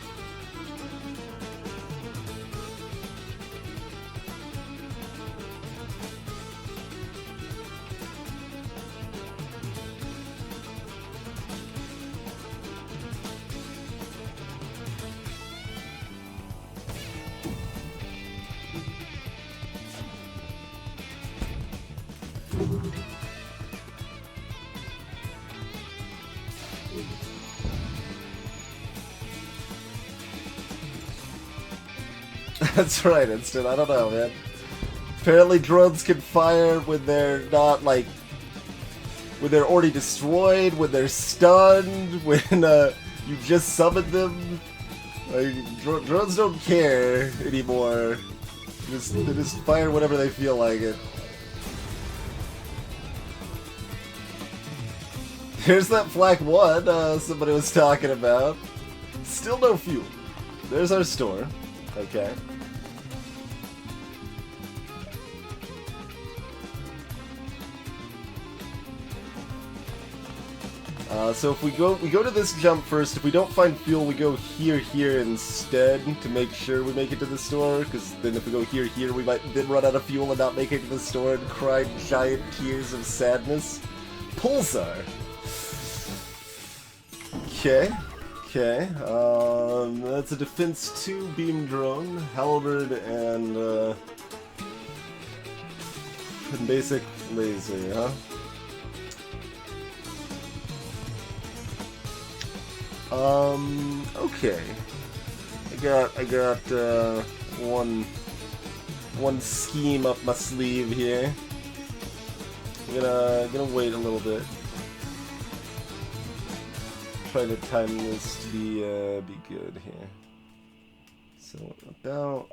That's right, Instant. I don't know, man. Apparently drones can fire when they're not, like... when they're already destroyed, when they're stunned, when, you just summoned them. Like, drones don't care anymore. They just fire whenever they feel like it. Here's that flak 1 somebody was talking about. Still no fuel. There's our store. Okay. So if we go to this jump first. If we don't find fuel, we go here instead to make sure we make it to the store. Because then if we go here, we might then run out of fuel and not make it to the store and cry giant tears of sadness. Pulsar. Okay. Okay. That's a defense 2 beam drone, halberd, and basic laser, huh? Okay. I got one scheme up my sleeve here. I'm gonna wait a little bit. Try to time this to be good here. So about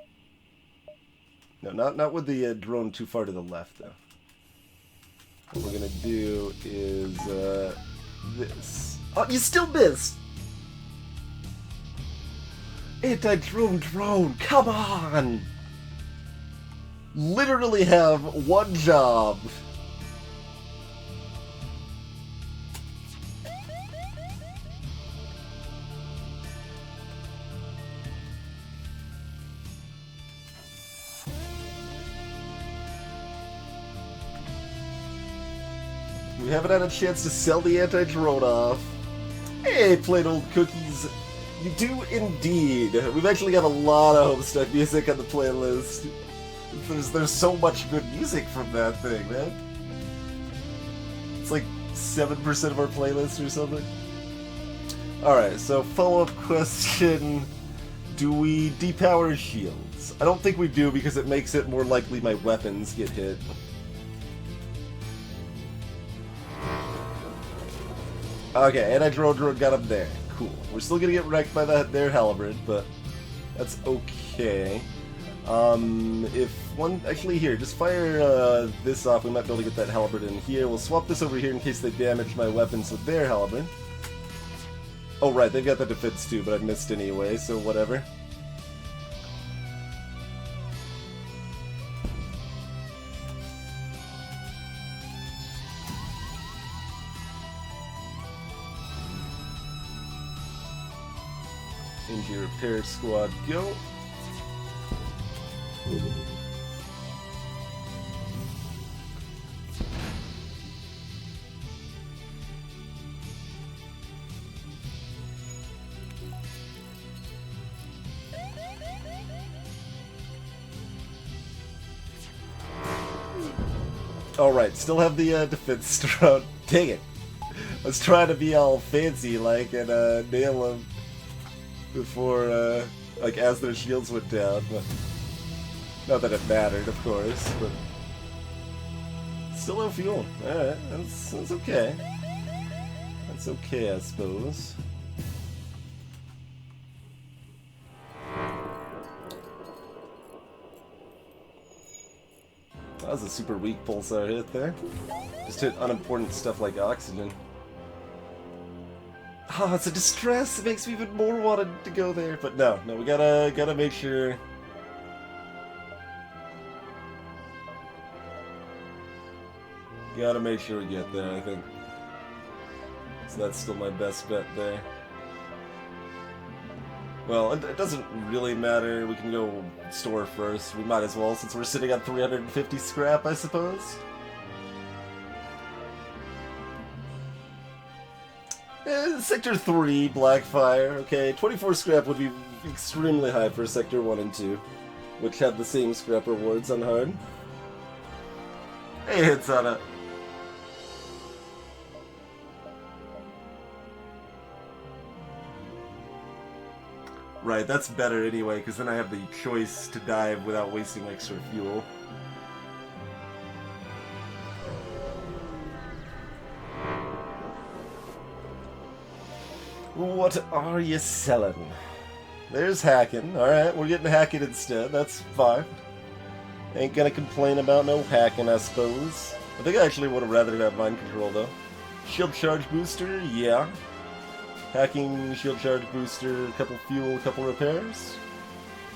not with the drone too far to the left though. What we're gonna do is this. Oh, you still missed. Anti-drone, come on! Literally have one job. We haven't had a chance to sell the anti-drone off. Hey, plain old cookies. You do indeed. We've actually got a lot of Homestuck music on the playlist. There's so much good music from that thing, man. It's like 7% of our playlist or something. Alright, so follow-up question. Do we depower shields? I don't think we do because it makes it more likely my weapons get hit. Okay, anti-drone got him there. Cool. We're still gonna get wrecked by their halberd, but that's okay. If one... Actually, here, just fire this off. We might be able to get that halberd in here. We'll swap this over here in case they damage my weapons with their halberd. Oh, right, they've got the defense too, but I missed anyway, so whatever. Into your repair squad, go. Alright, still have the defense drone. Dang it. I was trying to be all fancy like and nail them before, like, as their shields went down, but not that it mattered, of course, but still no fuel. Alright, that's okay. That's okay, I suppose. That was a super weak pulsar hit there. Just hit unimportant stuff like oxygen. Ah, it's a distress. It makes me even more wanted to go there, but no, we gotta make sure. Gotta make sure we get there, I think. So that's still my best bet there. Well, it doesn't really matter. We can go store first. We might as well, since we're sitting on 350 scrap, I suppose. Sector 3, Blackfire. Okay, 24 scrap would be extremely high for Sector 1 and 2, which have the same scrap rewards on hard. Hey, hits on it. Right, that's better anyway, because then I have the choice to dive without wasting extra fuel. What are you selling? There's hacking. Alright, we're getting hacking instead. That's fine. Ain't gonna complain about no hacking, I suppose. I think I actually would have rather have mind control, though. Shield charge booster, yeah. Hacking, shield charge booster, a couple fuel, a couple repairs.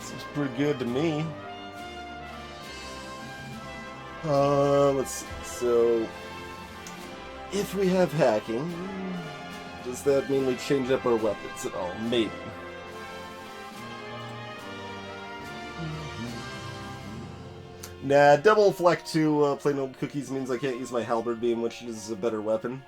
Seems pretty good to me. Let's see. So, if we have hacking, does that mean we change up our weapons at all? Maybe. Nah, double flak to plain old cookies means I can't use my halberd beam, which is a better weapon.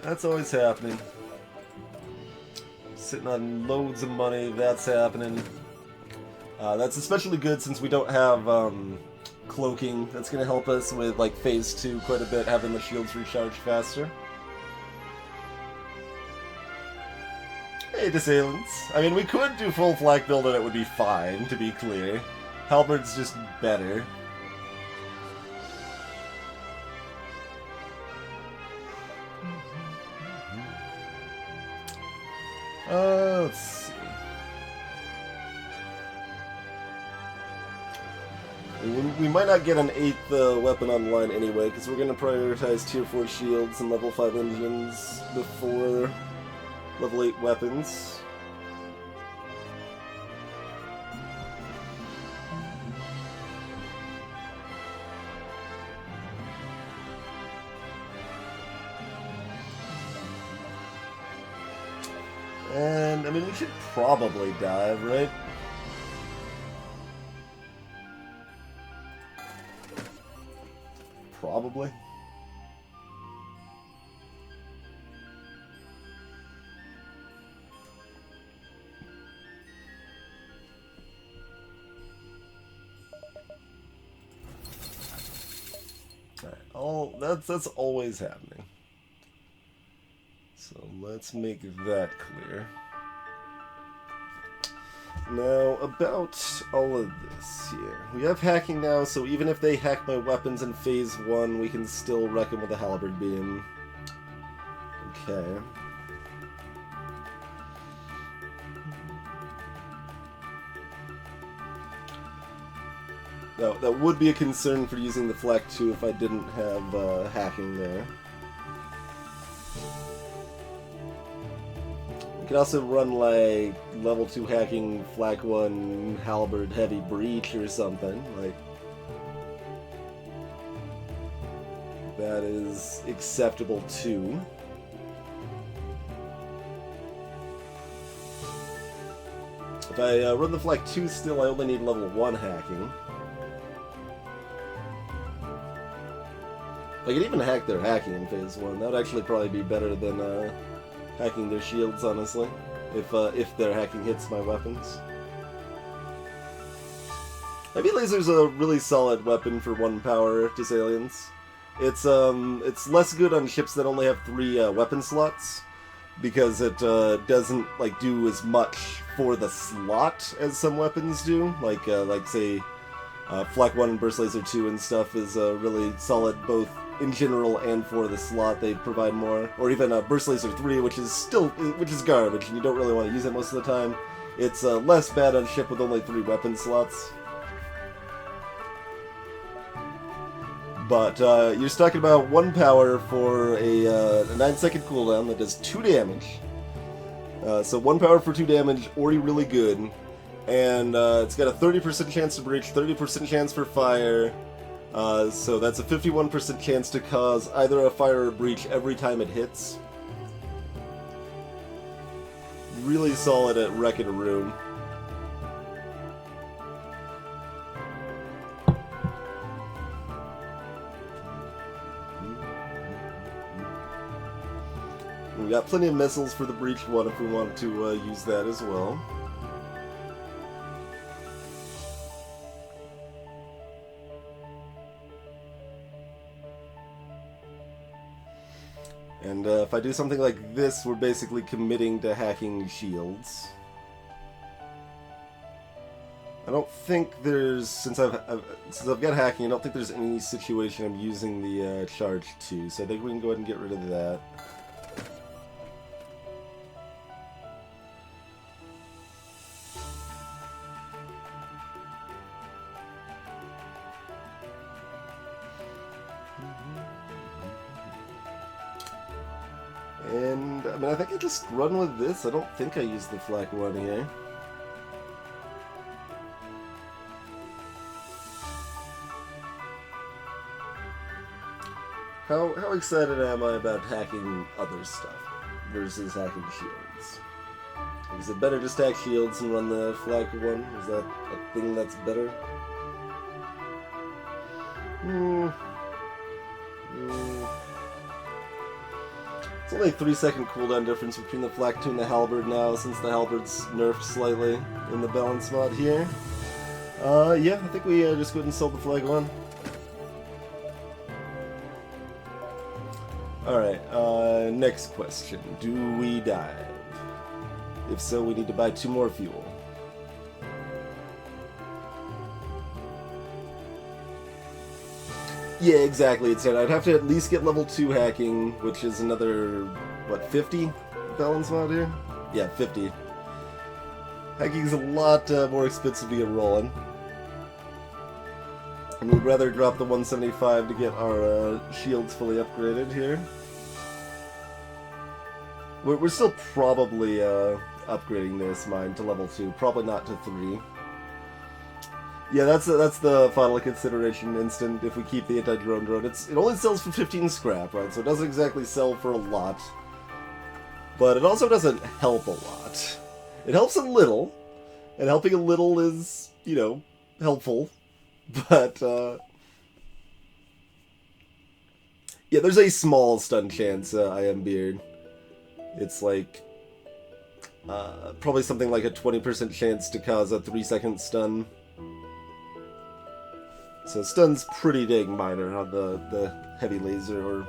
That's always happening. Sitting on loads of money, that's happening. That's especially good since we don't have cloaking. That's going to help us with like phase 2 quite a bit, having the shields recharge faster. Hey, Disaliens. I mean, we could do full flak build and it would be fine, to be clear. Halberd's just better. Let's see. We might not get an 8th weapon online anyway, because we're going to prioritize tier 4 shields and level 5 engines before level 8 weapons. And, I mean, we should probably dive, right? Probably. Alright, that's always happening. So let's make that clear. Now, about all of this here. We have hacking now, so even if they hack my weapons in phase 1, we can still wreck them with a halberd beam. Okay. Now, that would be a concern for using the flak 2 if I didn't have hacking there. We could also run like level 2 hacking, flak 1, halberd, heavy breach or something. Like, that is acceptable too. If I run the flak 2 still, I only need level 1 hacking. I could even hack their hacking in phase 1. That would actually probably be better than hacking their shields, honestly, if their hacking hits my weapons. Heavy Laser's a really solid weapon for 1 power Disaliens. It's less good on ships that only have 3 weapon slots, because it doesn't like do as much for the slot as some weapons do. Like say, Flak 1 and Burst Laser 2 and stuff is really solid both in general and for the slot. They provide more. Or even Burst Laser 3, which is garbage, and you don't really want to use it most of the time. It's less bad on ship with only 3 weapon slots. But you're talking about 1 power for a 9-second cooldown that does 2 damage. So 1 power for 2 damage, already really good. And it's got a 30% chance to breach, 30% chance for fire. So that's a 51% chance to cause either a fire or a breach every time it hits. Really solid at wrecking a room. We got plenty of missiles for the breach one if we wanted to use that as well. And if I do something like this, we're basically committing to hacking shields. I don't think there's, since I've got hacking, I don't think there's any situation I'm using the charge to, so I think we can go ahead and get rid of that. And, I mean, I think I just run with this. I don't think I use the flak one here. How excited am I about hacking other stuff versus hacking shields? Is it better just hack shields and run the flak one? Is that a thing that's better? It's only a 3-second cooldown difference between the flak 2 and the halberd now, since the halberd's nerfed slightly in the balance mod here. Yeah, I think we just go ahead and sell the flag one. Alright, next question. Do we dive? If so, we need to buy 2 more fuel. Yeah, exactly. It's I'd have to at least get level 2 hacking, which is another, what, 50 balance mod here? Yeah, 50. Hacking's a lot more expensive to get rolling. And we'd rather drop the 175 to get our shields fully upgraded here. We're still probably upgrading this mine to level 2, probably not to 3. Yeah, that's the final consideration instant if we keep the anti-drone drone. It only sells for 15 scrap, right? So it doesn't exactly sell for a lot. But it also doesn't help a lot. It helps a little, and helping a little is, you know, helpful. But, yeah, there's a small stun chance, I am Beard. It's like, probably something like a 20% chance to cause a 3-second stun. So stun's pretty dang minor on the heavy laser, or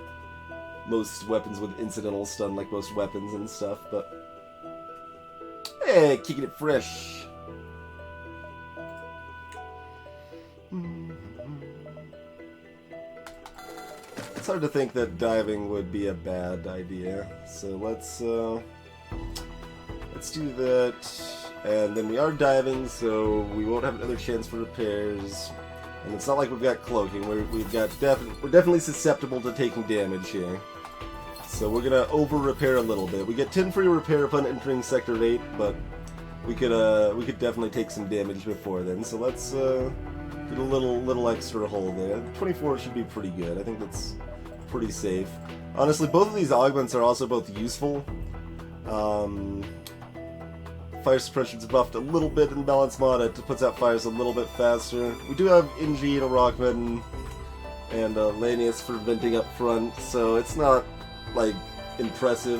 most weapons with incidental stun, like most weapons and stuff, but... Hey, kicking it fresh! It's hard to think that diving would be a bad idea, so let's do that, and then we are diving, so we won't have another chance for repairs. And it's not like we've got cloaking. We're definitely susceptible to taking damage here. So we're gonna over repair a little bit. We get 10 free repair upon entering Sector 8, but we could definitely take some damage before then. So let's get a little extra hull there. 24 should be pretty good. I think that's pretty safe. Honestly, both of these augments are also both useful. Fire suppression's buffed a little bit in balance mod. It puts out fires a little bit faster. We do have NG and a Rockman and Lanius for venting up front, so it's not, like, impressive.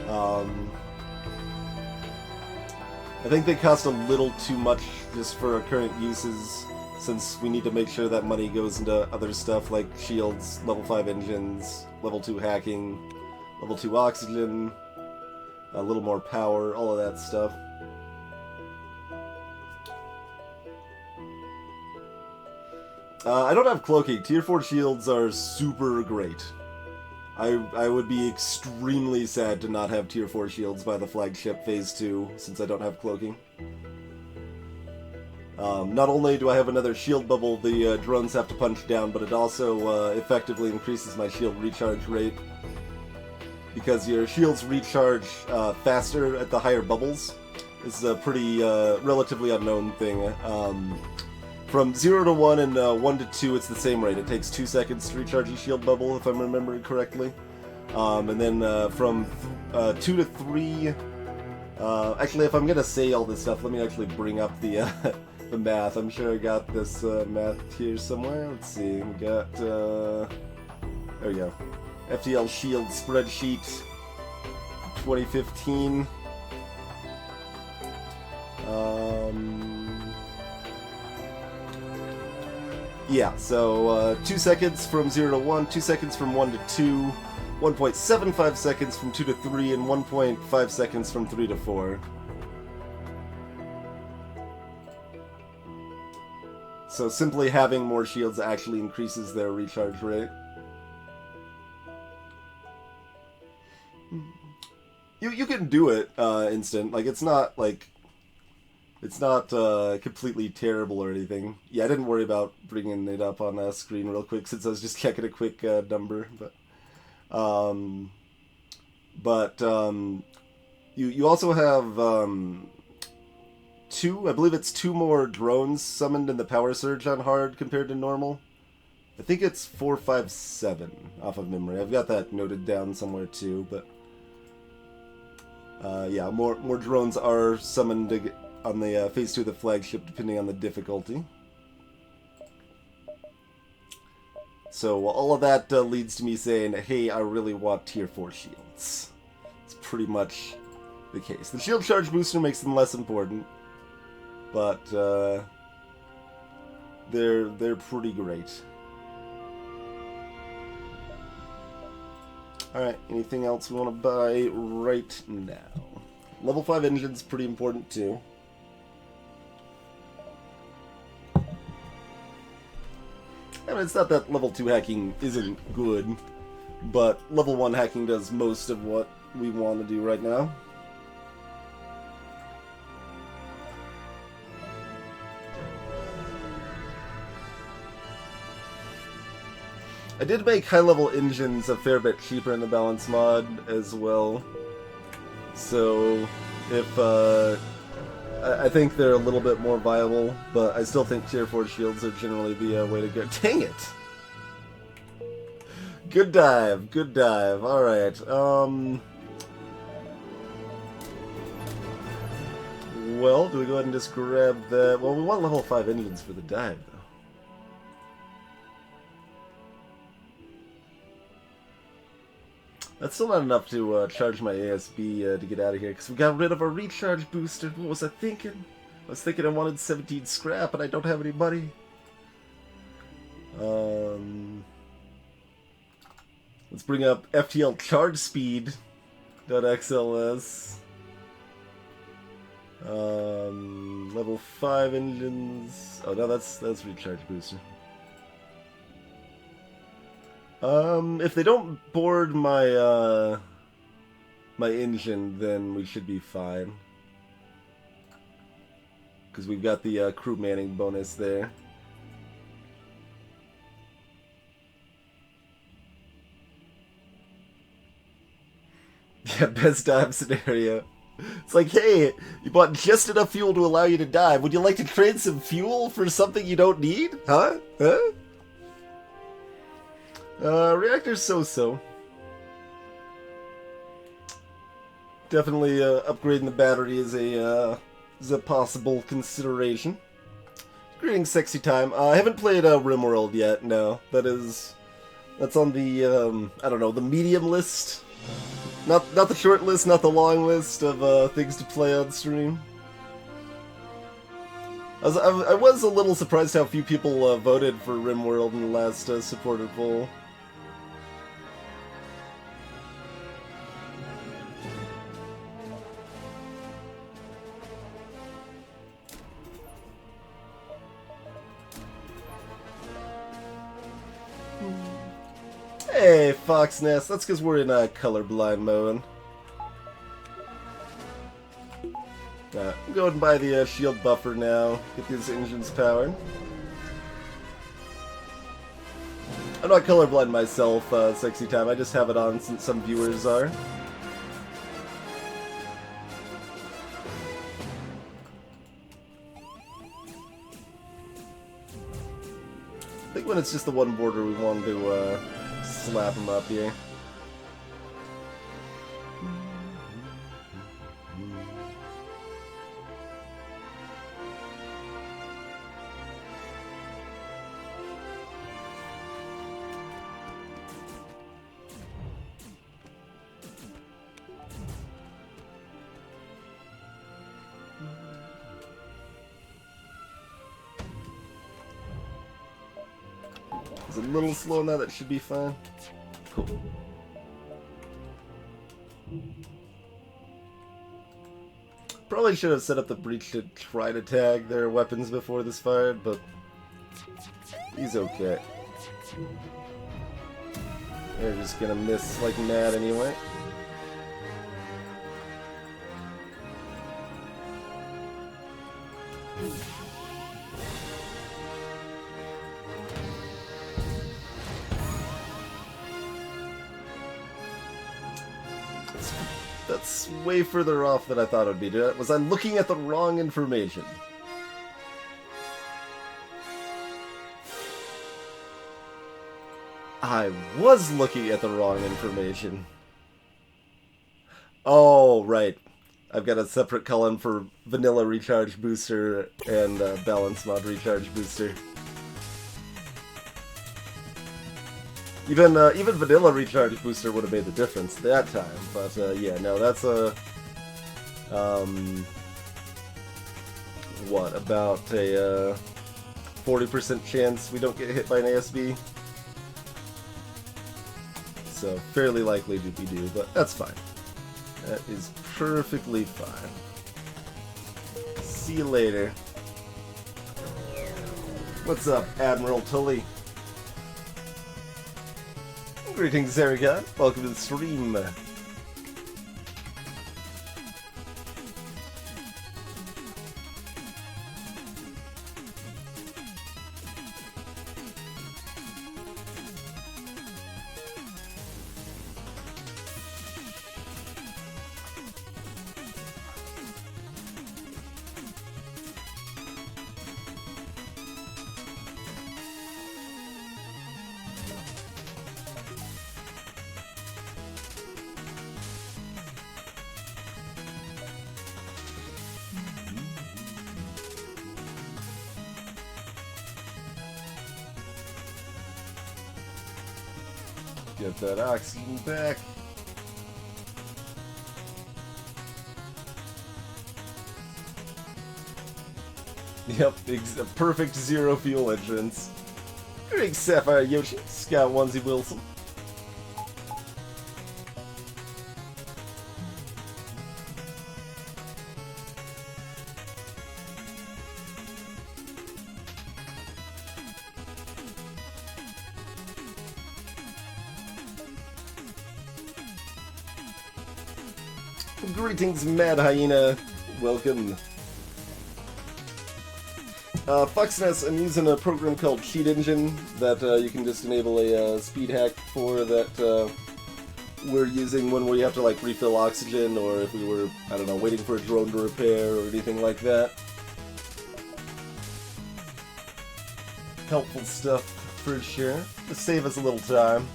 I think they cost a little too much just for our current uses, since we need to make sure that money goes into other stuff like shields, level 5 engines, level 2 hacking, level 2 oxygen, a little more power, all of that stuff. I don't have cloaking. Tier 4 shields are super great. I would be extremely sad to not have Tier 4 shields by the flagship Phase 2, since I don't have cloaking. Not only do I have another shield bubble the drones have to punch down, but it also effectively increases my shield recharge rate. Because your shields recharge faster at the higher bubbles. This is a pretty relatively unknown thing. From 0 to 1 and 1 to 2, it's the same rate. It takes 2 seconds to recharge a shield bubble, if I'm remembering correctly. And then from 2 to 3... actually, if I'm going to say all this stuff, let me actually bring up the the math. I'm sure I got this math here somewhere. Let's see. We got... there we go. FTL Shield Spreadsheet 2015. Yeah, so 2 seconds from 0 to 1, 2 seconds from 1 to 2, 1.75 seconds from 2 to 3, and 1.5 seconds from 3 to 4. So simply having more shields actually increases their recharge rate. You can do it instant. Like, it's not completely terrible or anything. Yeah, I didn't worry about bringing it up on the screen real quick since I was just checking a quick number. You also have I believe it's 2 more drones summoned in the power surge on hard compared to normal. I think it's 4, 5, 7 off of memory. I've got that noted down somewhere too, but yeah, more drones are summoned on the phase 2 of the flagship depending on the difficulty. So all of that leads to me saying, hey, I really want tier 4 shields. It's pretty much the case. The shield charge booster makes them less important, but they're pretty great. Alright, anything else we want to buy right now? Level 5 engine's pretty important too. I mean, it's not that level 2 hacking isn't good, but level 1 hacking does most of what we want to do right now. I did make high-level engines a fair bit cheaper in the balance mod as well. So, if, I think they're a little bit more viable, but I still think tier 4 shields are generally the way to go. Dang it! Good dive, good dive. Alright, well, do we go ahead and just grab that? Well, we want level 5 engines for the dive, though. That's still not enough to charge my ASB to get out of here, because we got rid of our recharge booster. What was I thinking? I was thinking I wanted 17 scrap, and I don't have any money. Let's bring up FTL charge speed. .xls. Level 5 engines. Oh no, that's recharge booster. If they don't board my my engine, then we should be fine. Because we've got the crew manning bonus there. Yeah, best dive scenario. It's like, hey, you bought just enough fuel to allow you to dive. Would you like to trade some fuel for something you don't need? Huh? Huh? Reactor's so-so. Definitely upgrading the battery is a possible consideration. Greetings, sexy time. I haven't played RimWorld yet. No, that's on the I don't know, the medium list. Not the short list, not the long list of things to play on stream. I was a little surprised how few people voted for RimWorld in the last supporter poll. Hey, Fox Nest. That's because we're in colorblind mode. Go ahead and buy the shield buffer now. Get these engines powered. I'm not colorblind myself, sexy time. I just have it on since some viewers are. I think when it's just the one border, we want to slap them up here. It's a little slow now, that should be fine. Cool. Probably should have set up the breach to try to tag their weapons before this fired, but he's okay. They're just gonna miss like mad anyway. That's way further off than I thought it would be. Was I looking at the wrong information? I was looking at the wrong information. Oh, right. I've got a separate column for vanilla recharge booster and balance mod recharge booster. Even vanilla recharge booster would have made the difference that time, but yeah, no, that's a what, about a 40% chance we don't get hit by an ASB. So fairly likely we do, but that's fine. That is perfectly fine. See you later. What's up, Admiral Tully? Greetings, Zerigon. Welcome to the stream. Get that oxygen back. Yep, a perfect zero fuel entrance. Great Sapphire Yoshi, Scout Onesie Wilson. Greetings, Mad Hyena. Welcome. Foxness, I'm using a program called Cheat Engine that you can just enable a speed hack for that we're using when we have to like refill oxygen, or if we were, I don't know, waiting for a drone to repair or anything like that. Helpful stuff for sure. To save us a little time.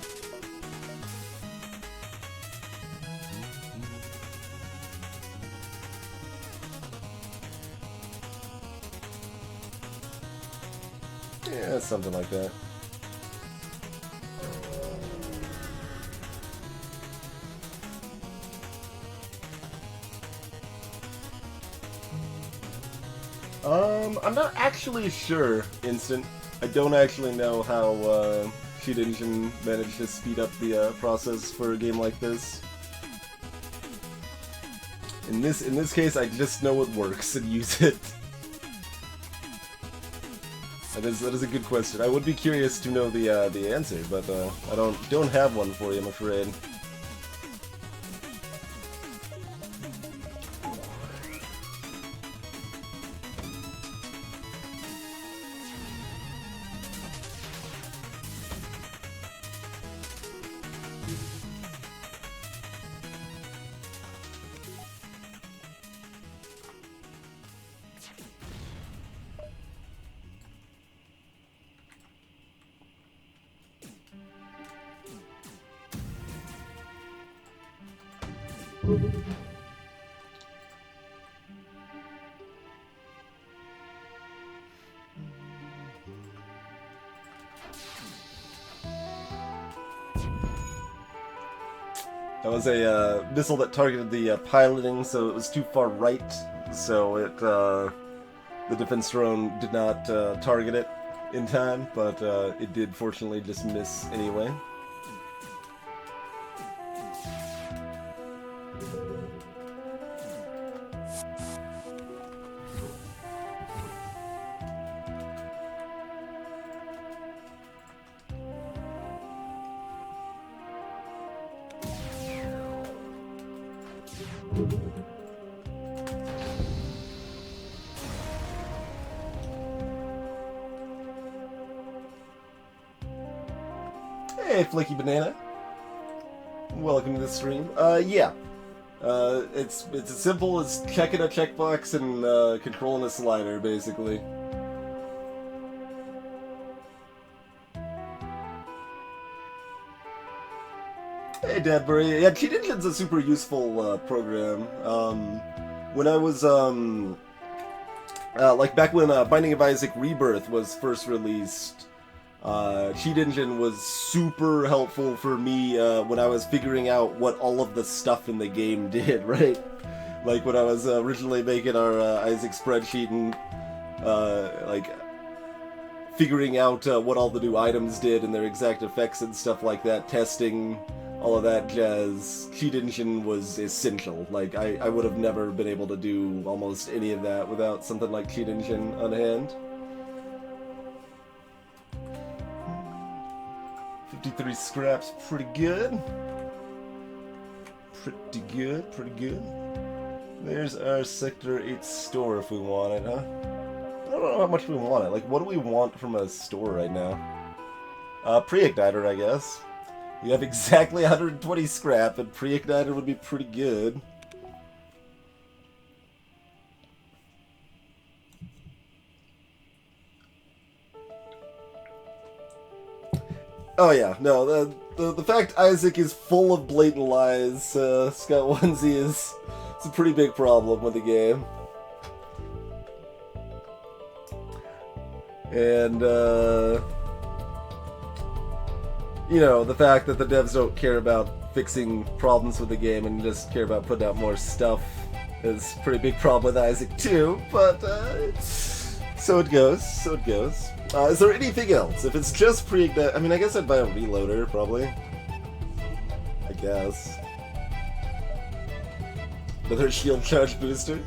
Yeah, something like that. I'm not actually sure, Instant. I don't actually know how Cheat Engine managed to speed up the process for a game like this. In this case, I just know it works and use it. That is a good question. I would be curious to know the answer, but I don't have one for you, I'm afraid. That was a missile that targeted the piloting, so it was too far right, so it the defense drone did not target it in time, but it did fortunately just miss anyway. Hey, Flaky Banana. Welcome to the stream. Yeah. It's as simple as checking a checkbox and controlling a slider, basically. Hey, Dadbury. Yeah, Cheat Engine's a super useful program. When I was like back when Binding of Isaac Rebirth was first released, Cheat Engine was super helpful for me when I was figuring out what all of the stuff in the game did, right? Like when I was originally making our Isaac spreadsheet and like figuring out what all the new items did and their exact effects and stuff like that, testing all of that jazz, Cheat Engine was essential. Like, I would have never been able to do almost any of that without something like Cheat Engine on hand. 53 scraps, pretty good. Pretty good, pretty good. There's our Sector 8 store if we want it, huh? I don't know how much we want it. Like, what do we want from a store right now? Pre-igniter, I guess. You have exactly 120 scrap, and pre-igniter would be pretty good. Oh yeah, no, the fact Isaac is full of blatant lies, Scott Onesie, is a pretty big problem with the game. And, you know, the fact that the devs don't care about fixing problems with the game and just care about putting out more stuff is a pretty big problem with Isaac too, but so it goes, so it goes. Is there anything else? If it's just pre-ignite, I mean, I guess I'd buy a reloader, probably. I guess. Another shield charge booster.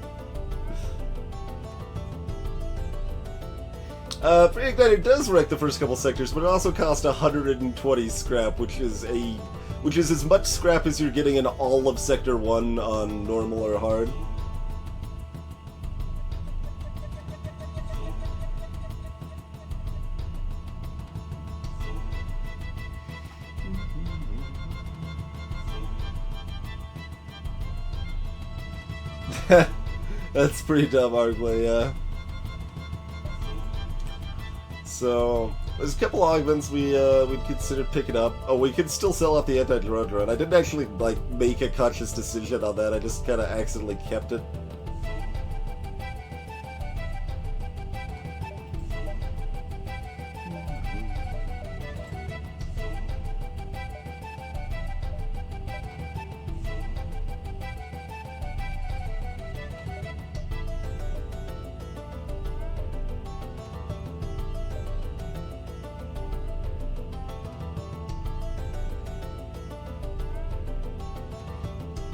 Pre-igniter does wreck the first couple sectors, but it also costs 120 scrap, which is as much scrap as you're getting in all of Sector 1 on normal or hard. That's pretty dumb argument, yeah. So there's a couple augments we'd consider picking up. Oh, we could still sell off the anti-drone drone. I didn't actually like make a conscious decision on that. I just kind of accidentally kept it.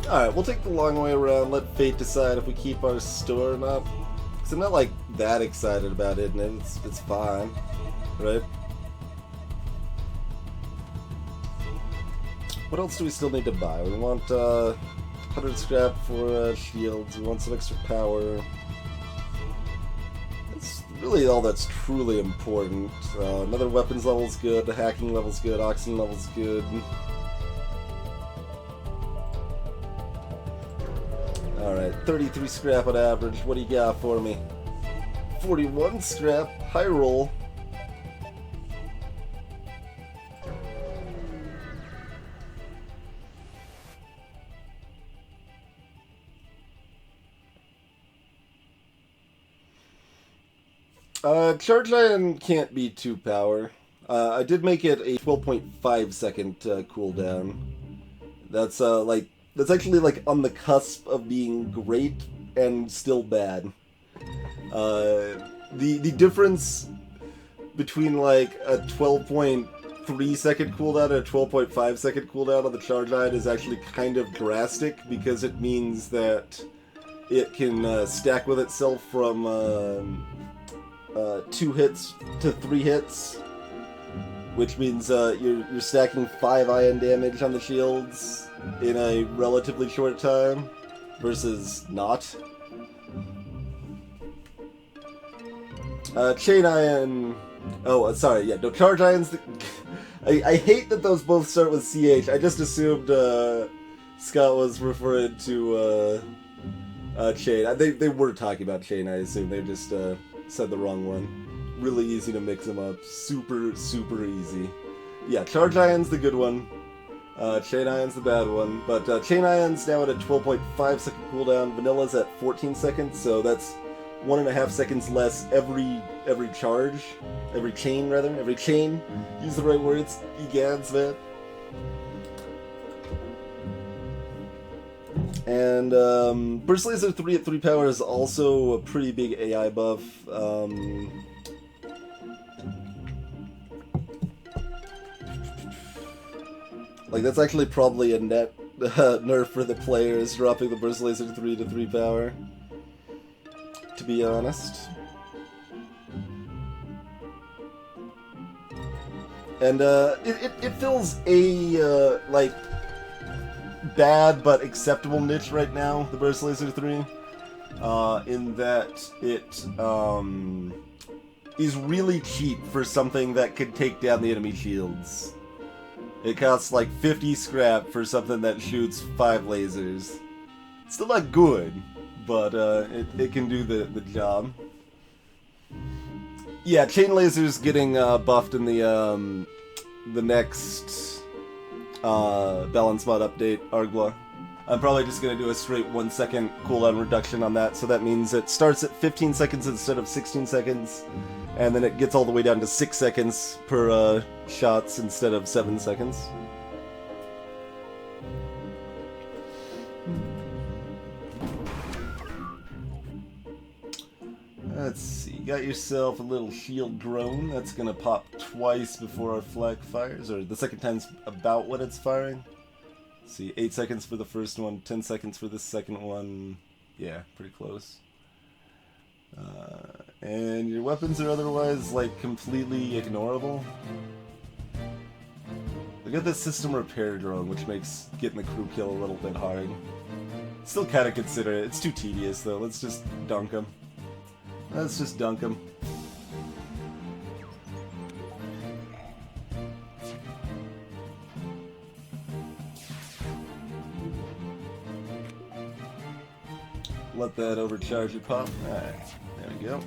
Alright, we'll take the long way around, let fate decide if we keep our store or not. Because I'm not, like, that excited about it, and it's fine, right? What else do we still need to buy? We want 100 scrap for shields, we want some extra power. That's really all that's truly important. Another weapons level's good, the hacking level's good, oxygen level's good. Alright, 33 scrap on average. What do you got for me? 41 scrap. High roll. Charge iron can't be 2 power. I did make it a 12.5 second cooldown. That's that's actually like on the cusp of being great and still bad. The difference between like a 12.3 second cooldown and a 12.5 second cooldown on the charge iron is actually kind of drastic, because it means that it can stack with itself from 2 hits to 3 hits, which means you're stacking 5 iron damage on the shields in a relatively short time. versus not. Chain Ion... Oh, sorry, yeah, no, Charge Ion's... I hate that those both start with CH. I just assumed Scott was referring to Chain. They were talking about Chain, I assume. They just said the wrong one. Really easy to mix them up. Super, super easy. Yeah, Charge Ion's the good one. Chain Ion's the bad one. But Chain Ion's now at a 12.5 second cooldown. Vanilla's at 14 seconds, so that's 1.5 seconds less every charge. Every chain, rather. Every chain. Use the right words. Egads, man. And Burst Laser 3 at 3 power is also a pretty big AI buff. Like, that's actually probably a net nerf for the players, dropping the Burst Laser 3 to 3 power. To be honest. And it fills a like bad but acceptable niche right now, the Burst Laser 3, in that it is really cheap for something that could take down the enemy shields. It costs like 50 scrap for something that shoots 5 lasers. Still not good, but it can do the job. Yeah, Chain Laser's getting buffed in the next balance mod update, Argla. I'm probably just going to do a straight 1 second cooldown reduction on that, so that means it starts at 15 seconds instead of 16 seconds, and then it gets all the way down to 6 seconds per shots instead of 7 seconds. Let's see, you got yourself a little shield drone that's gonna pop twice before our flag fires, or the second time's about when it's firing. Let's see, 8 seconds for the first one, 10 seconds for the second one. Yeah, pretty close. And your weapons are otherwise, like, completely ignorable. We got this system repair drone, which makes getting the crew kill a little bit hard. Still kinda consider it. It's too tedious, though. Let's just dunk him. Let's just dunk him. Let that overcharge your pop. Alright, there we go.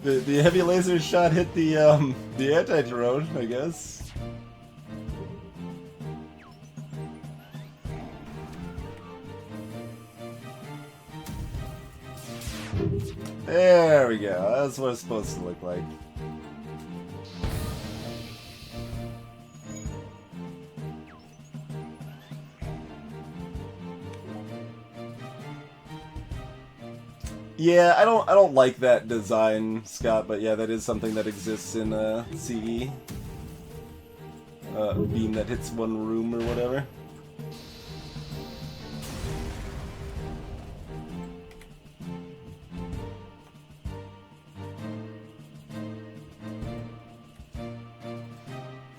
The heavy laser shot hit the anti-drone, I guess. There we go. That's what it's supposed to look like. Yeah, I don't like that design, Scott, but yeah, that is something that exists in CE. A beam that hits one room or whatever.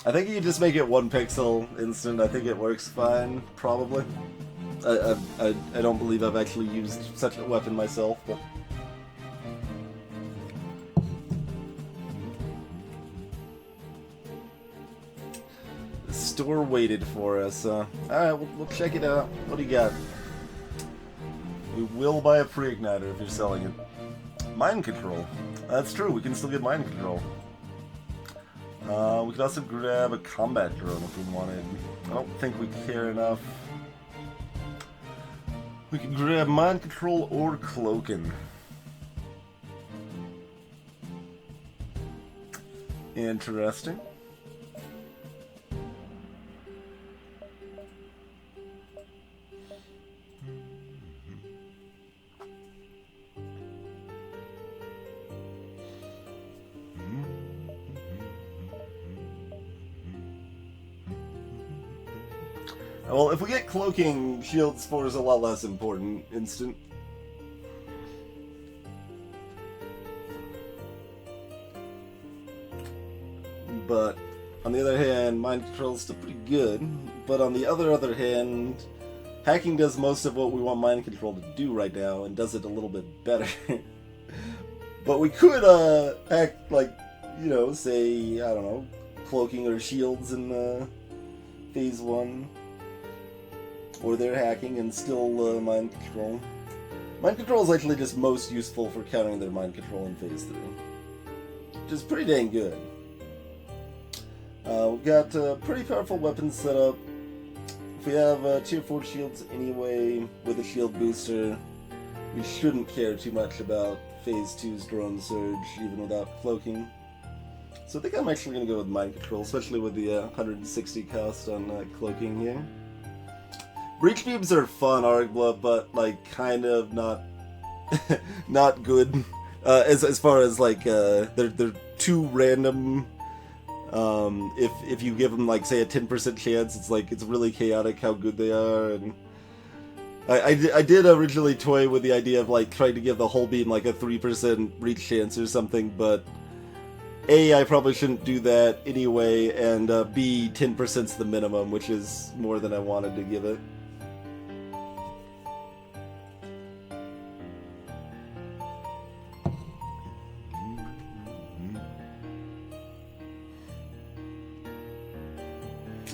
I think you just make it 1 pixel instant. I think it works fine, probably. I don't believe I've actually used such a weapon myself, but... The store waited for us, Alright, we'll check it out. What do you got? We will buy a pre-igniter if you're selling it. Mind control. That's true, we can still get mind control. We could also grab a combat drone if we wanted. I don't think we care enough. We can grab mind control or cloaking. Interesting. Well, if we get cloaking, shield spore is a lot less important. Instant. But On the other hand, mind control is still pretty good. But on the other hand, hacking does most of what we want mind control to do right now, and does it a little bit better. But we could hack, like, you know, say, I don't know, cloaking or shields in Phase 1. Or they're hacking and still mind control. Mind control is actually just most useful for countering their mind control in Phase 3. Which is pretty dang good. We've got pretty powerful weapons set up. If we have tier 4 shields anyway, with a shield booster, we shouldn't care too much about Phase 2's drone surge, even without cloaking. So I think I'm actually going to go with mind control, especially with the 160 cost on cloaking here. Breach beams are fun, Argla, but like kind of not not good as far as like they're too random. If you give them like say a 10% chance, it's really chaotic how good they are. And I did originally toy with the idea of like trying to give the whole beam like a 3% breach chance or something, but A, I probably shouldn't do that anyway, and B, 10%'s the minimum, which is more than I wanted to give it.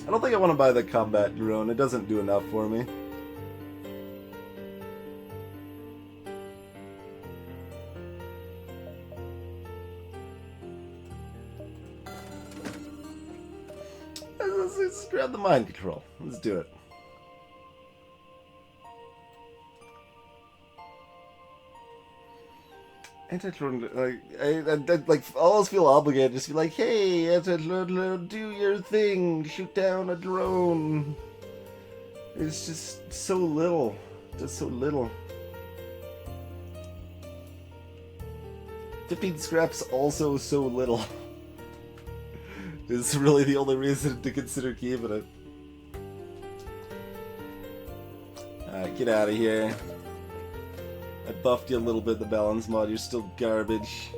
I don't think I want to buy the combat drone. It doesn't do enough for me. Let's grab the mind control. Let's do it. Anti-drone, I always feel obligated to just be like, hey, anti-drone, do your thing, shoot down a drone. It's just so little, just so little. 15 scraps also so little. It's really the only reason to consider keeping it. Alright, get out of here. I buffed you a little bit in the balance mod, you're still garbage.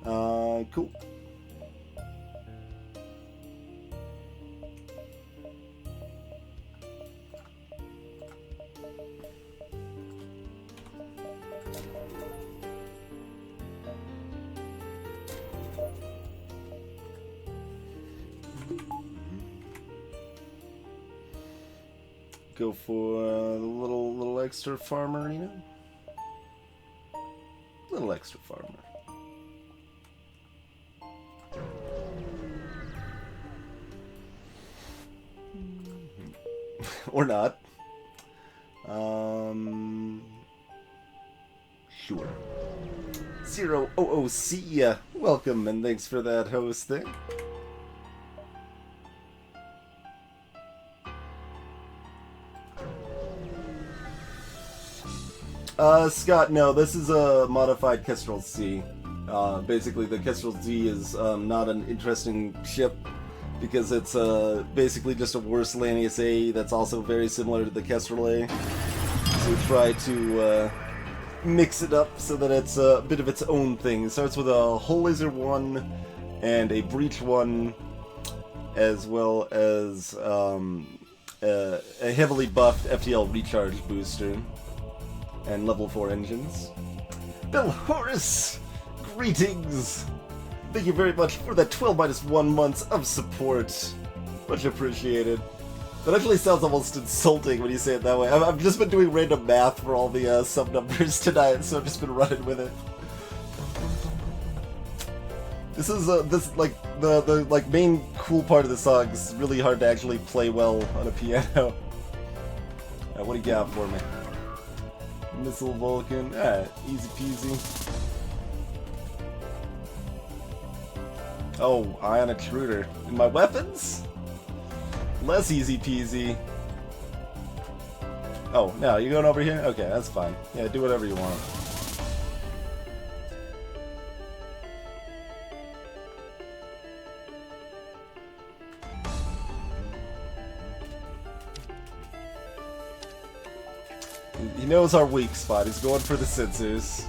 Cool. Go for the little extra farmer, you know? Little extra farmer. Or not. Sure. 000, see ya. Welcome and thanks for that host thing. Scott, no, this is a modified Kestrel C. Basically, the Kestrel Z is not an interesting ship because it's basically just a worse Lanius A that's also very similar to the Kestrel A. So we try to mix it up so that it's a bit of its own thing. It starts with a Hull Laser 1 and a Breach 1, as well as a heavily buffed FTL recharge booster. And level 4 engines. Bill Horace! Greetings! Thank you very much for that 12-1 months of support. Much appreciated. That actually sounds almost insulting when you say it that way. I've just been doing random math for all the sub numbers tonight, so I've just been running with it. This is the main cool part of the song is really hard to actually play well on a piano. What do you got for me? Missile Vulcan, easy peasy. Oh, Ion Intruder. And my weapons? Less easy peasy. Oh, no, you're going over here? Okay, that's fine. Yeah, do whatever you want. He knows our weak spot. He's going for the sensors.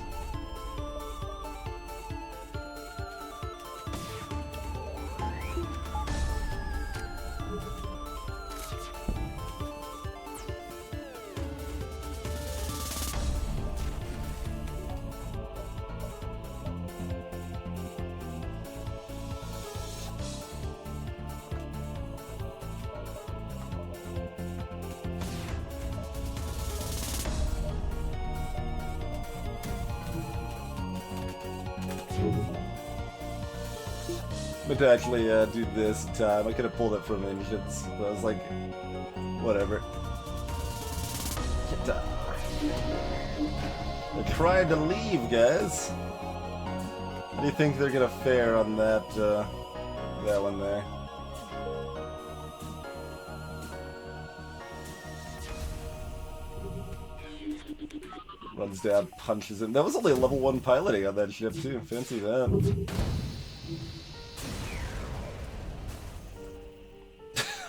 But to actually do this in time, I could have pulled it from engines, but I was like, whatever. They're trying to leave, guys. How do you think they're gonna fare on that, that one there? Runs down, punches him. That was only a level 1 piloting on that ship, too. Fancy that.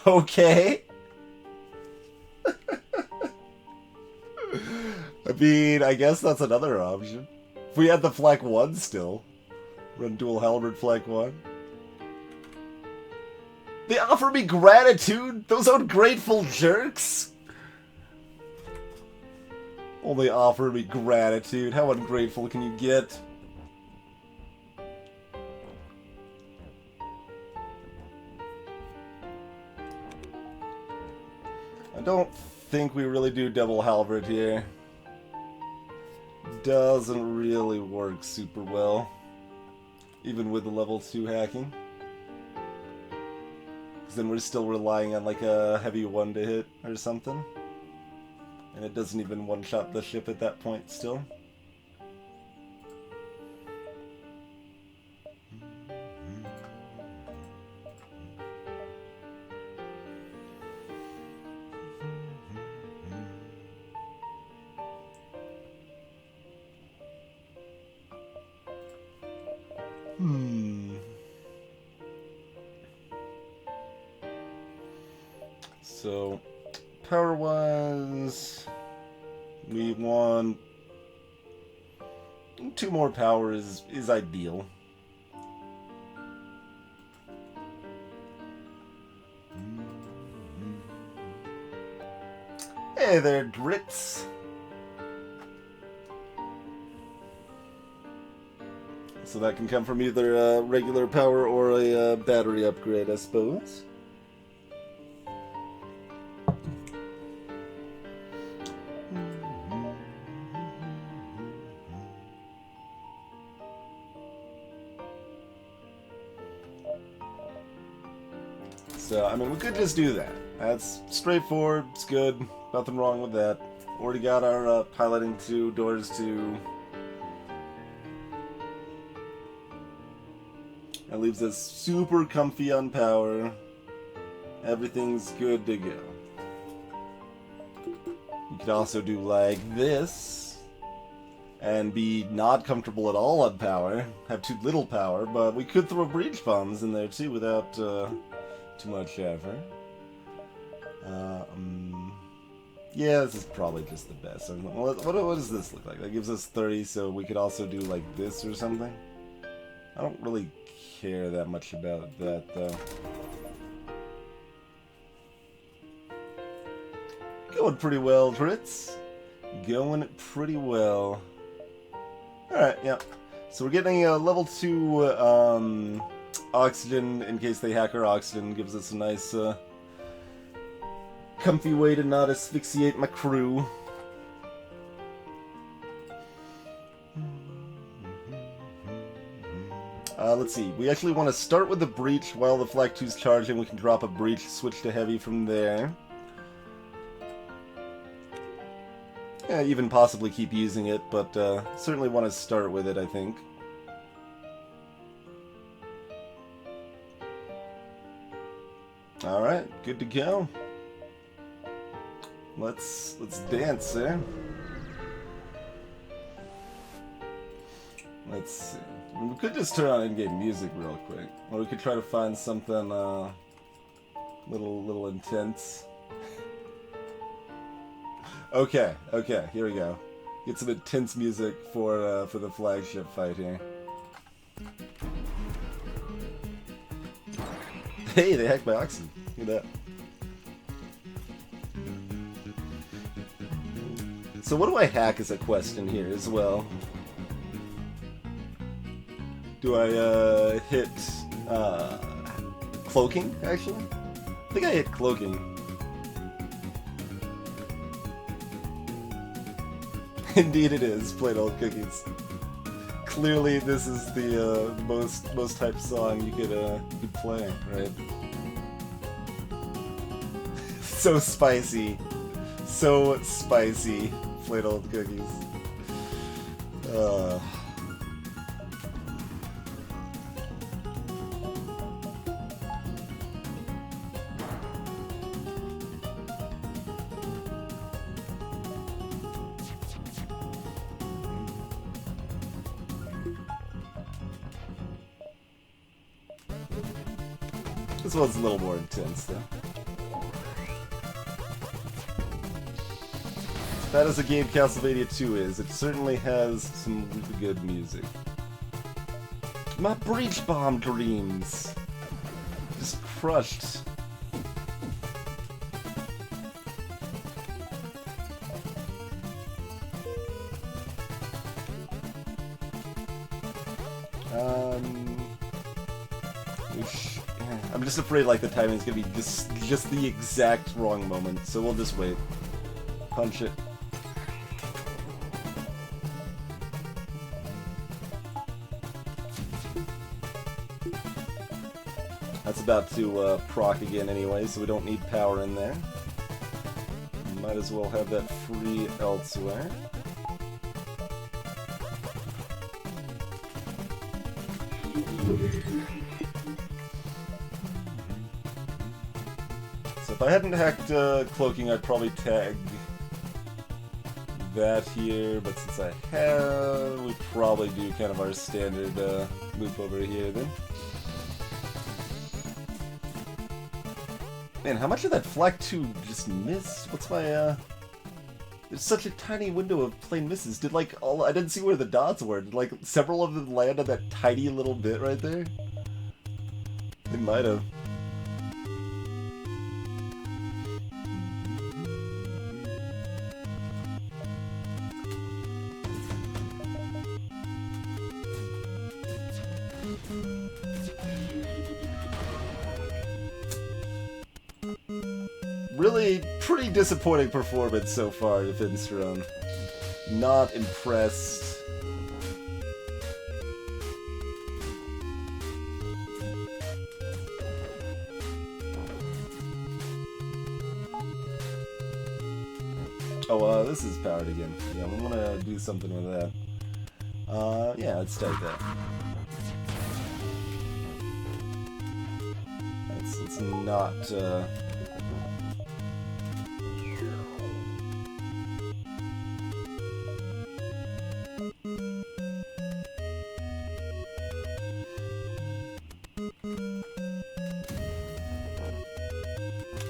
Okay. I mean, I guess that's another option. If we had the Flak 1 still. Run dual halberd Flak 1. They offer me gratitude? Those ungrateful jerks? Only offer me gratitude. How ungrateful can you get? I don't think we really do double halberd here. Doesn't really work super well. Even with the level 2 hacking. Because then we're still relying on like a heavy 1 to hit or something. And it doesn't even one-shot the ship at that point still. So, power-wise, we want 2 more power is ideal. Hey there, Dritz. So that can come from either regular power or a battery upgrade, I suppose. So, I mean, we could just do that. That's straightforward, it's good, nothing wrong with that. Already got our piloting 2, doors 2. That leaves us super comfy on power. Everything's good to go. You could also do like this, and be not comfortable at all on power, have too little power, but we could throw breach bombs in there too without too much effort. Yeah, this is probably just the best. What does this look like? That gives us 30, so we could also do like this or something. I don't really care that much about that, though. Going pretty well, Dritz. Going pretty well. Alright, yeah. So we're getting a level 2 oxygen in case they hack our oxygen. Gives us a nice comfy way to not asphyxiate my crew. Let's see. We actually want to start with the breach while the Flak 2's charging. We can drop a breach, switch to heavy from there. Yeah, even possibly keep using it, but certainly want to start with it, I think. Alright, good to go. Let's dance, eh? Let's see. We could just turn on in-game music real quick. Or we could try to find something little intense. Okay, here we go. Get some intense music for the flagship fight here. Hey, they hacked my oxygen. Look at that. So what do I hack is a question here as well. Do I hit cloaking, actually? I think I hit cloaking. Indeed it is, plain old cookies. Clearly, this is the most hyped song you could play, right? So spicy, so spicy, flavored cookies. This one's a little more intense, though. As bad as the game Castlevania 2 is, it certainly has some really good music. My breach bomb dreams! Just crushed. I'm just afraid like the timing's gonna be just the exact wrong moment, so we'll just wait. Punch it. That's about to proc again anyway, so we don't need power in there. Might as well have that free elsewhere. So if I hadn't hacked cloaking, I'd probably tag that here, but since I have, we probably do kind of our standard loop over here then. Man, how much of that Flak 2 just missed? What's my, there's such a tiny window of plain misses. Did, like, I didn't see where the dots were. Did, like, several of them land on that tiny little bit right there? They might have. Really pretty disappointing performance so far to Finstrom. Not impressed. Oh, this is powered again. Yeah, I'm gonna do something with that. Yeah, let's take that. It's not,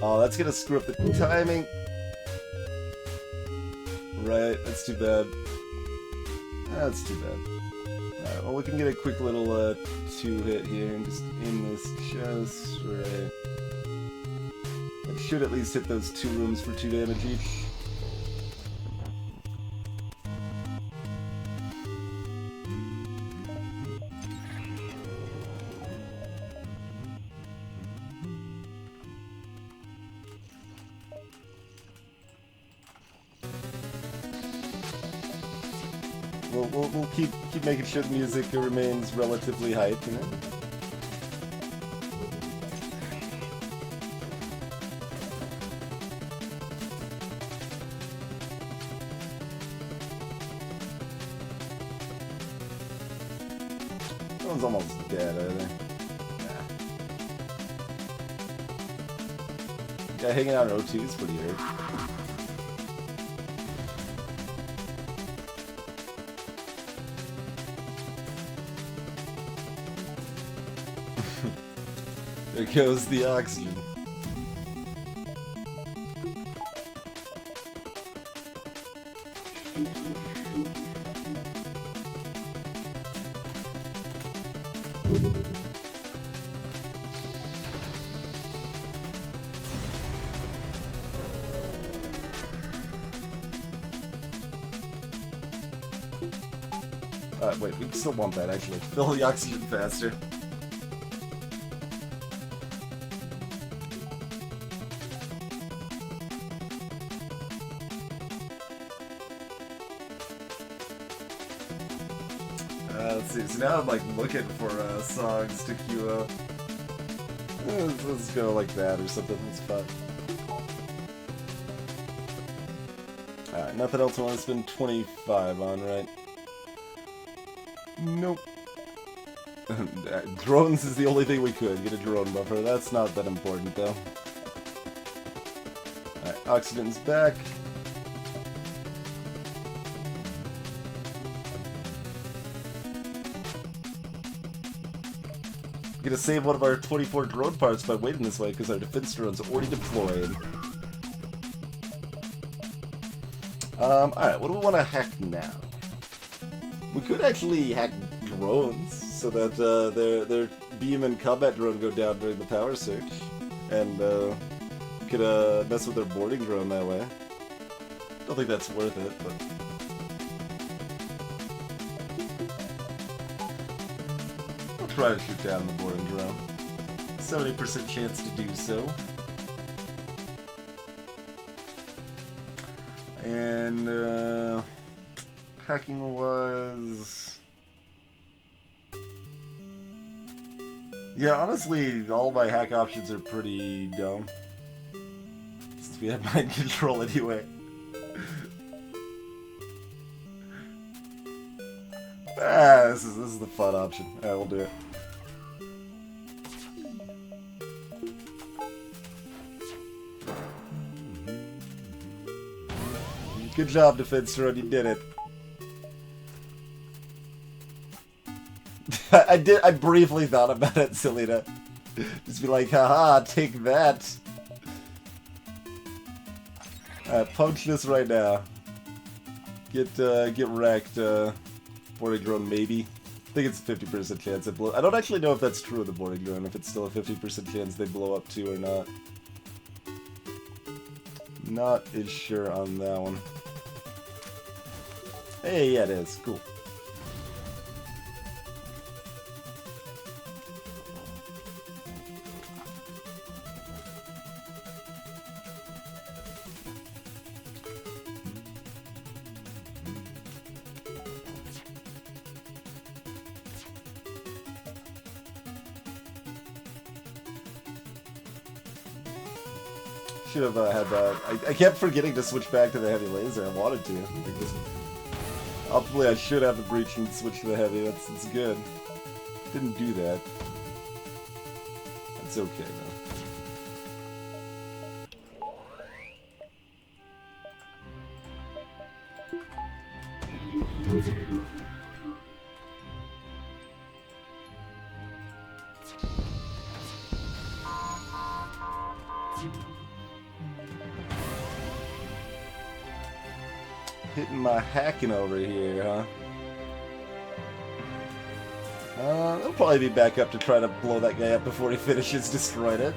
Oh, that's gonna screw up the timing. Right, that's too bad. That's too bad. Alright, well we can get a quick little 2-hit here and just aim this just right. It should at least hit those 2 rooms for 2 damage each. We'll keep making sure the music remains relatively hyped, you know? That one's almost dead, I think. Guy hanging out in O2 is pretty hurt. There goes the oxygen. Wait, we still want that actually. Fill the oxygen faster. Let's see, so now I'm like looking for songs to queue up. Let's go like that or something, that's fun. Alright, nothing else I want to spend 25 on, right? Nope. Drones is the only thing we could. Get a drone buffer. That's not that important, though. Alright, Oxygen's back. Gonna save one of our 24 drone parts by waiting this way because our defense drone's already deployed. Alright, what do we want to hack now? We could actually hack drones so that their beam and combat drone go down during the power surge. And could mess with their boarding drone that way. Don't think that's worth it, but... I'll try to shoot down the boarding drone. 70% chance to do so. And, hacking was... Yeah, honestly, all my hack options are pretty dumb. Since we have mind control anyway. This is the fun option. Alright, we'll do it. Good job, Defense Run, you did it. I briefly thought about it, Selena. Just be like, haha, take that. Alright, punch this right now. Get wrecked, boarding drone maybe. I think it's a 50% chance it blow. I don't actually know if that's true of the boarding drone, if it's still a 50% chance they blow up too or not. Not as sure on that one. Hey, yeah, it is. Cool. Should have had that. I kept forgetting to switch back to the heavy laser. I wanted to. Hopefully I should have the breach and switch to the heavy. That's good. Didn't do that. That's okay though. Hitting my hacking over here, huh? I'll probably be back up to try to blow that guy up before he finishes destroying it.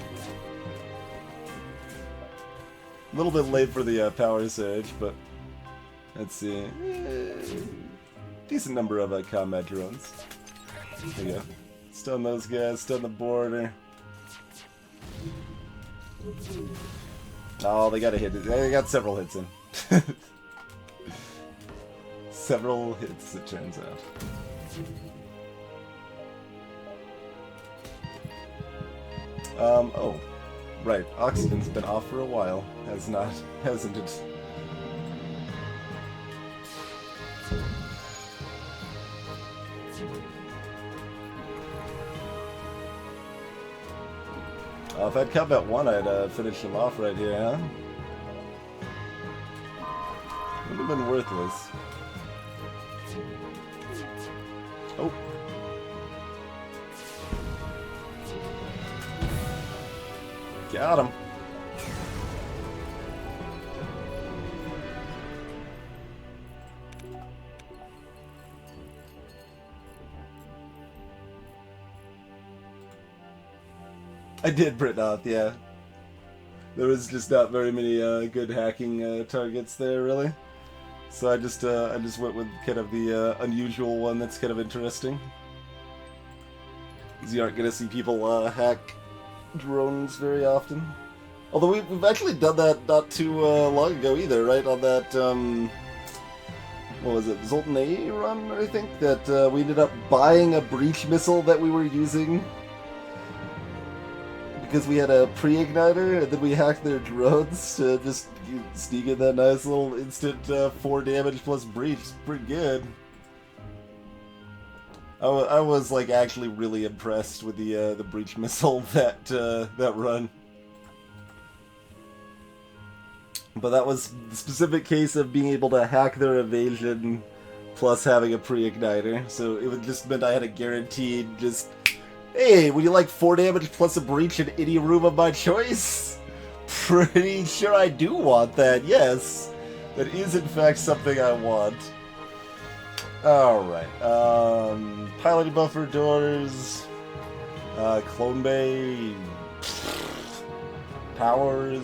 A little bit late for the power surge, but let's see. Decent number of combat drones. There you go. Stun those guys, stun the border. Oh, they got a hit. They got several hits in. Several hits, it turns out. Oh. Right, Oxygen's been off for a while. Hasn't it? If I'd combat one, I'd finish him off right here, huh? Would have been worthless. Oh. Got him. I did Britnoth, yeah. There was just not very many good hacking targets there, really. So I just went with kind of the unusual one that's kind of interesting. Because you aren't gonna see people hack drones very often. Although we've actually done that not too long ago either, right? On that what was it, Zoltan A run, I think, that we ended up buying a breach missile that we were using because we had a pre-igniter, and then we hacked their drones to just sneak in that nice little instant 4 damage plus breach. It's pretty good. I was like actually really impressed with the breach missile that run. But that was the specific case of being able to hack their evasion plus having a pre-igniter. So it just meant I had a guaranteed just, hey, would you like 4 damage plus a breach in any room of my choice? Pretty sure I do want that, yes. That is in fact something I want. Alright, piloting buffer doors, clone bay, powers,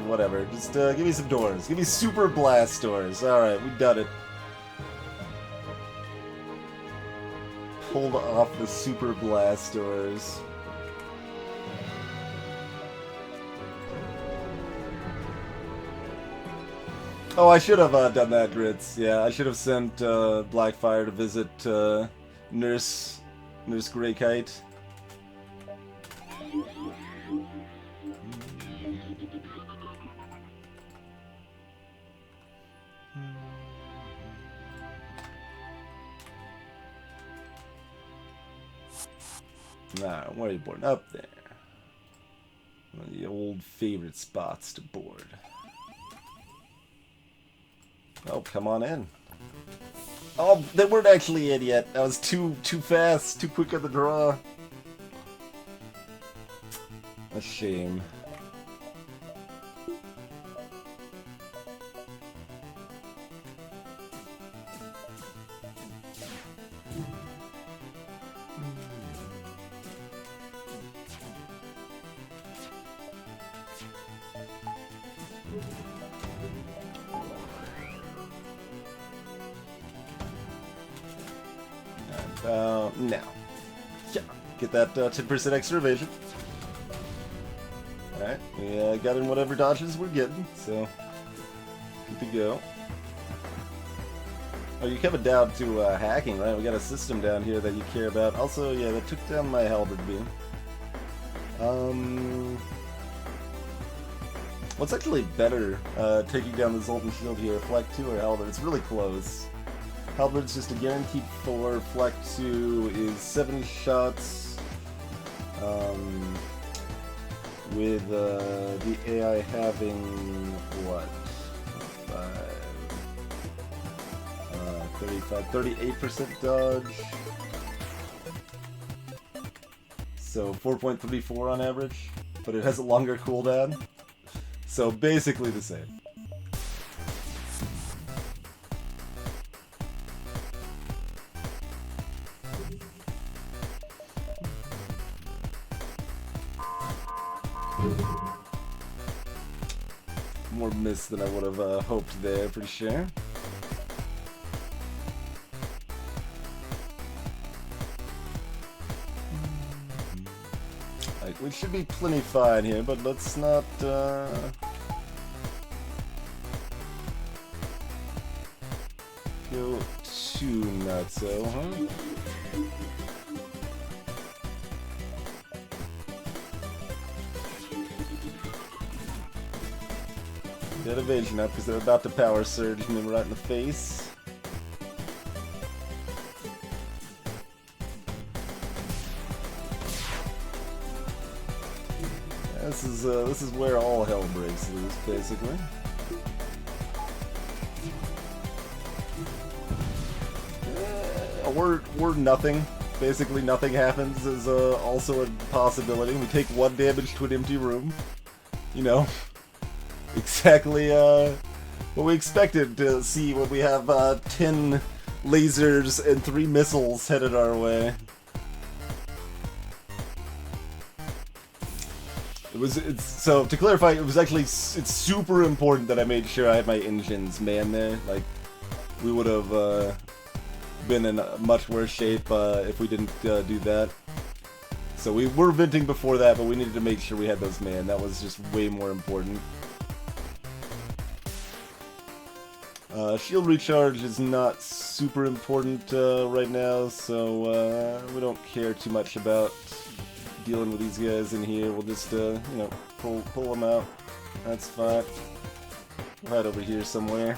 whatever. Just give me some doors. Give me super blast doors. Alright, we've done it. Pulled off the super blast doors. Oh, I should have done that, Grits. Yeah, I should have sent Blackfire to visit Nurse Greykite. Nah, where are you boarding? Up there. One of the old favorite spots to board. Oh, come on in. Oh, they weren't actually in yet. I was too fast, too quick on the draw. A shame. Now. Yeah, get that 10% extra evasion. Alright, we got in whatever dodges we're getting, so good to go. Oh, you're coming down to hacking, right? We got a system down here that you care about. Also, yeah, that took down my halberd beam. What's actually better, taking down the Zoltan shield here, Flak 2 or halberd? It's really close. Halberd's just a guaranteed 4, Flak 2 is 70 shots, with the AI having, what, 38% dodge, so 4.34 on average, but it has a longer cooldown, so basically the same. More miss than I would have hoped there, pretty sure. Like, we should be plenty fine here, but let's not go too nutso, huh? Get evasion up because they're about to power surge me right in the face. This is where all hell breaks loose, basically. We're nothing. Basically, nothing happens is also a possibility. We take 1 damage to an empty room. You know. Exactly what we expected to see when we have 10 lasers and 3 missiles headed our way. So to clarify, it was actually it's super important that I made sure I had my engines manned there. Like, we would have been in a much worse shape if we didn't do that. So we were venting before that, but we needed to make sure we had those manned. That was just way more important. Shield recharge is not super important right now, so we don't care too much about dealing with these guys in here. We'll just, you know, pull them out. That's fine. Right over here somewhere.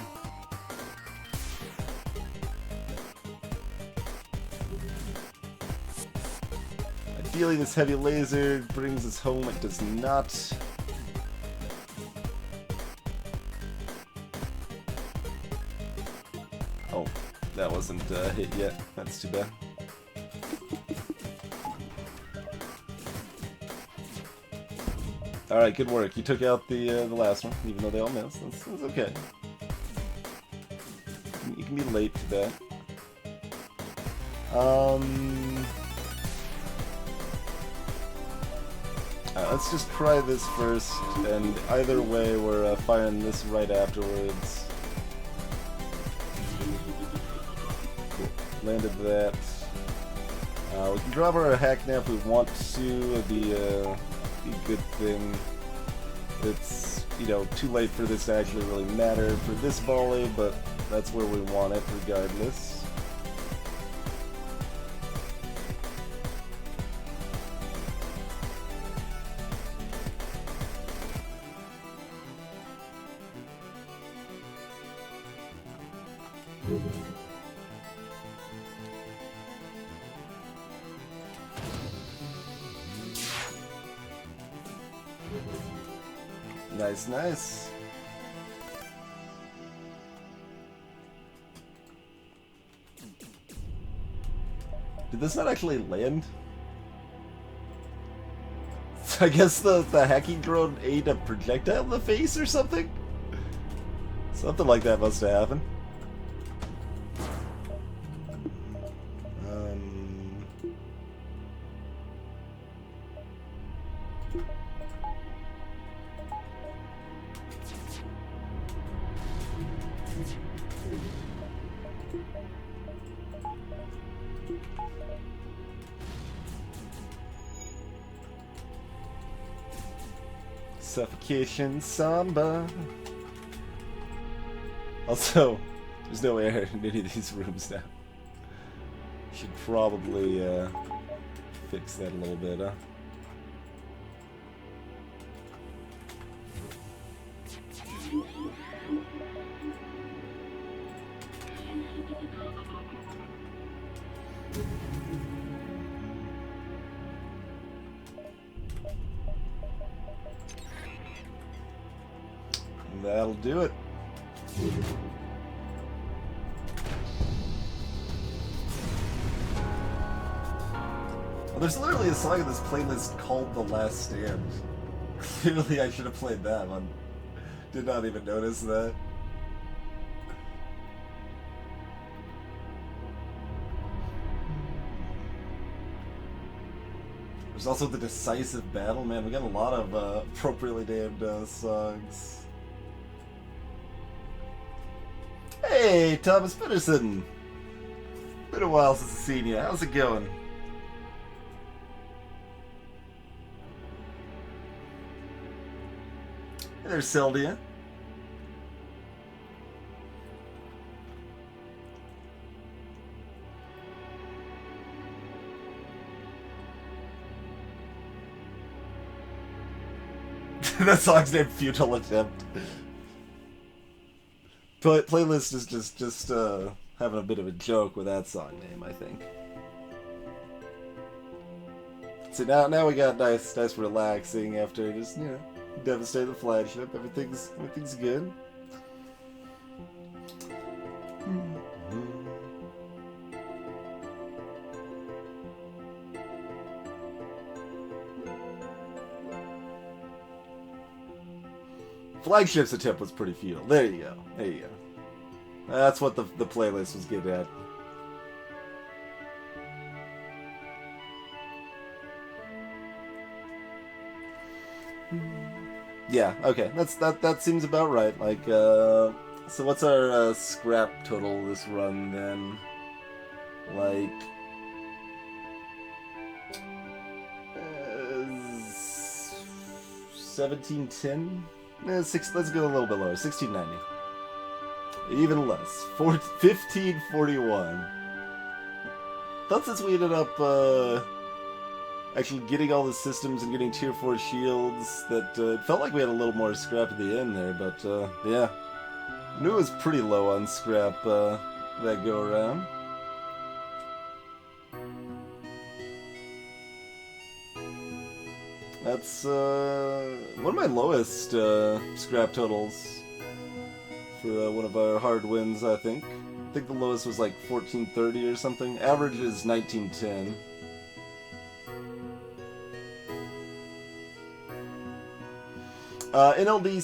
Ideally, this heavy laser brings us home. It does not. Oh, that wasn't hit yet. That's too bad. Alright, good work. You took out the last one, even though they all missed. That's okay. You can be late to that. Let's just try this first, and either way, we're firing this right afterwards. Cool. Landed that. We can drop our hack now if we want to. It'd be a good thing. It's, you know, too late for this to actually really matter for this volley, but that's where we want it regardless. Nice, nice. Did this not actually land? I guess the hacking drone ate a projectile in the face or something? Something like that must have happened. Suffocation Samba. Also, there's no air in any of these rooms now. Should probably fix that a little bit, huh? That'll do it. Well, there's literally a song in this playlist called The Last Stand. Clearly I should have played that one. Did not even notice that. There's also the Decisive Battle. Man, we got a lot of appropriately named songs. Hey, Thomas Pedersen! Been a while since I've seen you. How's it going? Hey there, Sylvia. That song's named Futile Attempt. Playlist is just having a bit of a joke with that song name, I think. So now we got nice relaxing after just, you know, devastate the flagship. Everything's good. Flagship's attempt was pretty futile. There you go. There you go. That's what the playlist was getting at. Yeah, okay. That seems about right. Like, so what's our scrap total this run then? Like, 1710? Let's go a little bit lower. 1690. Even less. 1541. Thought since we ended up actually getting all the systems and getting tier 4 shields, that it felt like we had a little more scrap at the end there, but yeah. Knew it was pretty low on scrap that go around. That's one of my lowest scrap totals for one of our hard wins, I think. I think the lowest was like 1430 or something. Average is 1910. NLD